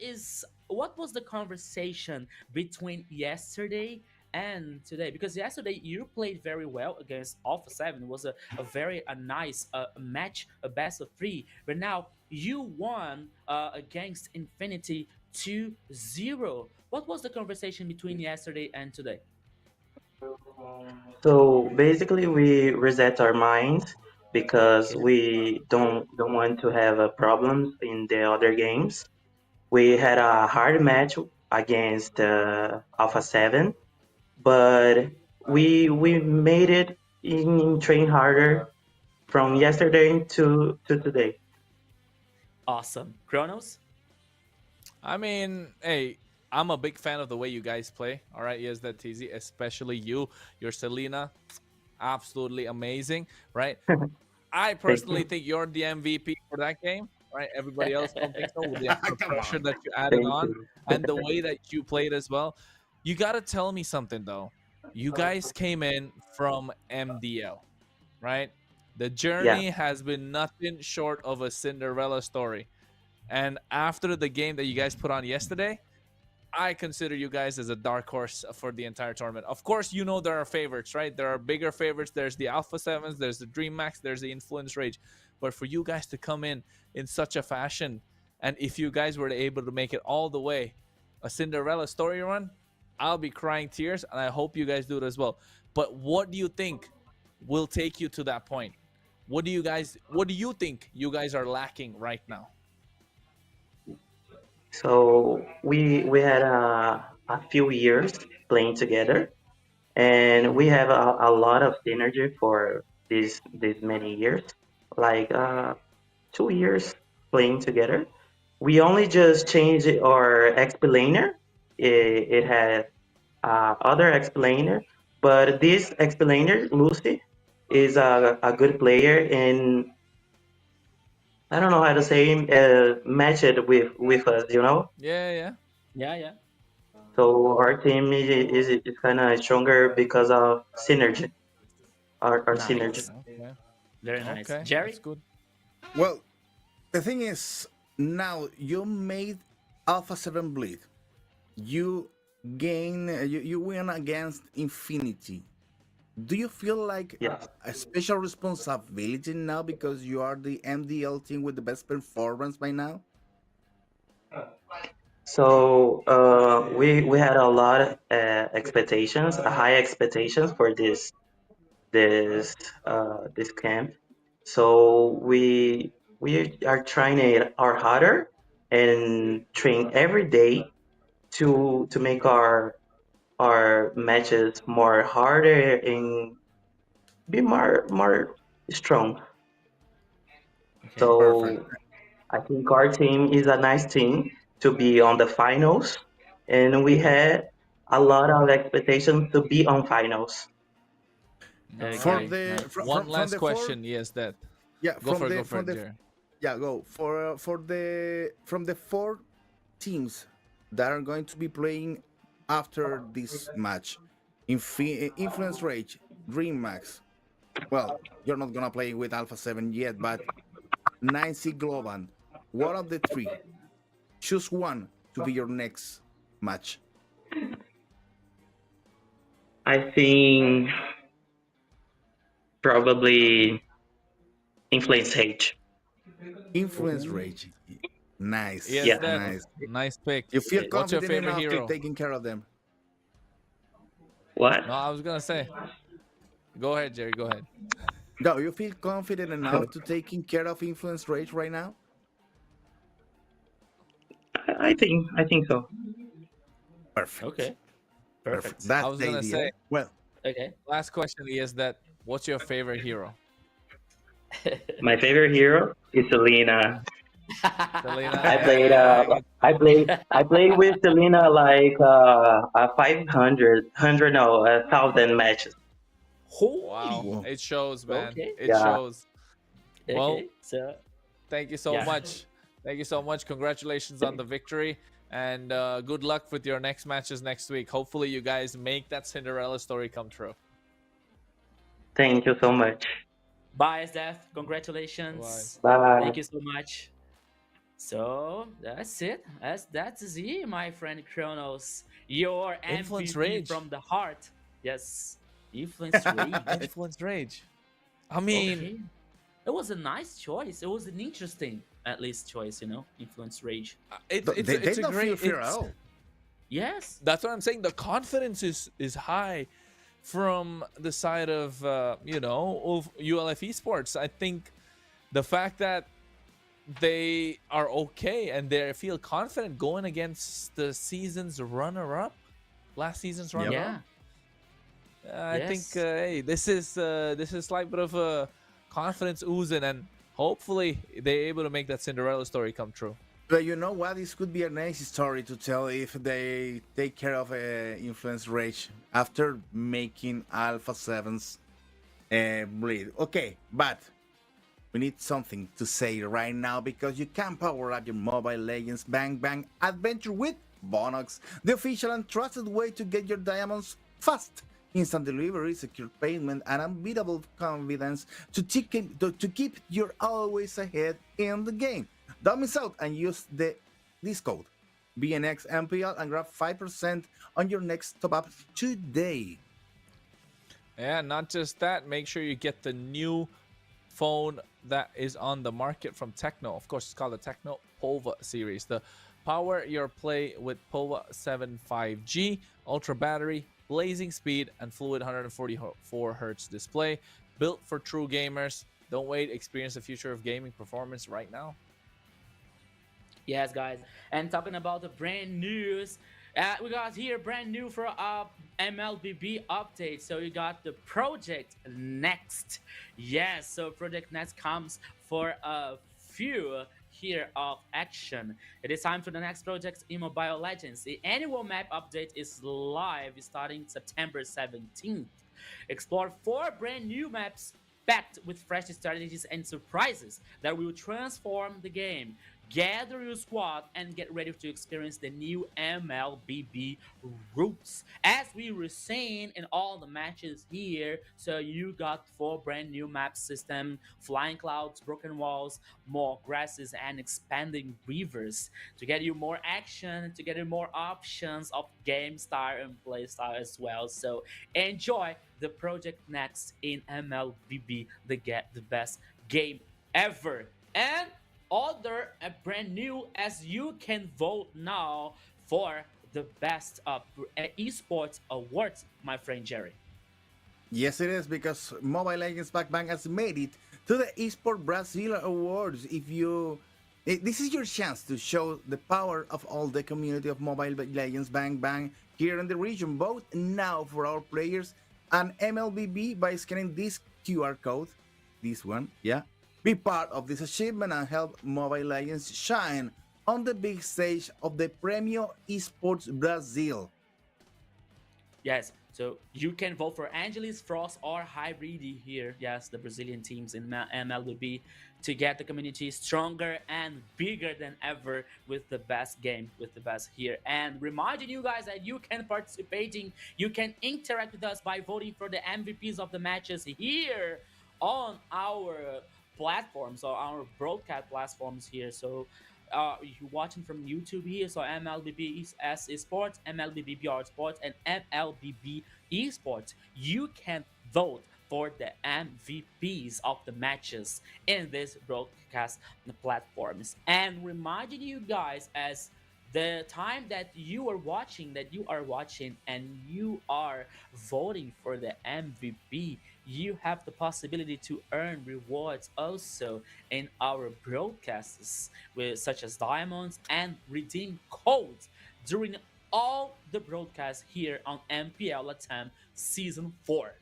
was the conversation between yesterday and today? Because yesterday you played very well against Alpha 7. It was a very nice match, a best of three. But now you won against Infinity 2-0. What was the conversation between yesterday and today? So basically, we reset our minds because Okay. we don't want to have problems in the other games. We had a hard match against Alpha 7, but we made it in train harder from yesterday to today. Awesome. Kronos? I mean, hey, I'm a big fan of the way you guys play. All right, yes, that TZ, especially you, your Selena, absolutely amazing, right? I Thank personally you. think you're the MVP for that game, right? Everybody else don't think so with the extra Come pressure on. that you added Thank on you. and the way that you played as well. You got to tell me something though. You guys came in from MDL, right? The Yeah. journey has been nothing short of a Cinderella story. And after the game that you guys put on yesterday, I consider you guys as a dark horse for the entire tournament. Of course, there are favorites, right? There are bigger favorites. There's the Alpha Sevens, there's the Dream Max, there's the Influence Rage. But for you guys to come in such a fashion, and if you guys were able to make it all the way, a Cinderella story run, I'll be crying tears, and I hope you guys do it as well. But what do you think will take you to that point? What do you think you guys are lacking right now? So we had a few years playing together, and we have a lot of synergy for these many years, like 2 years playing together. We only just changed our explainer. It had other explainer, But this explainer, Lucy, is a good player, and I don't know how to say him, match it with us, you know. Yeah, yeah. Yeah, yeah. So our team is kind of stronger because of synergy, our synergy. Nice. Okay. Very nice. Okay, that's Jerry? good. Well, the thing is, now you made Alpha 7 bleed. You you win against Infinity. Do you feel like Yes. a special responsibility now because you are the MDL team with the best performance by now? So we had a lot of expectations, high expectations for this camp. So we are trying it our harder and train every day to make our matches more harder and be more strong. Okay. Perfect. So I think our team is a nice team to be on the finals, and we had a lot of expectations to be on finals. All For right. Okay. the Nice. One from last the four, question. Yes, that. yeah, Go for it, Jerry. yeah, go for the from the four teams that are going to be playing after this match. Influence Rage, Dream Max. Well, you're not gonna play with Alpha 7 yet, but 9C Global. One of the three. Choose one to be your next match. I think probably Influence H. Influence Rage. Nice, Yes, Yeah. that. nice. Nice pick. You feel What's your confident favorite enough to hero? taking care of them. What? No, I was gonna say. Go ahead, Jerry. Go ahead. No, you feel confident enough to taking care of Influence Rage right now? I think so. Perfect. Okay. Perfect. Perfect. I That's was the gonna say. idea. Well, Okay. Last question is that. What's your favorite hero? My favorite hero is Selena. Selena. I Yeah, played yeah, yeah. I played with Selena like a 500 no 1,000 matches. Wow. Holy. whoa. It shows, man. Okay. It Yeah. shows. Well, Okay. So thank you so yeah. much. Thank you so much. Congratulations on the victory. And good luck with your next matches next week. Hopefully, you guys make that Cinderella story come true. Thank you so much. Bye, Steph. Bye. Congratulations. Bye. Thank you so much. So that's it. That's it, my friend Kronos. Your Influence MVP Rage. from the heart. Yes. Influence Rage. Influence Rage. I mean, Okay. It was a nice choice. It was an interesting, at least, choice, Influence Rage. They it's a don't feel great. fear at all. Yes. That's what I'm saying. The confidence is high from the side of of ULF esports. I think the fact that they are okay and they feel confident going against the season's runner-up, last season's Yep. runner-up. I think Yes. hey, this is like bit of a confidence oozing, and hopefully they're able to make that Cinderella story come true. But you know what? This could be a nice story to tell if they take care of Influence Rage after making Alpha 7's bleed. Okay, but we need something to say right now because you can power up your Mobile Legends Bang Bang adventure with Bonox, the official and trusted way to get your diamonds fast. Instant delivery, secure payment, and unbeatable confidence to keep you always ahead in the game. Don't miss out and use this code BNX MPL and grab 5% on your next top up today. Yeah, not just that. Make sure you get the new phone that is on the market from Techno. Of course, it's called the Techno Pova series. The power your play with Pova 7 5G, ultra battery, blazing speed, and fluid 144 hertz display. Built for true gamers. Don't wait. Experience the future of gaming performance right now. Yes, guys. And talking about the brand news, we got here brand new for MLBB update. So you got the Project Next. Yes, so Project Next comes for few here of action. It is time for the next project in Mobile Legends. The annual map update is live starting September 17th. Explore 4 brand new maps packed with fresh strategies and surprises that will transform the game. Gather your squad and get ready to experience the new MLBB routes. As we were saying in all the matches here, so you got 4 brand new map system, flying clouds, broken walls, more grasses, and expanding rivers to get you more action, to get you more options of game style and play style as well. So enjoy the project next in MLBB, the best game ever. And other brand new, as you can vote now for the best esports awards, my friend Jerry. Yes, it is, because Mobile Legends Back Bang has made it to the Esport Brazil Awards. This is your chance to show the power of all the community of Mobile Legends Bang Bang here in the region. Vote now for our players and MLBB by scanning this QR code, this one, yeah. Be part of this achievement and help Mobile Legends shine on the big stage of the Premio Esports Brazil. Yes, so you can vote for Angelis, Frost, or Hybridi here. Yes, the Brazilian teams in MLBB to get the community stronger and bigger than ever with the best game, with the best here. And reminding you guys that you can you can interact with us by voting for the MVPs of the matches here on our platforms or our broadcast platforms here. So you're watching from YouTube here, so MLBB Esports, MLBB BR Sports, and MLBB Esports. You can vote for the MVPs of the matches in this broadcast platforms. And reminding you guys, as the time that you are watching, and you are voting for the MVP, you have the possibility to earn rewards also in our broadcasts, with such as diamonds, and redeem codes during all the broadcasts here on MPL LATAM Season 4.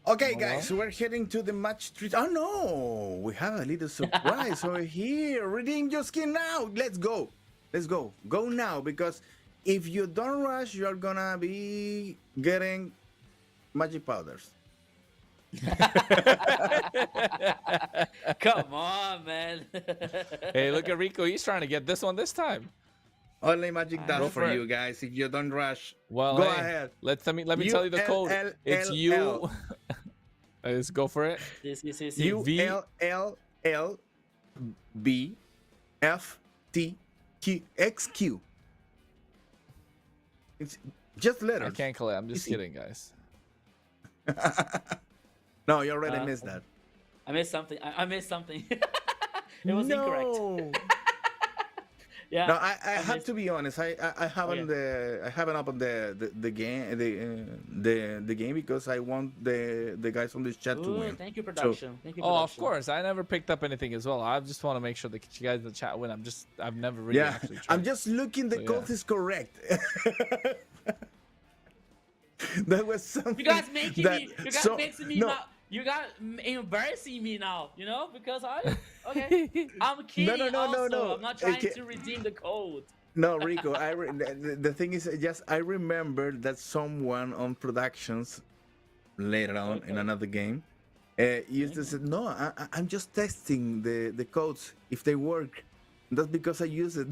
Okay, guys, we're heading to the match 3. Oh no, we have a little surprise over here. Redeem your skin now. Let's go. Go now, because if you don't rush, you're gonna be getting magic powders. Come on, man. Hey, look at Rico. He's trying to get this one this time. Only magic dust for you guys. If you don't rush, well, go hey, ahead. Let me tell you the code. It's you. Let's go for it. ULLBFTQXQ. It's just letters. I can't collect. I'm just kidding, guys. No, you already missed that. I missed something. I missed something. It was incorrect. Yeah. No, I have to be honest. I haven't opened the game the game because I want the guys on this chat to win. Thank you, production. So, thank you, Oh, production. of course. I never picked up anything as well. I just want to make sure that you guys in the chat win. I've never really actually tried. I'm just looking the code is correct. That was something. You guys making me. You guys mixing me now. You got embarrassing me now, because I'm kidding. No. I'm not trying to redeem the code. No, Rico. The thing is, I remember that someone on productions later on in another game used to say, "No, I'm just testing the codes if they work." That's because I use it.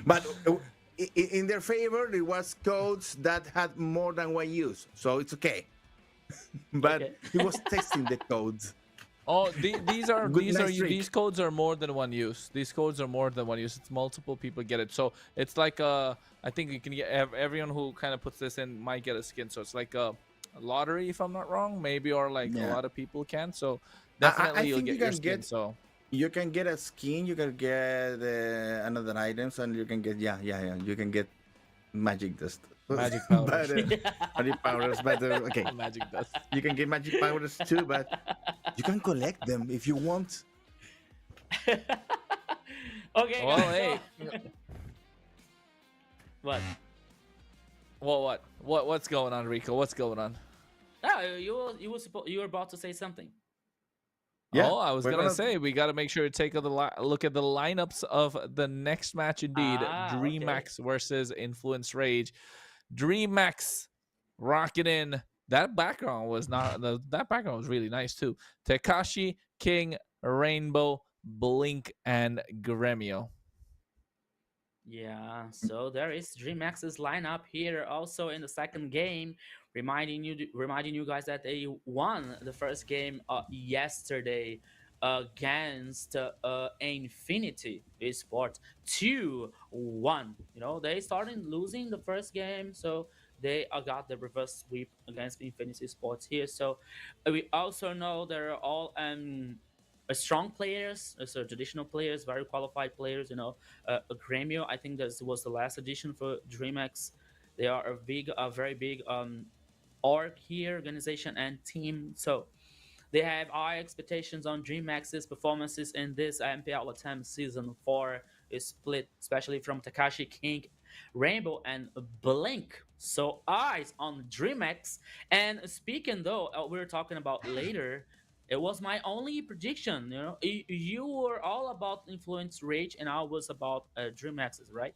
But in their favor, it was codes that had more than one use, so it's okay. But he was testing the codes. Oh, these codes are more than one use. These codes are more than one use. It's multiple people get it. So it's like I think you can get everyone who kind of puts this in might get a skin. So it's like a lottery, if I'm not wrong, maybe, or like a lot of people can. So definitely you'll get your skin. So you can get a skin, you can get another items, and you can get you can get magic dust. Magic powders. Magic powders, but okay. Magic dust. You can get magic powders too, but you can collect them if you want. Okay. Well, guys, hey. What? Well, what's going on, Rico? What's going on? Ah, you were about to say something. Yeah, Oh, I was we're gonna gonna. say we got to make sure to take a look at the lineups of the next match. Indeed, Ah, okay. DreamHack versus Influence Rage. DreamHack rocking in. That background was not that background was really nice too. Tekashi, King, Rainbow, Blink, and Gremio. Yeah, so there is DreamX's lineup here also in the second game, reminding you guys that they won the first game yesterday against Infinity Esports 2-1. You know, they started losing the first game, so they got the reverse sweep against Infinity Sports here. So we also know they're all strong players, so traditional players, very qualified players. You know, Gremio. I think this was the last edition for DreamX. They are a very big org here, organization and team. So they have high expectations on DreamX's performances in this MPL attempt season 4 is split, especially from Takashi King, Rainbow, and Blink. So eyes on DreamX. And speaking though, we were talking about later. It was my only prediction. You know, you were all about Influence Rage, and I was about DreamX's, right?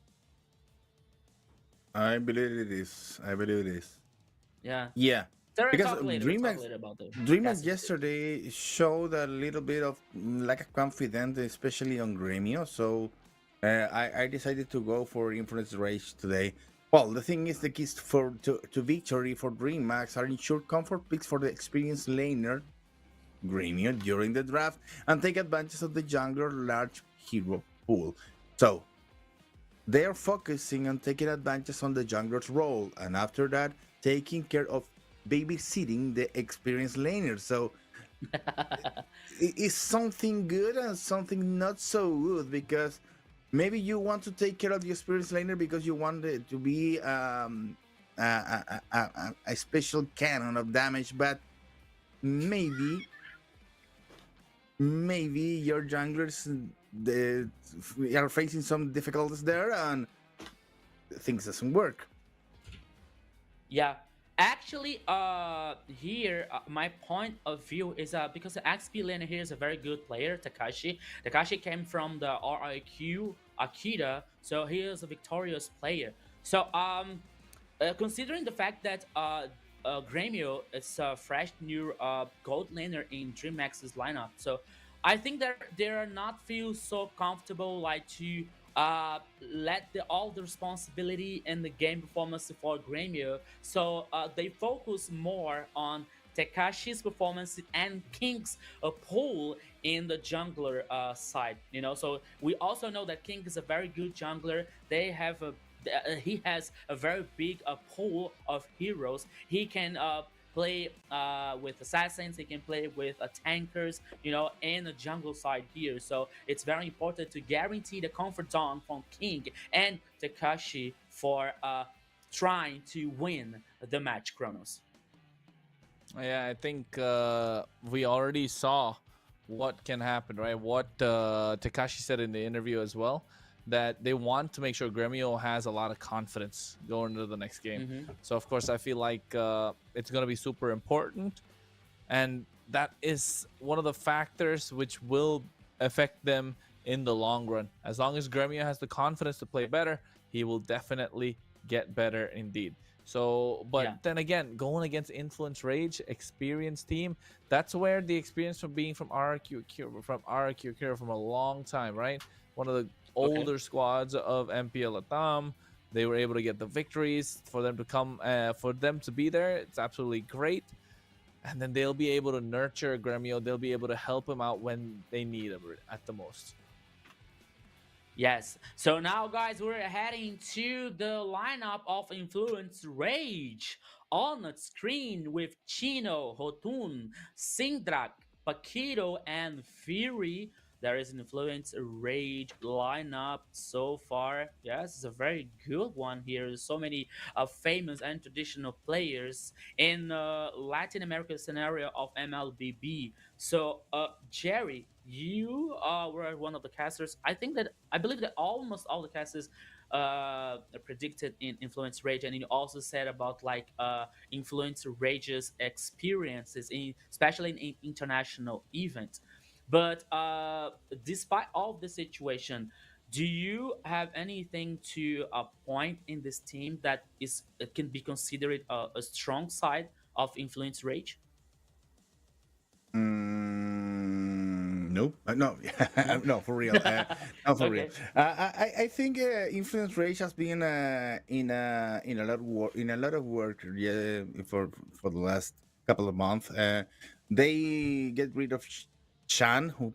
I believe it is. I believe it is. Yeah. Yeah, So we'll because talk later. We'll talk DreamHack later about the DreamHack casters. yesterday showed a little bit of lack of confidence, especially on Gremio. So I decided to go for Influence Rage today. Well, the thing is, the keys to victory for DreamHack are ensure comfort picks for the experienced laner Gremio during the draft and take advantage of the jungler large hero pool. So they're focusing on taking advantage on the jungler's role, and after that, taking care of babysitting the experienced laner. So it's something good and something not so good because maybe you want to take care of the experienced laner because you want it to be a special cannon of damage, but maybe your junglers they are facing some difficulties there and things doesn't work. Yeah. Actually, here my point of view is because the XP laner here is a very good player, Takashi. Takashi came from the RIQ Akita, so he is a victorious player. So considering the fact that Gremio is a fresh new gold laner in DreamX's lineup, so I think that they are not feel so comfortable like to let all the responsibility and the game performance for Gremio. So they focus more on Tekashi's performance and King's pull in the jungler side. You know, so we also know that King is a very good jungler. They have a he has a very big pool of heroes. He can play with assassins. He can play with tankers. You know, and the jungle side here. So it's very important to guarantee the comfort zone from King and Takashi for trying to win the match. Kronos. Yeah, I think we already saw what can happen, right? What Takashi said in the interview as well, that they want to make sure Gremio has a lot of confidence going into the next game. Mm-hmm. So, of course, I feel like it's going to be super important. And that is one of the factors which will affect them in the long run. As long as Gremio has the confidence to play better, he will definitely get better indeed. So, but Yeah. then again, going against Influence Rage, experienced team, that's where the experience from being from RRQ from a long time, right? One of the Okay. older squads of MPL LATAM. They were able to get the victories for them to come, for them to be there. It's absolutely great. And then they'll be able to nurture Gremio. They'll be able to help him out when they need him at the most. Yes. So now, guys, we're heading to the lineup of Influence Rage on the screen with Chino, Hotun, Sindrak, Paquito, and Fury. There is an Influence Rage lineup so far. Yes, it's a very good one here. There's so many famous and traditional players in Latin America scenario of MLBB. So, Jerry, you were one of the casters. I believe that almost all the casters predicted in Influence Rage, and you also said about like Influence Rage's experiences, especially in international events. But despite all of the situation, do you have anything to point in this team that is can be considered a strong side of Influence Rage? No, no, No. no, for real. No, for real. Okay. I think Influence Rage has been in a lot of work yeah, for the last couple of months. They get rid of Chan, who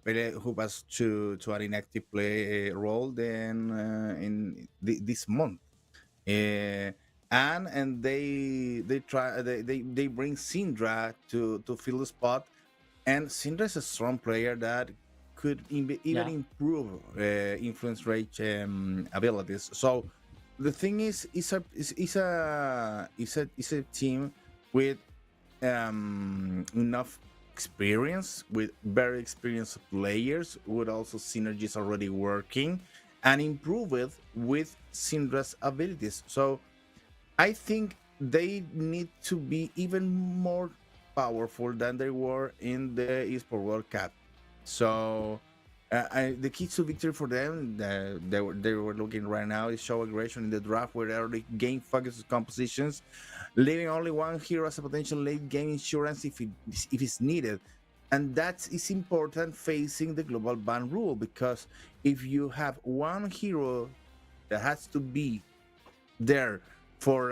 was to an inactive play role then this month. Uh, and they bring Syndra to fill the spot, and Syndra is a strong player that could even Yeah. improve influence rate abilities. So the thing is, it's a team with enough experience, with very experienced players, with also synergies already working, and improve it with Syndra's abilities. So I think they need to be even more powerful than they were in the Esport World Cup. So the key to victory for them, they were looking right now, is show aggression in the draft where they already gain focus compositions, leaving only one hero as a potential late game insurance if it's needed. And that is important facing the global ban rule, because if you have one hero that has to be there for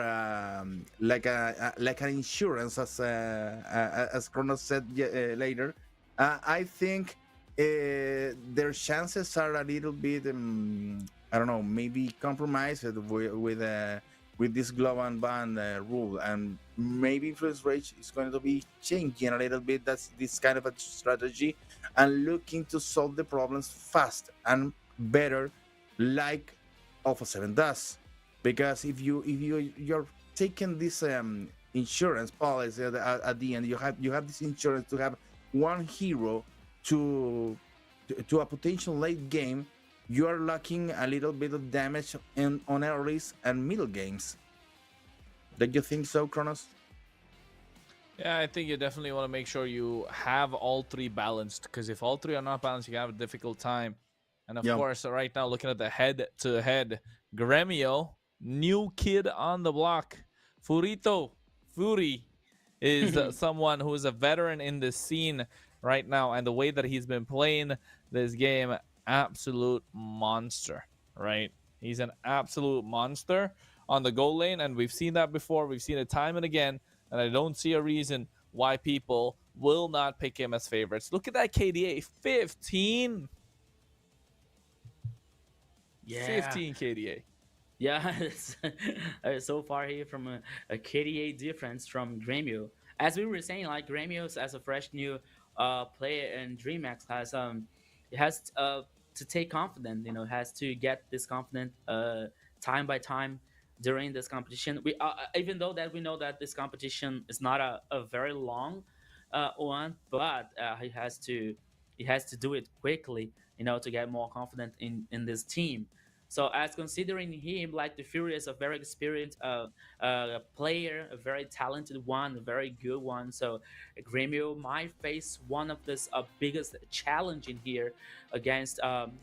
like an insurance, as Kronos said later, I think their chances are a little bit I don't know, maybe compromised with this global ban rule, and maybe Influence Rage is going to be changing a little bit. That's this kind of a strategy, and looking to solve the problems fast and better, like Alpha 7 does. Because you're taking this insurance policy at the end, you have this insurance to have one hero to a potential late game. You are lacking a little bit of damage on earlys and middle games. Don't you think so, Kronos? Yeah, I think you definitely want to make sure you have all three balanced, because if all three are not balanced, you have a difficult time. And of Yeah. course, right now, looking at the head-to-head, Gremio, new kid on the block, Fury is someone who is a veteran in this scene right now, and the way that he's been playing this game, absolute monster, right? He's an absolute monster on the goal lane, and we've seen that before. We've seen it time and again, and I don't see a reason why people will not pick him as favorites. Look at that KDA, 15. Yeah. 15 KDA. Yeah, so far here from a KDA difference from Gremio. As we were saying, like Gremio as a fresh new player, and DreamHack has it has to take confidence. Has to get this confident time by time during this competition. We even though that we know that this competition is not a very long one, but he has to do it quickly. To get more confident in this team. So as considering him, like the Fury is a very experienced player, a very talented one, a very good one. So Gremio might face one of the biggest challenge in here against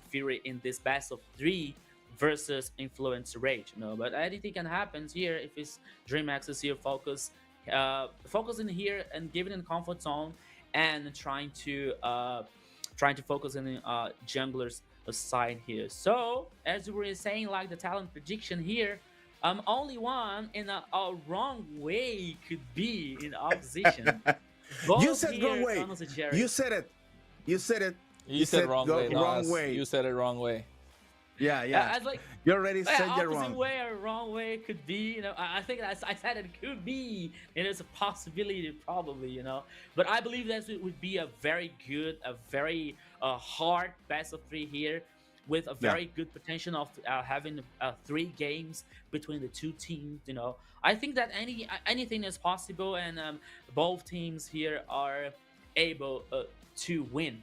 Fury in this best of three versus Influence Rage. But anything can happen here if his DreamHack is here focusing here and giving in comfort zone, and trying to focus on the junglers side here. So as we were saying, like the talent prediction here, only one in a wrong way could be in opposition. You said wrong way. You said it. You said it. You said wrong way. Wrong way. You said it wrong way. Yeah. I was like, you already said you're opposite wrong. way or wrong way could be. I think I said it could be. It's a possibility, probably. But I believe that it would be a very good, a very hard best of three here, with a very good potential of having 3 games between the two teams. I think that anything is possible, and both teams here are able to win.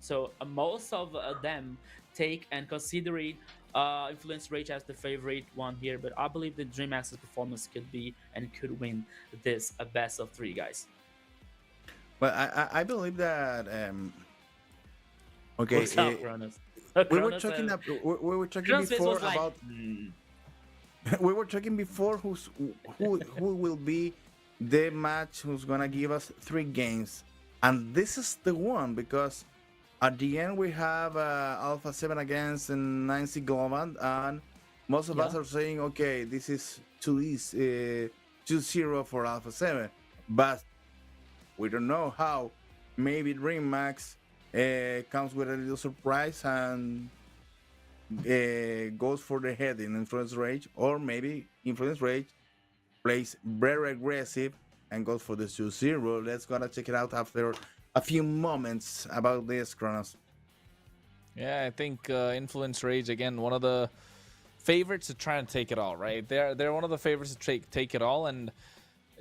So most of them take and considering Influence Rage as the favorite one here, but I believe that DreamHack's performance could be and could win this a best of three, guys. Well, I believe that okay, What's up, Kronos? we were Kronos, talking we were talking Kronos' face before was like, about we were talking before who will be the match who's gonna give us 3 games, and this is the one because at the end we have Alpha 7 against Nancy Global, and most of us are saying, okay, this is 2-0 for Alpha 7, but we don't know how. Maybe DreamHack comes with a little surprise and goes for the head in Influence Rage, or maybe Influence Rage plays very aggressive and goes for the 2-0. Let's gonna check it out after a few moments about this, Kronos. Yeah, I think Influence Rage, again, one of the favorites to try and take it all, right? They're one of the favorites to take it all, and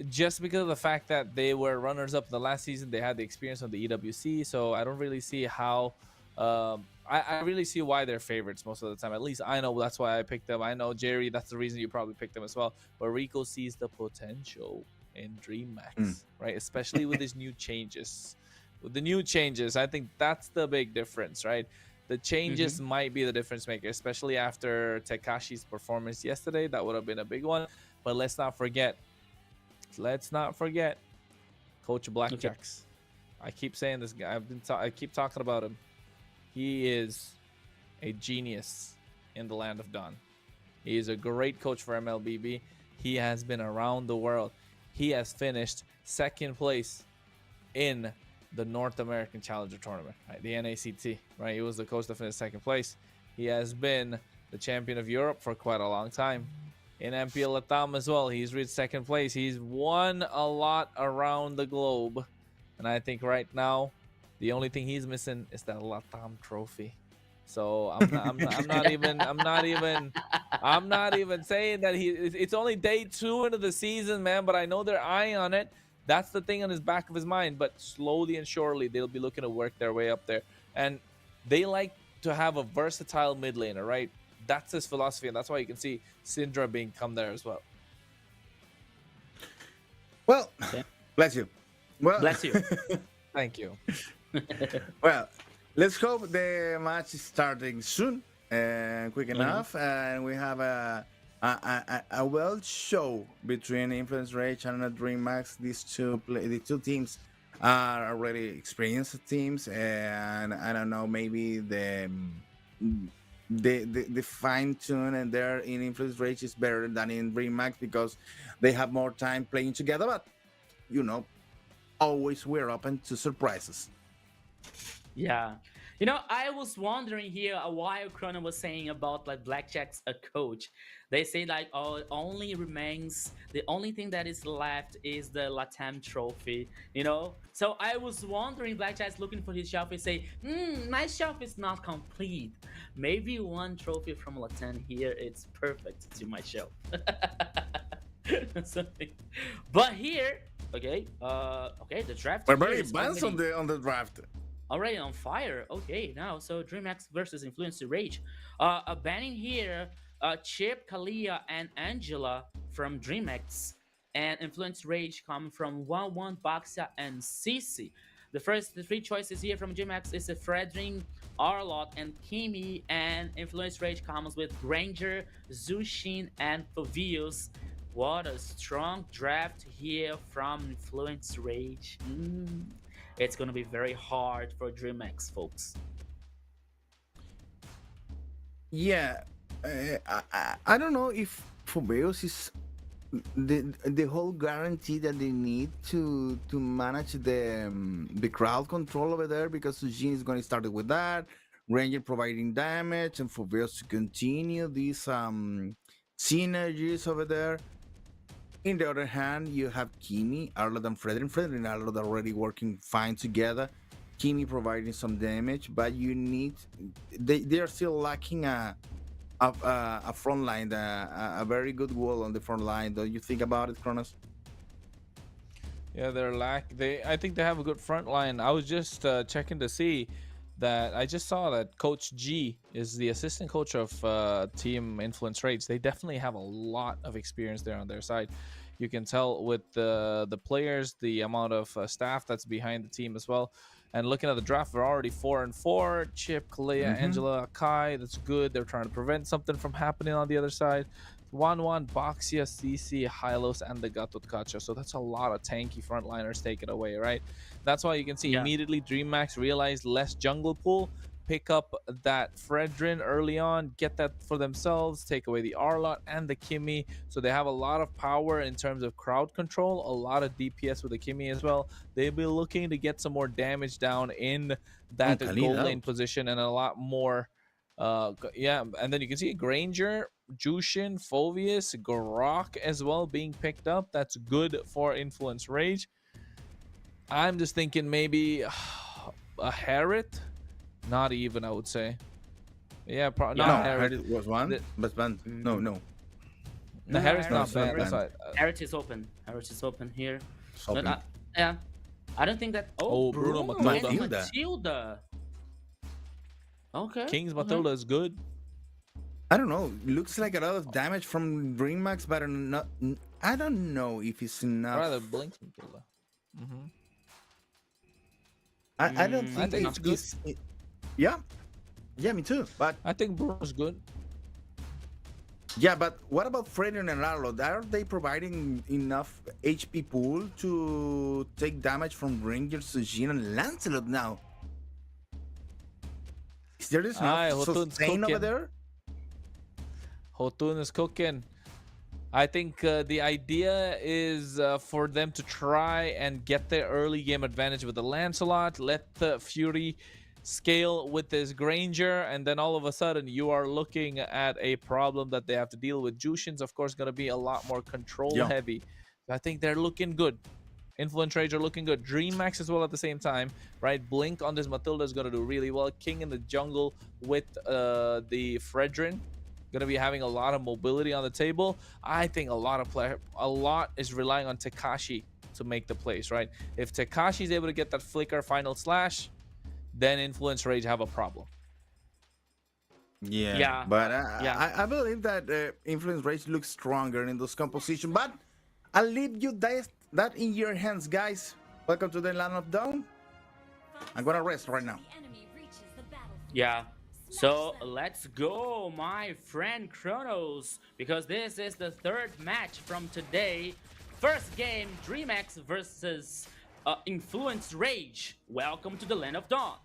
just because of the fact that they were runners-up the last season, they had the experience of the EWC, so I don't really see how... I really see why they're favorites most of the time. At least I know that's why I picked them. I know, Jerry, that's the reason you probably picked them as well. But Rico sees the potential in DreamHack, right? Especially with his new changes. With the new changes, I think that's the big difference, right? The changes might be the difference maker, especially after Tekashi's performance yesterday. That would have been a big one. But let's not forget Coach Blackjacks. I keep saying this guy. I keep talking about him. He is a genius in the land of Dawn. He is a great coach for MLBB. He has been around the world. He has finished 2nd place in the North American Challenger Tournament, right? The NACT, right? He was the coach that finished 2nd place. He has been the champion of Europe for quite a long time. In MPL LATAM as well, he's reached 2nd place. He's won a lot around the globe. And I think right now, the only thing he's missing is that LATAM trophy. So I'm not even saying that it's only day 2 into the season, man, but I know they're eyeing on it. That's the thing on his back of his mind, but slowly and surely they'll be looking to work their way up there. And they like to have a versatile mid laner, right? That's his philosophy, and that's why you can see Syndra being come there as well. Well, bless you. Well, bless you. Thank you. Well, let's hope the match is starting soon and quick enough, and we have a well show between Influence Rage and DreamHack. The two teams are already experienced teams, and I don't know, maybe the fine tune and there in Influence Rage is better than in DreamHack because they have more time playing together. But you know, always we're open to surprises. Yeah. You know, I was wondering here while Chrono was saying about like Blackjack's a coach. They say like, oh, it only remains, the only thing that is left is the LATAM trophy, you know? So I was wondering, Blackjack's looking for his shelf and say, my shelf is not complete. Maybe one trophy from LATAM here, it's perfect to my shelf. Something. But here, okay, the draft. We're very advanced on the draft. Already on fire. Okay, now so DreamHack versus Influence Rage. A banning here, Chip, Kalia, and Angela from DreamHack, and Influence Rage come from 1-1, Baxia, and Cici. The 3 choices here from DreamHack is Fredrin, Arlott, and Kimi, and Influence Rage comes with Granger, Zushin, and Fovius. What a strong draft here from Influence Rage. It's going to be very hard for DreamHack, folks. Yeah, I don't know if Foveos is the whole guarantee that they need to manage the crowd control over there, because Sujin is going to start with that, Ranger providing damage, and Foveos to continue these synergies over there. In the other hand, you have Kimi, Arlott, and Fredrin. Fredrin and Arlott are already working fine together. Kimi providing some damage, but you need... They are still lacking a front line, a very good wall on the front line. Don't you think about it, Kronos? Yeah, I think they have a good front line. I was just checking to see that I just saw that Coach G is the assistant coach of Team Influence Rage. They definitely have a lot of experience there on their side. You can tell with the players, the amount of staff that's behind the team as well. And looking at the draft, we're already 4-4. Chip, Kalea, Angela, Kai. That's good. They're trying to prevent something from happening on the other side. 1-1, Boxia, CC, Hylos, and the Gatotkacha. So that's a lot of tanky frontliners take it away, right? That's why you can see immediately DreamMax realized less jungle pool, pick up that Fredrin early on, get that for themselves, take away the Arlot and the Kimmy. So they have a lot of power in terms of crowd control, a lot of DPS with the Kimmy as well. They'll be looking to get some more damage down in that gold lane position and a lot more. And then you can see Granger, Jushin, Fovius, Gorok as well being picked up. That's good for Influence Rage. I'm just thinking maybe a Harriet. Not even, I would say. Yeah, probably not Harriet. Harriet was one, but no. The Harriet's not bad. Harriet is open. Harriet is open here. Open. But, yeah, I don't think that. Oh, Bruno Matilda. Matilda. Okay. King's Matilda is good. I don't know. Looks like a lot of damage from DreamMax, but not. I don't know if it's enough. Rather Blink Matilda. I don't think it's good. Yeah, me too. But I think Bruno's good. Yeah, but what about Freddy and Arlo? Are they providing enough HP pool to take damage from Rangers, Sujin, and Lancelot now? Is there enough sustain over there? Hotun is cooking. I think the idea is for them to try and get their early game advantage with the Lancelot, let the Fury scale with this Granger, and then all of a sudden you are looking at a problem that they have to deal with. Jushin's, of course, going to be a lot more control heavy. So I think they're looking good. Influence Rage are looking good. DreamMax as well at the same time, right? Blink on this Matilda is going to do really well. King in the jungle with the Fredrin. Going to be having a lot of mobility on the table. I think a lot is relying on Tekashi to make the plays, right? If Tekashi is able to get that flicker final slash, then Influence Rage have a problem. Yeah. But I believe that Influence Rage looks stronger in those compositions. But I'll leave you that in your hands, guys. Welcome to the Land of Dawn. I'm gonna rest right now. Yeah. So let's go, my friend Kronos, because this is the third match from today. First game, DreamX versus Influence Rage. Welcome to the Land of Dawn.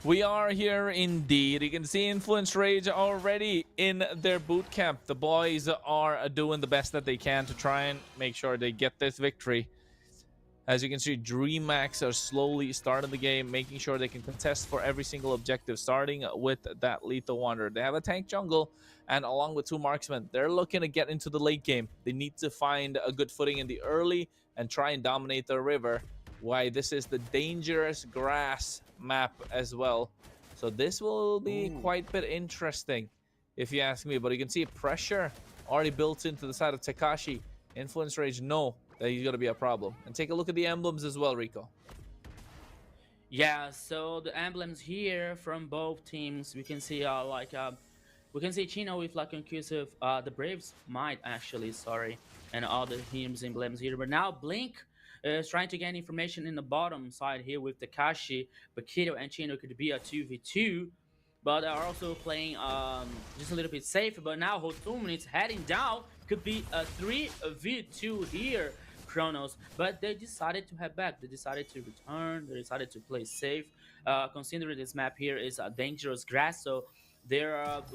We are here indeed. You can see Influence Rage already in their boot camp. The boys are doing the best that they can to try and make sure they get this victory. As you can see, DreamMax are slowly starting the game, making sure they can contest for every single objective, starting with that Lethal Wanderer. They have a tank jungle, and along with two marksmen, they're looking to get into the late game. They need to find a good footing in the early and try and dominate the river. Why, this is the dangerous grass map as well. So this will be quite a bit interesting, if you ask me. But you can see pressure already built into the side of Tekashi. Influence Rage, no. That he's going to be a problem. And take a look at the emblems as well, Rico. Yeah, so the emblems here from both teams, we can see we can see Chino with like conclusive, the Braves might actually, and all the teams emblems here. But now Blink is trying to gain information in the bottom side here with Tekashi, but Kido and Chino could be a 2v2. But they are also playing just a little bit safer. But now Hotun is heading down. Could be a 3v2 here. Kronos, but they decided to head back. They decided to return. They decided to play safe, considering this map here is a dangerous grass, so they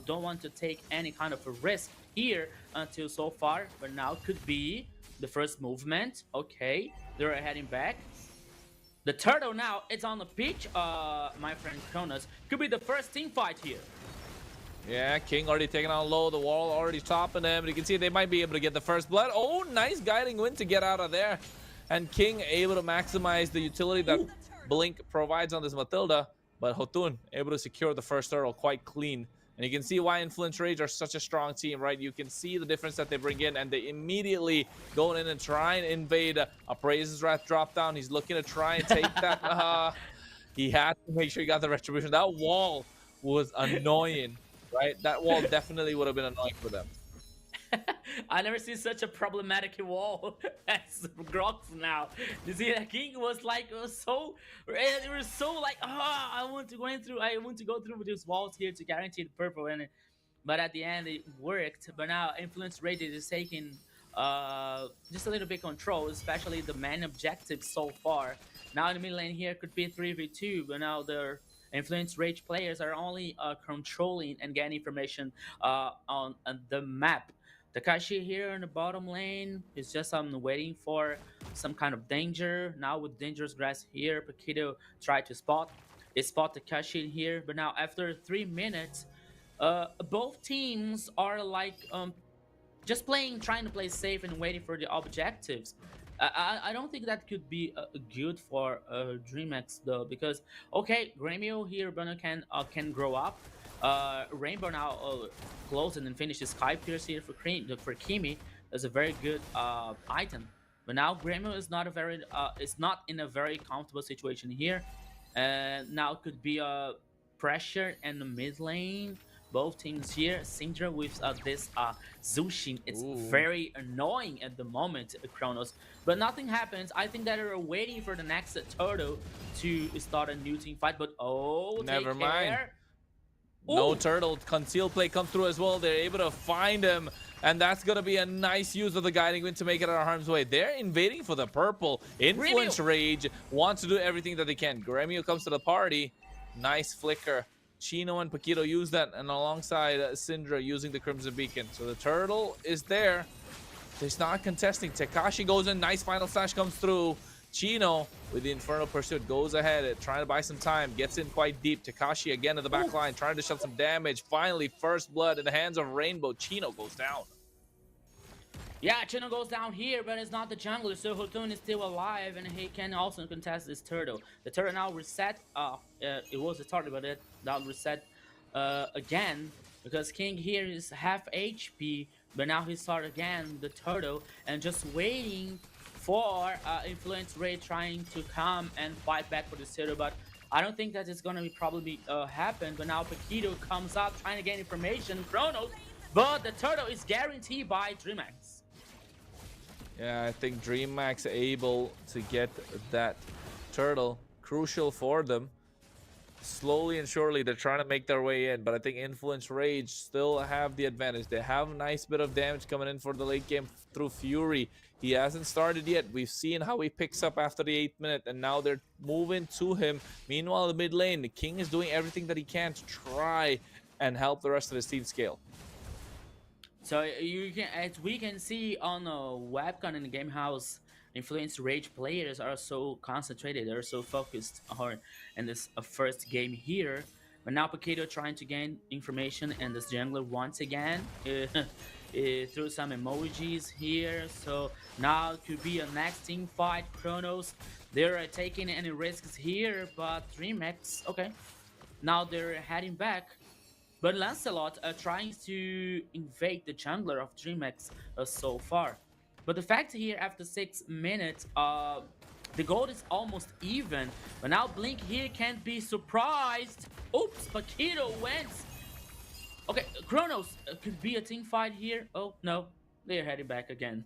don't want to take any kind of a risk here until so far. But now could be the first movement. Okay, they're heading back. The turtle now is on the pitch. My friend Kronos, could be the first team fight here. Yeah, King already taken on low. The wall already topping them. You can see they might be able to get the first blood. Oh, nice guiding wind to get out of there. And King able to maximize the utility that Blink provides on this Matilda. But Hotun able to secure the first turtle quite clean. And you can see why Influence Rage are such a strong team, right? You can see the difference that they bring in. And they immediately go in and try and invade. Appraise's Wrath drop down. He's looking to try and take that. He had to make sure he got the retribution. That wall was annoying, right? That wall definitely would have been annoying for them. I never seen such a problematic wall as Grox now. You see, the King was like, it was so like, I want to go through with these walls here to guarantee the purple, but at the end it worked. But now Influence Rage is taking just a little bit control, especially the main objective so far. Now in the mid lane here could be 3v2, but now the Influence Rage players are only controlling and getting information on the map. Takashi here in the bottom lane is just waiting for some kind of danger. Now with dangerous grass here, Paquito tried to spot Takashi here, but now after 3 minutes, both teams are like just trying to play safe and waiting for the objectives. I don't think that could be good for DreamHack though, because okay, Gremio here, Bruno can grow up. Rainbow now closed and finishes Sky Pierce here for Kimi. That's a very good item. But now Gremio is not in a very comfortable situation here. And now could be a pressure in the mid lane. Both teams here, Syndra with this Zushin. It's very annoying at the moment, Kronos. But nothing happens. I think that they're waiting for the next turtle to start a new team fight. But never mind. Care. No turtle. Conceal play comes through as well. They're able to find him. And that's going to be a nice use of the guiding wind to make it out of harm's way. They're invading for the purple. Influence Rage wants to do everything that they can. Gremio comes to the party. Nice flicker. Chino and Paquito use that, and alongside Syndra using the Crimson Beacon. So the turtle is there. He's not contesting. Takashi goes in. Nice final slash comes through. Chino with the Infernal Pursuit goes ahead, trying to buy some time. Gets in quite deep. Takashi again in the back line, trying to shove some damage. Finally, first blood in the hands of Rainbow. Chino goes down. Yeah, Chino goes down here, but it's not the jungler, so Hotun is still alive, and he can also contest this turtle. The turtle now reset. It was a turtle, but it now reset again, because King here is half HP, but now he started again the turtle, and just waiting for Influence Ray trying to come and fight back for this turtle, but I don't think that it's gonna probably happen. But now Paquito comes up trying to get information, Chronos, but the turtle is guaranteed by DreamHack. Yeah, I think DreamHack's able to get that turtle. Crucial for them. Slowly and surely, they're trying to make their way in, but I think Influence Rage still have the advantage. They have a nice bit of damage coming in for the late game through Fury. He hasn't started yet. We've seen how he picks up after the 8th minute, and now they're moving to him. Meanwhile, the mid lane, the King is doing everything that he can to try and help the rest of his team scale. So you can, as we can see on a webcam in the game house, Influence Rage players are so concentrated, they're so focused on in this first game here. But now Paquito trying to gain information, and this jungler once again threw some emojis here. So now it could be a next team fight. Chronos, they're taking any risks here, but DreamHack, okay. Now they're heading back. But Lancelot trying to invade the jungler of DreamHack so far. But the fact here, after 6 minutes, the gold is almost even. But now Blink here can't be surprised. Oops, Paquito went. Okay, Chronos could be a team fight here. Oh, no. They're heading back again.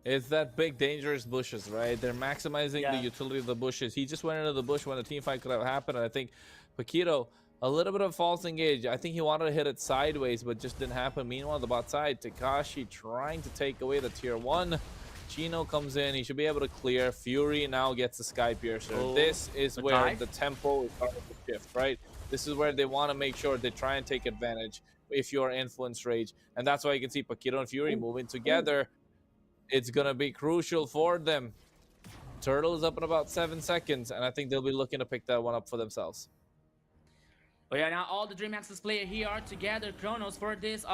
It's that big dangerous bushes, right? They're maximizing the utility of the bushes. He just went into the bush when the team fight could have happened. And I think Paquito, a little bit of false engage. I think he wanted to hit it sideways, but just didn't happen. Meanwhile, the bot side, Takashi trying to take away the tier 1. Chino comes in. He should be able to clear. Fury now gets the Sky Piercer. This is where the tempo is starting to shift, right? This is where they want to make sure they try and take advantage if you're Influence Rage. And that's why you can see Paquito and Fury moving together. It's going to be crucial for them. Turtle is up in about 7 seconds, and I think they'll be looking to pick that one up for themselves. But yeah, now all the DreamHack players here are together. Chronos for this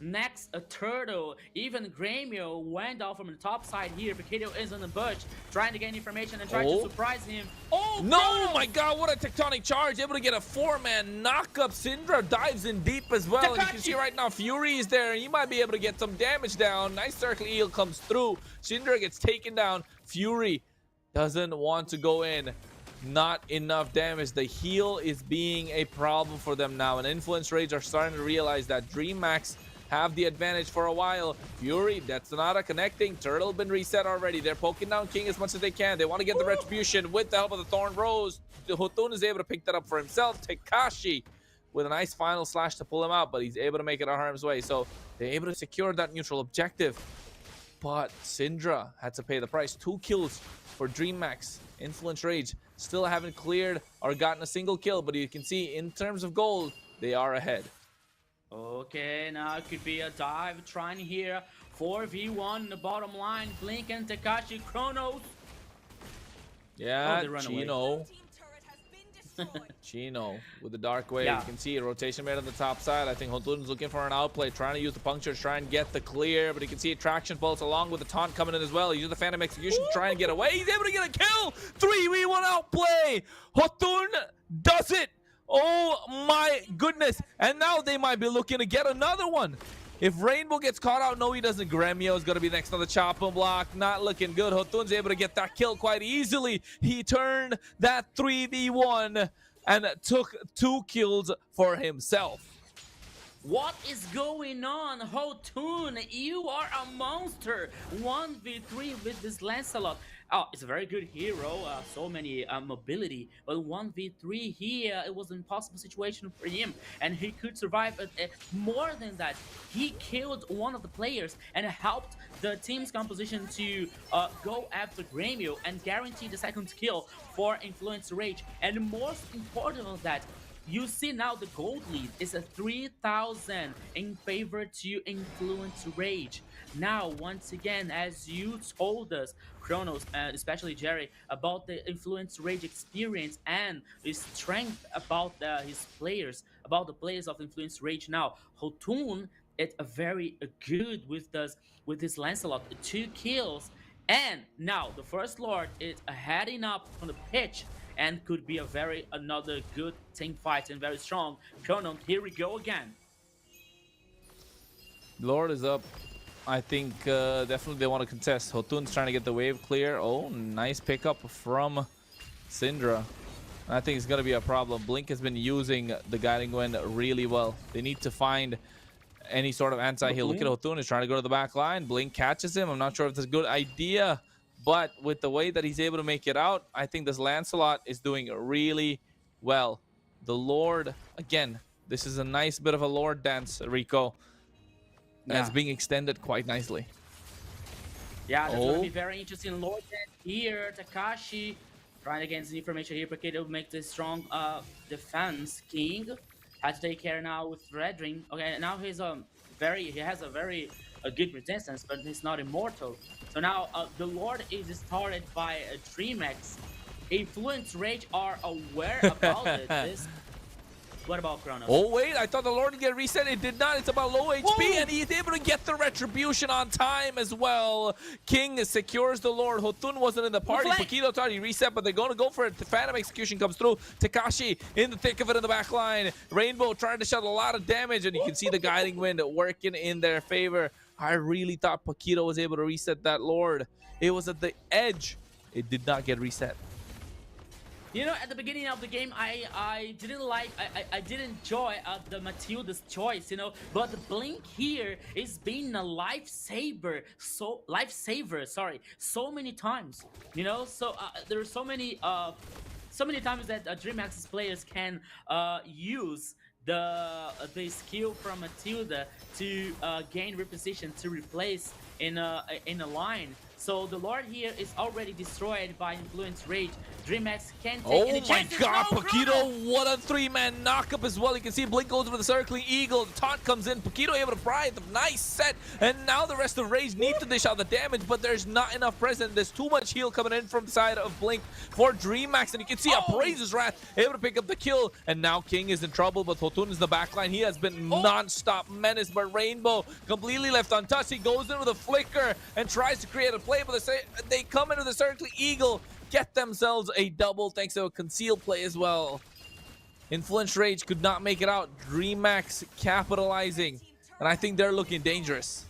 next turtle. Even Gremio went off from the top side here. Paquito is in the bush, trying to gain information and trying to surprise him. Oh, no! Chronos! My God, what a tectonic charge. Able to get a 4-man knockup. Syndra dives in deep as well. And you can see right now, Fury is there. He might be able to get some damage down. Nice circle eel comes through. Syndra gets taken down. Fury doesn't want to go in. not enough damage. The heal is being a problem for them now, and Influence Rage are starting to realize that DreamHack have the advantage for a while. Fury, that's not a connecting. Turtle been reset already. They're poking down King as much as they can. They want to get the retribution with the help of the Thorn Rose. Hotun is able to pick that up for himself. Tekashi with a nice final slash to pull him out, but he's able to make it out harm's way. So they're able to secure that neutral objective. But Syndra had to pay the price. 2 kills for DreamHack. Influence Rage still haven't cleared or gotten a single kill, but you can see in terms of gold, they are ahead. Okay, now it could be a dive trying here. 4v1 in the bottom line. Blink and Tekashi. Chronos. Yeah, they run Chino. Chino with the dark wave. Yeah. You can see a rotation made on the top side. I think Hotun's looking for an outplay, trying to use the puncture, try and get the clear, but you can see a traction pulse along with the taunt coming in as well. He used the Phantom Execution to try and get away. He's able to get a kill. 3v1 outplay. Hotun does it. Oh my goodness. And now they might be looking to get another one. If Rainbow gets caught out, no he doesn't. Gremio is going to be next on the chopping block. Not looking good. Hotun's able to get that kill quite easily. He turned that 3v1 and took 2 kills for himself. What is going on, Hotun? You are a monster. 1v3 with this Lancelot. Oh, it's a very good hero. So many mobility, but 1v3 here, it was an impossible situation for him, and he could survive. More than that, he killed one of the players and helped the team's composition to go after Gremio and guarantee the second kill for Influence Rage. And most important of that, you see now the gold lead is a 3,000 in favor to Influence Rage. Now, once again, as you told us, Chronos, especially Jerry, about the Influence Rage experience and his strength about his players, about the players of Influence Rage. Now, Hotun is a very good with his Lancelot, 2 kills, and now the First Lord is heading up from the pitch. And could be another good team fight and very strong. Conan, here we go again. Lord is up. I think definitely they want to contest. Hotun's trying to get the wave clear. Oh, nice pickup from Syndra. I think it's going to be a problem. Blink has been using the Guiding Wind really well. They need to find any sort of anti-heal. Look at Hotun. He's trying to go to the back line. Blink catches him. I'm not sure if it's a good idea. But with the way that he's able to make it out, I think this Lancelot is doing really well. The Lord, again, this is a nice bit of a Lord dance, Rico. And it's being extended quite nicely. Yeah, that's going to be very interesting. Lord dance here, Tekashi trying to get some information here. Porque will make this strong defense. King has to take care now with Red Ring. Okay, now he has a very good resistance, but he's not immortal. So now the Lord is started by DreamHack. Influence Rage are aware about it. What about Chronos? Oh wait, I thought the Lord would get reset. It did not. It's about low HP, and he's able to get the retribution on time as well. King secures the Lord. Hotun wasn't in the party. Paquito thought he reset, but they're going to go for it. The Phantom Execution comes through. Tekashi in the thick of it in the back line. Rainbow trying to shut a lot of damage, and you can see the Guiding Wind working in their favor. I really thought Paquito was able to reset that Lord. It was at the edge. It did not get reset. You know, at the beginning of the game, I didn't enjoy the Matilda's choice, you know, but the Blink here is being a lifesaver, so many times, you know. So there are so many times that DreamHack's players can use the skill from Matilda to gain reposition, to replace in a line. So the Lord here is already destroyed by Influence Rage. DreamHack can't take any chances. Oh my god, No, Paquito, what a 3-man knockup as well. You can see Blink goes for the circling eagle. The taunt comes in. Paquito able to pry the nice set. And now the rest of Rage need to dish out the damage, but there's not enough present. There's too much heal coming in from the side of Blink for DreamHack. And you can see Upraiser's Wrath able to pick up the kill. And now King is in trouble, but Hotun is in the backline. He has been non-stop menace, but Rainbow completely left untouched. He goes in with a flicker and tries to create a play, but they come into the circling eagle, get themselves a double thanks to a concealed play as well. Influence Rage could not make it out. DreamHack capitalizing, and I think they're looking dangerous.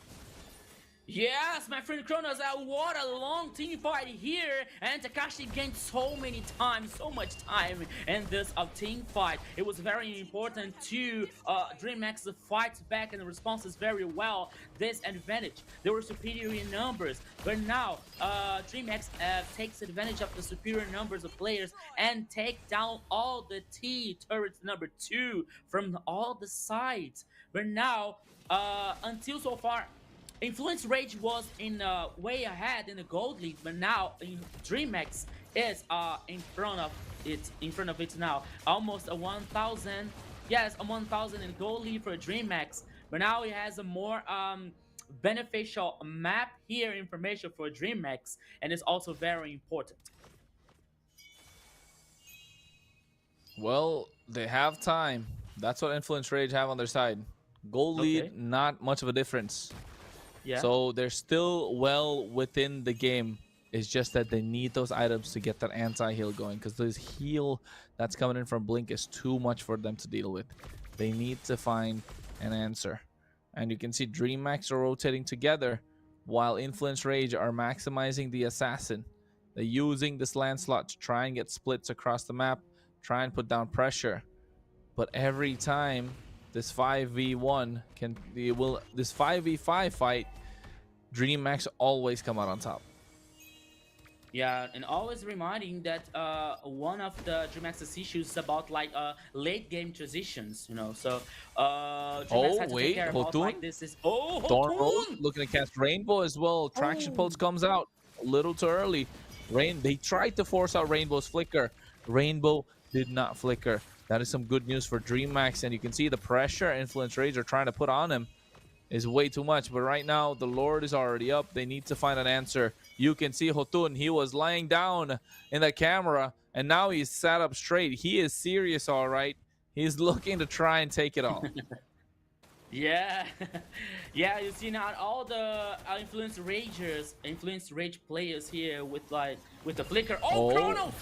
Yes, my friend Kronos, what a long team fight here, and Takashi gained so many times, so much time in this team fight. It was very important to DreamHack fight back and responses very well. This advantage, they were superior in numbers, but now DreamHack takes advantage of the superior numbers of players and take down all the T turrets number 2 from all the sides. But now, until so far, Influence Rage was in way ahead in the gold league, but now DreamHack is in front of it now. Almost a 1,000. Yes, a 1,000 in gold league for DreamHack. But now it has a more beneficial map here information for DreamHack, and it's also very important. Well, they have time. That's what Influence Rage have on their side. Goal lead, Okay. not much of a difference. Yeah. So they're still well within the game. It's just that they need those items to get that anti-heal going, because this heal that's coming in from Blink is too much for them to deal with. They need to find an answer. And you can see DreamHack are rotating together while Influence Rage are maximizing the Assassin. They're using this land slot to try and get splits across the map, try and put down pressure. But every time this 5v1 this 5v5 fight, DreamHack always come out on top. Yeah, and always reminding that one of the DreamHack's issues is about like late game transitions, you know. So DreamHack had to take care about like this is Thorn Rose Hotun! looking to cast Rainbow as well. Traction Pulse comes out a little too early. They tried to force out Rainbow's flicker. Rainbow did not flicker. That is some good news for DreamHack, and you can see the pressure Influence Rage are trying to put on him is way too much. But right now, the Lord is already up. They need to find an answer. You can see Hotun. He was lying down in the camera, and now he's sat up straight. He is serious, all right. He's looking to try and take it all. Yeah, yeah. You see now all the influence rage players here with the flicker. Oh, Chrono!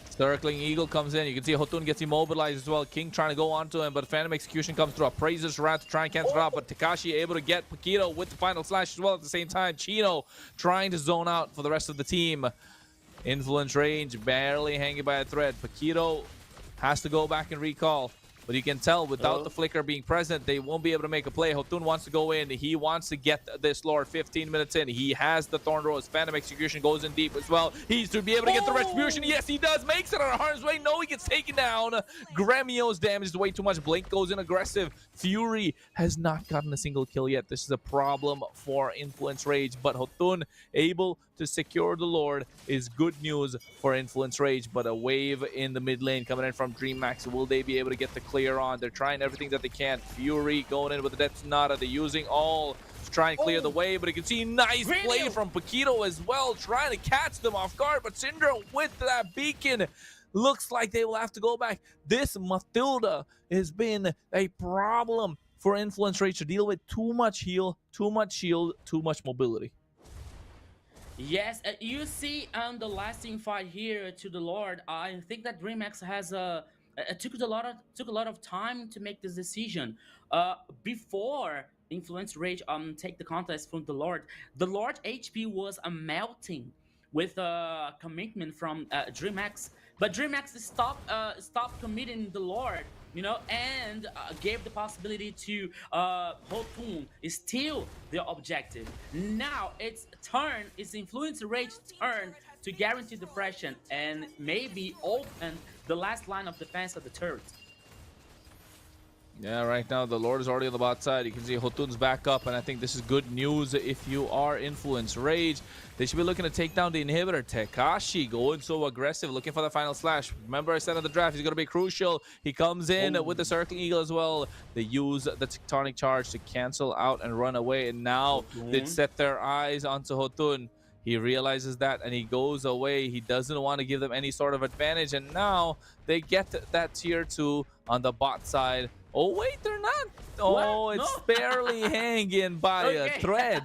Circling Eagle comes in. You can see Hotun gets immobilized as well. King trying to go onto him, but Phantom Execution comes through. Appraiser's Wrath to try and cancel it out, but Takashi able to get Paquito with the final slash as well at the same time. Chino trying to zone out for the rest of the team. Influence Range barely hanging by a thread. Paquito has to go back and recall. But you can tell without the flicker being present, they won't be able to make a play. Hotun wants to go in. He wants to get this Lord 15 minutes in. He has the Thorn Rose. Phantom Execution goes in deep as well. He's to be able to get the Retribution. Yes, he does. Makes it out of harm's way. No, he gets taken down. Gremio's damage is way too much. Blink goes in aggressive. Fury has not gotten a single kill yet. This is a problem for Influence Rage. But Hotun able to secure the Lord is good news for Influence Rage. But a wave in the mid lane coming in from DreamHack. Will they be able to get the clear on? They're trying everything that they can. Fury going in with the Death Sonata. They're using all to try and clear the way, but you can see nice play from Paquito as well, trying to catch them off guard. But Syndra with that beacon, looks like they will have to go back. This Mathilda has been a problem for Influence Rage to deal with. Too much heal, too much shield, too much mobility. Yes, you see on the last team fight here to the Lord, I think that DreamHack has took a lot of time to make this decision. Before Influence Rage take the contest from the Lord HP was melting with a commitment from DreamHack, but DreamHack stopped committing the Lord, you know, and gave the possibility to Hotun is still the objective. Now it's Influence Rage turn to guarantee depression and maybe open the last line of defense of the turret. Yeah, right now the Lord is already on the bot side. You can see Hotun's back up, and I think this is good news if you are Influence Rage. They should be looking to take down the inhibitor. Tekashi going so aggressive, looking for the final slash. Remember I said in the draft, he's going to be crucial. He comes in with the Circling Eagle as well. They use the Tectonic Charge to cancel out and run away, and now they set their eyes onto Hotun. He realizes that and he goes away. He doesn't want to give them any sort of advantage, and now they get that tier 2 on the bot side. Oh wait, they're not. Oh, What? it's No. barely hanging by a thread.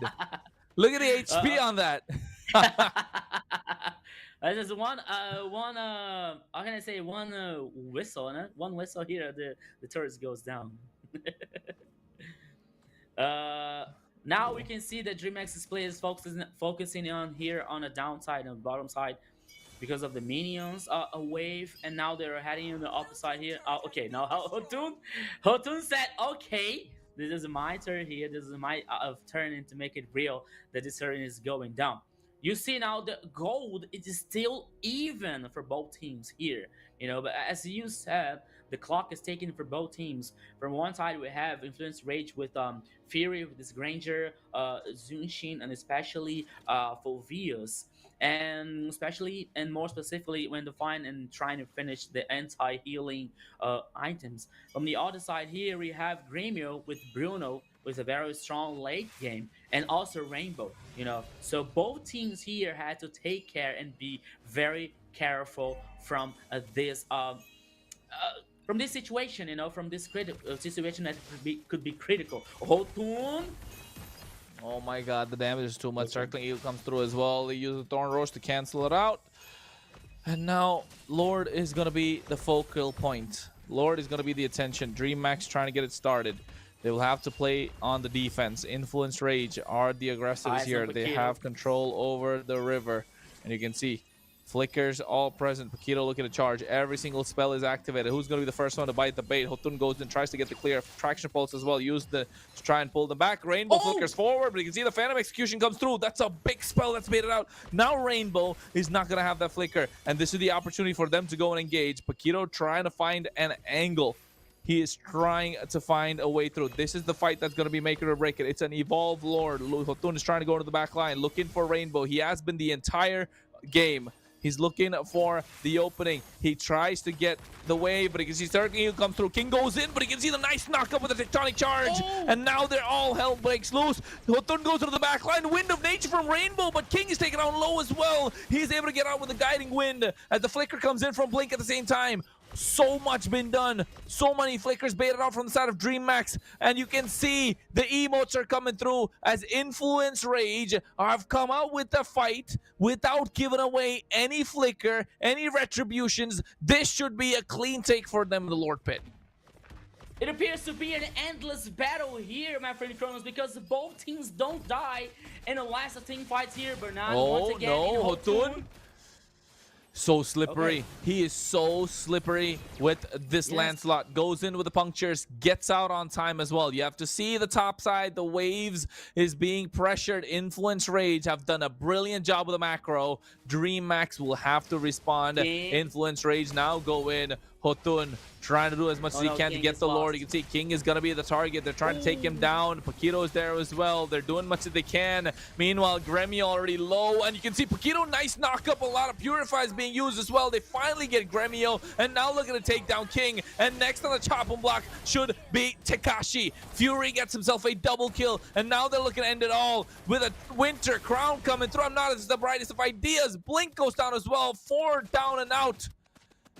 Look at the HP on that. There's one how can I say, one whistle, né? One whistle here, the turret goes down. Now we can see that DreamX's play is focusing on here on the downside and bottom side because of the minions a wave, and now they're heading on the opposite here. Okay, now Hotun said, okay, this is my turn here. This is my turn to make it real that this turn is going down. You see now the gold, it is still even for both teams here, you know. But as you said, the clock is taken for both teams. From one side, we have Influence Rage with Fury, with this Granger, Zunshin, and especially Fulvius, and especially and more specifically when defined and trying to finish the anti-healing items. From the other side here, we have Gremio with Bruno with a very strong late game, and also Rainbow, you know. So both teams here had to take care and be very careful from this situation, you know, from this situation that could be critical. Hotun. Oh my god, the damage is too much. Circling Eagle comes through as well. They use the Thorn Roach to cancel it out. And now Lord is going to be the focal point. Lord is going to be the attention. DreamMax trying to get it started. They will have to play on the defense. Influence Rage are the aggressors here. They have control over the river. And you can see flickers all present. Paquito looking to charge. Every single spell is activated. Who's going to be the first one to bite the bait? Hotun goes and tries to get the clear. Traction Pulse as well. Use to try and pull them back. Rainbow flickers forward, but you can see the Phantom Execution comes through. That's a big spell that's made it out. Now Rainbow is not going to have that flicker. And this is the opportunity for them to go and engage. Paquito trying to find an angle. He is trying to find a way through. This is the fight that's going to be make it or break it. It's an Evolve Lord. Hotun is trying to go into the back line, looking for Rainbow. He has been the entire game. He's looking for the opening. He tries to get the wave, but he can see Circling come through. King goes in, but he can see the nice knockup with the Tectonic Charge. And now they're all hell breaks loose. Hotun goes into the back line. Wind of Nature from Rainbow, but King is taken out low as well. He's able to get out with the Guiding Wind as the flicker comes in from Blink at the same time. So much been done. So many flickers baited out from the side of DreamMax. And you can see the emotes are coming through as Influence Rage have come out with the fight without giving away any flicker, any retributions. This should be a clean take for them in the Lord Pit. It appears to be an endless battle here, my friend Kronos, because both teams don't die in the last team fights here. Bernard once again in Hotun. So slippery. He is so slippery with this Lancelot. Goes in with the punctures, gets out on time as well. You have to see the top side. The waves is being pressured. Influence Rage have done a brilliant job with the macro. DreamMax will have to respond. Influence Rage now go in. Hotun trying to do as much as he can to get the Lord. You can see King is going to be the target. They're trying to take him down. Paquito is there as well. They're doing much as they can. Meanwhile, Gremio already low. And you can see Paquito, nice knockup. A lot of Purifies being used as well. They finally get Gremio. And now looking to take down King. And next on the chopping block should be Tekashi. Fury gets himself a double kill. And now they're looking to end it all with a Winter Crown coming through. I'm not as the brightest of ideas. Blink goes down as well. 4 down and out.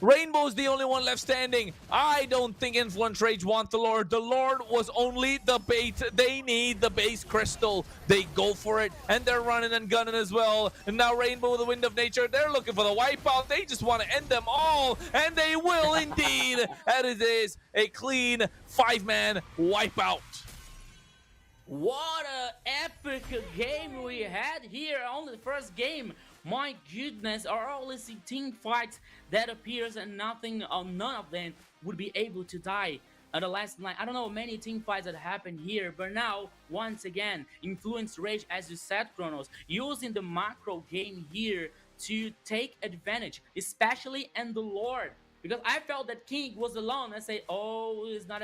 Rainbow's the only one left standing. I don't think Influence Rage want the Lord. The Lord was only the bait. They need the base crystal. They go for it, and they're running and gunning as well. And now Rainbow with the Wind of Nature, they're looking for the wipeout. They just want to end them all, and they will indeed. And it is a clean 5-man wipeout. What a epic game we had here on the first game. My goodness, are all these team fights that appears and nothing or none of them would be able to die at the last night. I don't know many team fights that happened here, but now once again, Influence Rage, as you said, Kronos, using the macro game here to take advantage, especially in the Lord. Because I felt that King was alone. I say, oh, it's not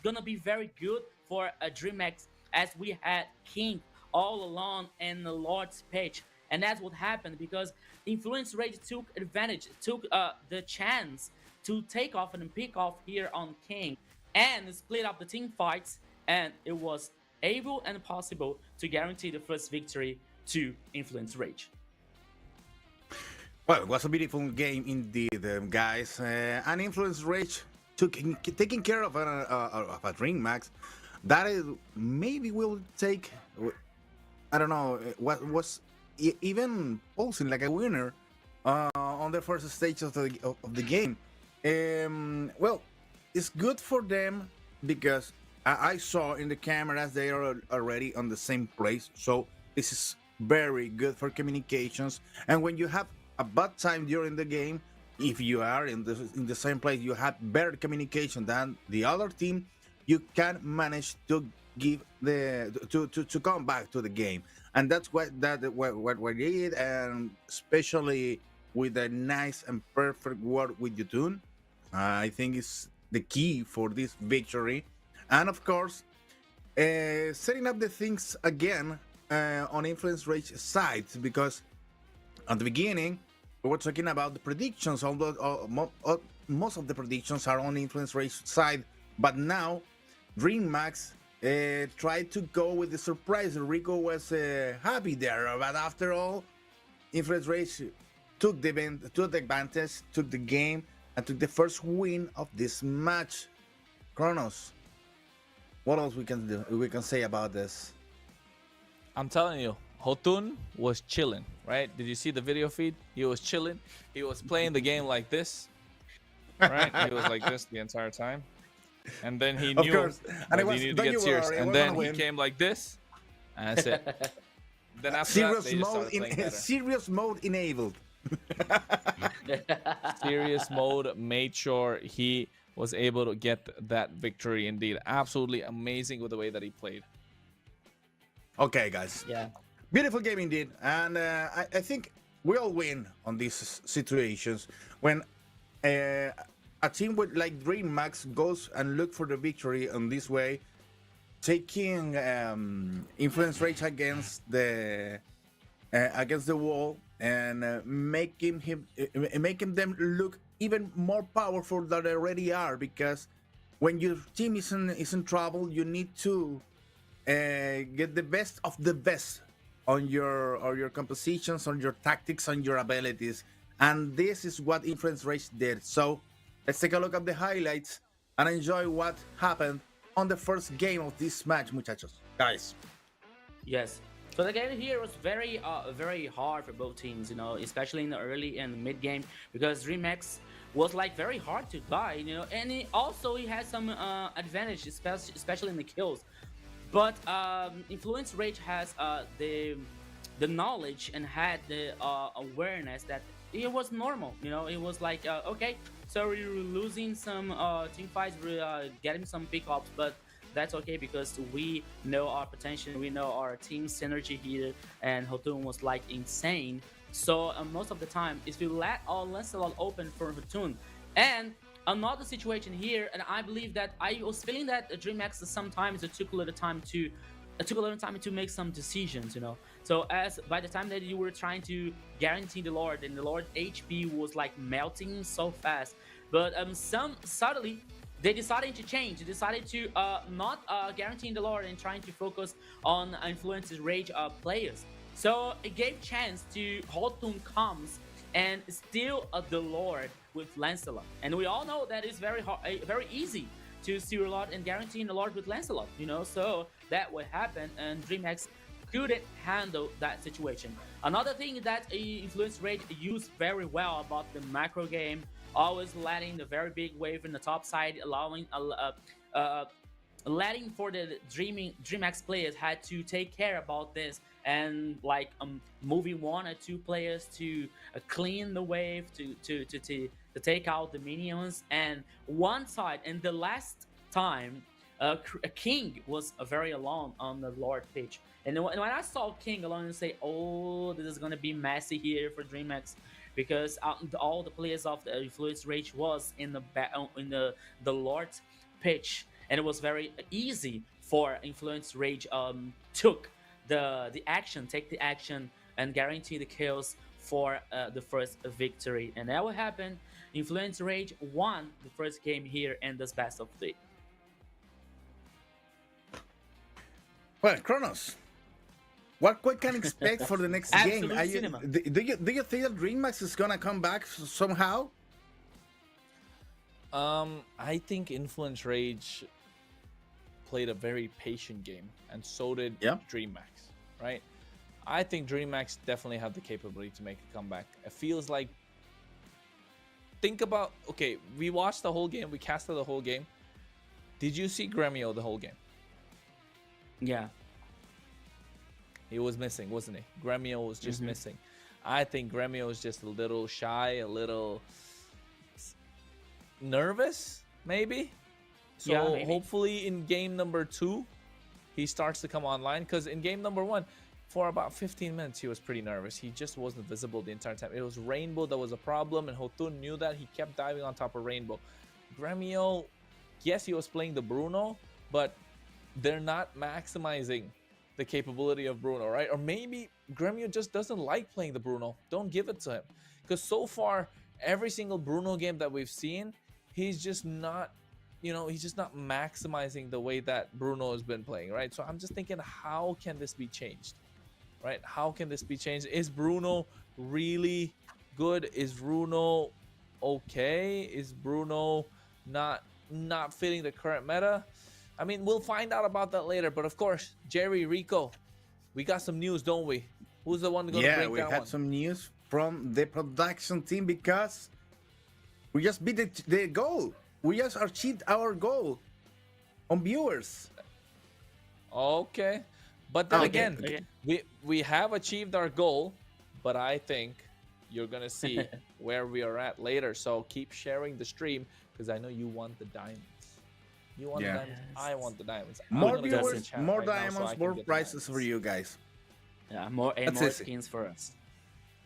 gonna be very good for a DreamX, as we had King all along in the Lord's pitch. And that's what happened, because Influence Rage took advantage, took the chance to take off and pick off here on King and split up the team fights, and it was able and possible to guarantee the first victory to Influence Rage. Well, it was a beautiful game indeed, guys. And Influence Rage taking care of a DreamMax that is, maybe will take, I don't know, what was even posing like a winner on the first stage of the game. Well, it's good for them because I saw in the cameras they are already on the same place. So this is very good for communications. And when you have a bad time during the game, if you are in the same place, you have better communication than the other team. You can manage to give to come back to the game, and that's what we did, and especially with a nice and perfect work with Yutun, I think is the key for this victory. And of course, setting up the things again on Influence Rage side, because at the beginning we were talking about the predictions, although most of the predictions are on Influence Rage side, but now DreamMax tried to go with the surprise. Rico was happy there, but after all, Influence Rage took the advantage, took the game, and took the first win of this match. Kronos, what else we can say about this? I'm telling you, Hotun was chilling, right? Did you see the video feed? He was chilling. He was playing the game like this, right? He was like this the entire time. And then he knew that he needed to get serious. And then he came like this, and that's it. Then after that, they just started playing better. Serious mode enabled. Serious mode made sure he was able to get that victory indeed. Absolutely amazing with the way that he played. Okay, guys. Yeah. Beautiful game indeed. And I think we all win on these situations. When a team with like DreamMax goes and look for the victory in this way, taking Influence Rage against the wall, and making them look even more powerful than they already are. Because when your team is in trouble, you need to get the best of the best on your compositions, on your tactics, on your abilities, and this is what Influence Rage did. So let's take a look at the highlights and enjoy what happened on the first game of this match, muchachos. Guys. Yes. So the game here was very hard for both teams, you know, especially in the early and mid game, because DreamX was like very hard to die, you know, and he had some advantage, especially in the kills. But Influence Rage has the knowledge and had the awareness that it was normal, you know. It was like okay, so we're losing some team fights, we're getting some pickups, but that's okay because we know our potential, we know our team synergy here, and Hotun was like insane. So most of the time, if you let Lancelot open for Hotun, and another situation here, and I believe that I was feeling that DreamX sometimes it took a little time to make some decisions, you know. So as by the time that you were trying to guarantee the Lord, and the Lord HP was like melting so fast, but suddenly they decided to change. They decided to not guaranteeing the Lord and trying to focus on Influence's Rage players. So it gave chance to Hotun comes and steal the Lord with Lancelot. And we all know that it's very easy to steal a Lord and guaranteeing the Lord with Lancelot, you know. So that would happen, and DreamX couldn't handle that situation. Another thing that Influence Rage used very well about the macro game, always letting the very big wave in the top side, allowing letting for the DreamX players had to take care about this, and like moving one or two players to clean the wave, to take out the minions. And one side, and the last time King was very alone on the Lord pitch, and when I saw King alone, and say, oh, this is gonna be messy here for DreamX, because all the players of the Influence Rage was in the Lord's pitch, and it was very easy for Influence Rage take the action and guarantee the kills for the first victory. And that will happen. Influence Rage won the first game here in this best of 3. Well, Kronos, what can expect for the next game? Do you think that DreamMax is gonna come back somehow? I think Influence Rage played a very patient game, and so did DreamMax, right? I think DreamMax definitely have the capability to make a comeback. It feels like, think about, okay, we watched the whole game, we casted the whole game. Did you see Gremio the whole game? Yeah. He was missing, wasn't he? Gremio was just missing. I think Gremio is just a little shy, a little nervous, maybe. So Yeah, maybe. hopefully in game number 2, he starts to come online. Because in game number 1, for about 15 minutes, he was pretty nervous. He just wasn't visible the entire time. It was Rainbow that was a problem, and Hotun knew that. He kept diving on top of Rainbow. Gremio, yes, he was playing the Bruno, but they're not maximizing the capability of Bruno, right? Or maybe Gremio just doesn't like playing the Bruno. Don't give it to him. Because so far, every single Bruno game that we've seen, he's just not, he's just not maximizing the way that Bruno has been playing, right? So I'm just thinking, how can this be changed, right? How can this be changed? Is Bruno really good? Is Bruno okay? Is Bruno not fitting the current meta? I mean, we'll find out about that later. But of course, Jerry, Rico, we got some news, don't we? Who's the one going to break that one? Yeah, we had some news from the production team because we just beat the goal. We just achieved our goal on viewers. Okay. But then again, we have achieved our goal, but I think you're going to see where we are at later. So keep sharing the stream because I know you want the diamonds. You want the diamonds. I want the diamonds. More viewers, more diamonds, more prizes for you guys. Yeah, more skins for us.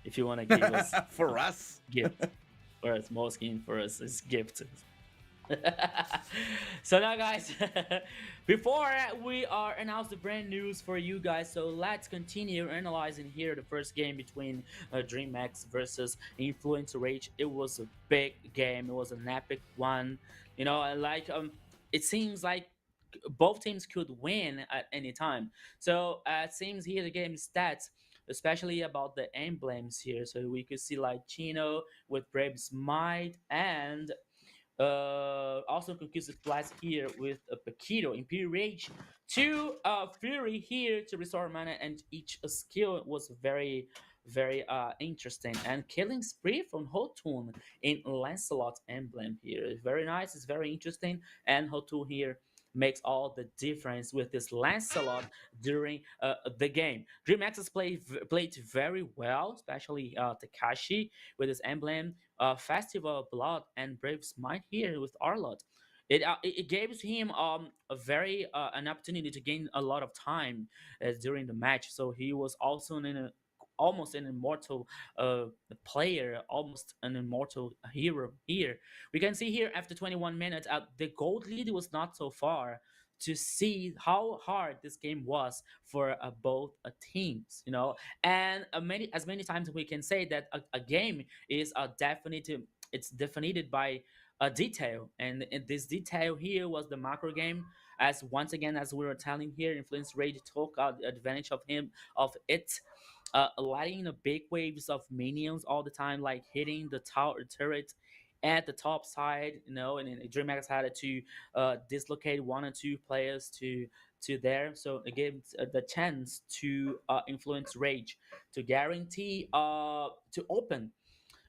If you want to give us for us gift, for us more skin for us is gift. So now, guys, before we are announce the brand news for you guys, so let's continue analyzing here the first game between DreamHack versus Influence Rage. It was a big game. It was an epic one. It seems like both teams could win at any time. So it seems here the game stats, especially about the emblems here. So we could see like Chino with Brave Smite and also Conclusive Blast here with a Paquito, Imperial Rage, 2 Fury here to restore mana, and each skill was very, very interesting. And Killing Spree from Hotun in Lancelot emblem here. Very nice, it's very interesting, and Hotun here makes all the difference with this Lancelot during the game. DreamHack has played very well, especially Takashi with his emblem, Festival of Blood, and Brave Smite here with Arlott. It gave him a very an opportunity to gain a lot of time during the match. So he was also in a almost an immortal player, almost an immortal hero here. We can see here after 21 minutes, the gold lead was not so far to see how hard this game was for both teams, and as many times we can say that a game is it's definited by a detail, and this detail here was the macro game. As once again, as we were telling here, Influence Rage took advantage of it, lighting the big waves of minions all the time, like hitting the tower turret at the top side, and DreamHack had to dislocate 1 or 2 players to there, so it gives the chance to Influence Rage to guarantee to open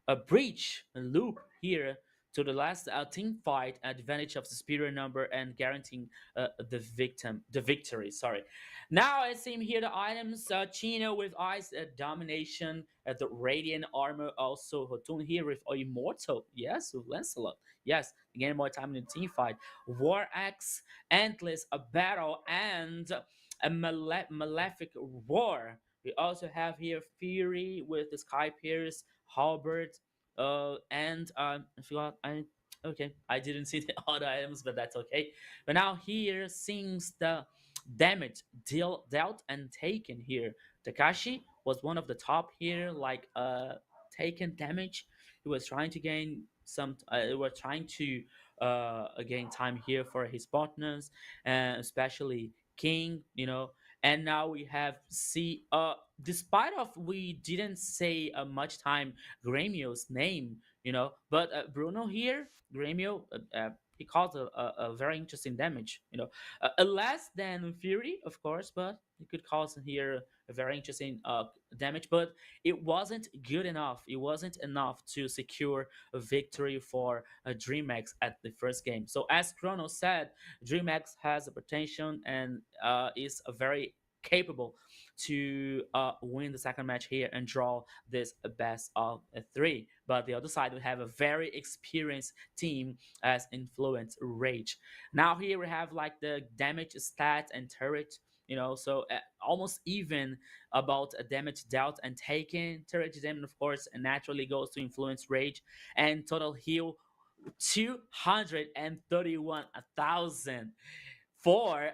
a breach, a loop here to the last team fight, advantage of the superior number and guaranteeing the victory. Sorry. Now I see here the items: Chino with Ice Domination, the Radiant Armor, also Hotun here with Immortal. Yes, with Lancelot. Yes, again more time in the team fight. War Axe, Endless, a Battle, and a Malefic War. We also have here Fury with the Sky Pierce, Halberd, and I forgot. Okay, I didn't see the other items, but that's okay. But now here seems the damage dealt and taken here. Takashi was one of the top here, like taken damage. He was trying to gain some. He was trying to gain time here for his partners, and especially King. And now we have see. Despite of we didn't say much time Gremio's name, but Bruno here, Gremio, he caused a very interesting damage, less than Fury, of course, but he could cause here a very interesting damage, but it wasn't good enough. It wasn't enough to secure a victory for DreamX at the first game. So as Chrono said, DreamX has a potential and is a very capable to win the second match here and draw this best of three. But the other side, we have a very experienced team as Influence Rage. Now here we have like the damage stats and turret, so almost even about damage dealt and taken. Turret damage, of course, naturally goes to Influence Rage, and total heal 231,000 for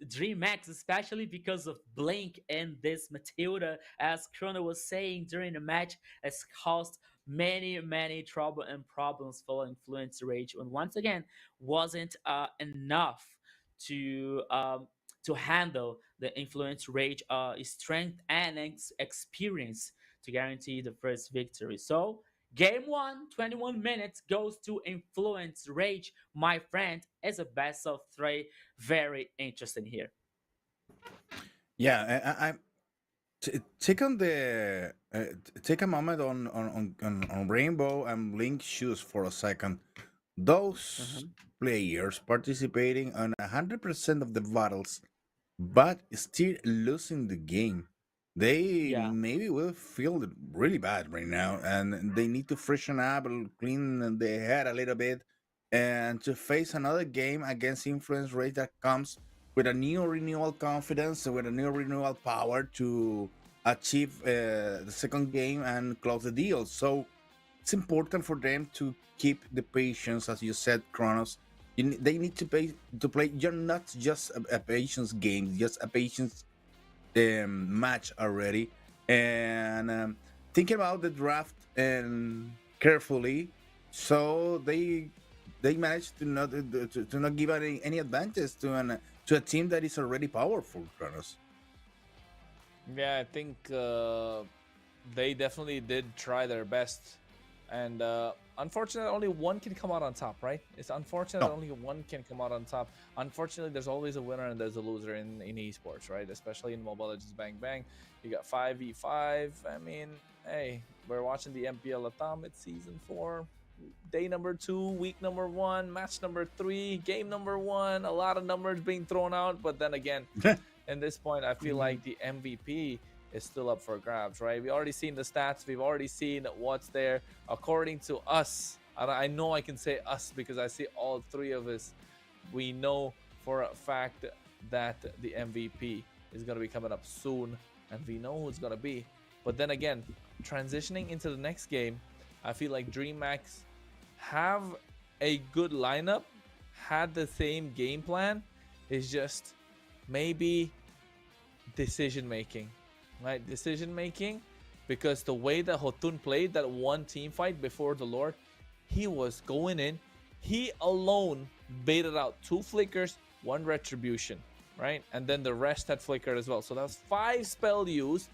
DreamX, especially because of Blink and this Matilda, as Chrono was saying during the match, has caused many trouble and problems for Influence Rage, and once again wasn't enough to handle the Influence Rage strength and experience to guarantee the first victory. So game one, 21 minutes goes to Influence Rage, my friend. It's a best of three. Very interesting here. Yeah, take on the take a moment on Rainbow and Blink shoes for a second. Those players participating on 100% of the battles, but still losing the game. They Yeah. maybe will feel really bad right now, and they need to freshen up, and clean their head a little bit, and to face another game against Influence Rate that comes with a new renewal confidence, with a new renewal power to achieve the second game and close the deal. So it's important for them to keep the patience, as you said, Kronos. They need to play. You're not just a patience game, just a patience match already. And thinking about the draft carefully, so they managed to not give any advantage to a team that is already powerful, Kronos. Yeah, I think they definitely did try their best, and unfortunately, only one can come out on top, right? It's unfortunate that only one can come out on top. Unfortunately, there's always a winner and there's a loser in esports, right? Especially in Mobile Legends Bang Bang. You got 5v5. I mean, hey, we're watching the MPL LATAM. It's season 4, day number 2, week number 1, match number 3, game number 1. A lot of numbers being thrown out, but then again, at this point, I feel like the MVP is still up for grabs, right? We already seen the stats. We've already seen what's there. According to us, and I know I can say us because I see all three of us, we know for a fact that the MVP is going to be coming up soon, and we know who it's going to be. But then again, transitioning into the next game, I feel like DreamX have a good lineup, had the same game plan. It's just maybe decision making, right? Decision making, because the way that Hotun played that one team fight before the Lord, he was going in. He alone baited out 2 flickers, 1 retribution, right? And then the rest had flickered as well. So that was 5 spell used,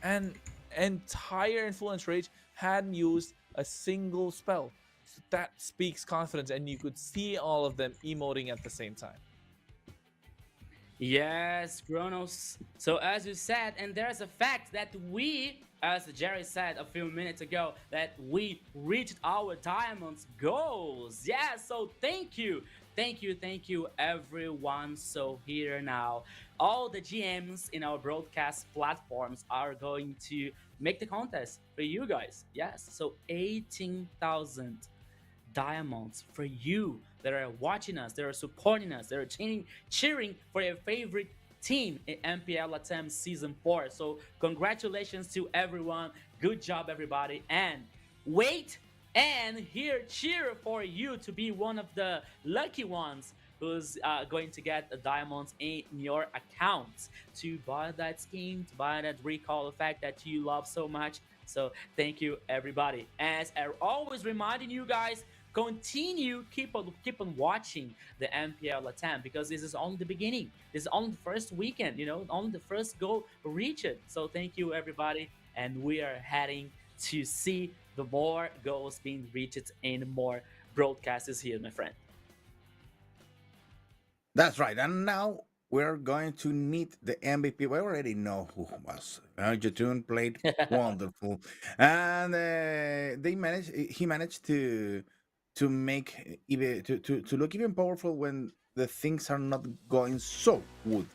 and entire Influence Rage hadn't used a single spell. So that speaks confidence, and you could see all of them emoting at the same time. Yes, Kronos. So as you said, and there's a fact that we, as Jerry said a few minutes ago, that we reached our diamonds goals. Yeah, so thank you everyone. So here now, all the GMs in our broadcast platforms are going to make the contest for you guys. Yes, so 18,000 diamonds for you that are watching us, that are supporting us, that are cheering for your favorite team in MPL LATAM Season 4. So congratulations to everyone. Good job, everybody. And wait, and here, cheer for you to be one of the lucky ones who's going to get the diamonds in your account to buy that skin, to buy that recall effect that you love so much. So thank you, everybody. As I always reminding you guys, continue, keep on watching the MPL LATAM, because this is only the beginning. This is only the first weekend, only the first goal reach it. So thank you, everybody, and we are heading to see the more goals being reached and more broadcasts here, my friend. That's right. And now we're going to meet the MVP. We already know who was. Jotun played wonderful, and he managed to make even to look even powerful when the things are not going so good.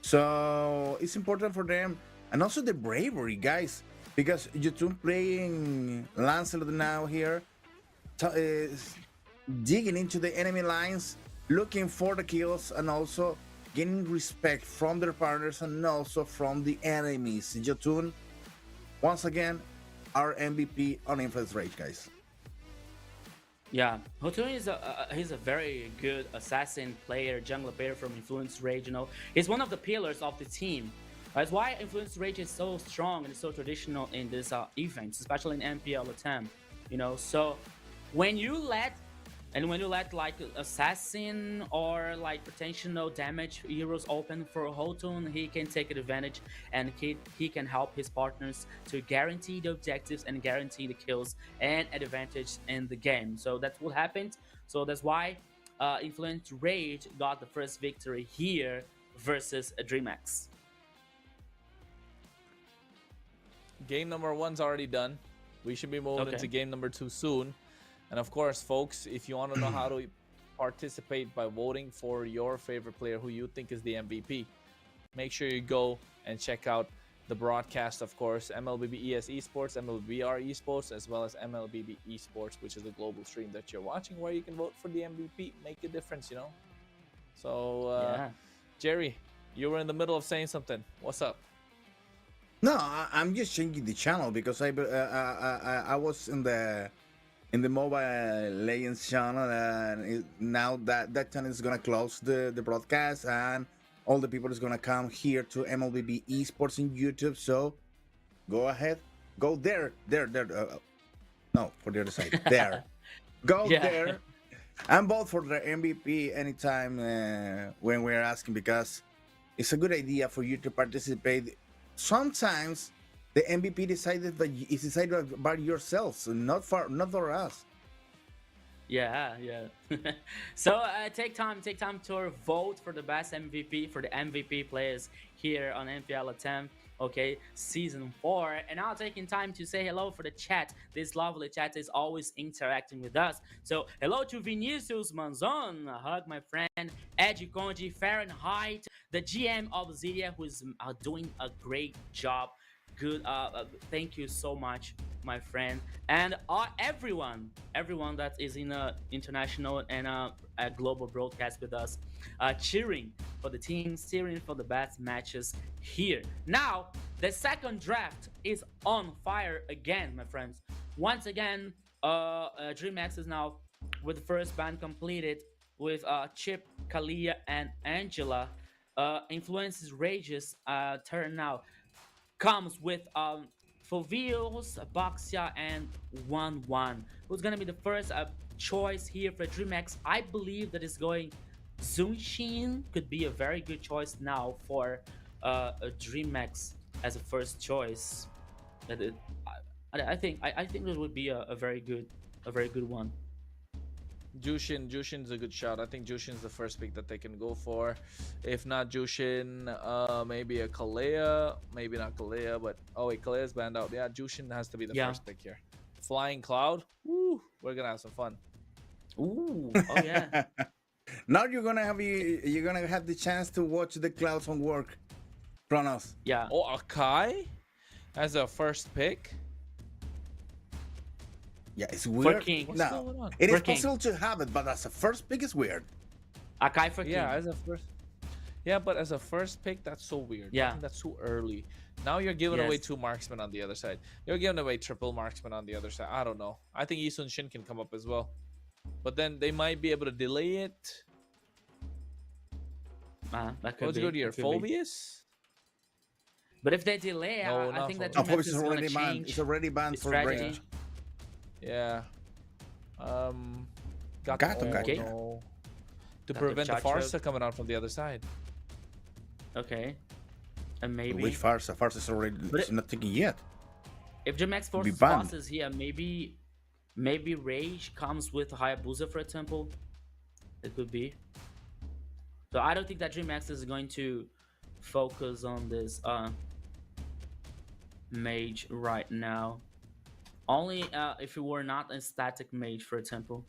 So it's important for them, and also the bravery, guys, because Jotun playing Lancelot now here, digging into the enemy lines, looking for the kills, and also gaining respect from their partners and also from the enemies. Jotun, once again, our MVP on Influence Rage, guys. Yeah, Hotun is he's a very good assassin player, jungler player from Influence Rage. You know, he's one of the pillars of the team. That's why Influence Rage is so strong and so traditional in these events, especially in MPL LATAM. You know, so when you let like assassin or like potential damage heroes open for Hotun, he can take advantage and he can help his partners to guarantee the objectives and guarantee the kills and advantage in the game. So that's what happened. So that's why Influence Rage got the first victory here versus DreamX. Game number 1's already done. We should be moving into game number 2 soon. And of course, folks, if you want to know how to participate by voting for your favorite player who you think is the MVP, make sure you go and check out the broadcast, of course, MLBB ES Esports, MLBR Esports, as well as MLBB Esports, which is the global stream that you're watching, where you can vote for the MVP, make a difference, you know? So, Jerry, you were in the middle of saying something. What's up? No, I'm just changing the channel because I was in the Mobile Legends channel, and now that channel is gonna close the broadcast, and all the people is gonna come here to MLBB Esports in YouTube. So go ahead, go there. No, for the other side. There, go there, and vote for the MVP anytime when we're asking, because it's a good idea for you to participate. Sometimes the MVP decided by yourselves, not for us. Yeah. So take time to vote for the best MVP, for the MVP players here on MPL LATAM. Okay, season 4, and now taking time to say hello for the chat. This lovely chat is always interacting with us. So hello to Vinicius Manzon, a hug my friend, Edgy Conji, Fahrenheit, the GM of Zidia, who is doing a great job. Good, thank you so much, my friend, and everyone that is in a international and a global broadcast with us, cheering for the teams, cheering for the best matches here. Now the second draft is on fire again, my friends. Once again, DreamX is now with the first band completed with Chip, Kalia, and Angela. Influences Rage's turn now comes with Fovios, Baxia, and 1-1. Who's gonna be the first choice here for DreamX? I believe that is going Zunshin could be a very good choice now for DreamX as a first choice. I think that would be a very good one. Jushin's a good shot. I think Jushin's the first pick that they can go for. If not Jushin, maybe a Kalea. Maybe not Kalea, but oh wait, Kalea's banned out. Yeah, Jushin has to be the first pick here. Flying Cloud. Woo, we're gonna have some fun. Ooh, oh yeah. Now you're gonna have the chance to watch the clouds on work, Kronos. Yeah. Oh, Akai as a first pick. Yeah, it's weird. King. No, it is possible to have it, but as a first pick, it's weird. Akai for King. Yeah, as a first. Yeah, but as a first pick, that's so weird. Yeah, I think that's too early. Now you're giving away 2 marksmen on the other side. You're giving away triple marksman on the other side. I don't know. I think Isun Shin can come up as well, but then they might be able to delay it. That could Let's go to your Phobius. But if they delay, No, I think that Phobius is already banned. It's already banned for range. Yeah. Gato. No. To prevent the Farsa coming out from the other side. Okay. And maybe. Which Farsa? Farsa is already not taken yet. If Jamex forces Farsas here, maybe Rage comes with Hayabusa, for example. It could be. So I don't think that DreamX is going to focus on this mage right now. Only if it were not a static mage, for example.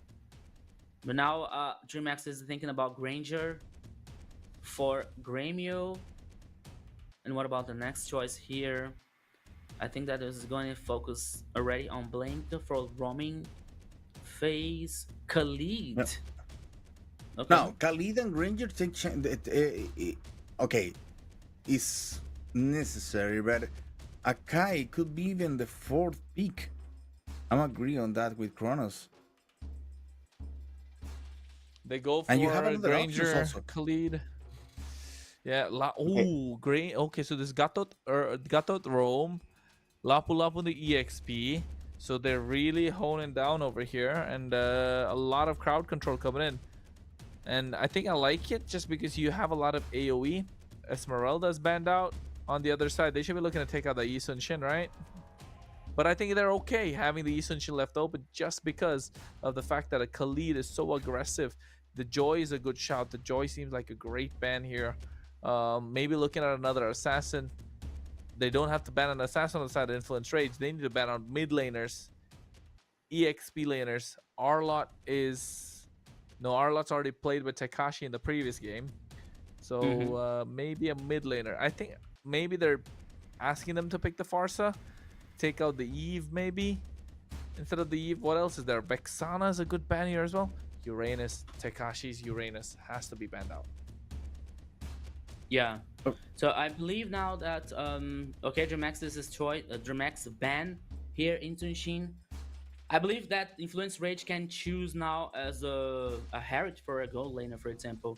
But now DreamX is thinking about Granger for Gremio. And what about the next choice here? I think that is going to focus already on Blink for roaming phase. Khalid. Yeah. Okay. Now, Khalid and Ranger take okay, is necessary, but Akai could be even the fourth pick. I'm agree on that with Kronos. They go for And you have another Granger, options also. Khalid. Yeah, okay, so this Gatot Rome, Lapu Lapu the EXP. So they're really honing down over here, and a lot of crowd control coming in. And I think I like it just because you have a lot of AoE. Esmeralda's banned out on the other side. They should be looking to take out the Yi Sun Shin, right? But I think they're okay having the Yi Sun Shin left open just because of the fact that a Khalid is so aggressive. The Joy is a good shout. The Joy seems like a great ban here. Maybe looking at another assassin. They don't have to ban an assassin on the side of Influence Rage. They need to ban on mid laners, EXP laners. Arlot is... No, Arlot's already played with Tekashi in the previous game. So maybe a mid laner. I think maybe they're asking them to pick the Farsa. Take out the Eve maybe. Instead of the Eve, what else is there? Vexana is a good ban here as well. Uranus, Tekashi's Uranus has to be banned out. Yeah. So I believe now that okay, Dramax is his choice. Dramax ban here in Tunshin. I believe that Influence Rage can choose now as a Herald for a gold laner, for example.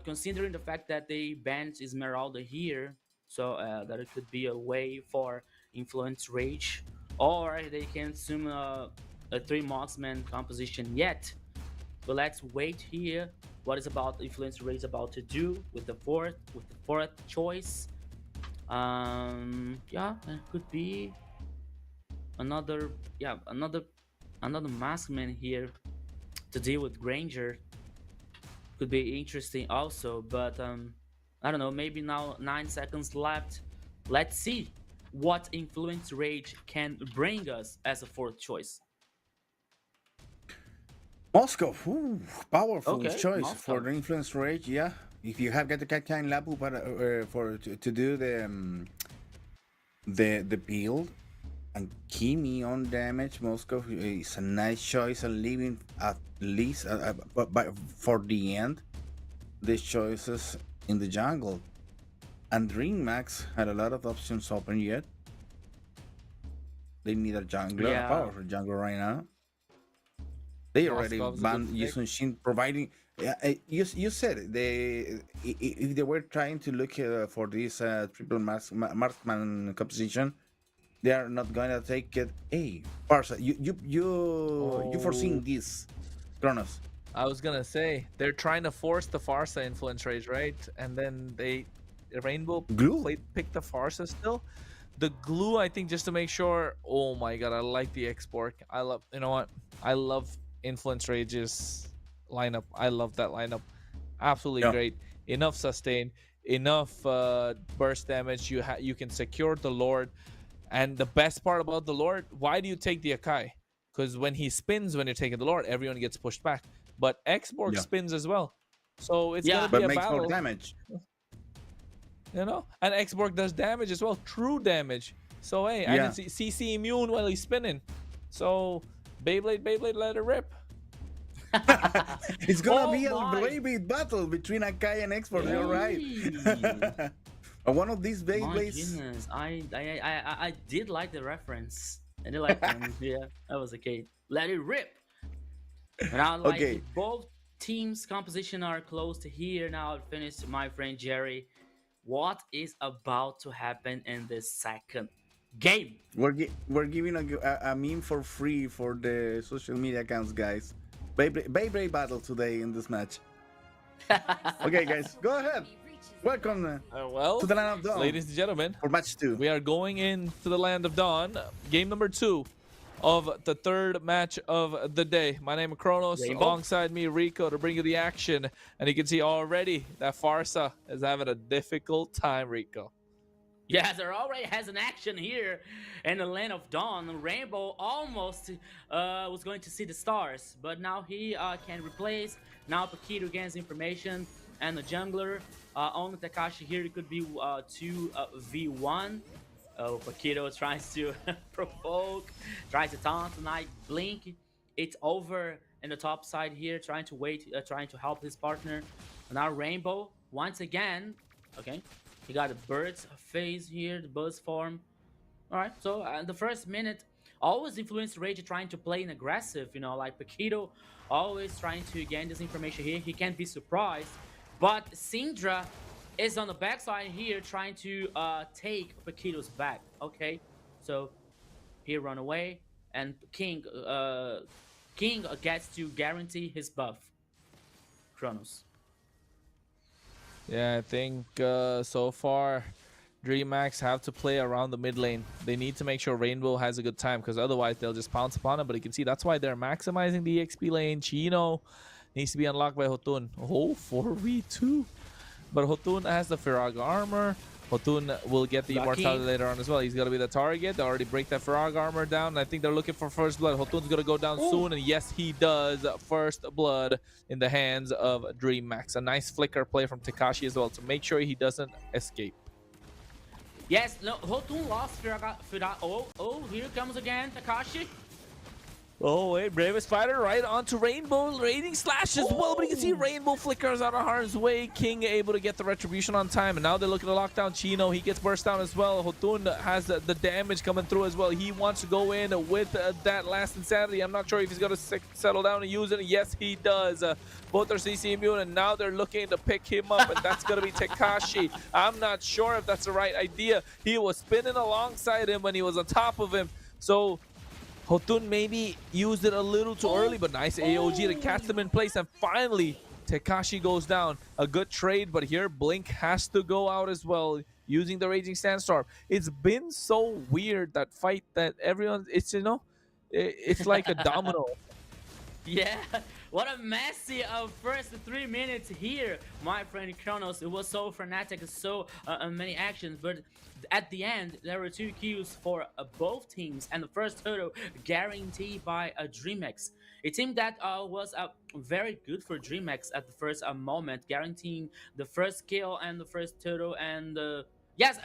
Considering the fact that they banned Esmeralda here, so that it could be a way for Influence Rage, or they can assume a 3 marksman composition yet. But let's wait here. What is about Influence Rage about to do with the fourth choice? Yeah, it could be another maskman here to deal with Granger. Could be interesting also, but I don't know, maybe now 9 seconds left. Let's see what Influence Rage can bring us as a fourth choice. Moscow, powerful Okay, choice Moscow. for the Influence Rage, yeah. If you have got the Kakan Lapu to do the build, and Kimi on damage, Moscow is a nice choice, and leaving at least but for the end the choices in the jungle. And DreamX had a lot of options open yet. They need a jungler, a powerful jungler right now. They already banned Yi Sun Shin, providing. You said if they were trying to look for this triple marksman composition, they are not going to take it. Hey, Parsa, you foreseeing this, Kronos? I was gonna say they're trying to force the Farsa Influence Rage, right? And then Rainbow Glue pick the Farsa still. The glue, I think, just to make sure. Oh my god, I like the export. I love. You know what? I love Influence Rage's lineup. I love that lineup. Absolutely great. Enough sustain, enough burst damage. You can secure the Lord. And the best part about the Lord, why do you take the Akai? Because when he spins, when you're taking the Lord, everyone gets pushed back. But Xborg spins as well. So it's gonna be a makes battle. more damage. You know? And Xborg does damage as well. True damage. So hey, and it's CC immune while he's spinning. So Beyblade, let it rip. It's gonna be a Beyblade battle between Akai and Xborg. You're right. One of these Beyblades. My goodness, I did like the reference. I did like them. Yeah, that was okay. Let it rip. And I like both teams' composition are close to here. Now I'll finish, my friend Jerry. What is about to happen in this second game? We're giving a meme for free for the social media accounts, guys. Beyblade battle today in this match. Okay, guys, go ahead. Welcome to the Land of Dawn. Ladies and gentlemen, for match 2. We are going into the Land of Dawn. Game number 2. of the third match of the day. My name is Kronos, Rainbow. alongside me Rico to bring you the action. And you can see already that Farsa is having a difficult time, Rico. Yeah, there already has an action here in the land of dawn. Rainbow almost was going to see the stars, but now he can replace. Now Paquito gains information, and the jungler on Takashi here, it could be 2v1. Paquito tries to provoke, tries to taunt, tonight blink. It's over in the top side here, trying to wait, trying to help his partner. Now Rainbow once again. Okay, he got a bird's phase here, the buzz form. All right, so the first minute, always influence Rage trying to play an aggressive, you know, like Paquito always trying to gain this information here. He can't be surprised, but Syndra is on the backside here trying to take Paquito's back. Okay, so he run away, and King gets to guarantee his buff. Kronos. Yeah, I think so far DreamHack have to play around the mid lane. They need to make sure Rainbow has a good time, because otherwise they'll just pounce upon him. But you can see that's why they're maximizing the XP lane. Chino needs to be unlocked by Hotun. Oh, 4v2. But Hotun has the Firag armor. Hotun will get the immortality later on as well. He's going to be the target. They already break that Firag armor down. I think they're looking for first blood. Hotun's going to go down soon. And yes, he does. First blood in the hands of DreamHack. A nice flicker play from Takashi as well to make sure he doesn't escape. Yes, no, Hotun lost Firag. Oh, here comes again Takashi. Oh, wait, Bravest Fighter right onto Rainbow, raiding slash as well, but you can see Rainbow flickers out of harm's way. King able to get the retribution on time, and now they're looking to lock down Chino. He gets burst down as well. Hotun has the damage coming through as well. He wants to go in with that last insanity. I'm not sure if he's going to settle down and use it. Yes, he does. Both are CC immune, and now they're looking to pick him up, and that's going to be Takashi. I'm not sure if that's the right idea. He was spinning alongside him when he was on top of him, so Hotun maybe used it a little too early, but nice AOG to catch them in place. And finally, Takashi goes down. A good trade, but here Blink has to go out as well, using the Raging Sandstorm. It's been so weird, that fight, that everyone, it's, you know, it's like a domino. Yeah, what a messy first 3 minutes here, my friend Kronos. It was so frenetic, so many actions, but at the end there were 2 kills for both teams, and the first turtle guaranteed by DreamHack. A team that was very good for DreamHack at the first moment, guaranteeing the first kill and the first turtle, and yes,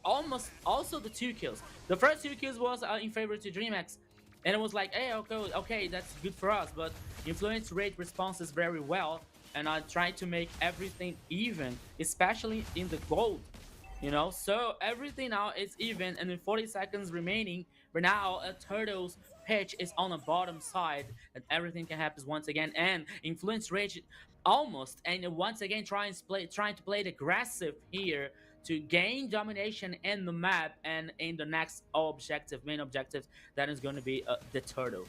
almost also the 2 kills. The first 2 kills was in favor to DreamHack. And it was like, hey, okay, that's good for us. But influence rate responses very well, and I tried to make everything even, especially in the gold. You know, so everything now is even, and in 40 seconds remaining. But now a turtle's pitch is on the bottom side, and everything can happen once again. And influence rate almost, and once again trying to play it aggressive here to gain domination in the map and in the next main objective, that is going to be the turtle.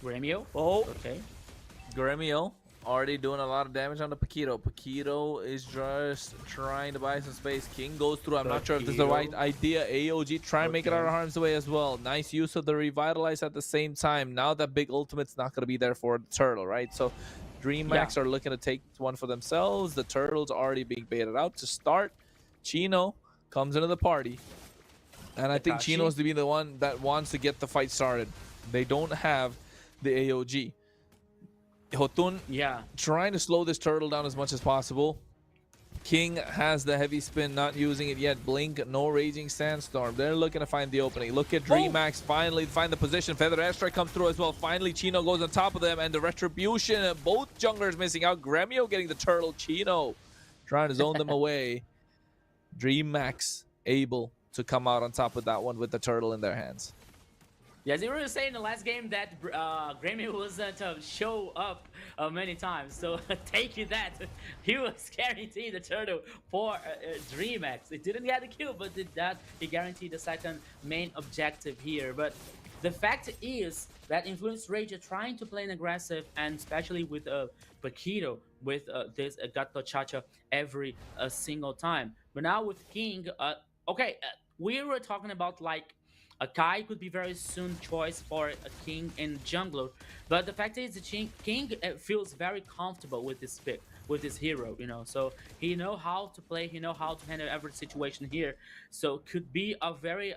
Gremio. Oh, okay. Gremio already doing a lot of damage on the Paquito. Paquito is just trying to buy some space. King goes through. I'm not sure if this is the right idea. AOG try and make it out of harm's way as well. Nice use of the Revitalize at the same time. Now that big ultimate's not going to be there for the turtle, right? So DreamHack are looking to take one for themselves. The turtle's already being baited out to start. Chino comes into the party, and I think Chino's to be the one that wants to get the fight started. They don't have the AOG. Hotun trying to slow this turtle down as much as possible. King has the heavy spin, not using it yet. Blink, no Raging Sandstorm. They're looking to find the opening. Look at DreamHack finally find the position. Feather Airstrike comes through as well. Finally, Chino goes on top of them, and the retribution. Both junglers missing out. Gremio getting the turtle. Chino trying to zone them away. DreamHack able to come out on top of that one with the turtle in their hands. Yes, you were saying in the last game that Gremio was to show up many times. So take you that. He was guaranteed the turtle for DreamHack. It didn't get the kill, but did that. He guaranteed the second main objective here. But the fact is that Influence Rage are trying to play an aggressive, and especially with Paquito, with this Gato Chacha every single time. But now with King, okay, we were talking about like A Kai could be very soon choice for a King and jungler, but the fact is the King feels very comfortable with this pick, with this hero, you know. So he know how to play, he know how to handle every situation here. So could be a very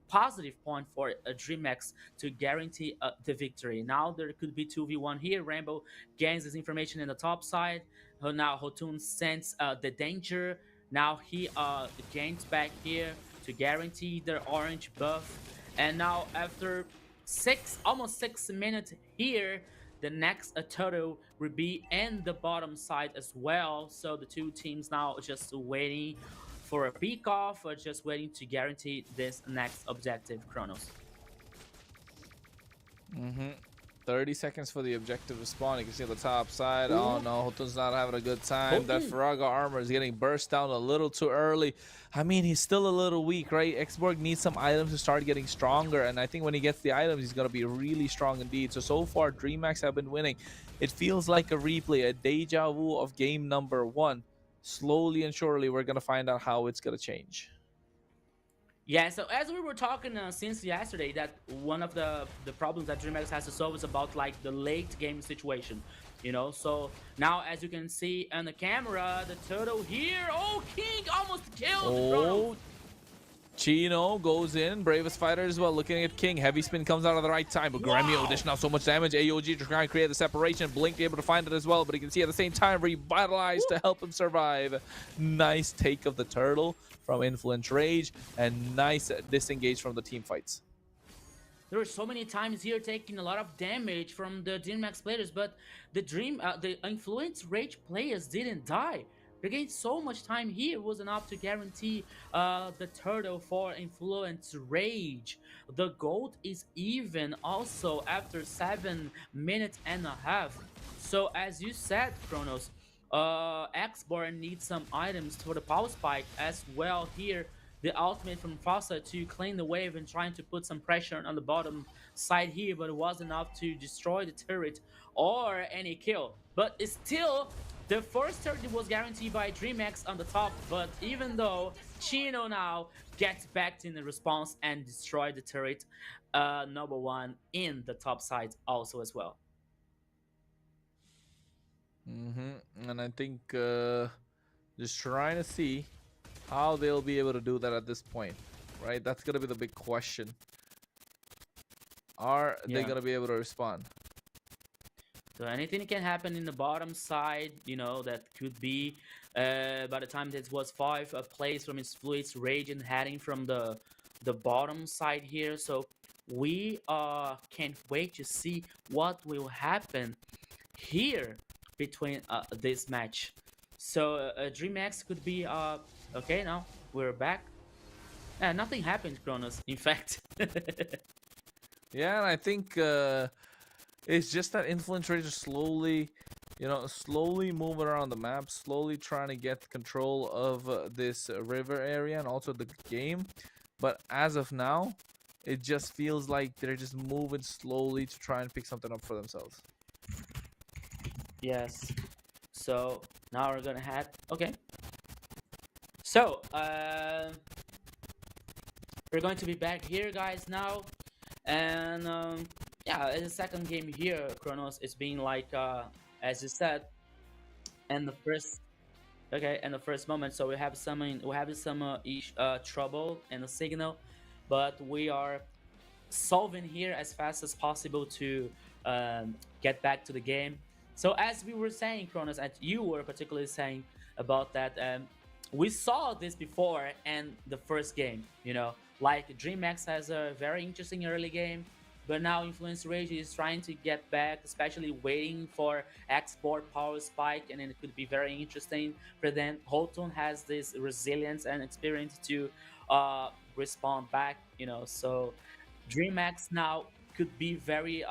positive point for DreamX to guarantee the victory. Now there could be 2v1 here. Rainbow gains this information in the top side. Now Hotun sense the danger. Now he gains back here to guarantee the orange buff. And now after almost 6 minutes here, the next turtle will be in the bottom side as well. So the two teams now just waiting for a peek off or just waiting to guarantee this next objective, Kronos. 30 seconds for the objective to spawn. You can see on the top side. Ooh. Oh no, Hotun's not having a good time. That Faraga armor is getting burst down a little too early. I mean, he's still a little weak, right? Xborg needs some items to start getting stronger, and I think when he gets the items, he's going to be really strong indeed. So far, DreamHack have been winning. It feels like a replay, a deja vu of game number 1. Slowly and surely, we're going to find out how it's going to change. Yeah, so as we were talking since yesterday, that one of the problems that DreamX has to solve is about like the late game situation, you know. So now, as you can see on the camera, the turtle here, oh, King almost killed. Oh, Chino goes in, bravest fighter as well, looking at King. Heavy spin comes out at the right time, but Gremio dishing out so much damage. AOG trying to create the separation. Blink able to find it as well, but you can see at the same time revitalized to help him survive. Nice take of the turtle from Influence Rage, and nice disengage from the team fights. There were so many times here taking a lot of damage from the DreamX players, but the Influence Rage players didn't die. They gained so much time here, was enough to guarantee the turtle for Influence Rage. The gold is even also after 7 minutes and a half. So as you said, Kronos, Xborn needs some items for the power spike as well here. The ultimate from Fossa to clean the wave and trying to put some pressure on the bottom side here, but it wasn't enough to destroy the turret or any kill. But it's still, the first turret was guaranteed by DreamX on the top, but even though Chino now gets back in the response and destroy the turret number 1 in the top side also as well. And I think just trying to see how they'll be able to do that at this point, right? That's gonna be the big question. Are they gonna be able to respond? So anything can happen in the bottom side, you know, that could be by the time this was 5 plays from his Fluid's Rage and heading from the bottom side here. So we can't wait to see what will happen here between this match. So DreamX could be okay. Now we're back. Nothing happened, Kronos, in fact. Yeah, and I think it's just that Influence Rage is slowly, slowly moving around the map, slowly trying to get control of this river area and also the game. But as of now, it just feels like they're just moving slowly to try and pick something up for themselves. Yes. So now we're gonna head. Okay. So we're going to be back here, guys, now, and yeah, it's the second game here, Kronos. It's been like as you said, and the first moment. So we have some trouble in the signal, but we are solving here as fast as possible to get back to the game. So as we were saying, Kronos, and you were particularly saying about that, we saw this before in the first game, like DreamX has a very interesting early game, but now Influence Rage is trying to get back, especially waiting for export power spike, and it could be very interesting for them. Hotun has this resilience and experience to respond back, so DreamX now could be very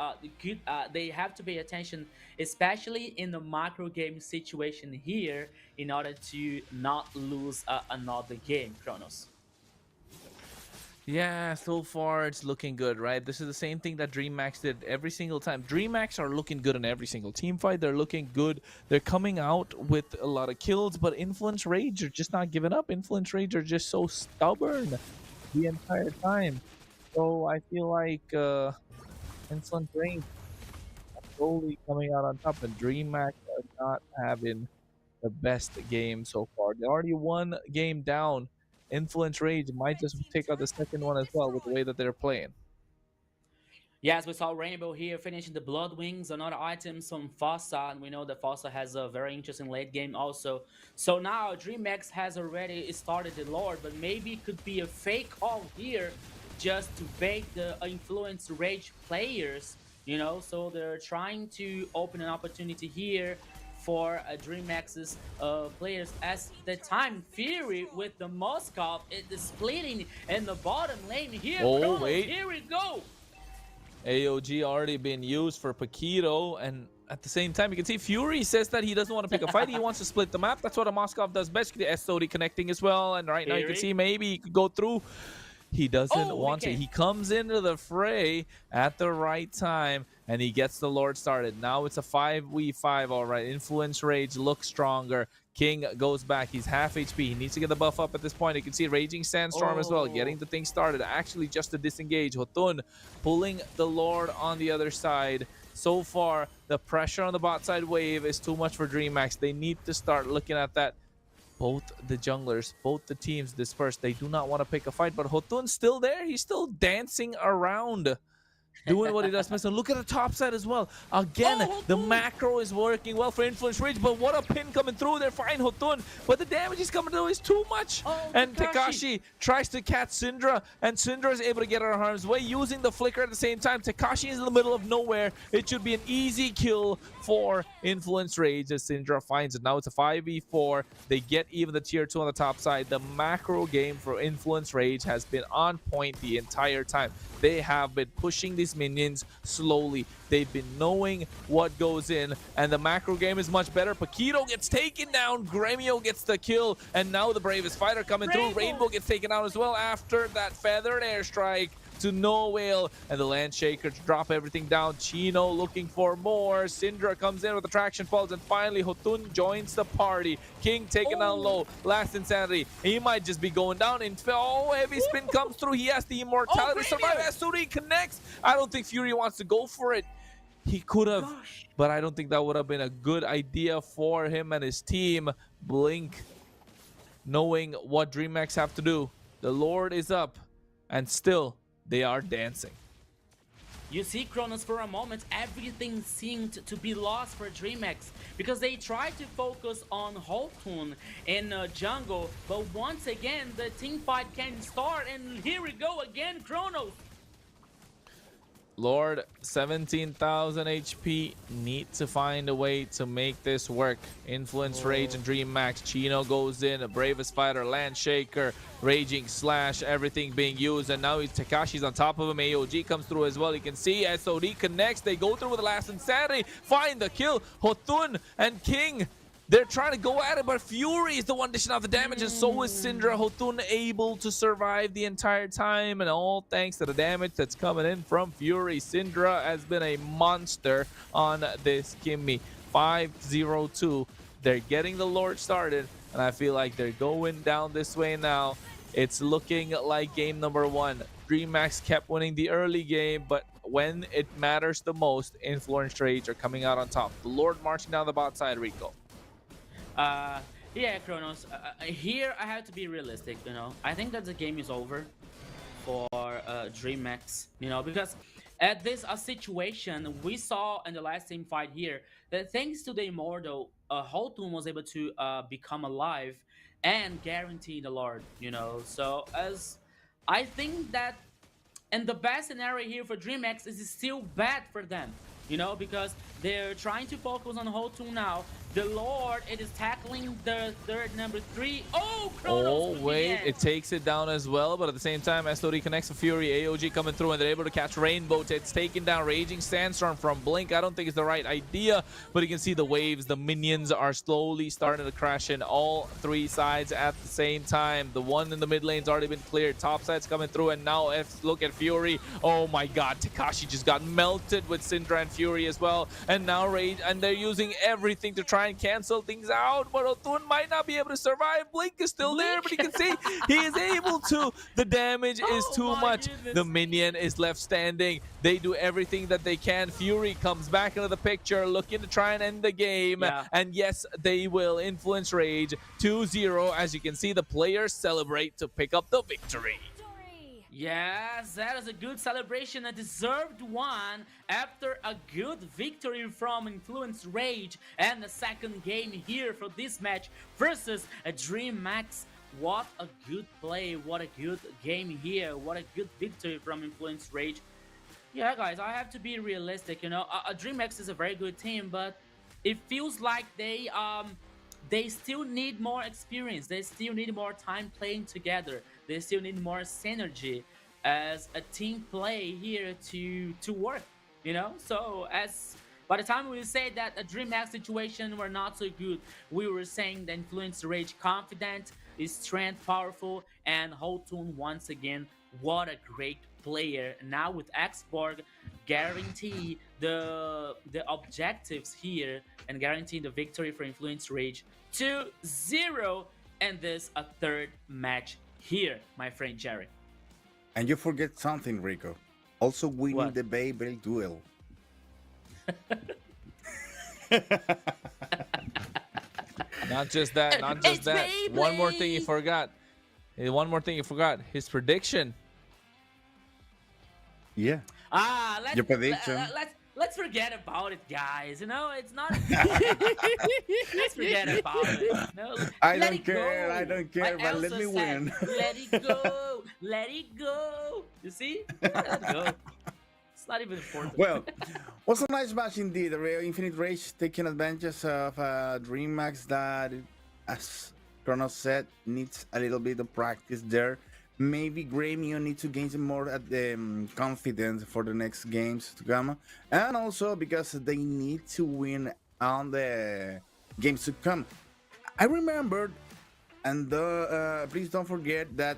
they have to pay attention, especially in the macro game situation here, in order to not lose another game, Kronos. Yeah, so far it's looking good, right? This is the same thing that DreamX did every single time. DreamX are looking good in every single team fight. They're looking good. They're coming out with a lot of kills, but Influence Rage are just not giving up. Influence Rage are just so stubborn the entire time. So I feel like Insolent Range slowly coming out on top, and DreamHack are not having the best game so far. They already one game down. Influence Rage might just take out the second one as well with the way that they're playing. Yes, we saw Rainbow here finishing the Blood Wings, another item from Fossa, and we know that Fossa has a very interesting late game also. So now DreamX has already started the Lord, but maybe it could be a fake all here just to bait the Influence Rage players, you know? So they're trying to open an opportunity here for DreamX's players. As the time Fury with the Moskov is splitting in the bottom lane here. Oh, Kronos, wait. here we go. AOG already been used for Paquito, and at the same time, you can see Fury says that he doesn't want to pick a fight. He wants to split the map. That's what a Moskov does best. The SOD connecting as well, and right now you can see maybe he could go through. He doesn't want to. He comes into the fray at the right time, and he gets the Lord started. Now it's a 5v5, all right. Influence Rage looks stronger. King goes back. He's half HP. He needs to get the buff up at this point. You can see Raging Sandstorm as well, getting the thing started. Actually, just to disengage. Hotun pulling the Lord on the other side. So far, the pressure on the bot side wave is too much for DreamHack. They need to start looking at that. Both the junglers, both the teams dispersed. They do not want to pick a fight, but Hotun's still there. He's still dancing around, doing what he does best. And look at the top side as well. Again, the macro is working well for Influence Rage, but what a pin coming through. They're fine, Hotun, but the damage he's coming through is too much. And Tekashi tries to catch Syndra, and Syndra is able to get her harm's way using the flicker at the same time. Tekashi is in the middle of nowhere. It should be an easy kill for Influence Rage as Syndra finds it. Now it's a 5v4. They get even the tier 2 on the top side. The macro game for Influence Rage has been on point the entire time. They have been pushing these minions slowly. They've been knowing what goes in, and the macro game is much better. Paquito gets taken down. Gremio gets the kill, and now the bravest fighter coming through. Rainbow gets taken out as well after that feathered airstrike to no whale, and the Landshaker to drop everything down. Chino looking for more. Syndra comes in with the traction falls, and finally Hotun joins the party. King taken down low. Last Insanity. He might just be going down. And heavy spin comes through. He has the immortality survive. SOD connects. I don't think Fury wants to go for it. He could have, but I don't think that would have been a good idea for him and his team. Blink, knowing what DreamHack have to do. The Lord is up, and still they are dancing. You see, Kronos, for a moment, everything seemed to be lost for DreamX because they tried to focus on Hotun in jungle, but once again, the team fight can start, and here we go again, Kronos. Lord, 17,000 HP, need to find a way to make this work. Influence Rage and DreamHack. Chino goes in, a bravest fighter, Landshaker, Raging Slash, everything being used, and now Tekashi's on top of him. AOG comes through as well. You can see SOD connects. They go through with the last Insanity, find the kill. Hotun and King, they're trying to go at it, but Fury is the one dishing out the damage, and so is Syndra. Hotun able to survive the entire time, and all thanks to the damage that's coming in from Fury. Syndra has been a monster on this Kimmy. 5-0-2. They're getting the Lord started, and I feel like they're going down this way now. It's looking like game number 1. DreamHack kept winning the early game, but when it matters the most, Influence Rage are coming out on top. The Lord marching down the bot side, Rico. Yeah, Kronos, here I have to be realistic, you know. I think that the game is over for DreamX, you know, because at this situation we saw in the last team fight here that thanks to the Immortal, Hotun was able to become alive and guarantee the Lord, you know. So as I think that, and the best scenario here for DreamX is still bad for them, you know, because they're trying to focus on Hotun now. The Lord, it is tackling the third number 3. Oh, Kronos! Oh, wait, it takes it down as well, but at the same time, SOD connects to Fury. AOG coming through, and they're able to catch Rainbow. It's taken down. Raging Sandstorm from Blink. I don't think it's the right idea, but you can see the waves. The minions are slowly starting to crash in all 3 sides at the same time. The one in the mid lane's already been cleared. Top side's coming through, and now look at Fury. Oh my god, Tekashi just got melted with Syndra and Fury as well. And now Rage, and they're using everything to try try and cancel things out, but Otun might not be able to survive. Blink is still there, but you can see he is able to. The damage is Oh too my much. goodness. The minion is left standing. They do everything that they can. Fury comes back into the picture, looking to try and end the game. Yeah. And yes, they will influence Rage 2-0. As you can see, the players celebrate to pick up the victory. Yes, that is a good celebration, a deserved one after a good victory from Influence Rage and the second game here for this match versus a Dream Max. What a good play, what a good game here, what a good victory from Influence Rage. Yeah, guys, I have to be realistic, you know. A Dream Max is a very good team, but it feels like they still need more experience. They still need more time playing together. They still need more synergy as a team play here to work, you know. So as by the time we say that a Dream Max situation were not so good, we were saying the Influence Rage confident, strength powerful, and Hotun once again, what a great player. Now with Xborg guarantee the objectives here and guarantee the victory for Influence Rage 2-0, and this a third match here, my friend Jerry. And you forget something, Rico. Also winning What? the Babel duel. Not just that, not just that. One more thing you forgot. One more thing you forgot. His prediction. Yeah. Let's, Your prediction. let's forget about it, guys. You know, it's not. Let's forget about it. No, I let don't it care, go. I don't care, Like but let Elsa me said, win. Let it go. Let it go. You see? Let it go. It's not even important. Well, was a nice match indeed. Infinite Rage taking advantage of Dream Max that, as Kronos said, needs a little bit of practice there. Maybe Gremio needs to gain some more confidence for the next games to come. And also because they need to win on the games to come. I remembered, and please don't forget that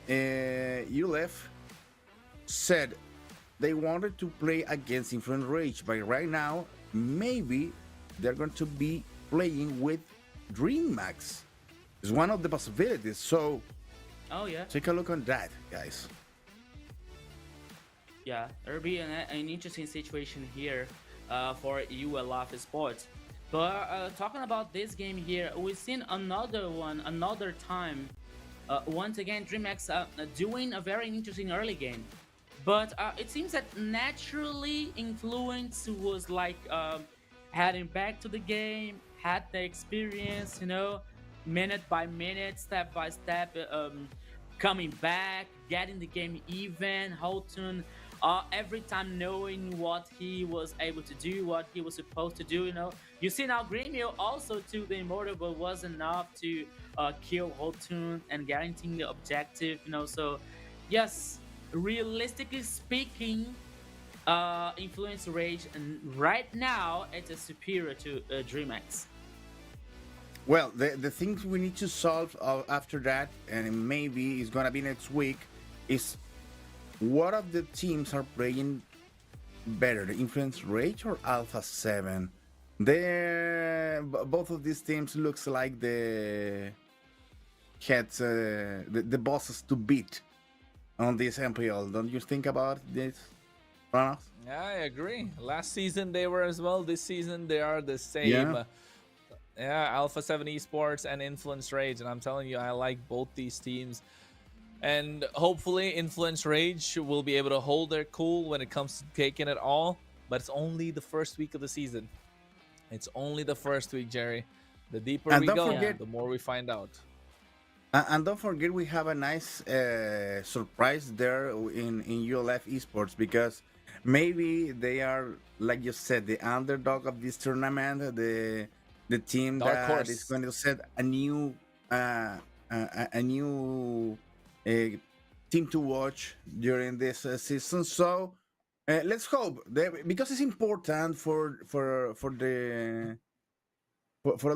ULEF said they wanted to play against Influence Rage, but right now, maybe they're going to be playing with Dream Max. It's one of the possibilities, so Oh yeah. take a look on that, guys. Yeah, it'll be an interesting situation here for ULF Sports. But talking about this game here, we've seen another one, another time. Once again, DreamX doing a very interesting early game. But it seems that naturally Influence was like heading back to the game, had the experience, you know, minute by minute, step by step, coming back, getting the game even. Houghton every time knowing what he was able to do, what he was supposed to do, you know. You see now Gremio also took the Immortal, but was enough to kill Houghton and guaranteeing the objective, you know. So yes, realistically speaking, Influence Rage and right now it is superior to DreamX. Well, the things we need to solve after that, and maybe it's gonna be next week, is what of the teams are playing better, the Influence Rage or Alpha 7? Both of these teams looks like the heads, the bosses to beat on this MPL. Don't you think about this, Ronald? Yeah, I agree. Last season they were as well. This season they are the same. Yeah. Yeah, Alpha 7 Esports and Influence Rage, and I'm telling you, I like both these teams. And hopefully Influence Rage will be able to hold their cool when it comes to taking it all. But it's only the first week of the season. It's only the first week, Jerry. The deeper And we don't go, forget- the more we find out. And don't forget, we have a nice surprise there in ULF Esports, because maybe they are, like you said, the underdog of this tournament, the team Dark that horse. is going to set a new team to watch during this season. So let's hope because it's important for all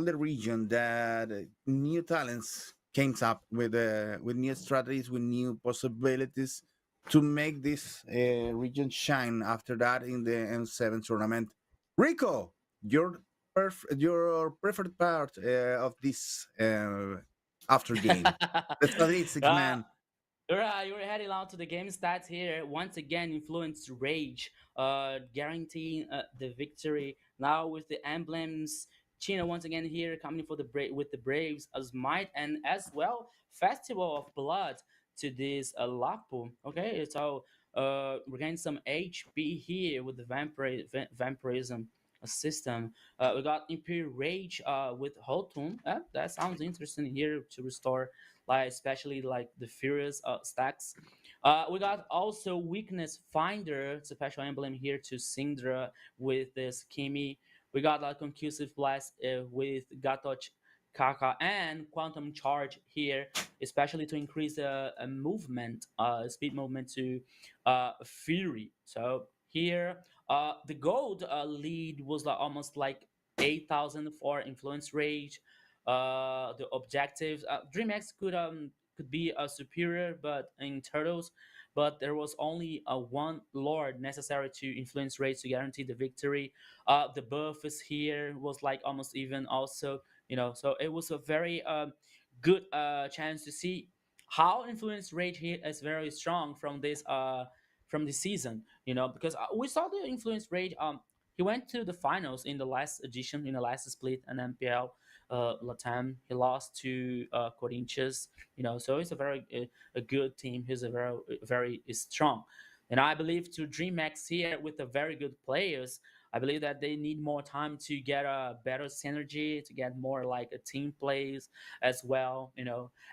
the region that new talents came up with new strategies, with new possibilities to make this region shine after that in the M7 tournament. Rico, your your preferred part of this after game? The statistics, uh, man. you're heading out to the game stats here. Once again, influence rage, guaranteeing the victory. Now with the emblems, Chino once again here coming for the with the Braves as might and as well Festival of Blood to this Lapu. Okay, so we're getting some HP here with the vampirism system. We got Imperial Rage with Hotun. That sounds interesting here to restore, like especially like the Furious stacks. We got also Weakness Finder, special emblem here to Syndra with this Kimi. We got like Concussive Blast with Gatoch Kaka and Quantum Charge here, especially to increase movement, speed movement to Fury. So here, the gold lead was like almost like 8,000 for Influence Rage. The objectives, DreamX could be a superior, but in Turtles, but there was only a one Lord necessary to Influence Rage to guarantee the victory. The buff is here was like almost even also, so it was a very good chance to see how Influence Rage here is very strong from this season, because we saw the Influence Rage. He went to the finals in the last edition, in the last split, and MPL LATAM. He lost to Corinthians, so it's a good team. He's a very strong, and I believe to DreamX here with the very good players. I believe that they need more time to get a better synergy, to get more like a team plays as well.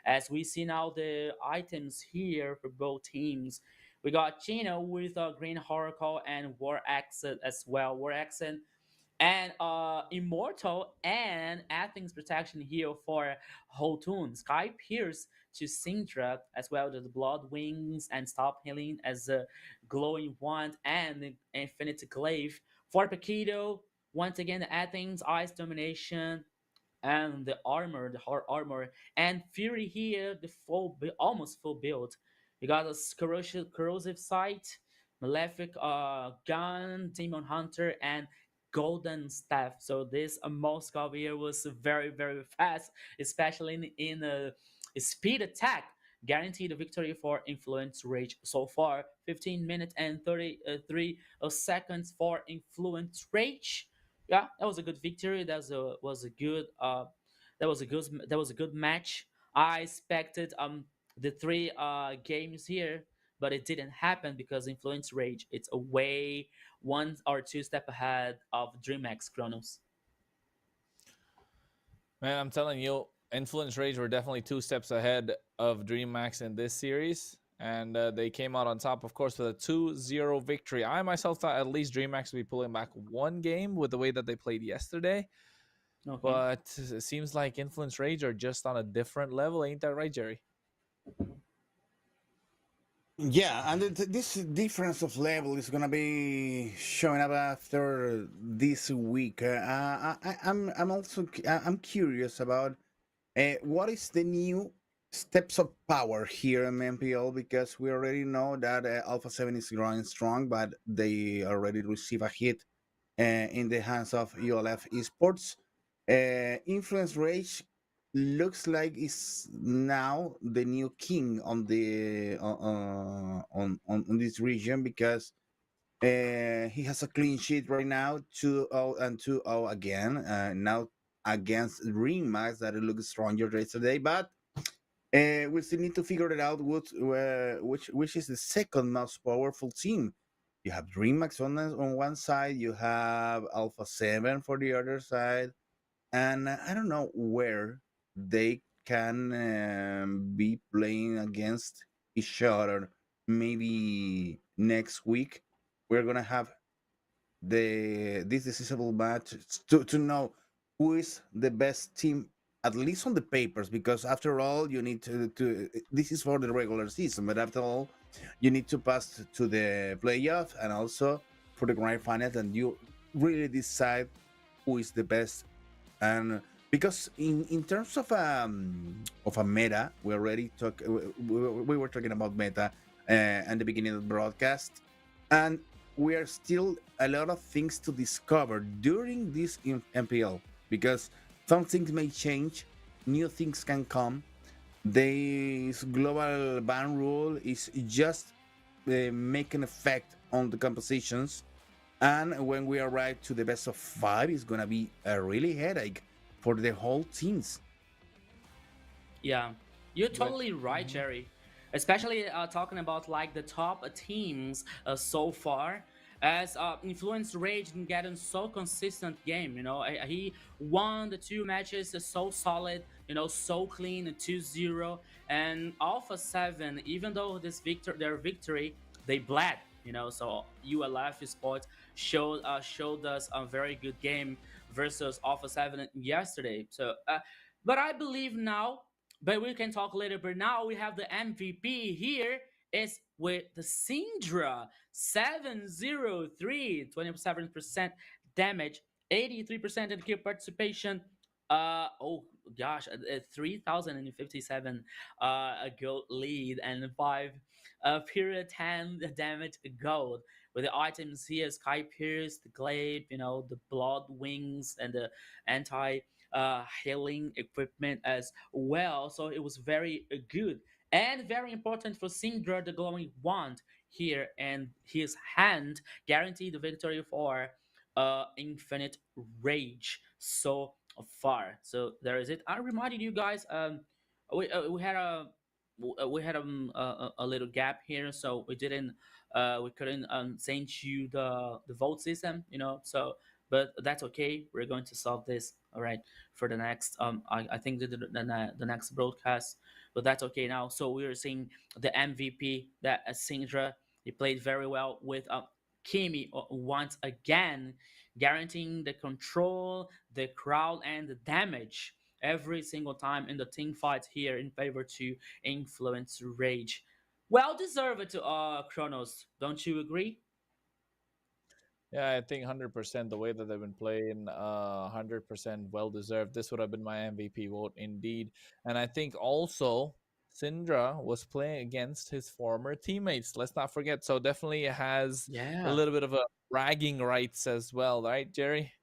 As we see now the items here for both teams. We got Chino with a Green Oracle and War Accent as well. War Accent and Immortal and Athens Protection here for Hotun. Sky Pierce to Syndra as well as the Blood Wings and Stop Healing as a Glowing Wand and Infinite Glaive. For Paquito, once again, the Athens Ice Domination and the armor, the hard armor, and Fury here, the almost full build. You got a corrosive sight, malefic gun, demon hunter, and golden staff. So this Moscow here was very fast, especially in a speed attack. Guaranteed a victory for Influence Rage so far. 15 minutes and 33 seconds for Influence Rage. Yeah, that was a good victory. That was a good match. I expected the three games here, but it didn't happen because Influence Rage it's a way one or two step ahead of DreamX Chronos. Man, I'm telling you, Influence Rage were definitely 2 steps ahead of DreamX in this series. And they came out on top, of course, with a 2-0 victory. I myself thought at least DreamX would be pulling back one game with the way that they played yesterday. Okay. But it seems like Influence Rage are just on a different level. Ain't that right, Jerry? Yeah, and this difference of level is gonna be showing up after this week. I'm also I'm curious about what is the new steps of power here in MPL, because we already know that Alpha 7 is growing strong, but they already receive a hit in the hands of ULF Esports. Influence Rage looks like is now the new king on the on this region, because he has a clean sheet right now, 2-0 and 2-0 again. Now against Ringmax that it looks stronger yesterday, but we still need to figure it out which is the second most powerful team. You have DreamHack on one side, you have Alpha 7 for the other side, and I don't know where they can be playing against each other. Maybe next week we're gonna have this decisive match to know who is the best team, at least on the papers, because after all you need to this is for the regular season, but after all you need to pass to the playoff and also for the grand finals, and you really decide who is the best. And because in terms of a meta, we already we were talking about meta at the beginning of the broadcast, and we are still a lot of things to discover during this MPL because some things may change, new things can come. This global ban rule is just making effect on the compositions, and when we arrive to the best of 5, it's gonna be a really headache for the whole teams. Yeah, you're But totally right, Jerry. Especially talking about like the top teams so far, as Influence Rage didn't get in so consistent game. You know, he won the 2 matches so solid. You know, so clean, 2-0, and Alpha 7. Even though their victory, they bled. You know, so ULF Sports showed us a very good game versus Alpha 7 yesterday. So, but I believe now, but we can talk later. But now we have the MVP here is with the Syndra 703, 27% damage, 83% in kill participation. Oh gosh, 3,057 a gold lead and 5 period 10 damage gold. With the items here, Sky Pierce, the Glaive, you know, the Blood Wings, and the anti healing equipment as well. So it was very good and very important for Syndra, the glowing wand here and his hand guaranteed the victory for Infinite Rage so far. So there is it. I reminded you guys, we had a little gap here, so we couldn't send you the vote system, you know. So but that's okay. We're going to solve this. All right, for the next I think the next broadcast, but that's okay now. So we are seeing the MVP that Syndra, he played very well with Kimi once again, guaranteeing the control, the crowd, and the damage every single time in the team fight here in favor to Influence Rage. Well deserved to Kronos, don't you agree? yeah, I think 100% the way that they've been playing, 100% well deserved. This would have been my MVP vote indeed. And I think also Syndra was playing against his former teammates. Let's not forget. So definitely has a Yeah. little bit of a bragging rights as well, right, Jerry?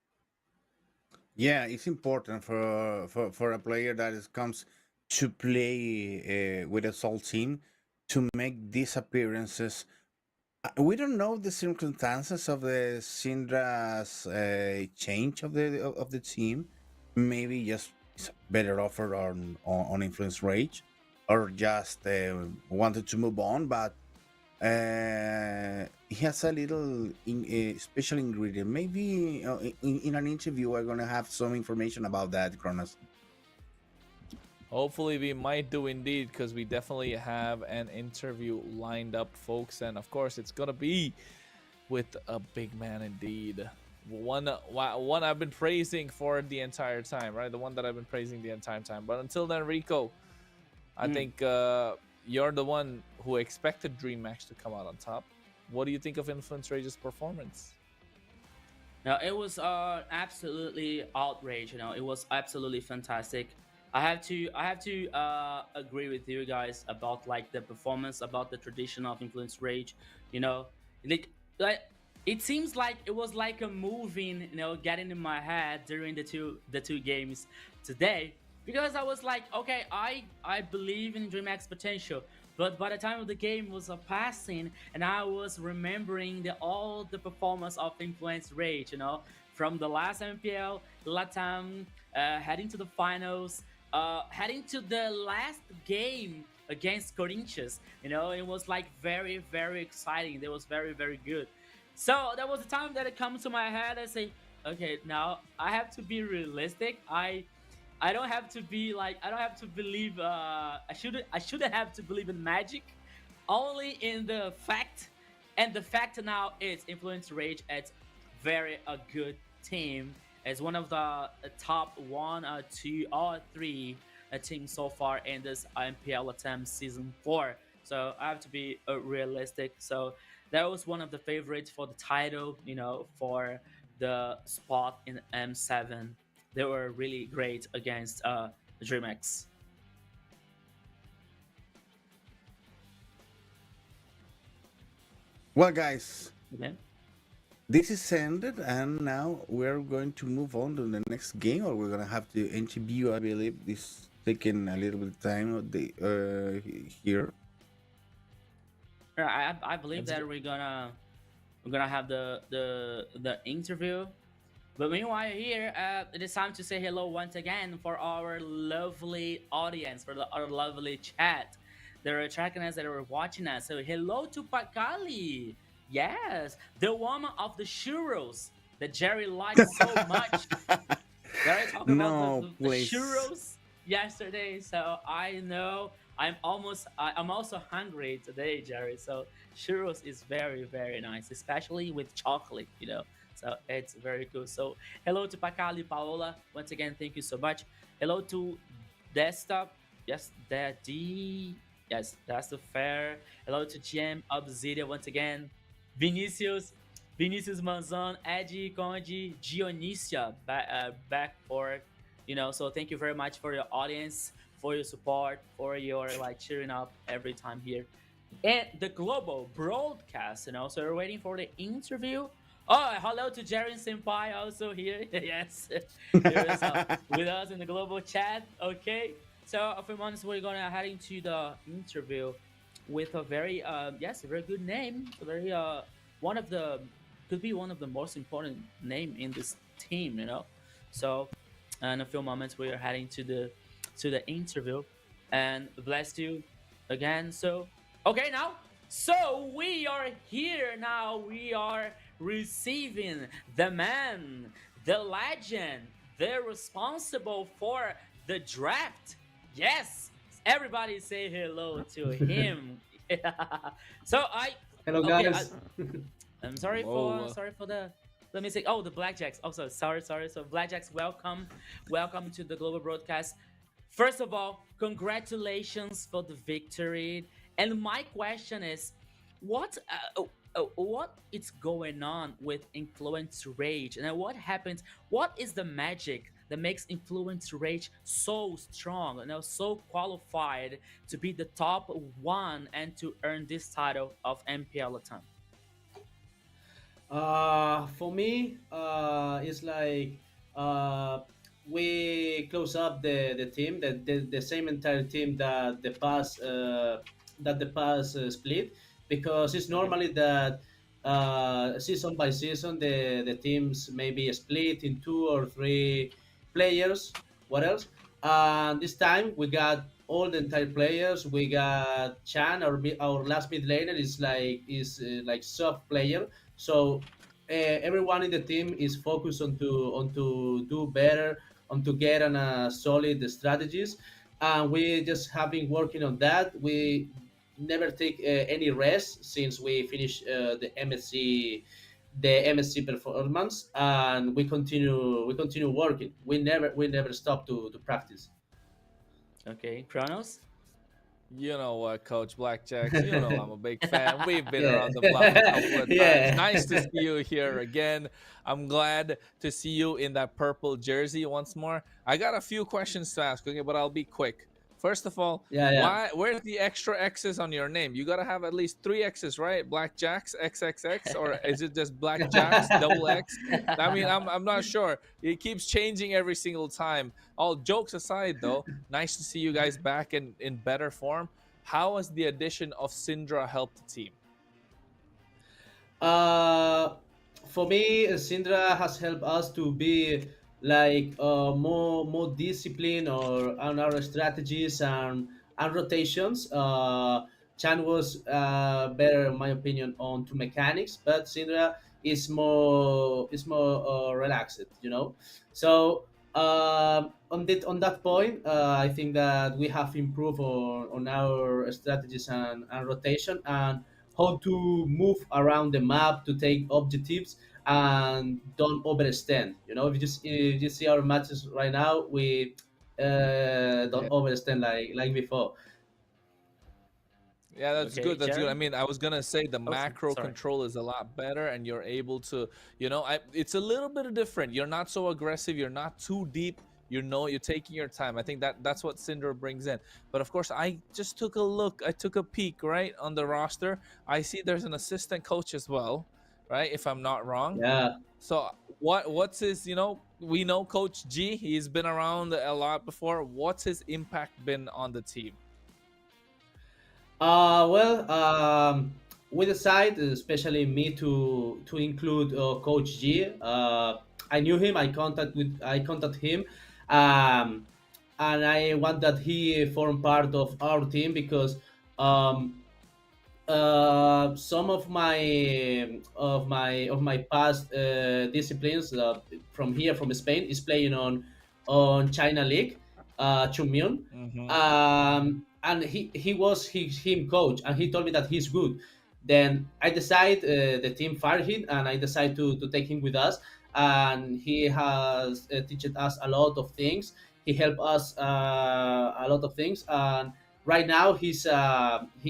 Yeah, it's important for a player that comes to play with a Soul team to make these appearances. We don't know the circumstances of the Syndra's change of the team. Maybe just it's a better offer on Influence Rage, or just wanted to move on. But he has a little special ingredient. Maybe in an interview, we're gonna have some information about that, Kronos. Hopefully, we might do indeed, because we definitely have an interview lined up, folks. And of course, it's gonna be with a big man indeed. One I've been praising for the entire time, right? The one that I've been praising the entire time. But until then, Rico, I think you're the one who expected Dream Max to come out on top. What do you think of Influence Rage's performance? Now it was absolutely outrage. You know, it was absolutely fantastic. I have to agree with you guys about like the performance, about the tradition of Influence Rage. You know, like it seems like it was like a moving, you know, getting in my head during the two games today, because I was like, okay, I believe in DreamHack's potential, but by the time of the game was passing, and I was remembering all the performance of Influence Rage, you know, from the last MPL, LATAM, heading to the finals, heading to the last game against Corinthians. You know, it was like very, very exciting. It was very, very good. So that was the time that it comes to my head. I say, okay, now I have to be realistic. I don't have to be like, I don't have to believe. I shouldn't have to believe in magic, only in the fact. And the fact now is Influence Rage at very a good team, as one of the top 1, 2, or 3 teams so far in this MPL attempt season 4. So I have to be realistic. So that was one of the favorites for the title, you know, for the spot in M7. They were really great against DreamX. Well, guys, Okay. this is ended, and now we're going to move on to the next game, or we're gonna have to interview. I believe this taking a little bit of time of the here. Yeah, I believe that we're gonna have the interview. But meanwhile, here it is time to say hello once again for our lovely audience, for our lovely chat. They're tracking us, that are watching us. So hello to Pakali. Yes, the woman of the churros that Jerry likes so much. Jerry talked about No, the please. churros yesterday, so I know I'm also hungry today, Jerry. So churros is very very nice, especially with chocolate, you know. So it's very cool. So hello to Pakali Paola. Once again, thank you so much. Hello to Desktop. Yes, Daddy. Yes, that's the fair. Hello to GM Obsidia once again. Vinicius. Vinicius Manzon, Eddie, Conde, Dionisia back for, you know. So thank you very much for your audience, for your support, for your like cheering up every time here. And the global broadcast, you know. So we're waiting for the interview. Oh, hello to Jaren Senpai also here. Yes, here is with us in the global chat. Okay, so a few months we're gonna head into the interview with a very yes, a very good name. A very one of the could be one of the most important name in this team, you know. So in a few moments we are heading to the interview, and bless you again. So okay, now so we are here now. We are receiving the man, the legend, the responsible for the draft. Yes, everybody say hello to him. So Hello, okay, guys. I'm sorry Whoa. for the let me say, oh, the Blackjacks. Also, sorry. So Blackjacks, welcome to the global broadcast. First of all, congratulations for the victory. And my question is, what is going on with Influence Rage, and what happens? What is the magic that makes Influence Rage so strong, you know, so qualified to be the top one and to earn this title of MPL LATAM? For me, it's like uh, we close up the team, the same entire team that the past split, because it's Okay. normally that season by season the teams maybe split in two or three players. What else? And this time we got all the entire players. We got Chan, our last mid laner is like soft player, so everyone in the team is focused on to do better, on to get on a solid strategies, and we just have been working on that. We never take any rest since we finished the MSC performance, and we continue working. We never stop to practice. Okay, Kronos. You know what, Coach Blackjacks? You know I'm a big fan. We've been around the block a Yeah. couple of times. Yeah. Nice to see you here again. I'm glad to see you in that purple jersey once more. I got a few questions to ask, okay, but I'll be quick. First of all, Yeah, yeah. where's the extra X's on your name? You gotta have at least 3 X's, right? Blackjacks XXX, or is it just Blackjacks double X? I mean, I'm not sure. It keeps changing every single time. All jokes aside, though, nice to see you guys back in better form. How has the addition of Syndra helped the team? Uh, for me, Sindra has helped us to be like more disciplined or on our strategies and rotations. Chan was better, in my opinion, on to mechanics, but Sindra is more relaxed, you know. So on that point, I think that we have improved on our strategies and rotation, and how to move around the map to take objectives and don't overextend. You know, if you see our matches right now, we Yeah. don't overextend like before. Yeah, that's Okay, good. That's good. I Jerry. mean, I was gonna say the Oh, macro sorry. control is a lot better, and you're able to, it's a little bit different. You're not so aggressive. You're not too deep. You're taking your time. I think that's what Cinder brings in. But of course, I just took a look. I took a peek right on the roster. I see there's an assistant coach as well. right? If I'm not wrong. Yeah. So what's his, we know Coach G, he's been around a lot before. What's his impact been on the team? Well, we decided, especially me, to include Coach G. I knew him. I contact him, um, and I want that he form part of our team because um, some of my past disciplines from here from Spain is playing on China League, Chunmyun, Mm-hmm. and he was him coach, and he told me that he's good. Then I decide the team fired him, and I decide to take him with us, and he has teached us a lot of things. He helped us a lot of things, and right now he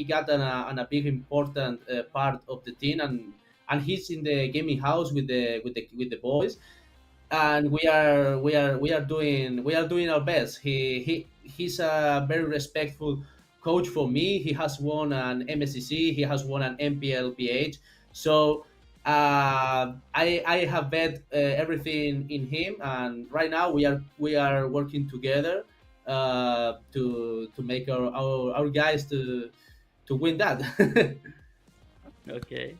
got a big important part of the team, and he's in the gaming house with the boys, and we are doing our best. He's a very respectful coach for me. He has won an MSCC, he has won an MPL PH, so I have bet everything in him, and right now we are working together to make our guys to win that. Okay.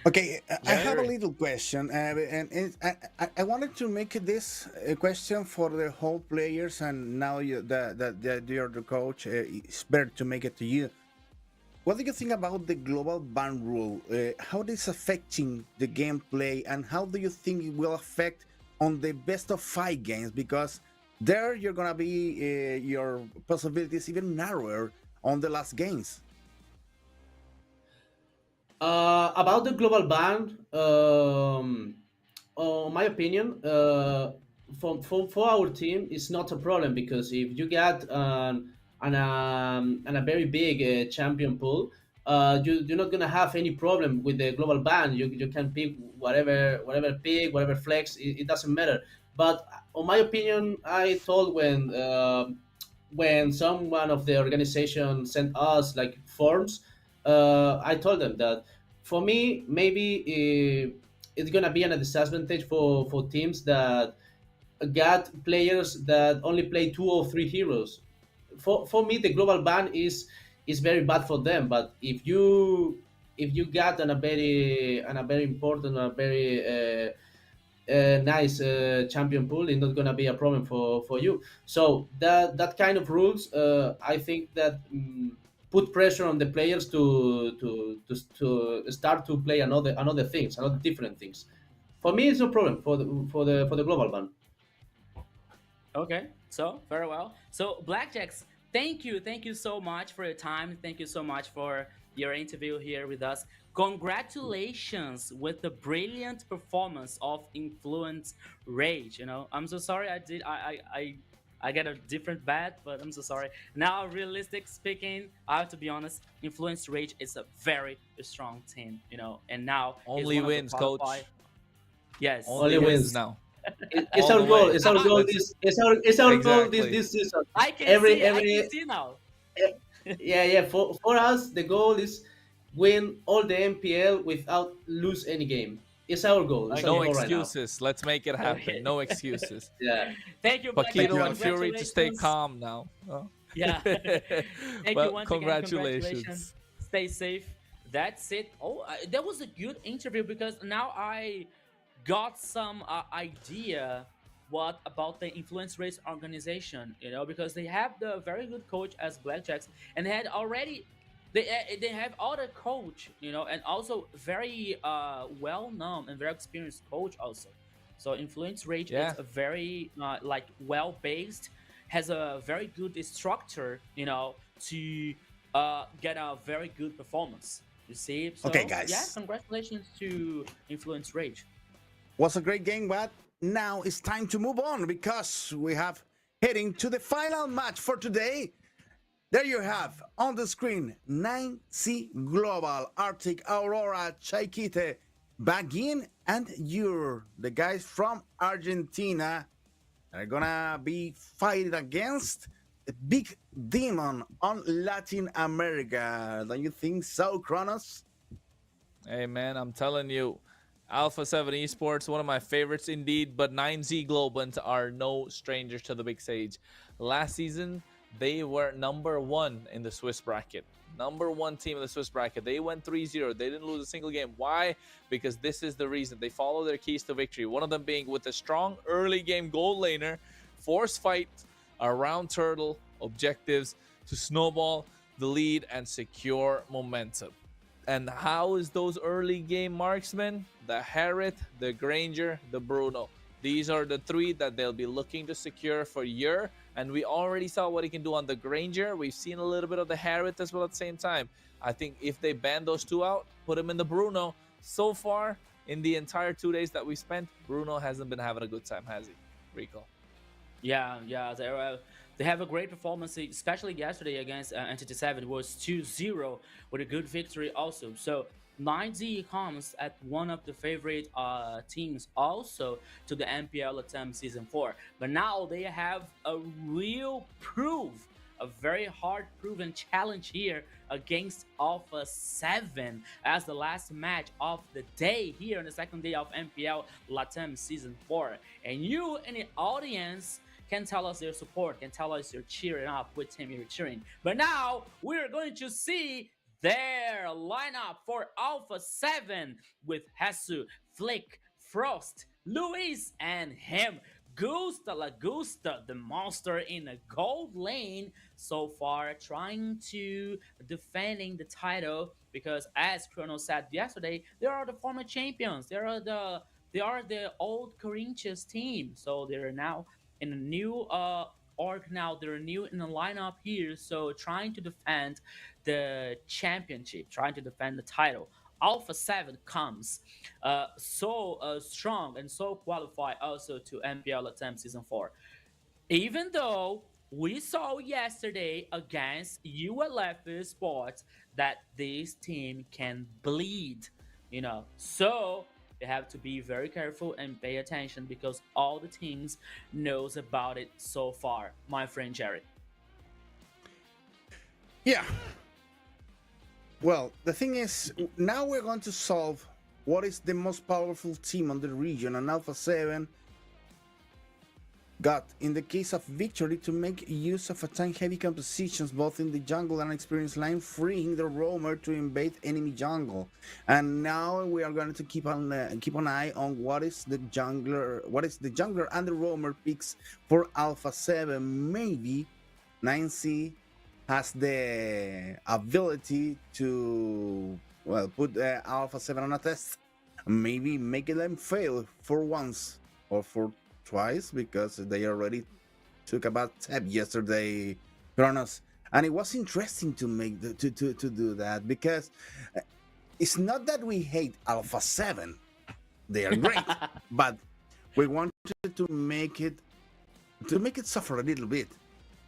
Okay, I have a Jerry. little question, I wanted to make this a question for the whole players, and now that you're the coach, it's better to make it to you. What do you think about the global ban rule? How this affecting the gameplay, and how do you think it will affect on the best of 5 games? Because there you're gonna be your possibilities even narrower on the last games. About the global ban, my opinion, for our team, it's not a problem because if you get a very big champion pool, you're not gonna have any problem with the global ban. You can pick whatever pick, whatever flex. It doesn't matter. But on my opinion, I told when someone of the organization sent us like forms, I told them that for me maybe it's gonna be a disadvantage for teams that got players that only play 2 or 3 heroes. For me, the global ban is very bad for them. But if you got an a very important, a very nice champion pool, it's not gonna be a problem for you. So that kind of rules, I think that put pressure on the players to start to play another things, another different things. For me, it's no problem for the global ban. Okay, so very well. So Blackjacks, thank you so much for your time. Thank you so much for your interview here with us. Congratulations with the brilliant performance of Influence Rage. I'm so sorry I get a different bet, but I'm so sorry. Now, realistic speaking, I have to be honest. Influence Rage is a very strong team. And now is Only one of the wins, qualify. coach. Yes, Only Only yes. wins wins. now. It's All our the goal. way. It's our goal. Let's It's our goal this exactly. this season. I can Every see. I every can see now. yeah. For us, the goal is win all the MPL without lose any game. It's our goal. It's our No Okay. goal right now. excuses. Let's make it happen. Okay. No excuses. Yeah. Thank you, Thank Blackjacks. you, Paquito and Alpha. Fury to stay Congratulations. calm now. Oh. Yeah. Thank you Well, once again. Congratulations. congratulations. Stay safe. That's it. Oh, that was a good interview because now I got some idea what about the influence race organization. Because they have the very good coach as Blackjacks, and they had already they have other coach, and also very well known and very experienced coach also. So influence rage is Yeah. a very like well based, has a very good structure, to get a very good performance. You see, so Okay, yeah, guys. congratulations to influence rage. Was a great game, but now it's time to move on because we have heading to the final match for today. There you have on the screen 9C Global, Arctic Aurora, Chaikite, Bagin, and you're the guys from Argentina are gonna be fighting against the big demon on Latin America. Don't you think so, Kronos? Hey man, I'm telling you, Alpha 7 Esports, one of my favorites indeed, but 9Z Globant are no strangers to the big stage. Last season, they were #1 in the Swiss bracket. #1 team in the Swiss bracket. They went 3-0. They didn't lose a single game. Why? Because this is the reason. They follow their keys to victory. One of them being with a strong early game gold laner, force fight around turtle, objectives to snowball the lead and secure momentum. And how is those early game marksmen? The Harriet, the Granger, the Bruno. These are the three that they'll be looking to secure for year. And we already saw what he can do on the Granger. We've seen a little bit of the Harriet as well at the same time. I think if they ban those two out, put him in the Bruno. So far, in the entire 2 days that we spent, Bruno hasn't been having a good time, has he, Rico? Yeah, they have a great performance, especially yesterday against Entity 7. It was 2-0 with a good victory also. So 9Z comes at one of the favorite teams also to the MPL LATAM Season 4. But now they have a real proof, a very hard proven challenge here against Alpha 7 as the last match of the day here on the second day of MPL LATAM Season 4. And you in the audience can tell us your support, can tell us you're cheering up with team you're cheering. But now we're going to see their lineup for Alpha 7 with Hesu, Flick, Frost, Luis, and him. Gusta La Gusta, the monster in a gold lane, so far trying to defending the title because, as Chrono said yesterday, they are the former champions. They are the old Corinthians team, so they're now in a new org now. They're new in the lineup here, so trying to defend the championship, trying to defend the title. Alpha 7 comes so strong and so qualified also to MPL Attempt Season 4. Even though we saw yesterday against ULF Sports that this team can bleed, so they have to be very careful and pay attention because all the teams knows about it so far, my friend Jerry. Yeah. Well, the thing is, now we're going to solve what is the most powerful team on the region, and Alpha 7 got, in the case of victory, to make use of tank-heavy compositions both in the jungle and experience line, freeing the roamer to invade enemy jungle. And now we are going to keep an eye on what is the jungler and the roamer picks for Alpha 7. Maybe 9C has the ability to, well, put Alpha 7 on a test, maybe making them fail for once or for twice, because they already took a bad tap yesterday, Kronos. And it was interesting to make to do that, because it's not that we hate Alpha 7, they are great, but we wanted to make it suffer a little bit.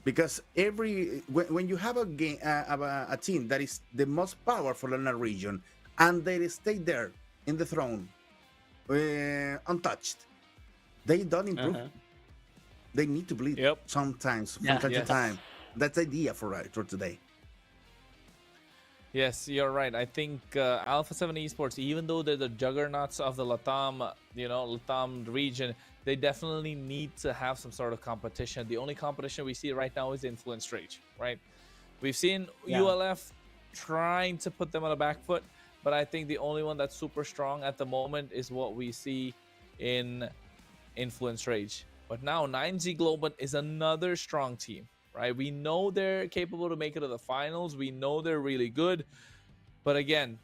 Because when you have a team that is the most powerful in a region and they stay there in the throne untouched, they don't improve. They need to bleed sometimes from time to time. That's the idea for today. Yes, you're right. I think Alpha 7 Esports, even though they're the juggernauts of the LATAM, LATAM region, they definitely need to have some sort of competition. The only competition we see right now is Influence Rage, right? We've seen ULF trying to put them on the back foot, but I think the only one that's super strong at the moment is what we see in Influence Rage. But now 9Z Global is another strong team, right? We know they're capable to make it to the finals. We know they're really good. But again,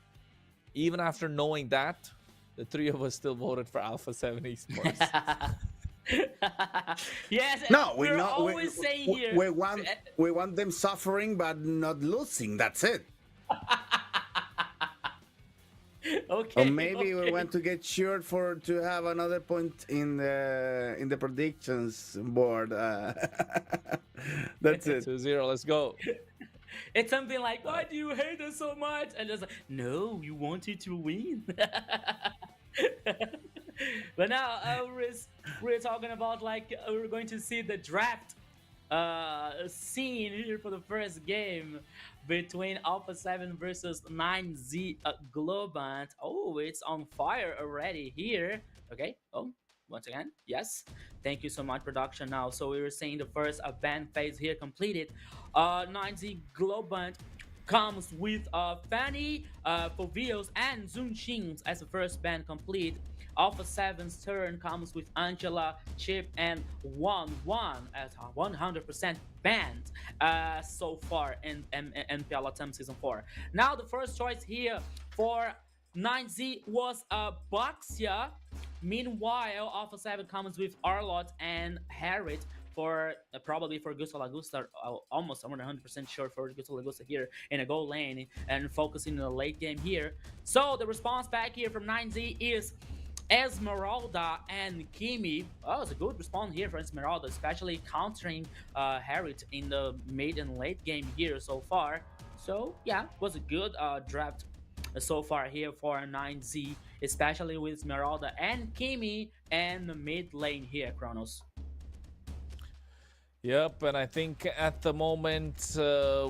even after knowing that, the three of us still voted for Alpha 7 Esports. Yes, no, we're always saying here. We want them suffering but not losing. That's it. Okay. Or maybe we want to get sure to have another point in the predictions board. That's it. 2-0. Let's go. It's something like, why do you hate us so much? And just like, no, you wanted to win. But now we're talking about, like, we're going to see the draft scene here for the first game. between Alpha 7 versus 9Z Globant. Oh, it's on fire already here. Okay. Oh, once again, yes. Thank you so much, production. Now, so we were saying the first ban phase here completed. 9Z Globant comes with Fanny, Fovios, and Zunxing as the first band complete. Alpha 7's turn comes with Angela, Chip, and 1-1 as 100% banned so far in MPL LATAM Season 4. Now the first choice here for 9Z was Baxia. Meanwhile, Alpha 7 comes with Arlot and Harriet for probably for Gusto Lagusta, almost 100% sure for Gusto Lagusta here in a goal lane and focusing in the late game here. So the response back here from 9Z is Esmeralda and Kimi. Oh, it's a good response here for Esmeralda, especially countering Harriet in the mid and late game here so far. So yeah, was a good draft so far here for 9Z, especially with Esmeralda and Kimi and the mid lane here, Kronos. Yep, and I think at the moment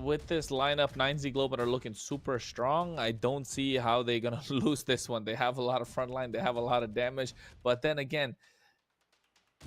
with this lineup, 9Z Global are looking super strong. I don't see how they're going to lose this one. They have a lot of frontline, they have a lot of damage. But then again,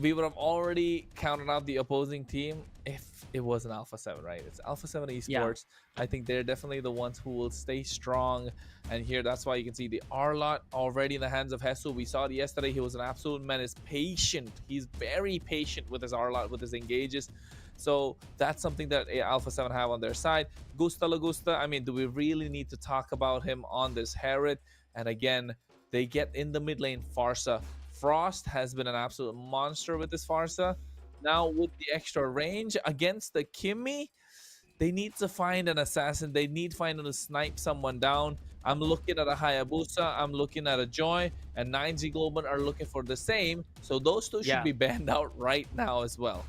we would have already counted out the opposing team if it was an Alpha 7, right? It's Alpha 7 Esports. Yeah. I think they're definitely the ones who will stay strong. And here, that's why you can see the R-Lot already in the hands of Hesu. We saw it yesterday. He was an absolute menace. Patient. He's very patient with his R-Lot, with his engages. So that's something that Alpha 7 have on their side. Gusta Lagusta, I mean, do we really need to talk about him on this Herod? And again, they get in the mid lane Farsa. Frost has been an absolute monster with this Farsa. Now with the extra range against the Kimmy, they need to find an assassin. They need to find to snipe someone down. I'm looking at a Hayabusa. I'm looking at a Joy. And 9Z Global are looking for the same. So those two should be banned out right now as well.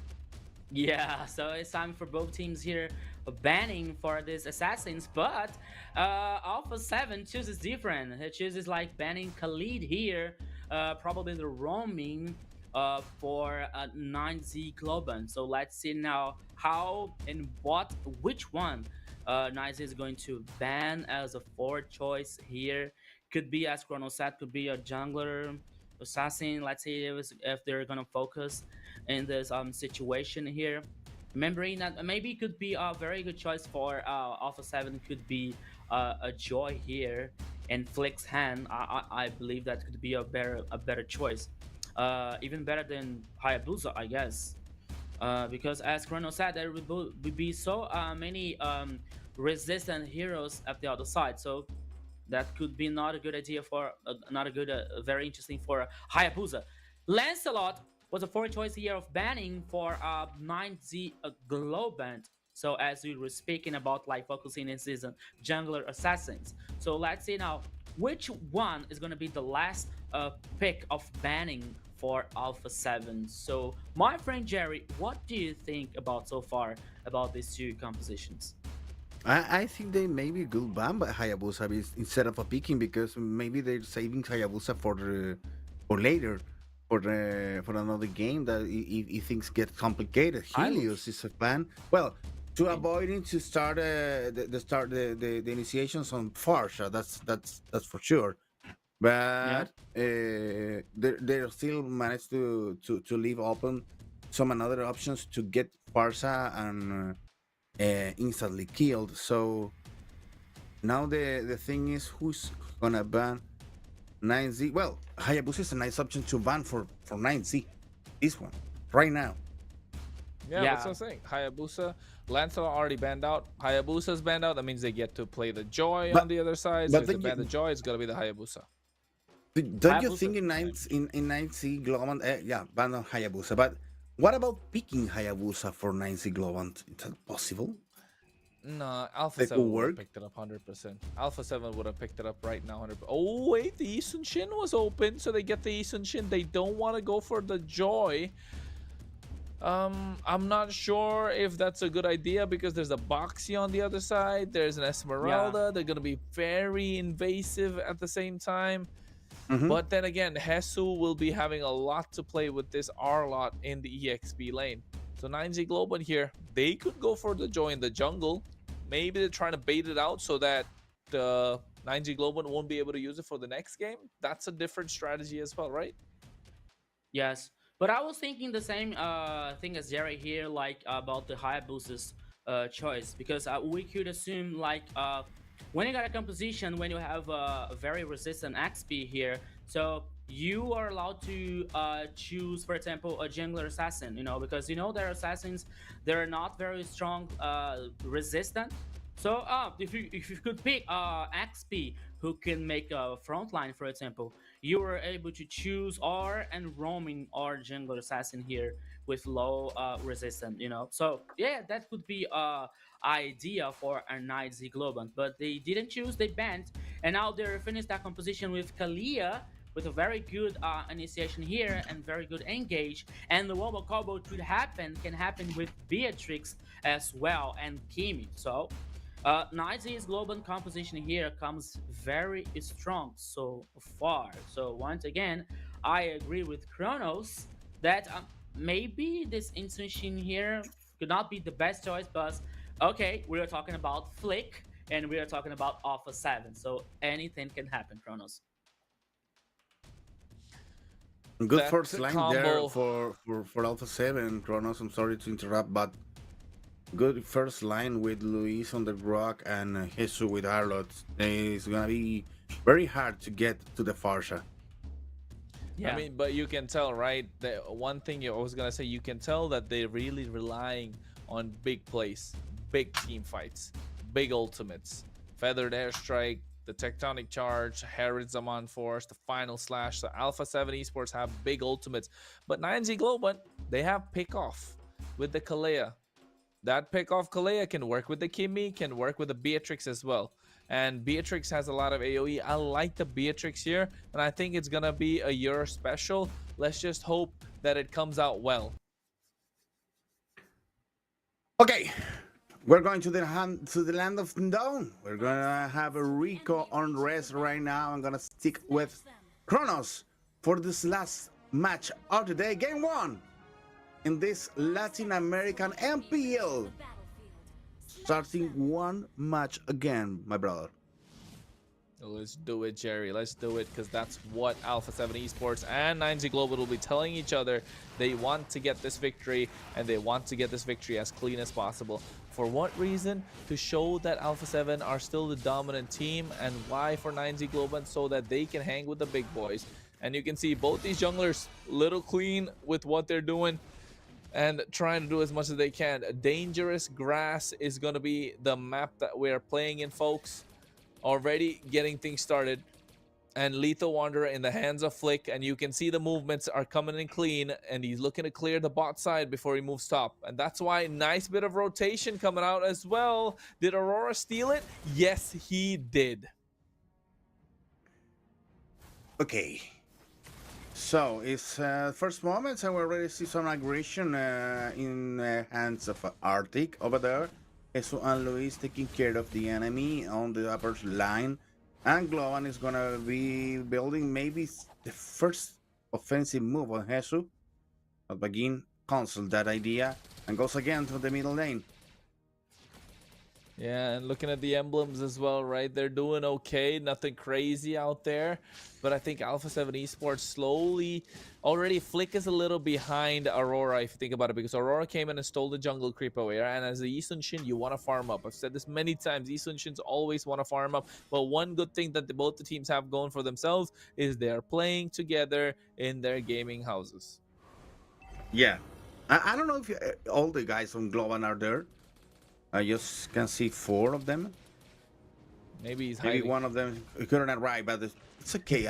Yeah, so it's time for both teams here banning for these assassins, but Alpha 7 chooses different. He chooses like banning Khalid here, probably the roaming for 9Z Globan. So let's see now how and which one 9Z is going to ban as a fourth choice here. Could be, as Chrono said, could be a jungler, assassin. Let's see if they're gonna focus in this situation here. Remembering that maybe it could be a very good choice for Alpha 7 could be a Joy here and Flick's hand. I believe that could be a better choice, even better than Hayabusa, I guess, because as Chrono said, there would be so many resistant heroes at the other side. So that could be not a good idea for not a good very interesting for Hayabusa. Lancelot was a fourth choice here of banning for 9Z Globant. So as we were speaking about like focusing in season jungler assassins. So let's see now which one is going to be the last pick of banning for Alpha 7. So my friend Jerry, what do you think about so far about these two compositions? I think they maybe could ban by Hayabusa instead of a picking, because maybe they're saving Hayabusa for later, for another game that if things get complicated. Helios is a ban. Well, to avoiding to start the initiations on Farsha, that's for sure. But they still managed to leave open some another options to get Farsa and instantly killed. So now the thing is, who's gonna ban 9Z? Well, Hayabusa is a nice option to ban for 9Z. This one right now. Yeah, that's what I'm saying. Hayabusa, Lancelot already banned out. Hayabusa's banned out. That means they get to play the Joy on the other side. So if they ban the Joy, it's gonna be the Hayabusa. Don't you think in 9Z Globant, ban on Hayabusa? But what about picking Hayabusa for 9Z Globant? Is that possible? No, Alpha 7 would have picked it up 100%. Alpha 7 would have picked it up right now 100%. Oh, wait, the Isun Shin was open, so they get the Isun Shin. They don't want to go for the Joy. I'm not sure if that's a good idea because there's a Boxy on the other side. There's an Esmeralda. They're going to be very invasive at the same time. But then again, Hesu will be having a lot to play with this R-Lot in the EXP lane. So 9Z Global here, they could go for the Joy in the jungle. maybe they're trying to bait it out so that the 9G Global won't be able to use it for the next game. That's a different strategy as well, right? Yes, but I was thinking the same thing as Jerry here, like about the Hayabusa's choice, because we could assume like when you got a composition, when you have a very resistant XP here, so you are allowed to choose, for example, a jungler assassin, because there are assassins, they're not very strong resistant. So if you could pick XP who can make a frontline, for example, you were able to choose R and roaming or jungler assassin here with low resistance, So yeah, that could be a idea for a Knight Z Globant, but they didn't choose, they banned, and now they're finished that composition with Kalia with a very good initiation here and very good engage, and the wombo combo can happen with Beatrix as well and Kimi. So Nize's global composition here comes very strong so far. So once again, I agree with Kronos that maybe this Instinction here could not be the best choice, but okay, we are talking about Flick and we are talking about Alpha 7, so anything can happen, Kronos. Good That first line combo. there for Alpha 7, Kronos. I'm sorry to interrupt, but good first line with Luis on the rock and Jesus with Arlot. It's gonna be very hard to get to the Farsha. Yeah. I mean, but you can tell, right? The one thing I was gonna say, you can tell that they're really relying on big plays, big team fights, big ultimates, feathered airstrike, the tectonic charge, Herod Zaman Force, the final slash. So Alpha 7 Esports have big ultimates, but 9Z Global, they have pick off with the Kalea. That pick off Kalea can work with the Kimi, can work with the Beatrix as well. And Beatrix has a lot of AoE. I like the Beatrix here, and I think it's gonna be a Euro special. Let's just hope that it comes out well. Okay, we're going to the land of Dawn. We're gonna have a Rico on rest right now. I'm gonna stick with Kronos for this last match of the day, game 1 in this Latin American MPL. Starting one match again, my brother. Let's do it, Jerry. Let's do it, because that's what Alpha 7 Esports and 9Z Global will be telling each other. They want to get this victory, and they want to get this victory as clean as possible. For what reason? To show that Alpha 7 are still the dominant team, and why for 9Z Global? So that they can hang with the big boys. And you can see both these junglers little clean with what they're doing and trying to do as much as they can. Dangerous Grass is going to be the map that we're playing in, folks. Already getting things started. And Lethal Wanderer in the hands of Flick, and you can see the movements are coming in clean, and he's looking to clear the bot side before he moves top. And that's why nice bit of rotation coming out as well. Did Aurora steal it? Yes, he did. Okay. So it's first moments, and we already see some aggression in hands of Arctic over there. Jesus and Luis taking care of the enemy on the upper line, and Globan is gonna be building maybe the first offensive move on Jesus. But Begin cancels that idea and goes again to the middle lane. Yeah, and looking at the emblems as well, right? They're doing okay, nothing crazy out there. But I think Alpha 7 Esports slowly, already Flick is a little behind Aurora, if you think about it, because Aurora came in and stole the jungle creep away, right? And as the Esun Shin, you want to farm up. I've said this many times, Esun Shins always want to farm up. But one good thing that both the teams have going for themselves is they're playing together in their gaming houses. Yeah. I don't know if all the guys on Globan are there. I just can see 4 of them. Maybe he's maybe hiding. one of them couldn't arrive, but it's okay.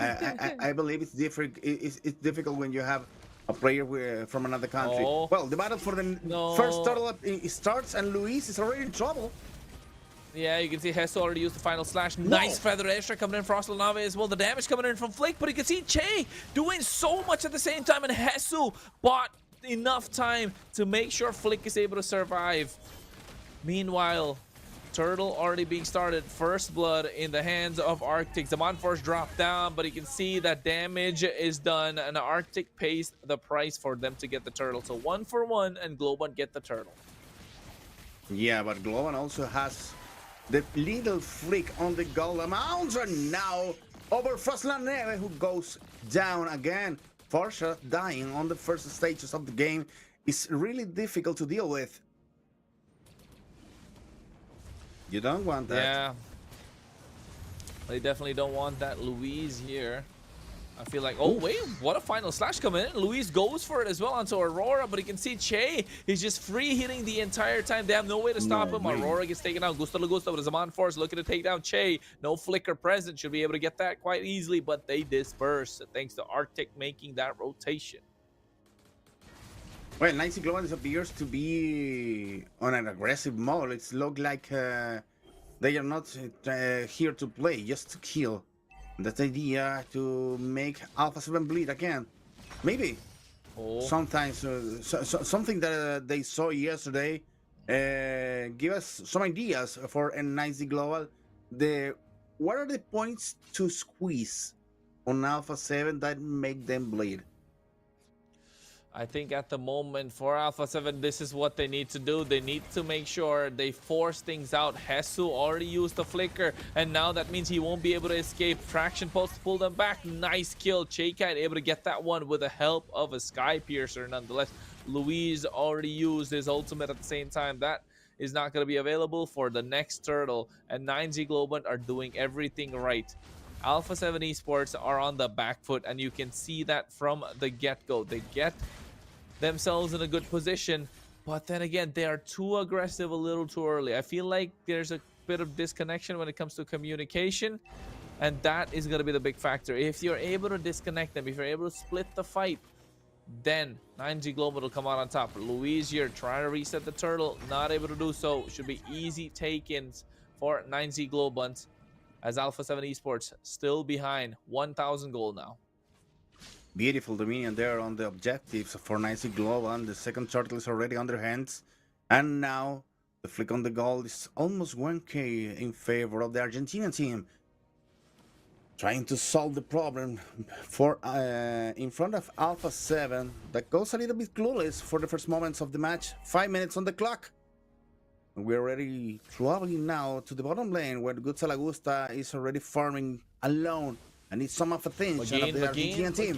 I believe it's different. It's difficult when you have a player from another country. Oh. Well, the battle for the first turtle up starts, and Luis is already in trouble. Yeah, you can see Hesso already used the final slash. Nice feather extra coming in for Oslanave as well. The damage coming in from Flick, but you can see Che doing so much at the same time, and Hesso bought enough time to make sure Flick is able to survive. Meanwhile, Turtle already being started. First blood in the hands of Arctic. Zaman Force dropped down, but you can see that damage is done, and Arctic pays the price for them to get the turtle. So 1 for 1, and Globan get the turtle. Yeah, but Globan also has The little freak on the gold amounts, and now over Frost Neve, who goes down again. Forsha dying on the first stages of the game is really difficult to deal with. You don't want that. Yeah. They definitely don't want that Louise here. I feel like, oh, wait, what a final slash coming in. Luis goes for it as well onto Aurora, but you can see Che is just free hitting the entire time. They have no way to stop him. Aurora gets taken out. Gusto Lagusta with a Zaman Force looking to take down Che. No flicker present. Should be able to get that quite easily, but they disperse thanks to Arctic making that rotation. Well, 90 Global appears to be on an aggressive mode. It's look like they are not here to play, just to kill. That idea to make Alpha 7 bleed again. Maybe. Sometimes something that they saw yesterday give us some ideas for N90 Global. What are the points to squeeze on Alpha 7 that make them bleed? I think at the moment for Alpha 7, this is what they need to do. They need to make sure they force things out. Hesu already used the flicker, and now that means he won't be able to escape. Traction Pulse to pull them back. Nice kill. J-Cat able to get that one with the help of a Sky Piercer nonetheless. Louise already used his ultimate at the same time. That is not going to be available for the next turtle, and 9Z Globant are doing everything right. Alpha 7 Esports are on the back foot, and you can see that from the get-go. They get themselves in a good position, but then again, they are too aggressive a little too early. I feel like there's a bit of disconnection when it comes to communication, and that is going to be the big factor. If you're able to disconnect them, if you're able to split the fight, then 9G Global will come out on top. Louise here trying to reset the turtle, not able to do so. Should be easy take-ins for 9Z Global, as Alpha 7 Esports still behind 1,000 gold now. Beautiful Dominion there on the objectives for 9Z Global, and the second turtle is already on their hands. And now the flick on the gold is almost 1k in favor of the Argentinian team. Trying to solve the problem for in front of Alpha 7 that goes a little bit clueless for the first moments of the match. 5 minutes on the clock. We're already traveling now to the bottom lane where Gutsa Lagusta is already farming alone. And it's some of the things of the Argentinian team.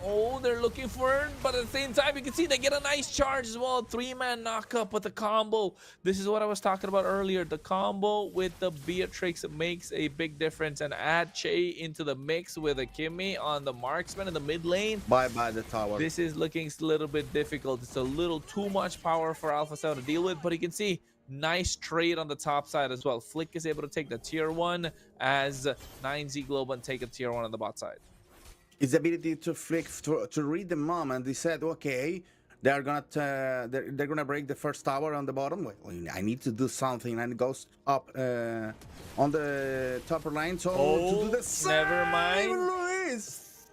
Oh, they're looking for it, but at the same time, you can see they get a nice charge as well. 3-man knockup with the combo. This is what I was talking about earlier. The combo with the Beatrix makes a big difference, and add Che into the mix with a Kimmy on the marksman in the mid lane. Bye-bye the tower. This is looking a little bit difficult. It's a little too much power for Alpha 7 to deal with, but you can see nice trade on the top side as well. Flick is able to take the tier 1 as 9Z Global and take a tier 1 on the bot side. It's the ability to flick to read the moment. They said, okay, they're gonna break the first tower on the bottom. Well, I need to do something, and it goes up on the top line. So to do the same, never mind. Luis.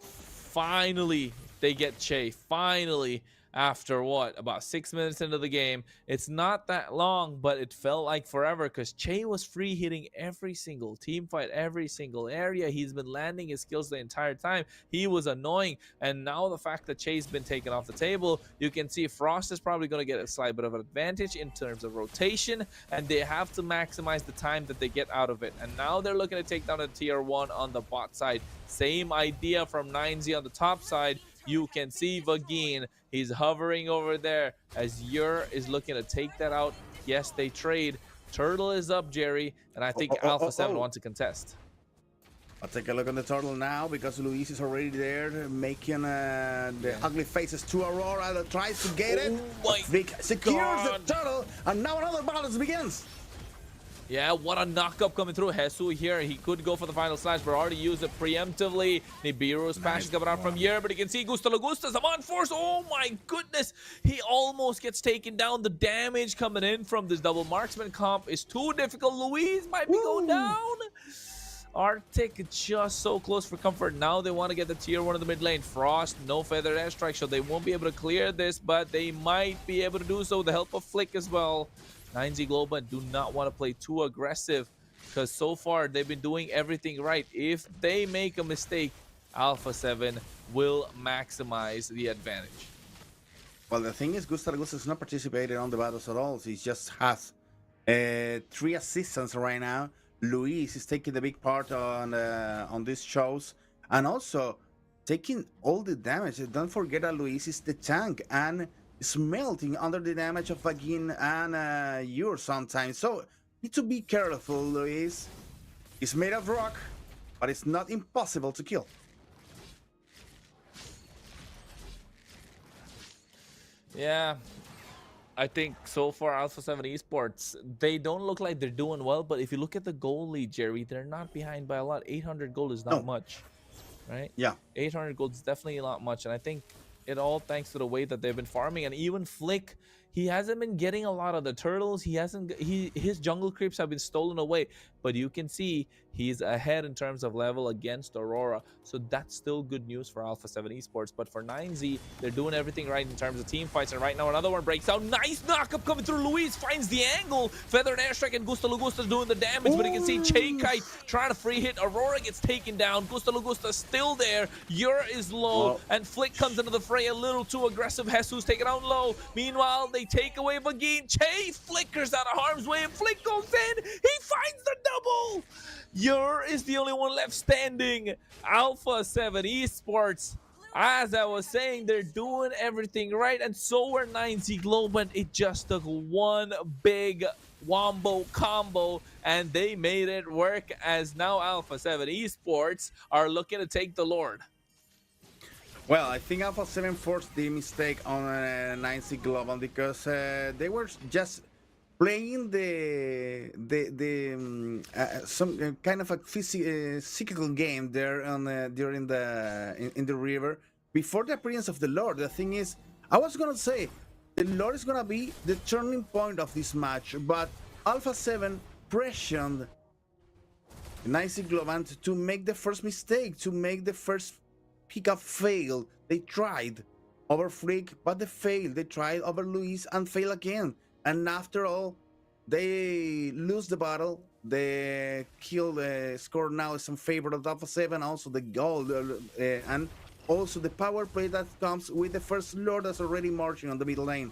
Finally, they get Che. Finally. After what, about 6 minutes into the game. It's not that long, but it felt like forever because Che was free hitting every single team fight, every single area. He's been landing his skills the entire time. He was annoying, and now the fact that Che's been taken off the table, you can see Frost is probably going to get a slight bit of an advantage in terms of rotation, and they have to maximize the time that they get out of it. And now they're looking to take down a tier 1 on the bot side. Same idea from 9Z on the top side. You can see Vagin, he's hovering over there as Yer is looking to take that out. Yes, they trade. Turtle is up, Jerry, and I think Alpha 7 wants to contest. I'll take a look on the turtle now because Luis is already there making the ugly faces to Aurora that tries to get it. Vic secures the turtle, and now another balance begins. Yeah, what a knockup coming through. Hesu here, he could go for the final slash, but already used it preemptively. Nibiru's passion coming out from here, but you can see Gusta Lagusta, Zaman Force. Oh my goodness, he almost gets taken down. The damage coming in from this double marksman comp is too difficult. Louise might be going down. Arctic just so close for comfort. Now they want to get the tier 1 of the mid lane. Frost, no feather airstrike, so they won't be able to clear this, but they might be able to do so with the help of Flick as well. 9Z Global do not want to play too aggressive because so far they've been doing everything right. If they make a mistake, Alpha 7 will maximize the advantage. Well, the thing is, Gustav is not participating on the battles at all. He just has 3 assistants right now. Luis is taking the big part on these shows, and also taking all the damage. Don't forget that Luis is the tank and is melting under the damage of Vagin and Yor sometimes. So need to be careful, Luis. It's made of rock, but it's not impossible to kill. Yeah, I think so far Alpha 7 Esports, they don't look like they're doing well, but if you look at the goal lead, Jerry, they're not behind by a lot. 800 gold is not much, right? Yeah. 800 gold is definitely not much, and I think it all thanks to the way that they've been farming. And even Flick, he hasn't been getting a lot of the turtles. His jungle creeps have been stolen away, but you can see he's ahead in terms of level against Aurora. So that's still good news for Alpha 7 Esports. But for 9Z, they're doing everything right in terms of team fights. And right now another one breaks out. Nice knockup coming through. Luis finds the angle. Feathered Airstrike and Gusta Lugusta's doing the damage. But you can see Chain-Kite trying to free hit. Aurora gets taken down. Gusta Lugusta's still there. Yura is low. And Flick comes into the fray a little too aggressive. Jesus taken out low. Meanwhile, they take away Vagin. Che flickers out of harm's way and Flick goes in. He finds the double. Yor is the only one left standing. Alpha 7 Esports, as I was saying, they're doing everything right, and so are 9Z Global. It just took one big wombo combo and they made it work, as now Alpha 7 Esports are looking to take the Lord. Well, I think Alpha 7 forced the mistake on 9C Global because they were just playing some kind of a physical game there on during in the river before the appearance of the Lord. The thing is, I was gonna say the Lord is gonna be the turning point of this match, but Alpha 7 pressured 9C Global to make the first mistake, to make the first pickup fail. They tried over Freak, but they failed. They tried over Luis and failed again. And after all, they lose the battle. The kill score now is in favor of Alpha 7. Also the goal and also the power play that comes with the first Lord that's already marching on the middle lane.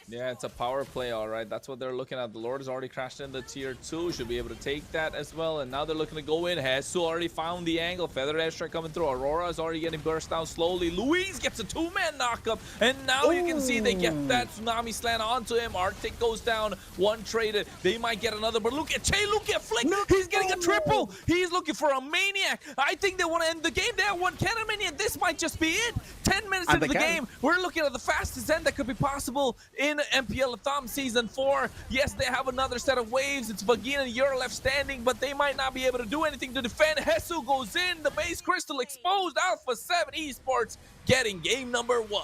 Yeah, it's a power play, all right. That's what they're looking at. The Lord has already crashed into tier 2. Should be able to take that as well. And now they're looking to go in. Hesu already found the angle. Feathered Airstrike coming through. Aurora is already getting burst down slowly. Luis gets a 2-man knockup. And now you can see they get that tsunami slant onto him. Arctic goes down. One traded. They might get another. But look at Che. Look at Flick. He's getting a triple. He's looking for a maniac. I think they want to end the game. They have one cannon maniac. This might just be it. 10 minutes into the game. We're looking at the fastest end that could be possible in MPL LATAM Season 4. Yes, they have another set of waves. It's Vagin and Yor left standing, but they might not be able to do anything to defend. Hesu goes in. The base crystal exposed. Alpha 7 Esports getting game number 1.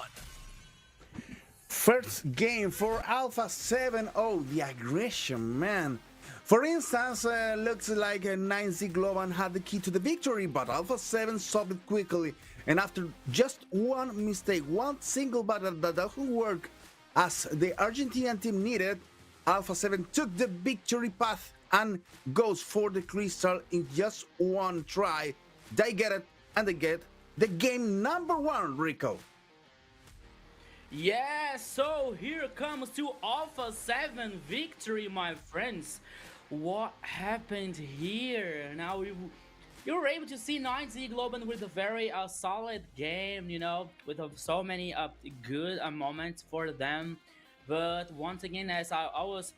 First game for Alpha 7. Oh, the aggression, man. For instance, looks like 9Z Global had the key to the victory, but Alpha 7 solved it quickly. And after just one mistake, one single battle that doesn't work as the Argentinian team needed, Alpha 7 took the victory path and goes for the crystal in just one try. They get it, and they get the game number 1, Rico. Yeah, so here comes to Alpha 7 victory, my friends. What happened here? Now you were able to see 9Z Global with a very solid game, you know, with so many good moments for them. But once again, as I was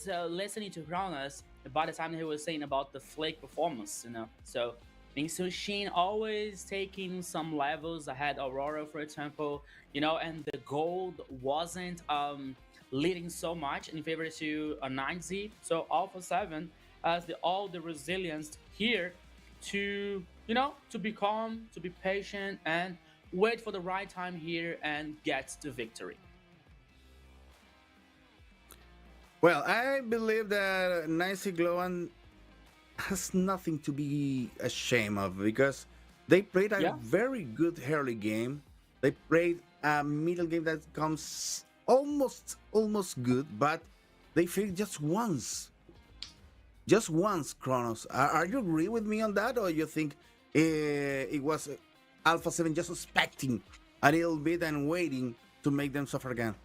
listening to Kronos by the time he was saying about the Flake performance, you know, so Sushin always taking some levels ahead Aurora, for example, you know, and the gold wasn't leading so much in favor to a 9Z. So Alpha 7 has all the resilience here to, you know, to be calm, to be patient, and wait for the right time here and get the victory. Well, I believe that 9Z Global has nothing to be ashamed of because they played a very good early game. They played a middle game that comes almost good, but they failed just once. Just once, Kronos. Are you agree with me on that, or you think it was Alpha 7 just expecting a little bit and waiting to make them suffer again?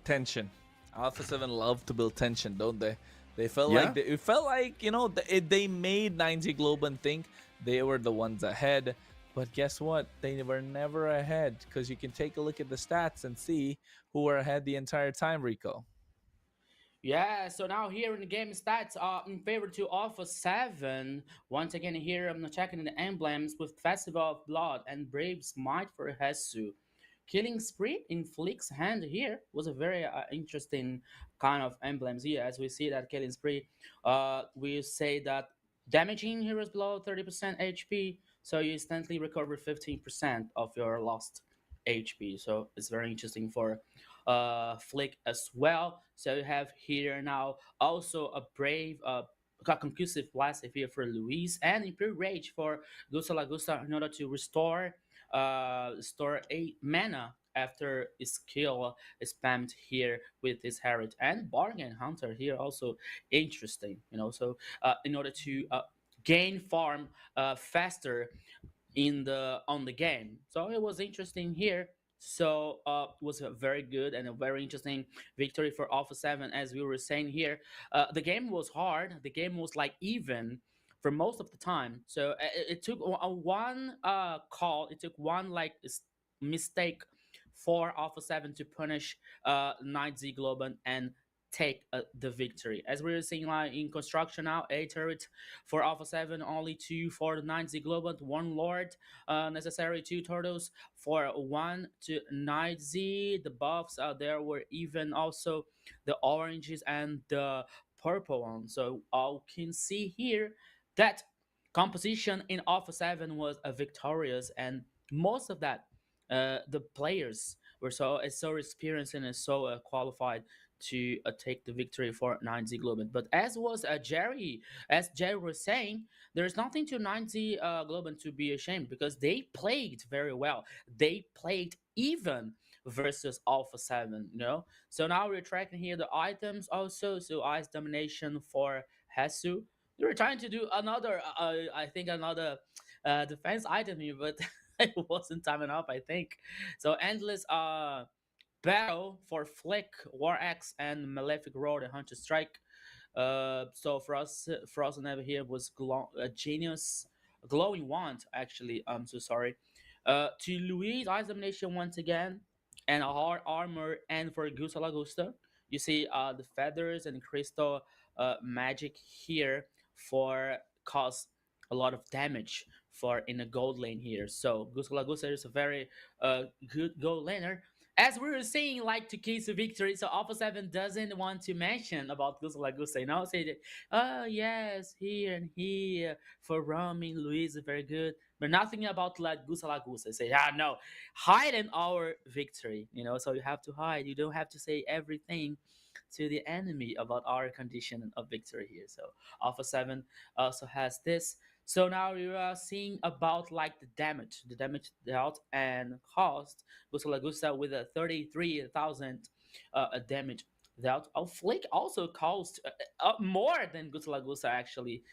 Tension. Alpha 7 love to build tension, don't they? They felt Yeah. like it felt like, you know, they made 9Z Globan think they were the ones ahead. But guess what? They were never ahead, because you can take a look at the stats and see who were ahead the entire time, Rico. Yeah, so now here in the game stats are in favor to Alpha 7. Once again here I'm checking the emblems with Festival of Blood and Brave Smite for Hesu. Killing Spree in Flick's hand here was a very interesting kind of emblems here. As we see that Killing Spree, we say that damaging heroes below 30% HP, so you instantly recover 15% of your lost HP. So it's very interesting for Flick as well. So you have here now also a brave got conclusive blast here for Luis and improved rage for Gusta Lagusta in order to store 8 mana after his skill is spammed here with his Herald and Bargain Hunter here also interesting, so in order to gain farm faster in the on the game. So it was interesting here. So it was a very good and a very interesting victory for Alpha 7. As we were saying here, the game was hard. The game was like even for most of the time. So it took one call. It took one like mistake for Alpha 7 to punish Knight Z Globan and take the victory. As we were seeing like in construction now, a turret for Alpha 7, only 2 for the 9Z Globant, 1 Lord, necessary 2 turtles for 1 to 9Z. The buffs there were even also the oranges and the purple ones. So you can see here that composition in Alpha 7 was victorious, and most of that the players were so experienced and so qualified to take the victory for 9Z Globan. But as Jerry was saying, there's nothing to 9Z Globan to be ashamed, because they played very well. They played even versus Alpha 7, So now we're tracking here the items also. So Ice Domination for Hesu. They were trying to do another, I think another defense item here, but it wasn't time enough, I think. So Endless battle for Flick, War Axe, and Malefic Roar, the Hunter Strike. So for us, Frozen Never here was a genius, glowing wand. Actually, I'm so sorry. To Louise, Ice Domination once again, and a hard armor, and for Gusta Lagusta, you see the feathers and crystal magic here for cause a lot of damage for in the gold lane here. So Gusta Lagusta is a very good gold laner, as we were saying, like to keys to victory. So Alpha 7 doesn't want to mention about Gusta Lagusa, say that, oh yes, here and here for roaming, Luis is very good, but nothing about like Gusta Lagusa. Say, no, hide in our victory, so you have to hide. You don't have to say everything to the enemy about our condition of victory here. So Alpha 7 also has this. So now you are seeing about like the damage dealt and cost. Gusta Lagusa with a 33,000 damage dealt. Oh, Flick also cost more than Gusta Lagusa actually,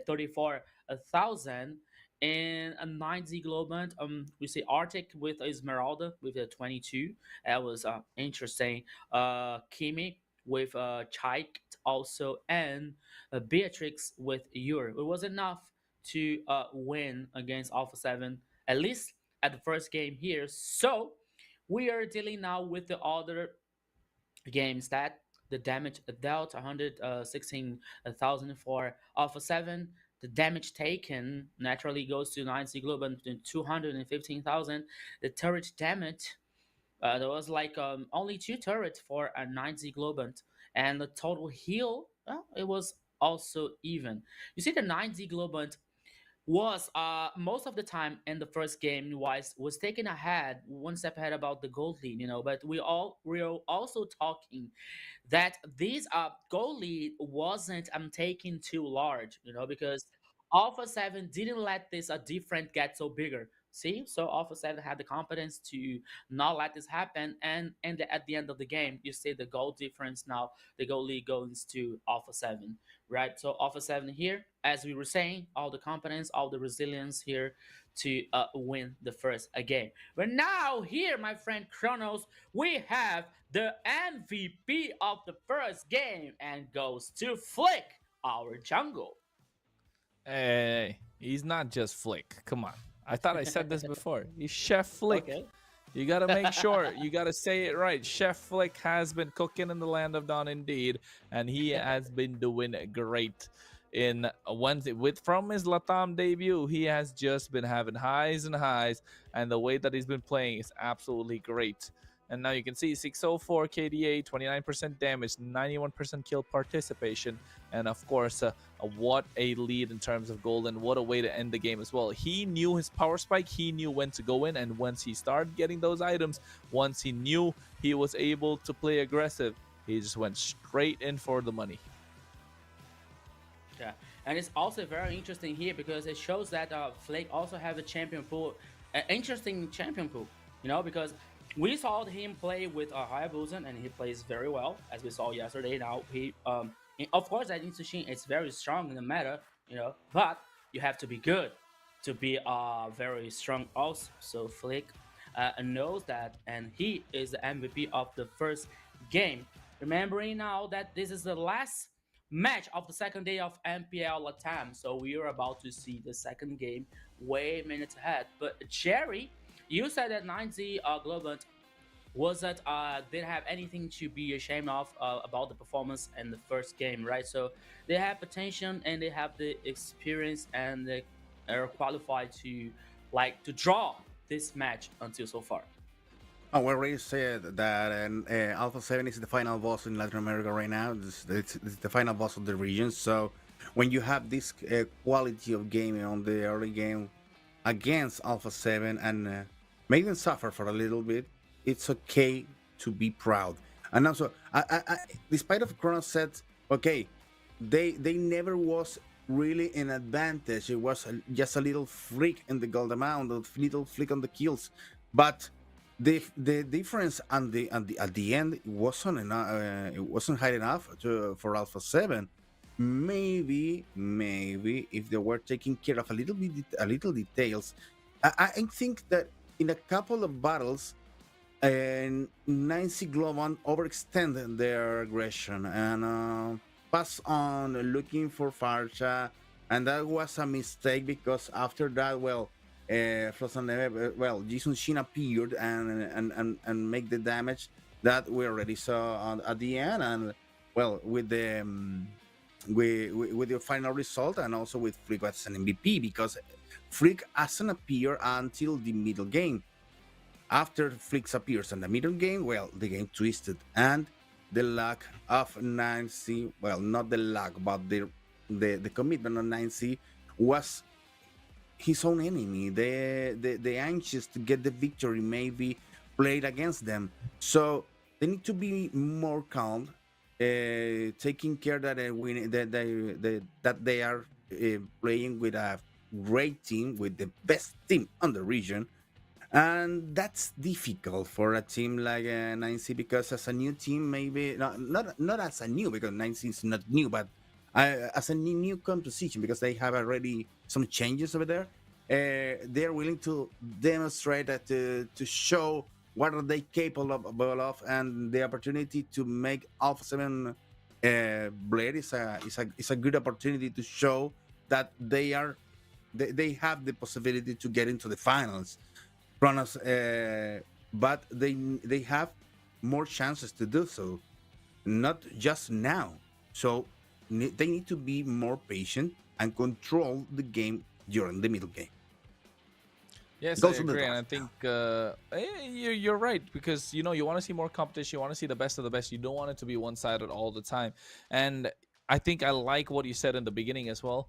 34,000. And a 9Z Globant, we see Arctic with Esmeralda with a 22. That was interesting. Kimi with Chike also, and Beatrix with Ur. It was enough to win against Alpha 7, at least at the first game here. So we are dealing now with the other games that the damage dealt 116,000 for Alpha 7. The damage taken naturally goes to 9C Global, 215,000. The turret damage, there was like only 2 turrets for a 9Z Globant, and the total heal, it was also even. You see, the 9Z Globant was most of the time in the first game was taken ahead, one step ahead about the gold lead, but we're also talking that this goal lead wasn't taken too large, because Alpha 7 didn't let this different get so bigger. See, so Alpha 7 had the confidence to not let this happen, and at the end of the game, you see the goal difference now. The goal lead goes to Alpha 7, right? So Alpha 7 here, as we were saying, all the confidence, all the resilience here to win the first game. But now here, my friend Kronos, we have the MVP of the first game and goes to Flick, our jungle. Hey, he's not just Flick. Come on. I thought I said this before. He's Chef Flick. Okay. You gotta make sure. You gotta say it right. Chef Flick has been cooking in the land of Dawn indeed, and he has been doing great. In Wednesday, with from his LATAM debut, he has just been having highs and highs, and the way that he's been playing is absolutely great. And now you can see 604 KDA, 29% damage, 91% kill participation, and of course, what a lead in terms of gold, and what a way to end the game as well. He knew his power spike, he knew when to go in, and once he started getting those items, once he knew he was able to play aggressive, he just went straight in for the money. Yeah, and it's also very interesting here because it shows that Flake also have a champion pool, an interesting champion pool. You know, because we saw him play with Hayabusa and he plays very well as we saw yesterday. Now he, of course, that Insushin is very strong in the meta. You know, but you have to be good to be very strong also. So Flick knows that, and he is the MVP of the first game. Remembering now that this is the last match of the second day of MPL LATAM, so we are about to see the second game way minutes ahead. But Jerry, you said that 9Z Globant wasn't didn't have anything to be ashamed of about the performance in the first game, right? So they have potential and they have the experience and they are qualified to draw this match until so far. Oh, we already said that Alpha 7 is the final boss in Latin America right now. It's the final boss of the region. So when you have this quality of gaming on the early game against Alpha 7 and make them suffer for a little bit, it's okay to be proud. And also, despite of Chronos said, okay, they never was really an advantage. It was just a little freak in the gold amount, a little flick on the kills, but the difference at the end it wasn't high enough for Alpha 7. Maybe if they were taking care of a little details, I think that in a couple of battles, Nancy Globan overextended their aggression and pass on looking for Farsha, and that was a mistake because after that, well, Jason Shin appeared and make the damage that we already saw at the end, and well, with the with the final result, and also with Freak as an MVP because Freak hasn't appeared until the middle game. After Freak appears in the middle game, well, the game twisted, and the lack of Nancy, well, not the lack, but the commitment of Nancy was his own enemy. The anxious to get the victory maybe played against them. So they need to be more calm, taking care that they are playing with a great team, with the best team on the region. And that's difficult for a team like 9C because as a new team, maybe not as a new, because 9C is not new, but as a new composition, because they have already some changes over there. They're willing to demonstrate that to show what are they capable of, and the opportunity to make Alpha 7 Blade is a good opportunity to show that they have the possibility to get into the finals. Kronos, but they have more chances to do so, not just now. So they need to be more patient and control the game during the middle game. Yes, I agree, and I think you're right, because you want to see more competition, you want to see the best of the best. You don't want it to be one-sided all the time. And I think I like what you said in the beginning as well.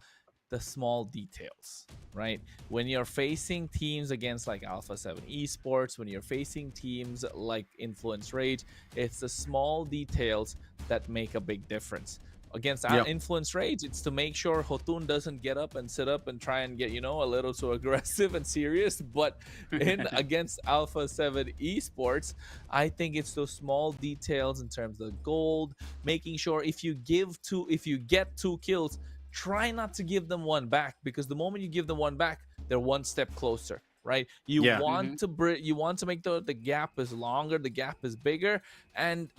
The small details, right? When you're facing teams against like Alpha 7 Esports, when you're facing teams like Influence Rage, it's the small details that make a big difference. Against Influence Rage, it's to make sure Hotun doesn't get up and sit up and try and get, a little too aggressive and serious. But against Alpha 7 Esports, I think it's those small details in terms of gold, making sure if you get 2 kills, try not to give them one back, because the moment you give them one back, they're one step closer, right? You Yeah. want you want to make the gap is longer, the gap is bigger, and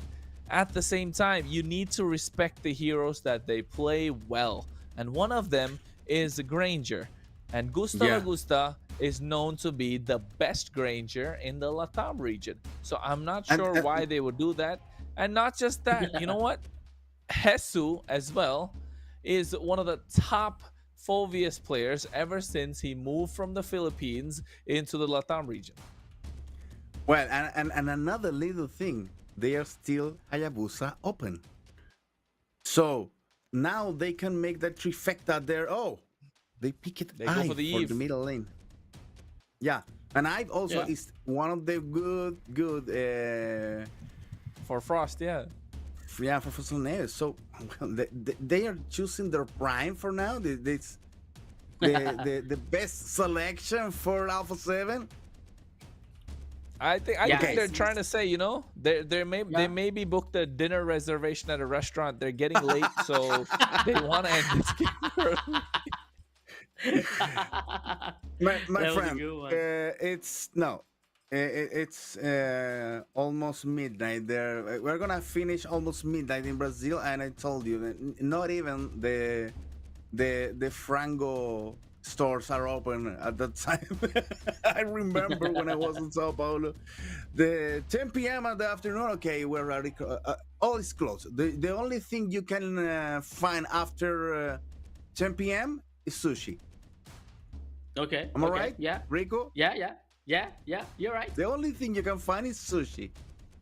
at the same time, you need to respect the heroes that they play well. And one of them is Granger. And Gusta Yeah. Lagusta is known to be the best Granger in the LATAM region. So I'm not sure And- why they would do that. And not just that, you know what? Jesu as well is one of the top Fovius players ever since he moved from the Philippines into the LATAM region. Well, and another little thing, they are still Hayabusa open. So now they can make that trifecta there. Oh, they pick it They go Ive for the for Eve. the middle lane. Yeah, and Ive also Yeah. is one of the good For Frost, yeah. yeah for Fusoneers. So well, they are choosing their prime for now. The best selection for Alpha 7. I think Yeah. think they're trying to say, you know, they maybe booked a dinner reservation at a restaurant. They're getting late, so they want to end this game early. My That was a friend, good one. it's almost midnight there. We're gonna finish almost midnight in Brazil, and I told you that not even the Frango stores are open at that time. I remember when I was in Sao Paulo, the 10 p.m. at the afternoon. Okay, we're already all is closed. The only thing you can find after 10 p.m. is sushi. Okay. Am I okay, right? Yeah. Rico? Yeah. You're right. The only thing you can find is sushi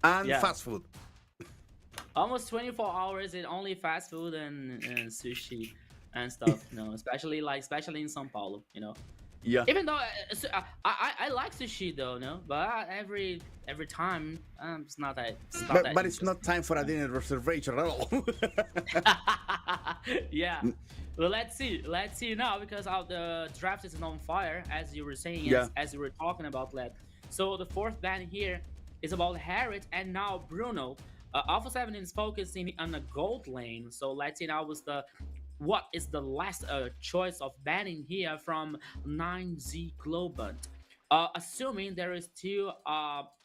and Yeah. fast food. Almost 24 hours in only fast food and sushi and stuff. You know, especially in São Paulo. You know. Yeah. Even though I like sushi though, no, but every time it's not that. But it's not time for a dinner reservation at all. Yeah. Well, let's see now because the draft is on fire, as you were saying, Yeah. as you were talking about that. So the fourth ban here is about Harriet and now Bruno. Alpha 7 is focusing on the gold lane. So let's see now what is the last choice of banning here from 9Z Globant. Assuming there is still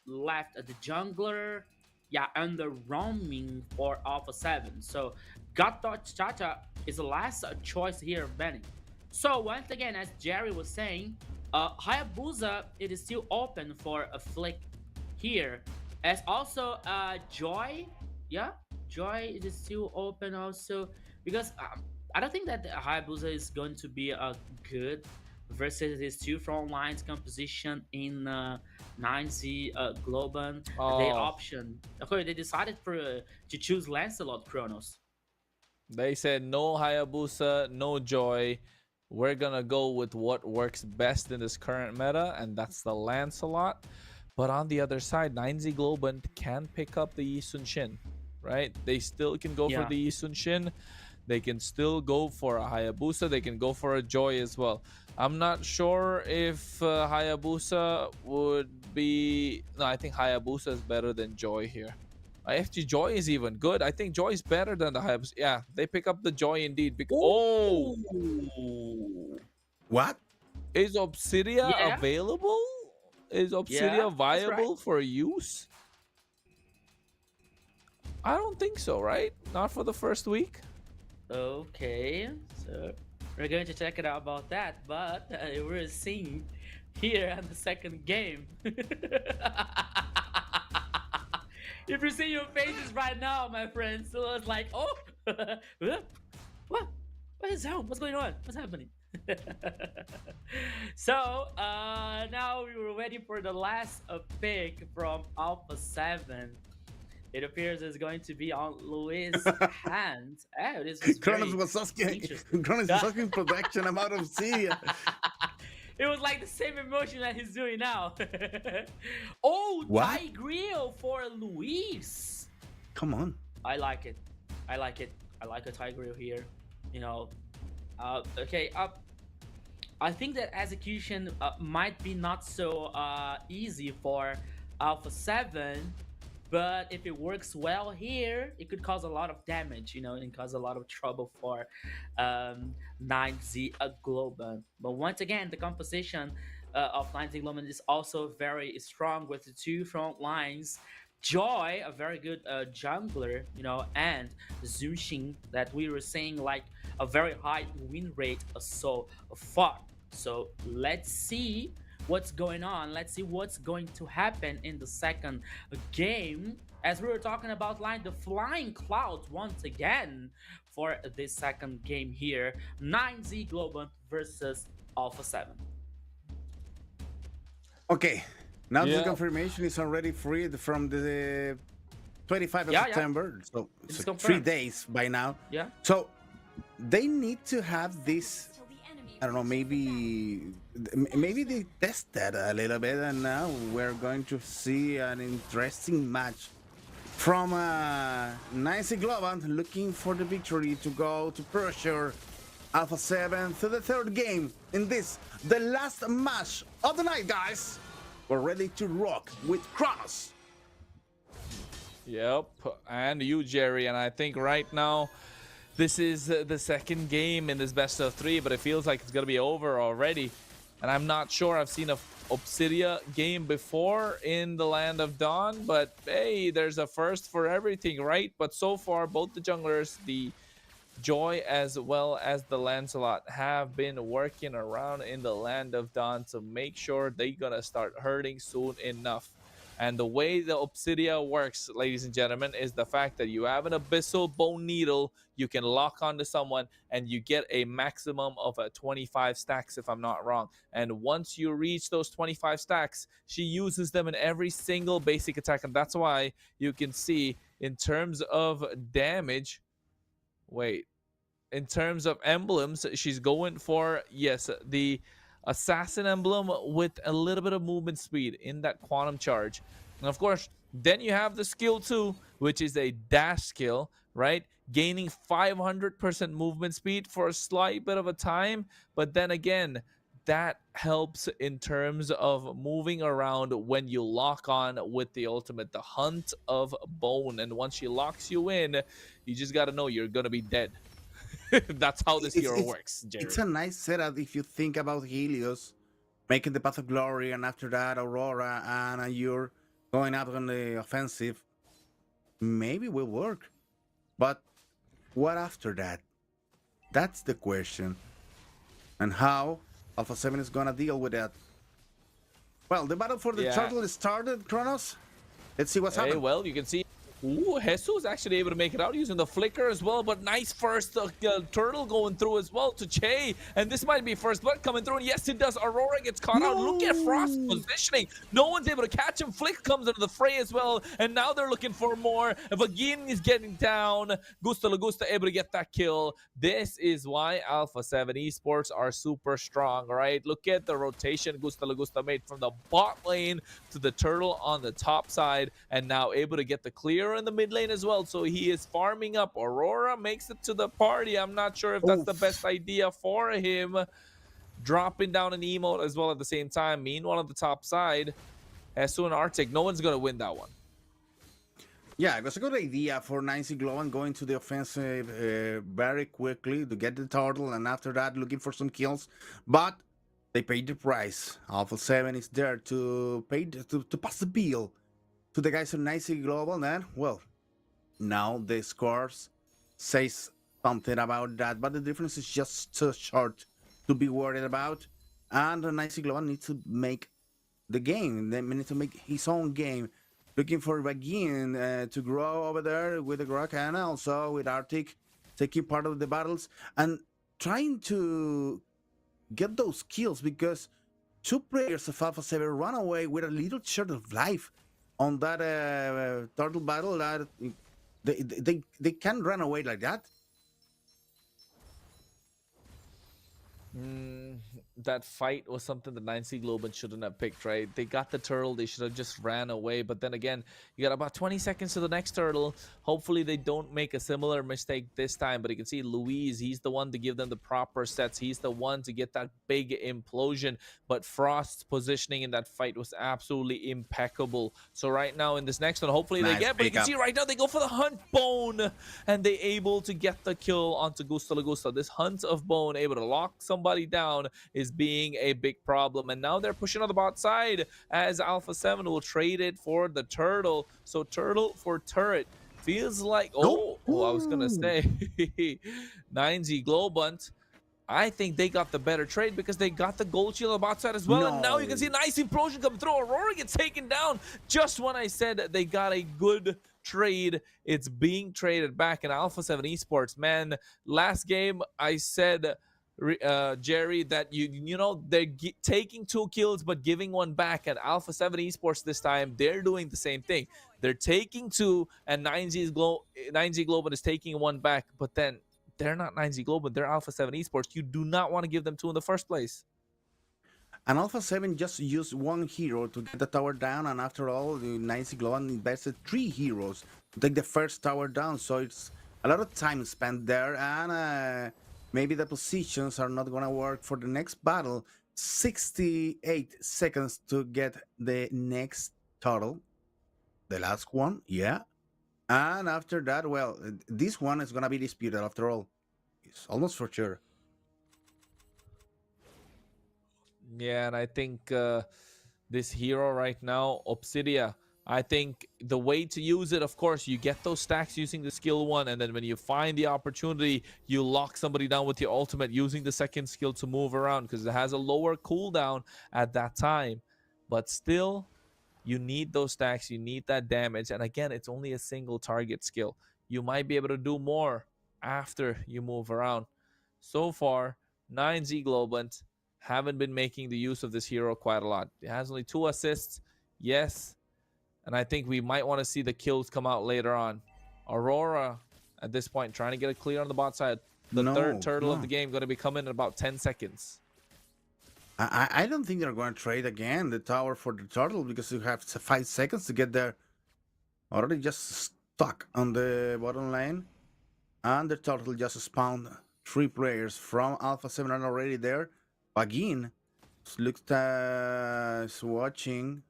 left the jungler, yeah, and the roaming for Alpha 7. So Gato Chacha is the last choice here of banning. So once again, as Jerry was saying, Hayabusa, it is still open for a flick here. As also Joy, yeah, Joy it is still open also because I don't think that Hayabusa is going to be a good versus these two front lines composition in 9Z Globan. They option. Okay, they decided to choose Lancelot Kronos. They said no Hayabusa, no Joy. We're gonna go with what works best in this current meta, and that's the Lancelot. But on the other side, 9Z Globant can pick up the Yi Sun Shin, right? They still can go for the Yi Sun Shin. They can still go for a Hayabusa. They can go for a Joy as well. I'm not sure if Hayabusa would be... No, I think Hayabusa is better than Joy here. FG Joy is even good. I think Joy is better than the Hayabusa. Yeah, they pick up the Joy indeed. Oh! What? Is Obsidia available? Is Obsidia viable for use? I don't think so, right? Not for the first week. Okay, so we're going to check it out about that, but we're seeing here in the second game. If you see your faces right now, my friends, so it's like, oh, what is that? What's going on? What's happening? So now we were waiting for the last pick from Alpha 7. It appears it's going to be on Luis' hand. Oh, this is Kronos was asking production about Obsidia. It was like the same emotion that he's doing now. Oh, Tigreal for Luis. Come on. I like it. I like it. I like a Tigreal here. You know, okay. I think that execution might be not so easy for Alpha 7. but if it works well here, it could cause a lot of damage, and cause a lot of trouble for 9Z Globan. But once again, the composition of 9Z Globan is also very strong with the two front lines. Joy, a very good jungler, and Zunshin that we were saying like a very high win rate so far. So let's see what's going on. Let's see what's going to happen in the second game. As we were talking about, like the flying clouds once again for this second game here. 9Z Global versus Alpha 7. Okay, now Yeah. the confirmation is already freed from the 25th of September. So It's 3 confirmed. days by now. Yeah. So they need to have this. I don't know. Maybe they tested a little bit, and now we're going to see an interesting match from Nancy Globan looking for the victory to go to pressure Alpha 7 to the third game in this, the last match of the night, guys. We're ready to rock with Kronos. Yep, and you, Jerry, and I think right now this is the second game in this best of 3, but it feels like it's gonna be over already. And I'm not sure I've seen a Obsidia game before in the Land of Dawn, but hey, there's a first for everything, right? But so far, both the junglers, the Joy as well as the Lancelot, have been working around in the Land of Dawn to make sure they're gonna start hurting soon enough. And the way the Obsidia works, ladies and gentlemen, is the fact that you have an Abyssal Bone Needle, you can lock onto someone, and you get a maximum of 25 stacks, if I'm not wrong. And once you reach those 25 stacks, she uses them in every single basic attack. And that's why you can see, in terms of damage, in terms of emblems, she's going for, yes, the Assassin emblem with a little bit of movement speed in that quantum charge. And of course, then you have the skill 2, which is a dash skill, right? Gaining 500% movement speed for a slight bit of a time. But then again, that helps in terms of moving around when you lock on with the ultimate, the Hunt of Bone. And once she locks you in, you just got to know you're going to be dead. That's how this hero works, Jerry. It's a nice setup if you think about Helios making the Path of Glory, and after that Aurora, and you're going out on the offensive. Maybe will work, but what after that? That's the question. And how Alpha 7 is gonna deal with that? Well, the battle for the turtle started, Kronos. Let's see what's happening. Well, you can see. Ooh, Jesus actually able to make it out using the flicker as well, but nice first turtle going through as well to Che, and this might be first blood coming through, and yes it does. Aurora gets caught out. Look at Frost positioning. No one's able to catch him. Flick comes into the fray as well, and now they're looking for more. Vagin is getting down. Gusta Lagusta able to get that kill. This is why Alpha 7 Esports are super strong, right? Look at the rotation Gusta Lagusta made from the bot lane to the turtle on the top side, and now able to get the clear in the mid lane as well. So he is farming up. Aurora makes it to the party. I'm not sure if that's the best idea for him. Dropping down an emote as well at the same time. Meanwhile, on the top side, Hesu and Arctic, no one's going to win that one. Yeah, it was a good idea for Nancy Globan going to the offensive very quickly to get the turtle, and after that looking for some kills. But they paid the price. Alpha 7 is there to pay to pass the bill to the guys on Nancy Global. And well, now the scores says something about that, but the difference is just too short to be worried about. And Nancy Global needs to make the game. They need to make his own game. Looking for Vagin to grow over there with the Grok, and also with Arctic taking part of the battles and trying to get those kills, because two players of Alpha 7 run away with a little short of life on that turtle battle. That they can run away like that. that fight was something that 9C Globan shouldn't have picked, right? They got the turtle, they should have just ran away. But then again, you got about 20 seconds to the next turtle. Hopefully they don't make a similar mistake this time. But you can see Luis, he's the one to give them the proper sets. He's the one to get that big implosion. But Frost's positioning in that fight was absolutely impeccable. So right now in this next one, hopefully they get, but you can see right now they go for the hunt bone, and they able to get the kill onto Gusta Lagusta. This hunt of bone, able to lock somebody down, is being a big problem. And now they're pushing on the bot side as Alpha 7 will trade it for the turtle. So turtle for turret feels like, I was gonna say 9Z Globunt. I think they got the better trade because they got the gold shield on the bot side as well. And now you can see a nice implosion coming through. Aurora gets taken down just when I said that they got a good trade. It's being traded back in Alpha 7 Esports. Man, last game I said, Jerry, that you know they're taking 2 kills but giving 1 back. At Alpha 7 Esports this time, they're doing the same thing. They're taking 2, and 9Z Global is taking 1 back. But then they're not 9Z Global, they're Alpha 7 Esports. You do not want to give them 2 in the first place. And Alpha 7 just used 1 hero to get the tower down, and after all, the 9Z Global invested 3 heroes to take the first tower down. So it's a lot of time spent there, and maybe the positions are not gonna work for the next battle. 68 seconds to get the next turtle, the last one, yeah. And after that, well, this one is gonna be disputed after all. It's almost for sure. Yeah, and I think this hero right now, Obsidia, I think the way to use it, of course, you get those stacks using the skill 1, and then when you find the opportunity, you lock somebody down with your ultimate using the second skill to move around, because it has a lower cooldown at that time. But still, you need those stacks, you need that damage, and again, it's only a single target skill. You might be able to do more after you move around. So far, 9Z Globant haven't been making the use of this hero quite a lot. It has only 2 assists, yes, and I think we might want to see the kills come out later on. Aurora, at this point, trying to get a clear on the bot side. The third turtle of the game going to be coming in about 10 seconds. I don't think they're going to trade again the tower for the turtle, because you have 5 seconds to get there. Already just stuck on the bottom lane, and the turtle just spawned 3 players from Alpha 7 are already there. Bagin looks is watching,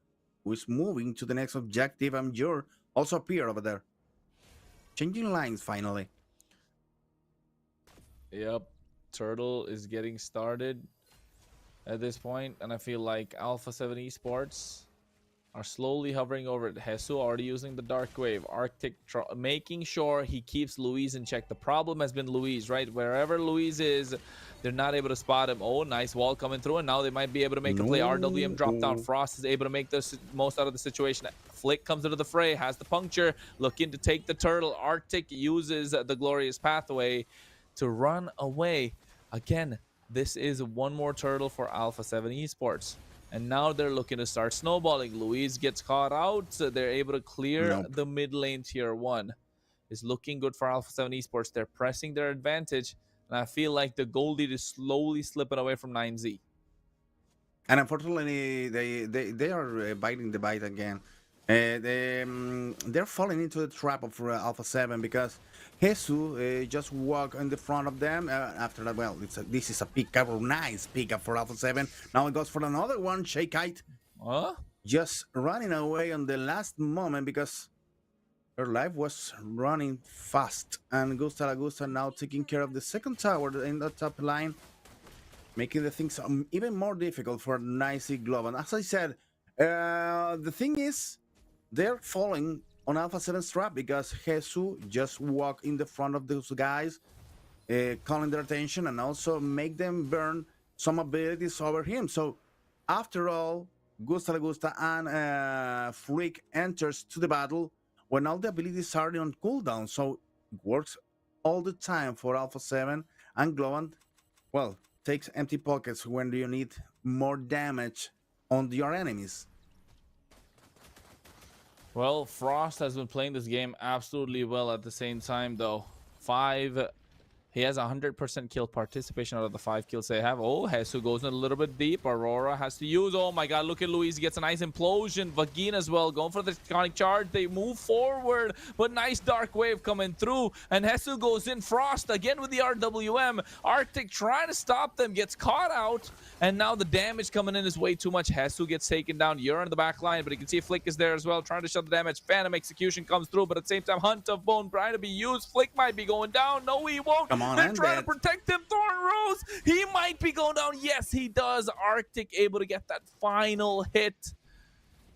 who is moving to the next objective. I'm sure also appear over there. Changing lines finally. Yep, turtle is getting started at this point, and I feel like Alpha 7 Esports are slowly hovering over it. Hesu already using the Dark Wave. Arctic making sure he keeps Luis in check. The problem has been Luis, right? Wherever Luis is, they're not able to spot him. Oh, nice wall coming through, and now they might be able to make a play. RWM drop down. Frost is able to make the most out of the situation. Flick comes into the fray, has the puncture, looking to take the turtle. Arctic uses the glorious pathway to run away. Again, this is 1 more turtle for Alpha 7 Esports. And now they're looking to start snowballing. Luis gets caught out. So they're able to clear the mid lane tier 1. It's looking good for Alpha 7 Esports. They're pressing their advantage. And I feel like the gold lead is slowly slipping away from 9Z. And unfortunately, they are biting the bite again. They're falling into the trap of Alpha 7, because Jesus just walked in the front of them. After that, well, this is a pickup, a nice pickup for Alpha 7. Now it goes for another one. Shakeite just running away on the last moment because her life was running fast. And Gusta Lagusta now taking care of the second tower in the top line, making the things even more difficult for 9Z Global. As I said, the thing is, they're falling on Alpha 7's trap because Jesus just walked in the front of those guys, calling their attention, and also make them burn some abilities over him. So after all, Gusta Lagusta and Freak enters to the battle when all the abilities are on cooldown. So it works all the time for Alpha 7, and Globant, well, takes empty pockets when you need more damage on your enemies. Well, Frost has been playing this game absolutely well at the same time, though. 5 He has 100% kill participation out of the 5 kills they have. Oh, Hesu goes in a little bit deep. Aurora has to use. Oh my god, look at Luis. He gets a nice implosion. Vagin as well, going for the iconic charge. They move forward, but nice dark wave coming through. And Hesu goes in. Frost again with the RWM. Arctic trying to stop them, gets caught out. And now the damage coming in is way too much. Hesu gets taken down. You're on the back line, but you can see Flick is there as well, trying to shut the damage. Phantom execution comes through, but at the same time, Hunt of Bone trying to be used. Flick might be going down. No, he won't. Come on, they're trying to protect him. Thorn Rose, he might be going down. Yes, he does. Arctic able to get that final hit.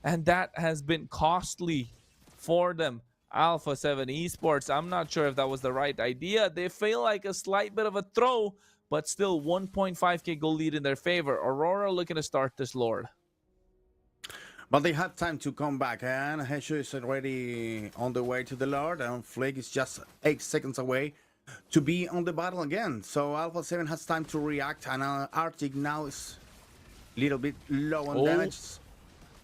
And that has been costly for them. Alpha 7 Esports, I'm not sure if that was the right idea. They feel like a slight bit of a throw, but still 1.5k goal lead in their favor. Aurora looking to start this Lord. But they had time to come back, and Heshu is already on the way to the Lord, and Flake is just 8 seconds away to be on the battle again. So Alpha 7 has time to react, and Arctic now is a little bit low on damage.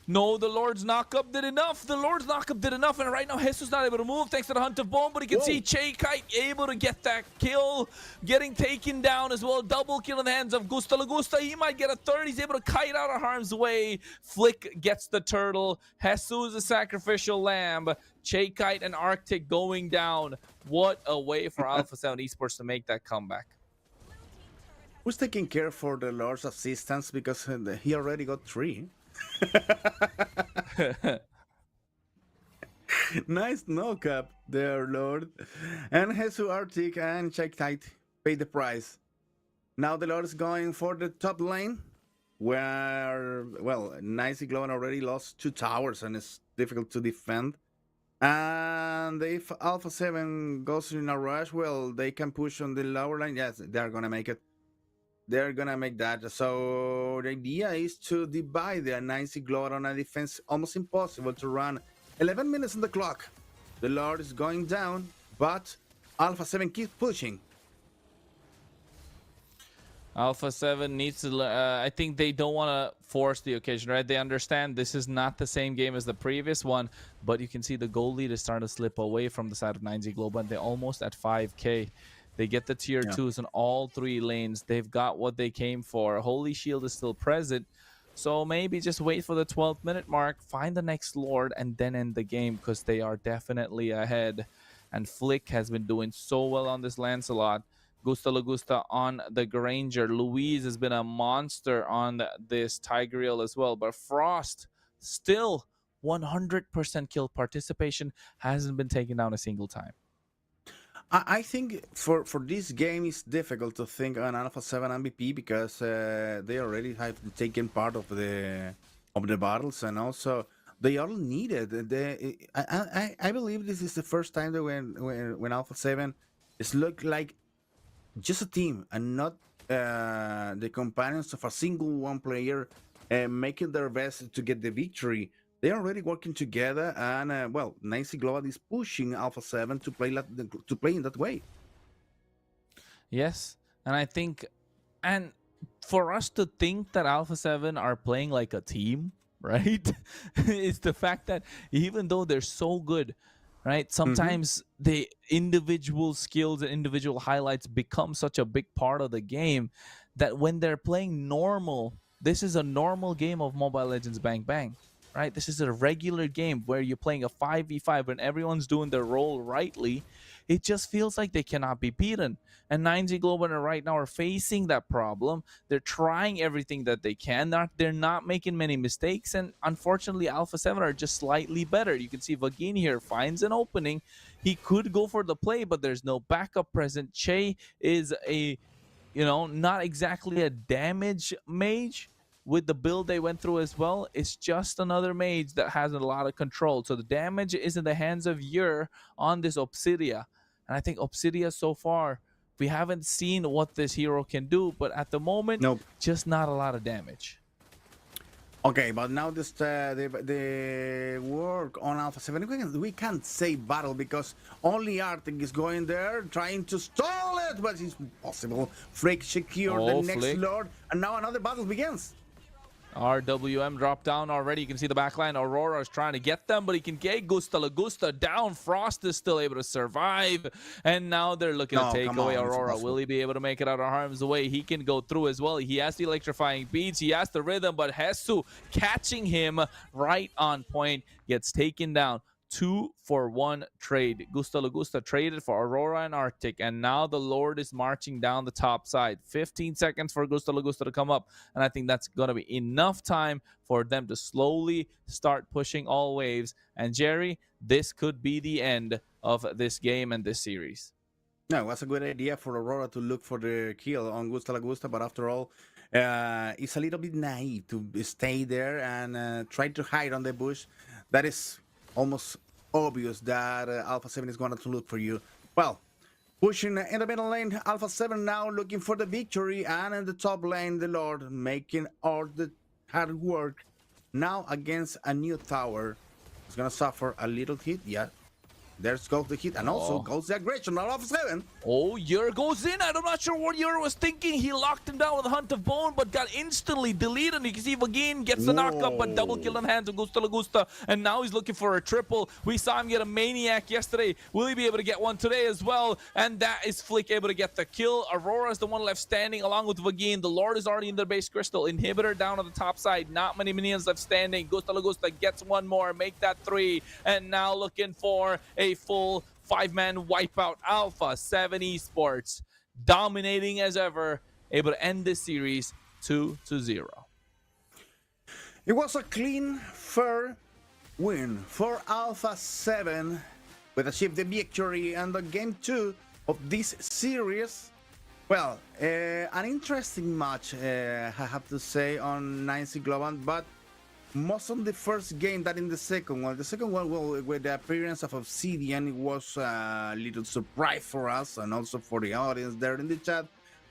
No, the Lord's knockup did enough. The Lord's knockup did enough, and right now Jesus not able to move thanks to the Hunt of Bone, but he can see Kite able to get that kill, getting taken down as well. Double kill in the hands of Gusta Lagusta. He might get a third. He's able to kite out of harm's way. Flick gets the turtle. Jesus a sacrificial lamb. Kite and Arctic going down. What a way for Alpha 7 Esports to make that comeback. Who's taking care for the Lord's assistance, because he already got 3. Nice knock-up there, Lord. And Hesu, Arctic, and Kite pay the price. Now the Lord is going for the top lane, where, well, Nicey Glowan already lost 2 towers, and it's difficult to defend. And if Alpha 7 goes in a rush, well, they can push on the lower line. Yes, they're gonna make it. They're gonna make that. So the idea is to divide the Nicey Glowan on a defense. Almost impossible to run. 11 minutes on the clock. The Lord is going down, but Alpha 7 keeps pushing. Alpha 7 needs to, I think they don't want to force the occasion, right? They understand this is not the same game as the previous one, but you can see the goal lead is starting to slip away from the side of 9Z Global, and they're almost at 5k. They get the tier 2s in all 3 lanes. They've got what they came for. Holy Shield is still present, so maybe just wait for the 12th minute mark, find the next Lord, and then end the game, because they are definitely ahead. And Flick has been doing so well on this Lancelot. Gusta Lagusta on the Granger. Louise has been a monster on this Tigreal as well. But Frost, still 100% kill participation, hasn't been taken down a single time. I think for this game, it's difficult to think an Alpha 7 MVP, because they already have taken part of the battles, and also they all need it. I believe this is the first time that when Alpha 7 is look like just a team and not the companions of a single one player making their best to get the victory. They're already working together, and well, Nicey Global is pushing Alpha 7 to play in that way. Yes, and I think, and for us to think that Alpha 7 are playing like a team, right? It's the fact that even though they're so good, right? Sometimes the individual skills and individual highlights become such a big part of the game that when they're playing normal, this is a normal game of Mobile Legends Bang Bang. Right? This is a regular game where you're playing a 5v5 and everyone's doing their role rightly. It just feels like they cannot be beaten. And 9Z Global right now are facing that problem. They're trying everything that they can. They're not making many mistakes. And unfortunately, Alpha 7 are just slightly better. You can see Vagin here finds an opening. He could go for the play, but there's no backup present. Che is a, not exactly a damage mage. With the build they went through as well, it's just another mage that has a lot of control. So the damage is in the hands of Yer on this Obsidia. And I think Obsidia so far, we haven't seen what this hero can do, but at the moment, just not a lot of damage. Okay, but now this the work on Alpha 7, we can't say battle, because only Arctic is going there trying to stall it, but it's impossible. Freak secured the next Flick. Lord, and now another battle begins. RWM dropped down already. You can see the backline. Aurora is trying to get them, but he can get Gusta Lagusta down. Frost is still able to survive. And now they're looking to take away Aurora. Will he be able to make it out of harm's way? He can go through as well. He has the electrifying beats. He has the rhythm, but Hesu catching him right on point. Gets taken down. 2-for-1 trade. Gusta Lagusta traded for Aurora and Arctic, and now the Lord is marching down the top side. 15 seconds for Gusta Lagusta to come up, and I think that's going to be enough time for them to slowly start pushing all waves. And Jerry, this could be the end of this game and this series. No, it was a good idea for Aurora to look for the kill on Gusta Lagusta, but after all, it's a little bit naive to stay there and try to hide on the bush. That is almost obvious that Alpha 7 is going to look for you. Well, pushing in the middle lane, Alpha 7 now looking for the victory, and in the top lane, the Lord making all the hard work. Now against a new tower. It's going to suffer a little hit, yeah. There goes the hit, and also goes the aggression of Alpha 7. Oh, Yer goes in. I'm not sure what Yer was thinking. He locked him down with a Hunt of Bone, but got instantly deleted. You can see Vagin gets the knockup, but double kill in hands of Gusta Lagusta. And now he's looking for a triple. We saw him get a Maniac yesterday. Will he be able to get one today as well? And that is Flick able to get the kill. Aurora is the one left standing along with Vagin. The Lord is already in the base crystal. Inhibitor down on the top side. Not many minions left standing. Gusta Lagusta gets one more. Make that 3. And now looking for a full 5-man wipeout. Alpha 7 Esports dominating as ever, able to end this series 2-0. It was a clean, fair win for Alpha 7 with achieved the victory and the game 2 of this series. Well, an interesting match, I have to say, on 9C Global, but most on the first game than in the second one. The second one, well, with the appearance of Obsidian, it was a little surprise for us and also for the audience there in the chat.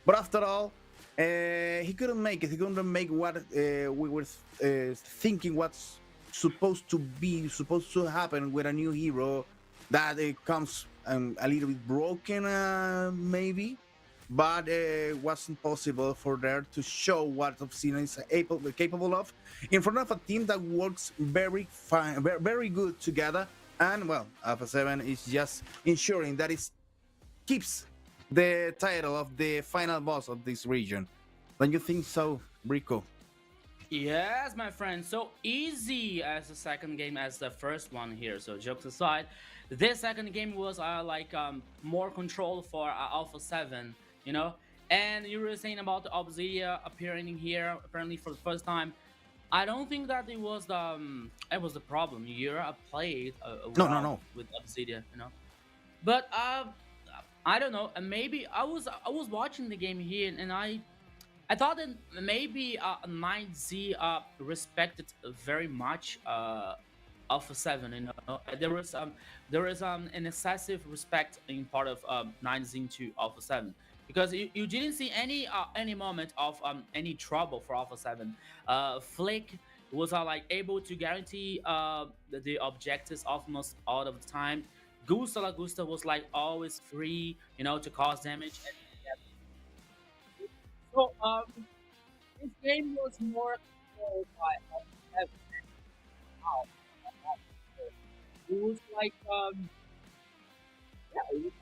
But after all, he couldn't make it. He couldn't make what we were thinking what's supposed to happen with a new hero that comes a little bit broken, maybe. But it wasn't possible for there to show what Obsidian is capable of in front of a team that works very fine, very good together. And well, Alpha 7 is just ensuring that it keeps the title of the final boss of this region. Don't you think so, Rico? Yes, my friend. So easy as the second game as the first one here. So jokes aside, this second game was more control for Alpha 7. You know, and you were saying about the Obsidian appearing here apparently for the first time. I don't think that it was the problem. Europe played no with Obsidian, you know. But I don't know. Maybe I was watching the game here, and I thought that maybe 9Z respected very much Alpha 7. You know, there is an excessive respect in part of 9Z to Alpha 7. Because you didn't see any moment of any trouble for Alpha 7. Flick was able to guarantee the objectives almost all of the time. Gusta Lagusta was always free, you know, to cause damage. So this game was more controlled by Alpha 7. It was it was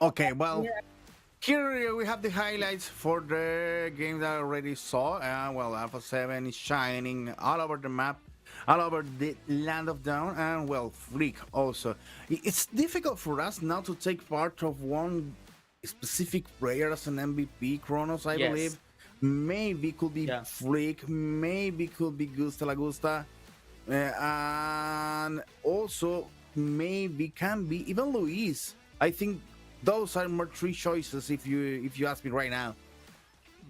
Okay, well, here we have the highlights for the game that I already saw. Well, Alpha 7 is shining all over the map, all over the land of Dawn, and well, Freak also. It's difficult for us now to take part of one specific player as an MVP, Kronos, I believe. Maybe could be Freak, maybe could be Gusta Lagusta, and also maybe can be even Luis. I think those are more 3 choices if you ask me right now.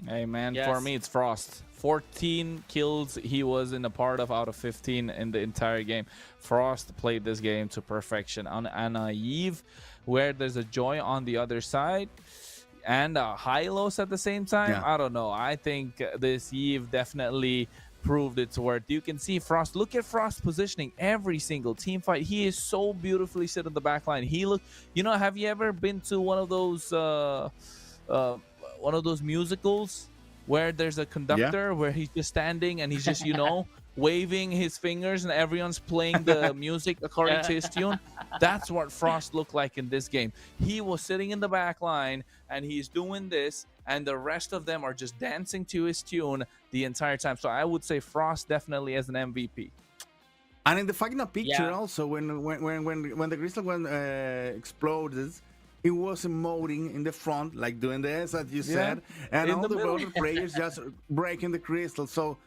Hey man, for me it's Frost. 14 kills he was in a part of out of 15 in the entire game. Frost played this game to perfection. On a Naive, where there's a Joy on the other side, and Hylos at the same time. Yeah. I don't know. I think this Eve definitely proved its worth. You can see Frost. Look at Frost positioning every single team fight. He is so beautifully set in the back line. He look. You know, have you ever been to uh, one of those musicals where there's a Yeah. conductor where he's just standing and he's just waving his fingers and everyone's playing the music according to his tune? That's what Frost looked like in this game. He was sitting in the back line and he's doing this, and the rest of them are just dancing to his tune the entire time. So I would say Frost definitely as an MVP. And in the final picture, Yeah. also when the crystal one exploded, he was emoting in the front, like doing this, as you said, and in all the the middle. other players just breaking the crystal. So,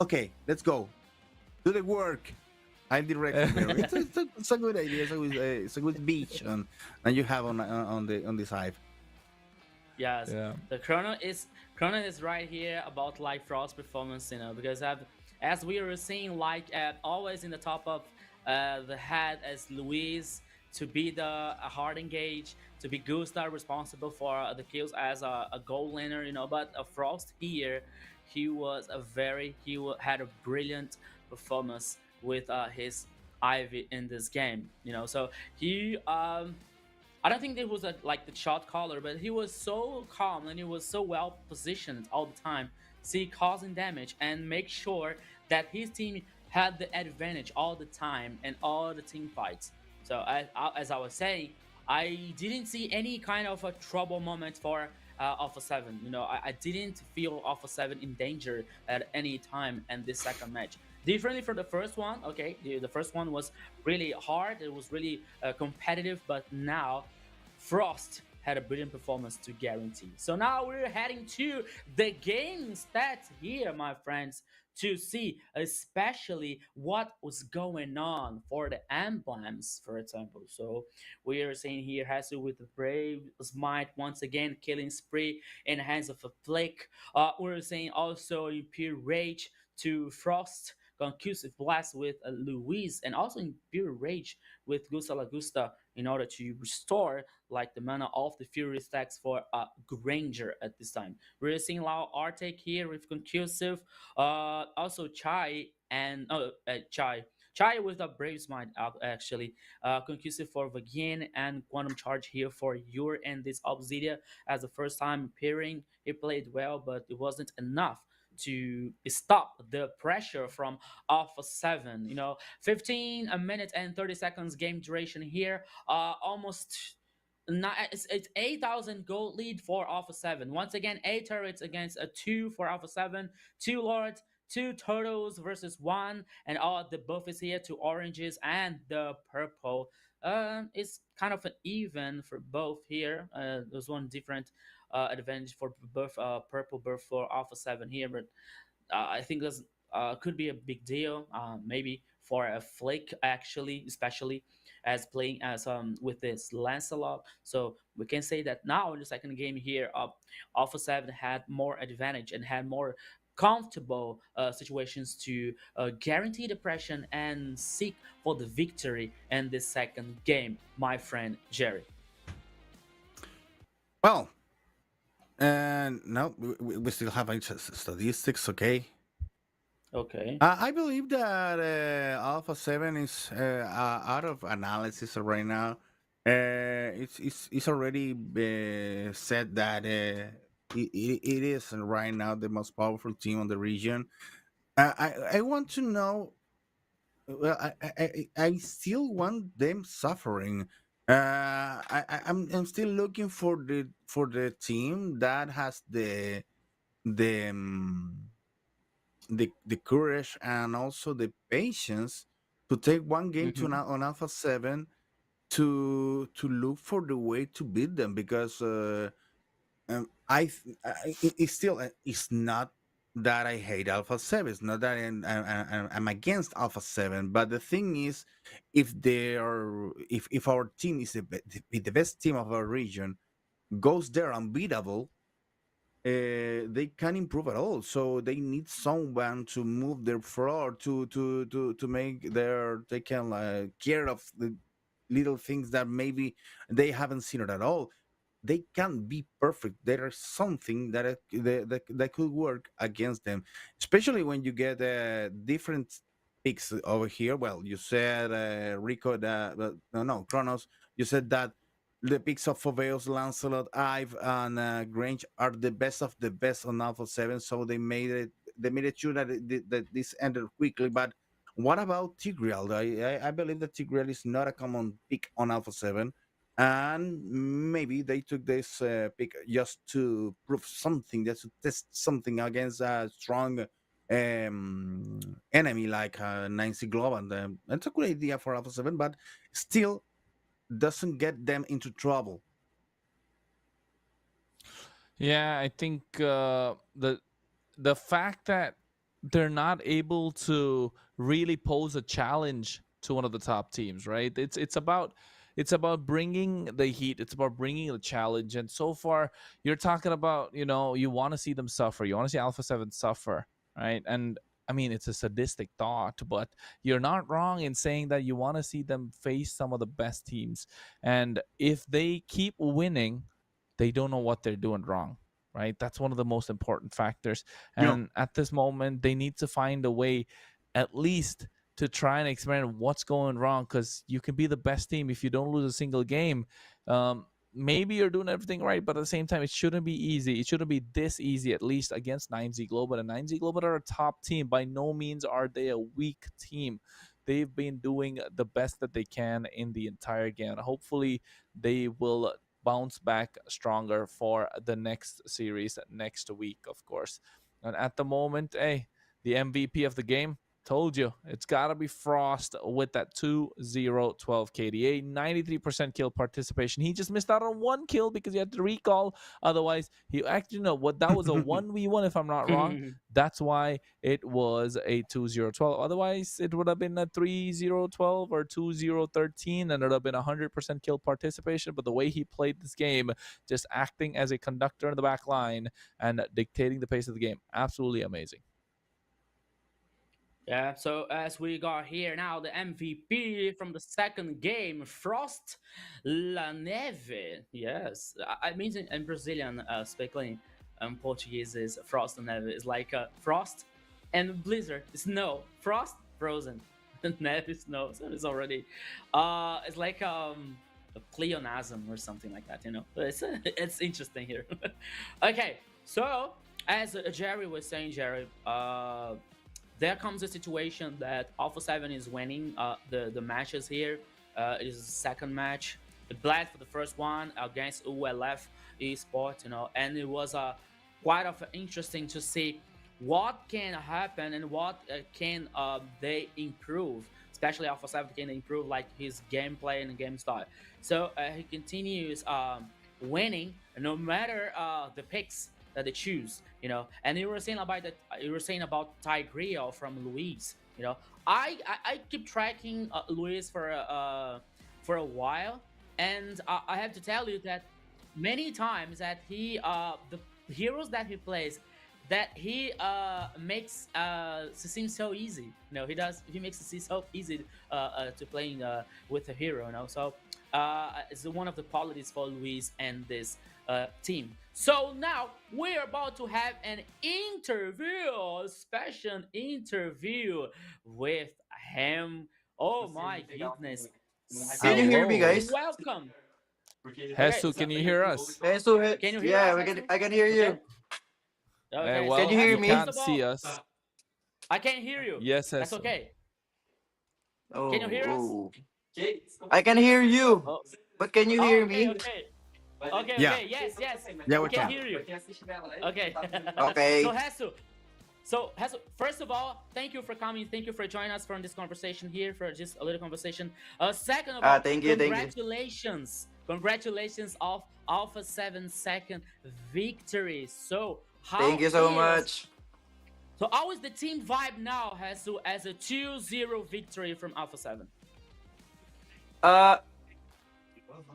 okay, let's go, do the work. I direct there. It's a good idea. It's a good beach, and you have on this hive. Yes, Yeah. the Chrono is right here about like Frost performance, because as we were seeing, like always in the top of the head as Luis, to be the hard engage, to be Gustav responsible for the kills as a goal laner, But Frost here, had a brilliant performance with his Ivy in this game, So he I don't think it was like the shot caller, but he was so calm and he was so well positioned all the time, see causing damage and make sure that his team had the advantage all the time in all the team fights. So as I was saying, I didn't see any kind of a trouble moment for Alpha 7. I didn't feel Alpha 7 in danger at any time in this second match. Differently from the first one, okay, the first one was really hard, it was really competitive, but now Frost had a brilliant performance to guarantee. So now we're heading to the game stats here, my friends, to see especially what was going on for the emblems, for example. So we are seeing here Hasu with the Brave Smite once again, killing spree in the hands of a Flick. We're seeing also Impure Rage to Frost, Concussive Blast with Luis, and also Impure Rage with Gusta Lagusta in order to restore like the mana of the Fury stacks for Granger at this time. We're seeing Lao Artek here with Concussive, also Chai and Chai with the Brave Smite actually, Concussive for Vagin and Quantum Charge here for Ur and this Obsidia as the first time appearing. He played well, but it wasn't enough to stop the pressure from Alpha 7. 15 a minute and 30 seconds game duration here. Almost not, it's 8,000 gold lead for Alpha 7. Once again, 8 turrets against a 2 for Alpha 7. 2 lords, 2 turtles versus 1, and all the buff is here, 2 oranges and the purple. It's kind of an even for both here. There's one different advantage for buff, purple buff for Alpha 7 here, but I think this could be a big deal, maybe for a Flick actually, especially as playing as with this Lancelot. So we can say that now in the second game here, Alpha 7 had more advantage and had more comfortable situations to guarantee the pressure and seek for the victory in this second game, my friend Jerry. Well, and no, we still have statistics. Okay. Okay. I believe that Alpha 7 is out of analysis right now. It's already said that it is right now the most powerful team on the region. I want to know. Well, I still want them suffering. I'm still looking for the team that has the the courage and also the patience to take one game to Mm-hmm. on Alpha 7 to look for the way to beat them, because it's still it's not that I hate Alpha 7. It's not that I'm against Alpha 7, but the thing is, if our team is the best team of our region, goes there unbeatable, they can improve at all. So they need someone to move their floor to make their they can care of the little things that maybe they haven't seen it at all. they can't be perfect. There is something that could work against them, especially when you get different picks over here. Well, you said Rico, no, Kronos. You said that the picks of Foveos, Lancelot, Ive, and Grange are the best of the best on Alpha 7, so they made it. They made it sure that that this ended quickly. But what about Tigreal? I believe that Tigreal is not a common pick on Alpha 7, and maybe they took this pick just to prove something, just to test something against a strong enemy like 9C Glove. And that's a good idea for Alpha 7, but still doesn't get them into trouble. Yeah, I think the fact that they're not able to really pose a challenge to one of the top teams, right? It's about bringing the heat. It's about bringing the challenge. And so far, you're talking about, you want to see them suffer. You want to see Alpha 7 suffer, right? And I mean, it's a sadistic thought, but you're not wrong in saying that you want to see them face some of the best teams. And if they keep winning, they don't know what they're doing wrong, right? That's one of the most important factors. Yeah. And at this moment, they need to find a way, at least, to try and experiment what's going wrong, because you can be the best team if you don't lose a single game. Maybe you're doing everything right, but at the same time, it shouldn't be easy. It shouldn't be this easy, at least against 9Z Global. And 9Z Global are a top team. By no means are they a weak team. They've been doing the best that they can in the entire game. Hopefully, they will bounce back stronger for the next series next week, of course. And at the moment, hey, the MVP of the game, told you, it's got to be Frost with that 2-0-12 KDA, 93% kill participation. He just missed out on one kill because he had to recall. Otherwise, he actually, that was a 1v1, if I'm not wrong. That's why it was a 2-0-12. Otherwise, it would have been a 3-0-12 or 2-0-13, and it would have been 100% kill participation. But the way he played this game, just acting as a conductor in the back line and dictating the pace of the game, absolutely amazing. Yeah, so as we got here now, the MVP from the second game, Frost La Neve. Yes, I mean in Brazilian, speaking Portuguese is Frost La Neve. It's like frost and blizzard, snow. Frost, frozen. Neve, snow. So it's already, it's like a pleonasm or something like that, It's interesting here. Okay, so as Jerry was saying, Jerry, there comes a situation that Alpha 7 is winning the matches here. It is the second match. It bled for the first one against ULF Esports, and it was quite of interesting to see what can happen and what can they improve. Especially Alpha 7 can improve like his gameplay and game style. So he continues winning no matter the picks that they choose, And you were saying about that. You were saying about Tigreal from Luis, I keep tracking Luis for a while, and I have to tell you that many times that he the heroes that he plays, that he makes seem so easy. He makes it seem so easy to playing with a hero. So it's one of the qualities for Luis and this team. So now we're about to have an interview, a special interview with him. Oh my goodness! Can you hear me, guys? Welcome. Jesus, can you hear us? Jesus, Can you hear yeah, us? I can hear you. Okay. Well, Can you hear you me? can't see us. I can't hear you. Yes, That's Jesus. okay. Oh, Can you hear us? oh. I can hear you, Oh. but can you hear Okay, me? okay. Okay, Yeah. okay, yes. Yeah, We we can can. hear you. Okay. Okay. So Hasu, first of all, thank you for coming. Thank you for joining us for this conversation here, for just a little conversation. Second of all, Thank you. congratulations. Congratulations of Alpha 7 second victory. So Thank you so much. So how is the team vibe now, Hasu, as a 2-0 victory from Alpha 7?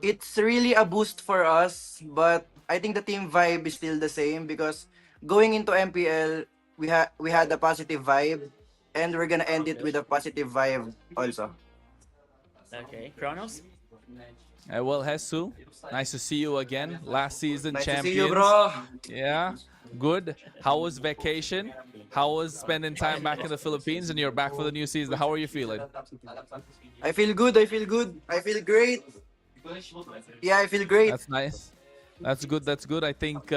It's really a boost for us, but I think the team vibe is still the same because going into MPL, we had a positive vibe, and we're gonna end it with a positive vibe also. Okay, Kronos? Well, Jesus, nice to see you again. Last season Nice to champions. see you, bro. Yeah, good. How was vacation? How was spending time back in the Philippines? And you're back for the new season. How are you feeling? I feel good. I feel good. I feel great. Yeah, I feel great. That's nice. That's good. That's good. I think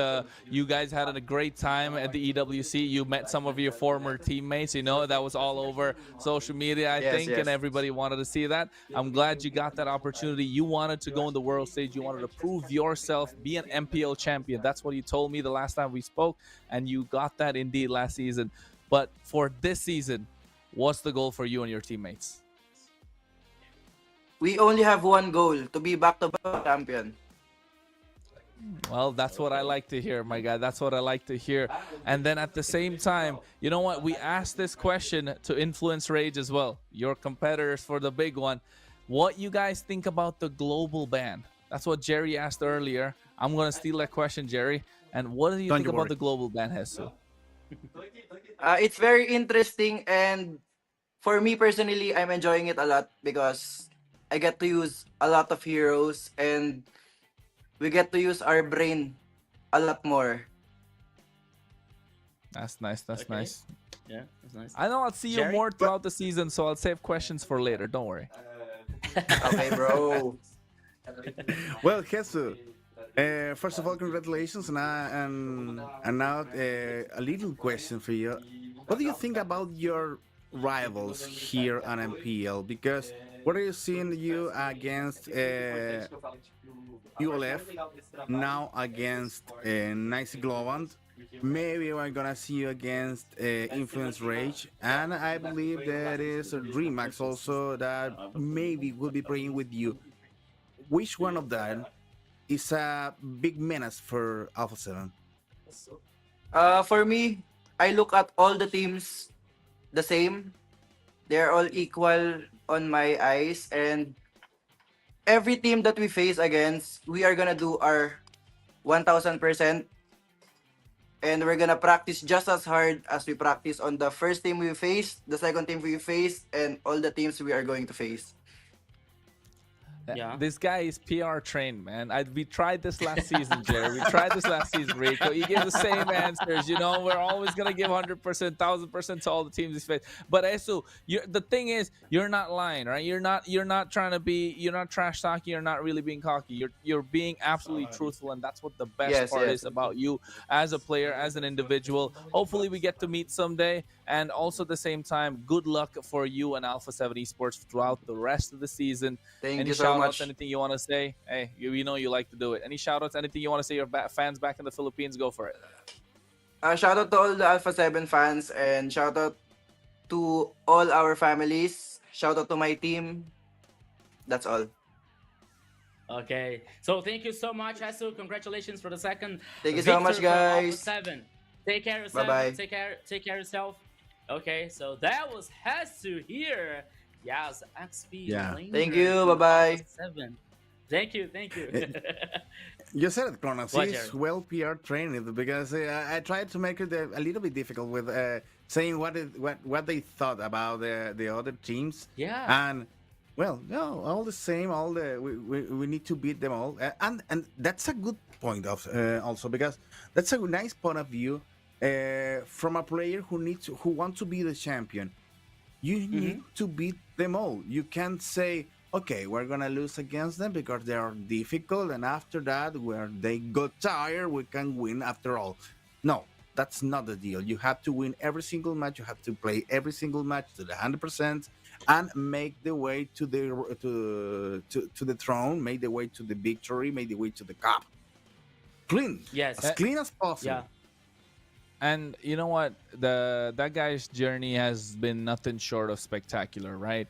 you guys had a great time at the EWC. You met some of your former teammates. You know, that was all over social media, I Yes, think, and yes. everybody wanted to see that. I'm glad you got that opportunity. You wanted to go on the world stage. You wanted to prove yourself, be an MPL champion. That's what you told me the last time we spoke, and you got that indeed last season. But for this season, what's the goal for you and your teammates? We only have one goal, to be back-to-back champion. Well, that's what I like to hear, my guy. That's what I like to hear. And then at the same time, you know what? We asked this question to Influence Rage as well, your competitors for the big one. What you guys think about the global ban? That's what Jerry asked earlier. I'm going to steal that question, Jerry. And what do you think about the global ban, Jesus? It's very interesting, and for me personally, I'm enjoying it a lot because I get to use a lot of heroes and we get to use our brain a lot more. That's nice. That's nice. Yeah, that's nice. I know I'll see you Jerry? more throughout the season, so I'll save questions for later. Don't worry. Okay, bro. Well, Jesus, first of all, congratulations, and now a little question for you. What do you think about your rivals here on MPL? Because what are you seeing you against ULF, now against Nice Globant? Maybe we're gonna see you against Influence Rage, and I believe there is a Dreamax also that maybe will be playing with you. Which one of them is a big menace for Alpha 7? For me, I look at all the teams the same. They're all equal on my eyes, and every team that we face against, we are gonna do our 1000%, and we're gonna practice just as hard as we practice on the first team we faced, the second team we faced, and all the teams we are going to face. Yeah. This guy is PR trained, man. We tried this last season, Jerry. We tried this last season, Rico. You give the same answers. You know, we're always gonna give 100%, 1000% to all the teams we face. But Esu, the thing is, you're not lying, right? You're not trying to be. You're not trash talking. You're not really being cocky. You're being absolutely truthful, and that's what the best part is about you as a player, as an individual. Hopefully, we get to meet someday. And also at the same time, good luck for you and Alpha 7 Esports throughout the rest of the season. Thank you so much. Anything you want to say? Hey, you know you like to do it. Any shout outs? Anything you want to say? Your fans back in the Philippines, go for it. Shout out to all the Alpha 7 fans, and shout out to all our families. Shout out to my team. That's all. Okay, so thank you so much, Asu. Congratulations for the second. Thank you so much, victory for Alpha guys. 7. Take care of yourself. Bye-bye. Take care of yourself. Okay, so that was Hasu here. Yes, XP. Yeah. Laner Thank you. in Bye-bye. Alpha 7. Thank you. You said it, Kronos. What, He's Jared? well PR trained because I tried to make it a little bit difficult with saying what they thought about the other teams. Yeah. And well, no, all the same. We need to beat them all, and that's a good point of also because that's a nice point of view from a player who wants to be the champion. You need to beat them all. You can't say, okay, we're gonna lose against them because they are difficult, and after that, where they got tired, we can win after all. No, that's not the deal. You have to win every single match. You have to play every single match to the 100% and make the way to the throne, make the way to the victory, make the way to the cup. Clean, Yes. as clean as possible. Yeah. And you know what? That guy's journey has been nothing short of spectacular, right?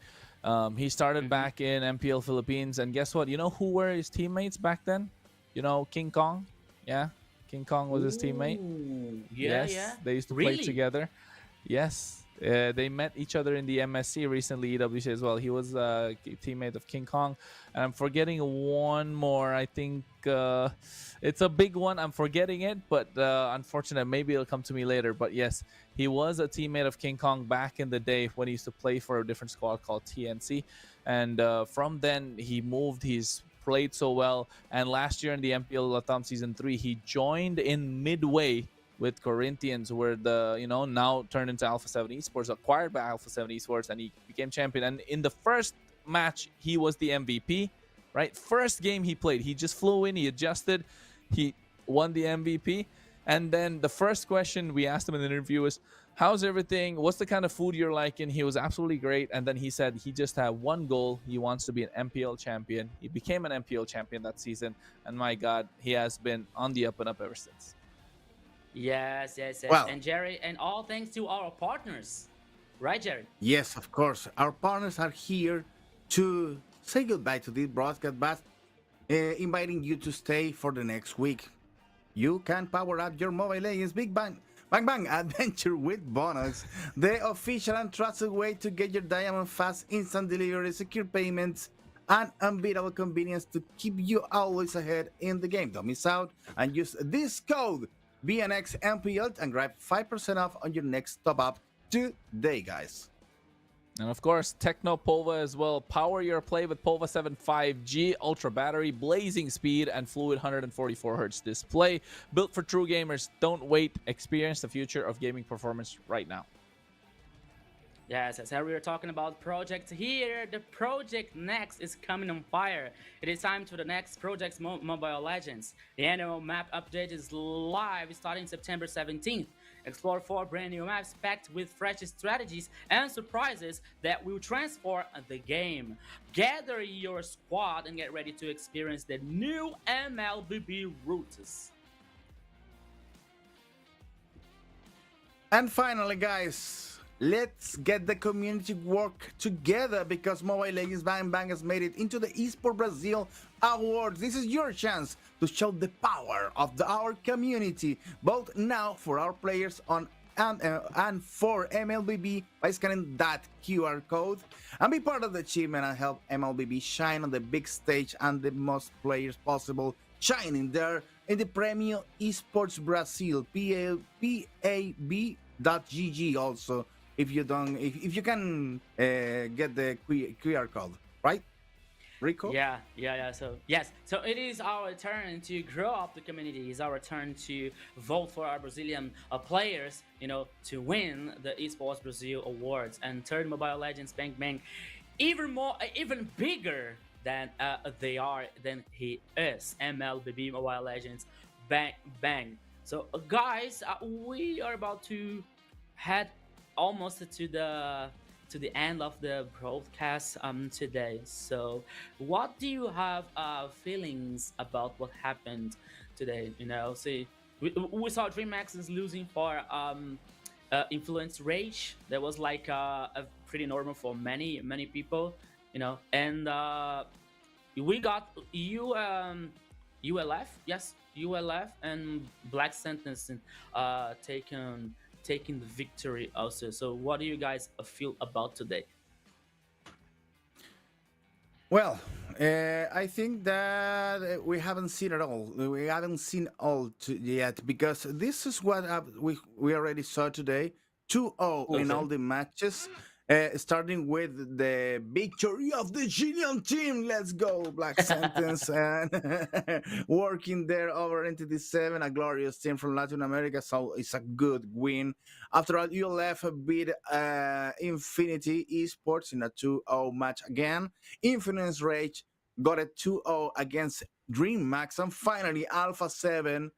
He started back in MPL Philippines, and guess what? You know who were his teammates back then? You know, King Kong? Yeah, King Kong was his teammate. Yeah, Yes, yeah. they used to Really? play together. Yes. They met each other in the MSC recently, EWC as well. He was a teammate of King Kong. And I'm forgetting one more. I think it's a big one. I'm forgetting it, but unfortunately, maybe it'll come to me later. But yes, he was a teammate of King Kong back in the day when he used to play for a different squad called TNC. And from then, he moved his played so well. And last year in the MPL LATAM Season 3, he joined in midway with Corinthians, where the now turned into Alpha 7 Esports, acquired by Alpha 7 Esports, and he became champion. And in the first match, he was the MVP. Right, first game he played, he just flew in, he adjusted, he won the MVP. And then the first question we asked him in the interview was, "How's everything? What's the kind of food you're liking?" He was absolutely great. And then he said he just had one goal. He wants to be an MPL champion. He became an MPL champion that season. And my God, he has been on the up and up ever since. Yes, yes, yes. Well, And Jerry, and all thanks to our partners. Right, Jerry? yes, of course. Our partners are here to say goodbye to this broadcast, but inviting you to stay for the next week. You can power up your Mobile Legends Bang Bang adventure with Bonus, the official and trusted way to get your diamond fast, instant delivery, secure payments, and unbeatable convenience to keep you always ahead in the game. Don't miss out and use this code BNXMPL and grab 5% off on your next top up today, guys. And of course, Techno Pova as well. Power your play with Pova 7 5G, ultra battery, blazing speed, and fluid 144 Hz display. Built for true gamers. Don't wait. Experience the future of gaming performance right now. Yes, as we were talking about projects here, the project next is coming on fire. It is time to the next project's Mobile Legends. The annual map update is live starting September 17th. Explore 4 brand new maps packed with fresh strategies and surprises that will transform the game. Gather your squad and get ready to experience the new MLBB routes. And finally, guys, let's get the community work together because Mobile Legends Bang Bang has made it into the Esport Brazil Awards. This is your chance to show the power of our community, both now for our players and for MLBB by scanning that QR code and be part of the achievement and help MLBB shine on the big stage and the most players possible shining there in the Premium Esports Brazil, PAB.GG also. If you can get the QR code, right, Rico? Yeah. So yes, so it is our turn to grow up the community. It's our turn to vote for our Brazilian players, to win the Esports Brazil Awards and turn Mobile Legends Bang Bang even bigger than he is. MLBB Mobile Legends Bang Bang. So guys, we are about to head almost to the end of the broadcast today. So what do you have feelings about what happened today? See, we saw DreamHack is losing for Influence Rage. That was like a pretty normal for many people, and we got ULF, yes, ULF and Black Sentence taking the victory also. So what do you guys feel about today? Well, I think that we haven't seen it all. We haven't seen all yet because this is what we already saw today. 2-0 in all the matches. Starting with the victory of the Genial team. Let's go, Black Sentence. And working there over Entity 7, a glorious team from Latin America. So it's a good win. After all, ULF beat Infinity Esports in a 2-0 match again. Influence Rage got a 2-0 against DreamHack. And finally, Alpha 7.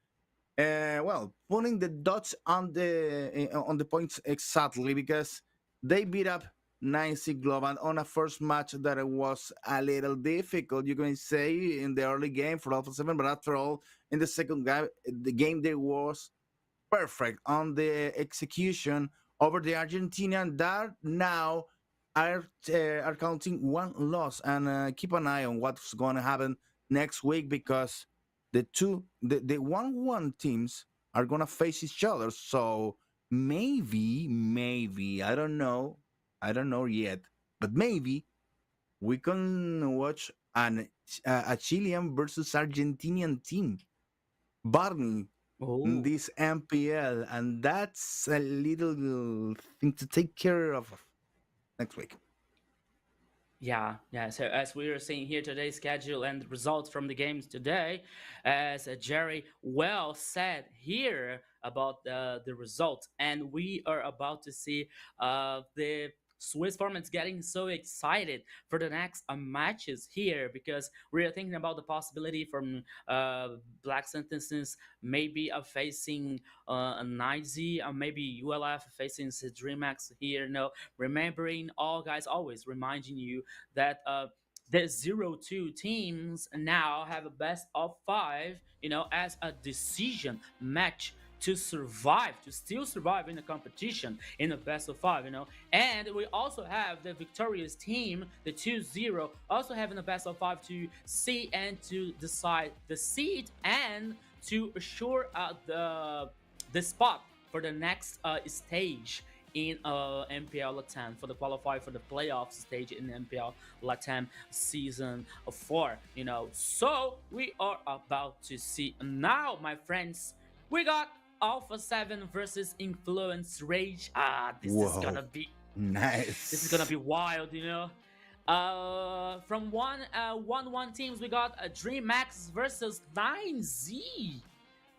Putting the dots on the points exactly because they beat up 9C Global on a first match that it was a little difficult, you can say, in the early game for Alpha 7, but after all, in the second game, the game they was perfect on the execution over the Argentinian that now are counting one loss and keep an eye on what's going to happen next week because the 1-1 teams are going to face each other. So maybe I don't know yet, but maybe we can watch a Chilean versus Argentinian team battling this MPL, and that's a little thing to take care of next week. Yeah. So as we were seeing here today's schedule and results from the games today, as Jerry well said here about the results, and we are about to see the Swiss formats getting so excited for the next matches here because we are thinking about the possibility from Black Sentences maybe facing a 9Z, or maybe ULF facing DreamX here. No, remembering all guys, always reminding you that the 0-2 teams now have a best of five, as a decision match to survive, to still survive in the competition in a best of five, And we also have the victorious team, the 2-0, also having a best of five to see and to decide the seed and to assure the spot for the next stage in MPL LATAM for the qualify for the playoff stage in MPL LATAM season 4. So we are about to see now, my friends. We got Alpha 7 versus Influence Rage. This is Whoa, gonna be this is gonna nice. be wild. From 1-1 teams, we got a Dream Max versus 9Z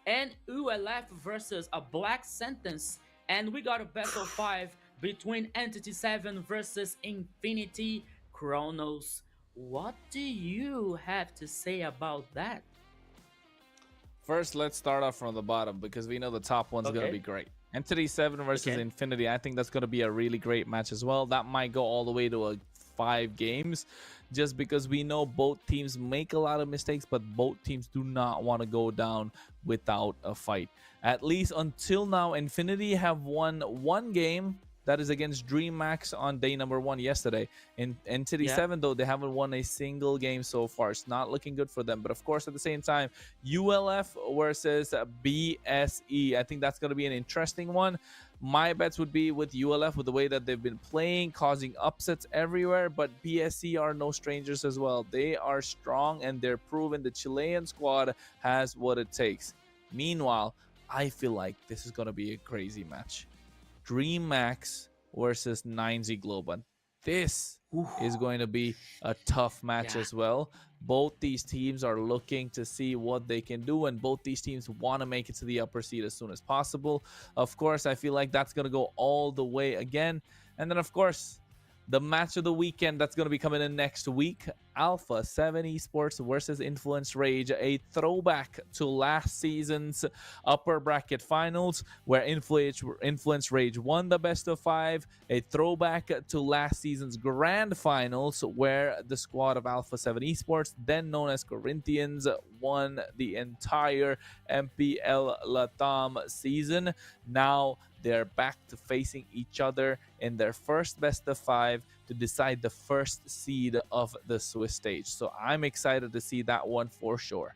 and ULF versus a Black Sentence. And we got a best of five between Entity 7 versus Infinity Chronos. What do you have to say about that? First, let's start off from the bottom because we know the top one's going to be Okay. great. Entity 7 versus Okay. Infinity. I think that's going to be a really great match as well. That might go all the way to a 5 games just because we know both teams make a lot of mistakes, but both teams do not want to go down without a fight. At least until now, Infinity have won one game. That is against DreamMax on day number 1 yesterday. In Entity Yeah. 7, though, they haven't won a single game so far. It's not looking good for them. But of course, at the same time, ULF versus BSE. I think that's going to be an interesting one. My bets would be with ULF with the way that they've been playing, causing upsets everywhere. But BSE are no strangers as well. They are strong and they're proven the Chilean squad has what it takes. Meanwhile, I feel like this is going to be a crazy match. Dream Max versus 9Z Globan. This is going to be a tough match Yeah. as well. Both these teams are looking to see what they can do, and both these teams want to make it to the upper seed as soon as possible. Of course, I feel like that's going to go all the way again. And then, of course, the match of the weekend that's going to be coming in next week. Alpha 7 Esports versus Influence Rage, a throwback to last season's upper bracket finals where Influence Rage won the best of 5, a throwback to last season's grand finals where the squad of Alpha 7 Esports, then known as Corinthians, won the entire MPL LATAM season. Now they're back to facing each other in their first best of 5 to decide the first seed of the Swiss stage. So I'm excited to see that one for sure.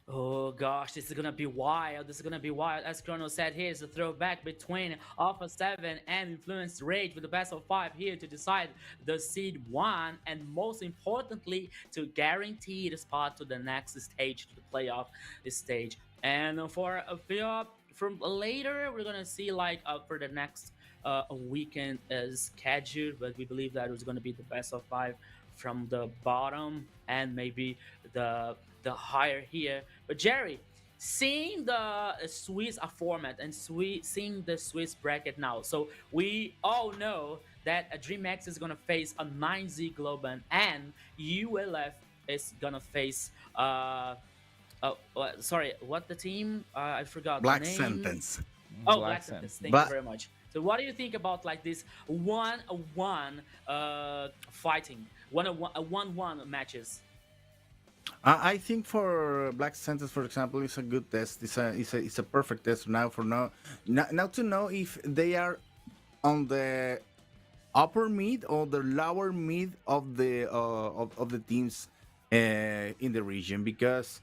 Oh gosh, this is gonna be wild. This is gonna be wild. As Chrono said, here's a throwback between Alpha 7 and Influence Rage with the best of 5 here to decide the seed 1 and most importantly to guarantee the spot to the next stage, to the playoff stage. And for a few from later, we're gonna see like for the next weekend scheduled, but we believe that it was gonna be the best of 5 from the bottom and maybe the higher here. But Jerry, seeing the Swiss format and seeing the Swiss bracket now, so we all know that DreamX is gonna face a 9Z Globan and ULF is gonna face sorry, what the team? I forgot Black the name. Sentence. Oh, Black Sentence. Thank you But very much. So, what do you think about like this 1-1 fighting, 1-1 matches? I think for Black Sentence, for example, it's a good test. It's a perfect test now for now to know if they are on the upper mid or the lower mid of the teams in the region because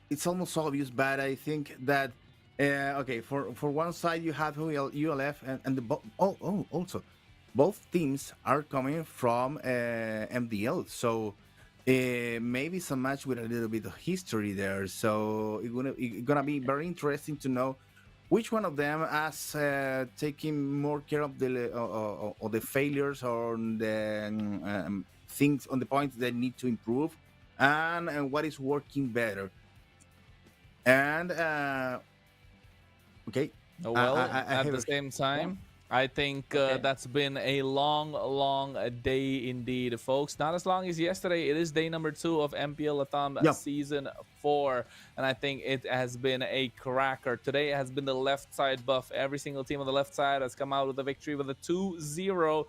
it's almost obvious. But I think that okay, for one side you have ULF and also both teams are coming from MDL, so maybe it's a match with a little bit of history there. So it's gonna be very interesting to know which one of them has taking more care of the failures or the things on the points that need to improve, and what is working better? And okay, Well, I at have the same time, I think that's been a long day indeed, folks. Not as long as yesterday. It is day number 2 of MPL LATAM Yeah. season 4, and I think it has been a cracker. Today it has been the left side buff. Every single team on the left side has come out with a victory with a 2-0.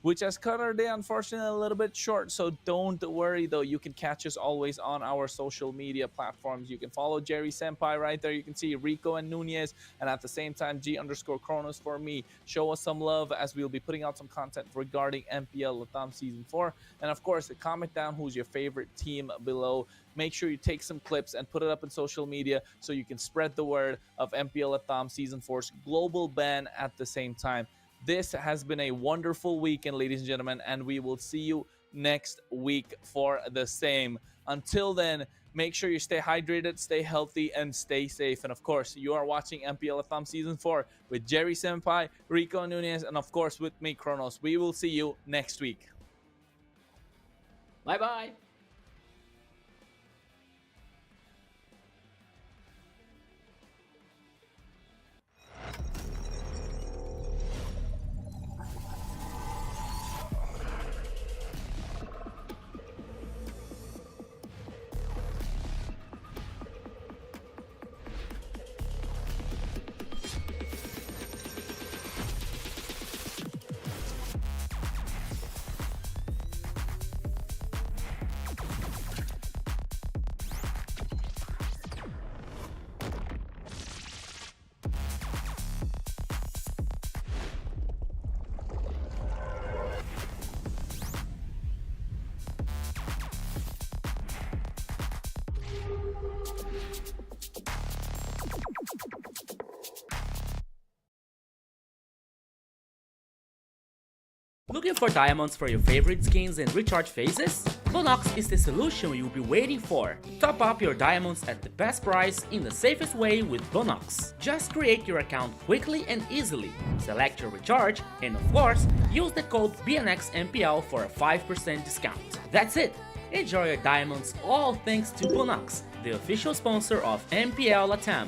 Which has cut our day, unfortunately, a little bit short. So don't worry, though. You can catch us always on our social media platforms. You can follow Jerry Senpai right there. You can see Rico and Nunez, and at the same time, G_Kronos for me. Show us some love as we'll be putting out some content regarding MPL LATAM Season 4. And of course, comment down who's your favorite team below. Make sure you take some clips and put it up in social media so you can spread the word of MPL LATAM Season 4's global ban at the same time. This has been a wonderful weekend, ladies and gentlemen, and we will see you next week for the same. Until then, make sure you stay hydrated, stay healthy, and stay safe. And of course, you are watching MPL LATAM Season 4 with Jerry Senpai, Rico Nunez, and of course with me, Kronos. We will see you next week. Bye-bye. Looking for diamonds for your favorite skins and recharge phases? Bonox is the solution you'll be waiting for. Top up your diamonds at the best price in the safest way with Bonox. Just create your account quickly and easily, select your recharge, and of course, use the code BNXMPL for a 5% discount. That's it! Enjoy your diamonds all thanks to Bonox, the official sponsor of MPL LATAM.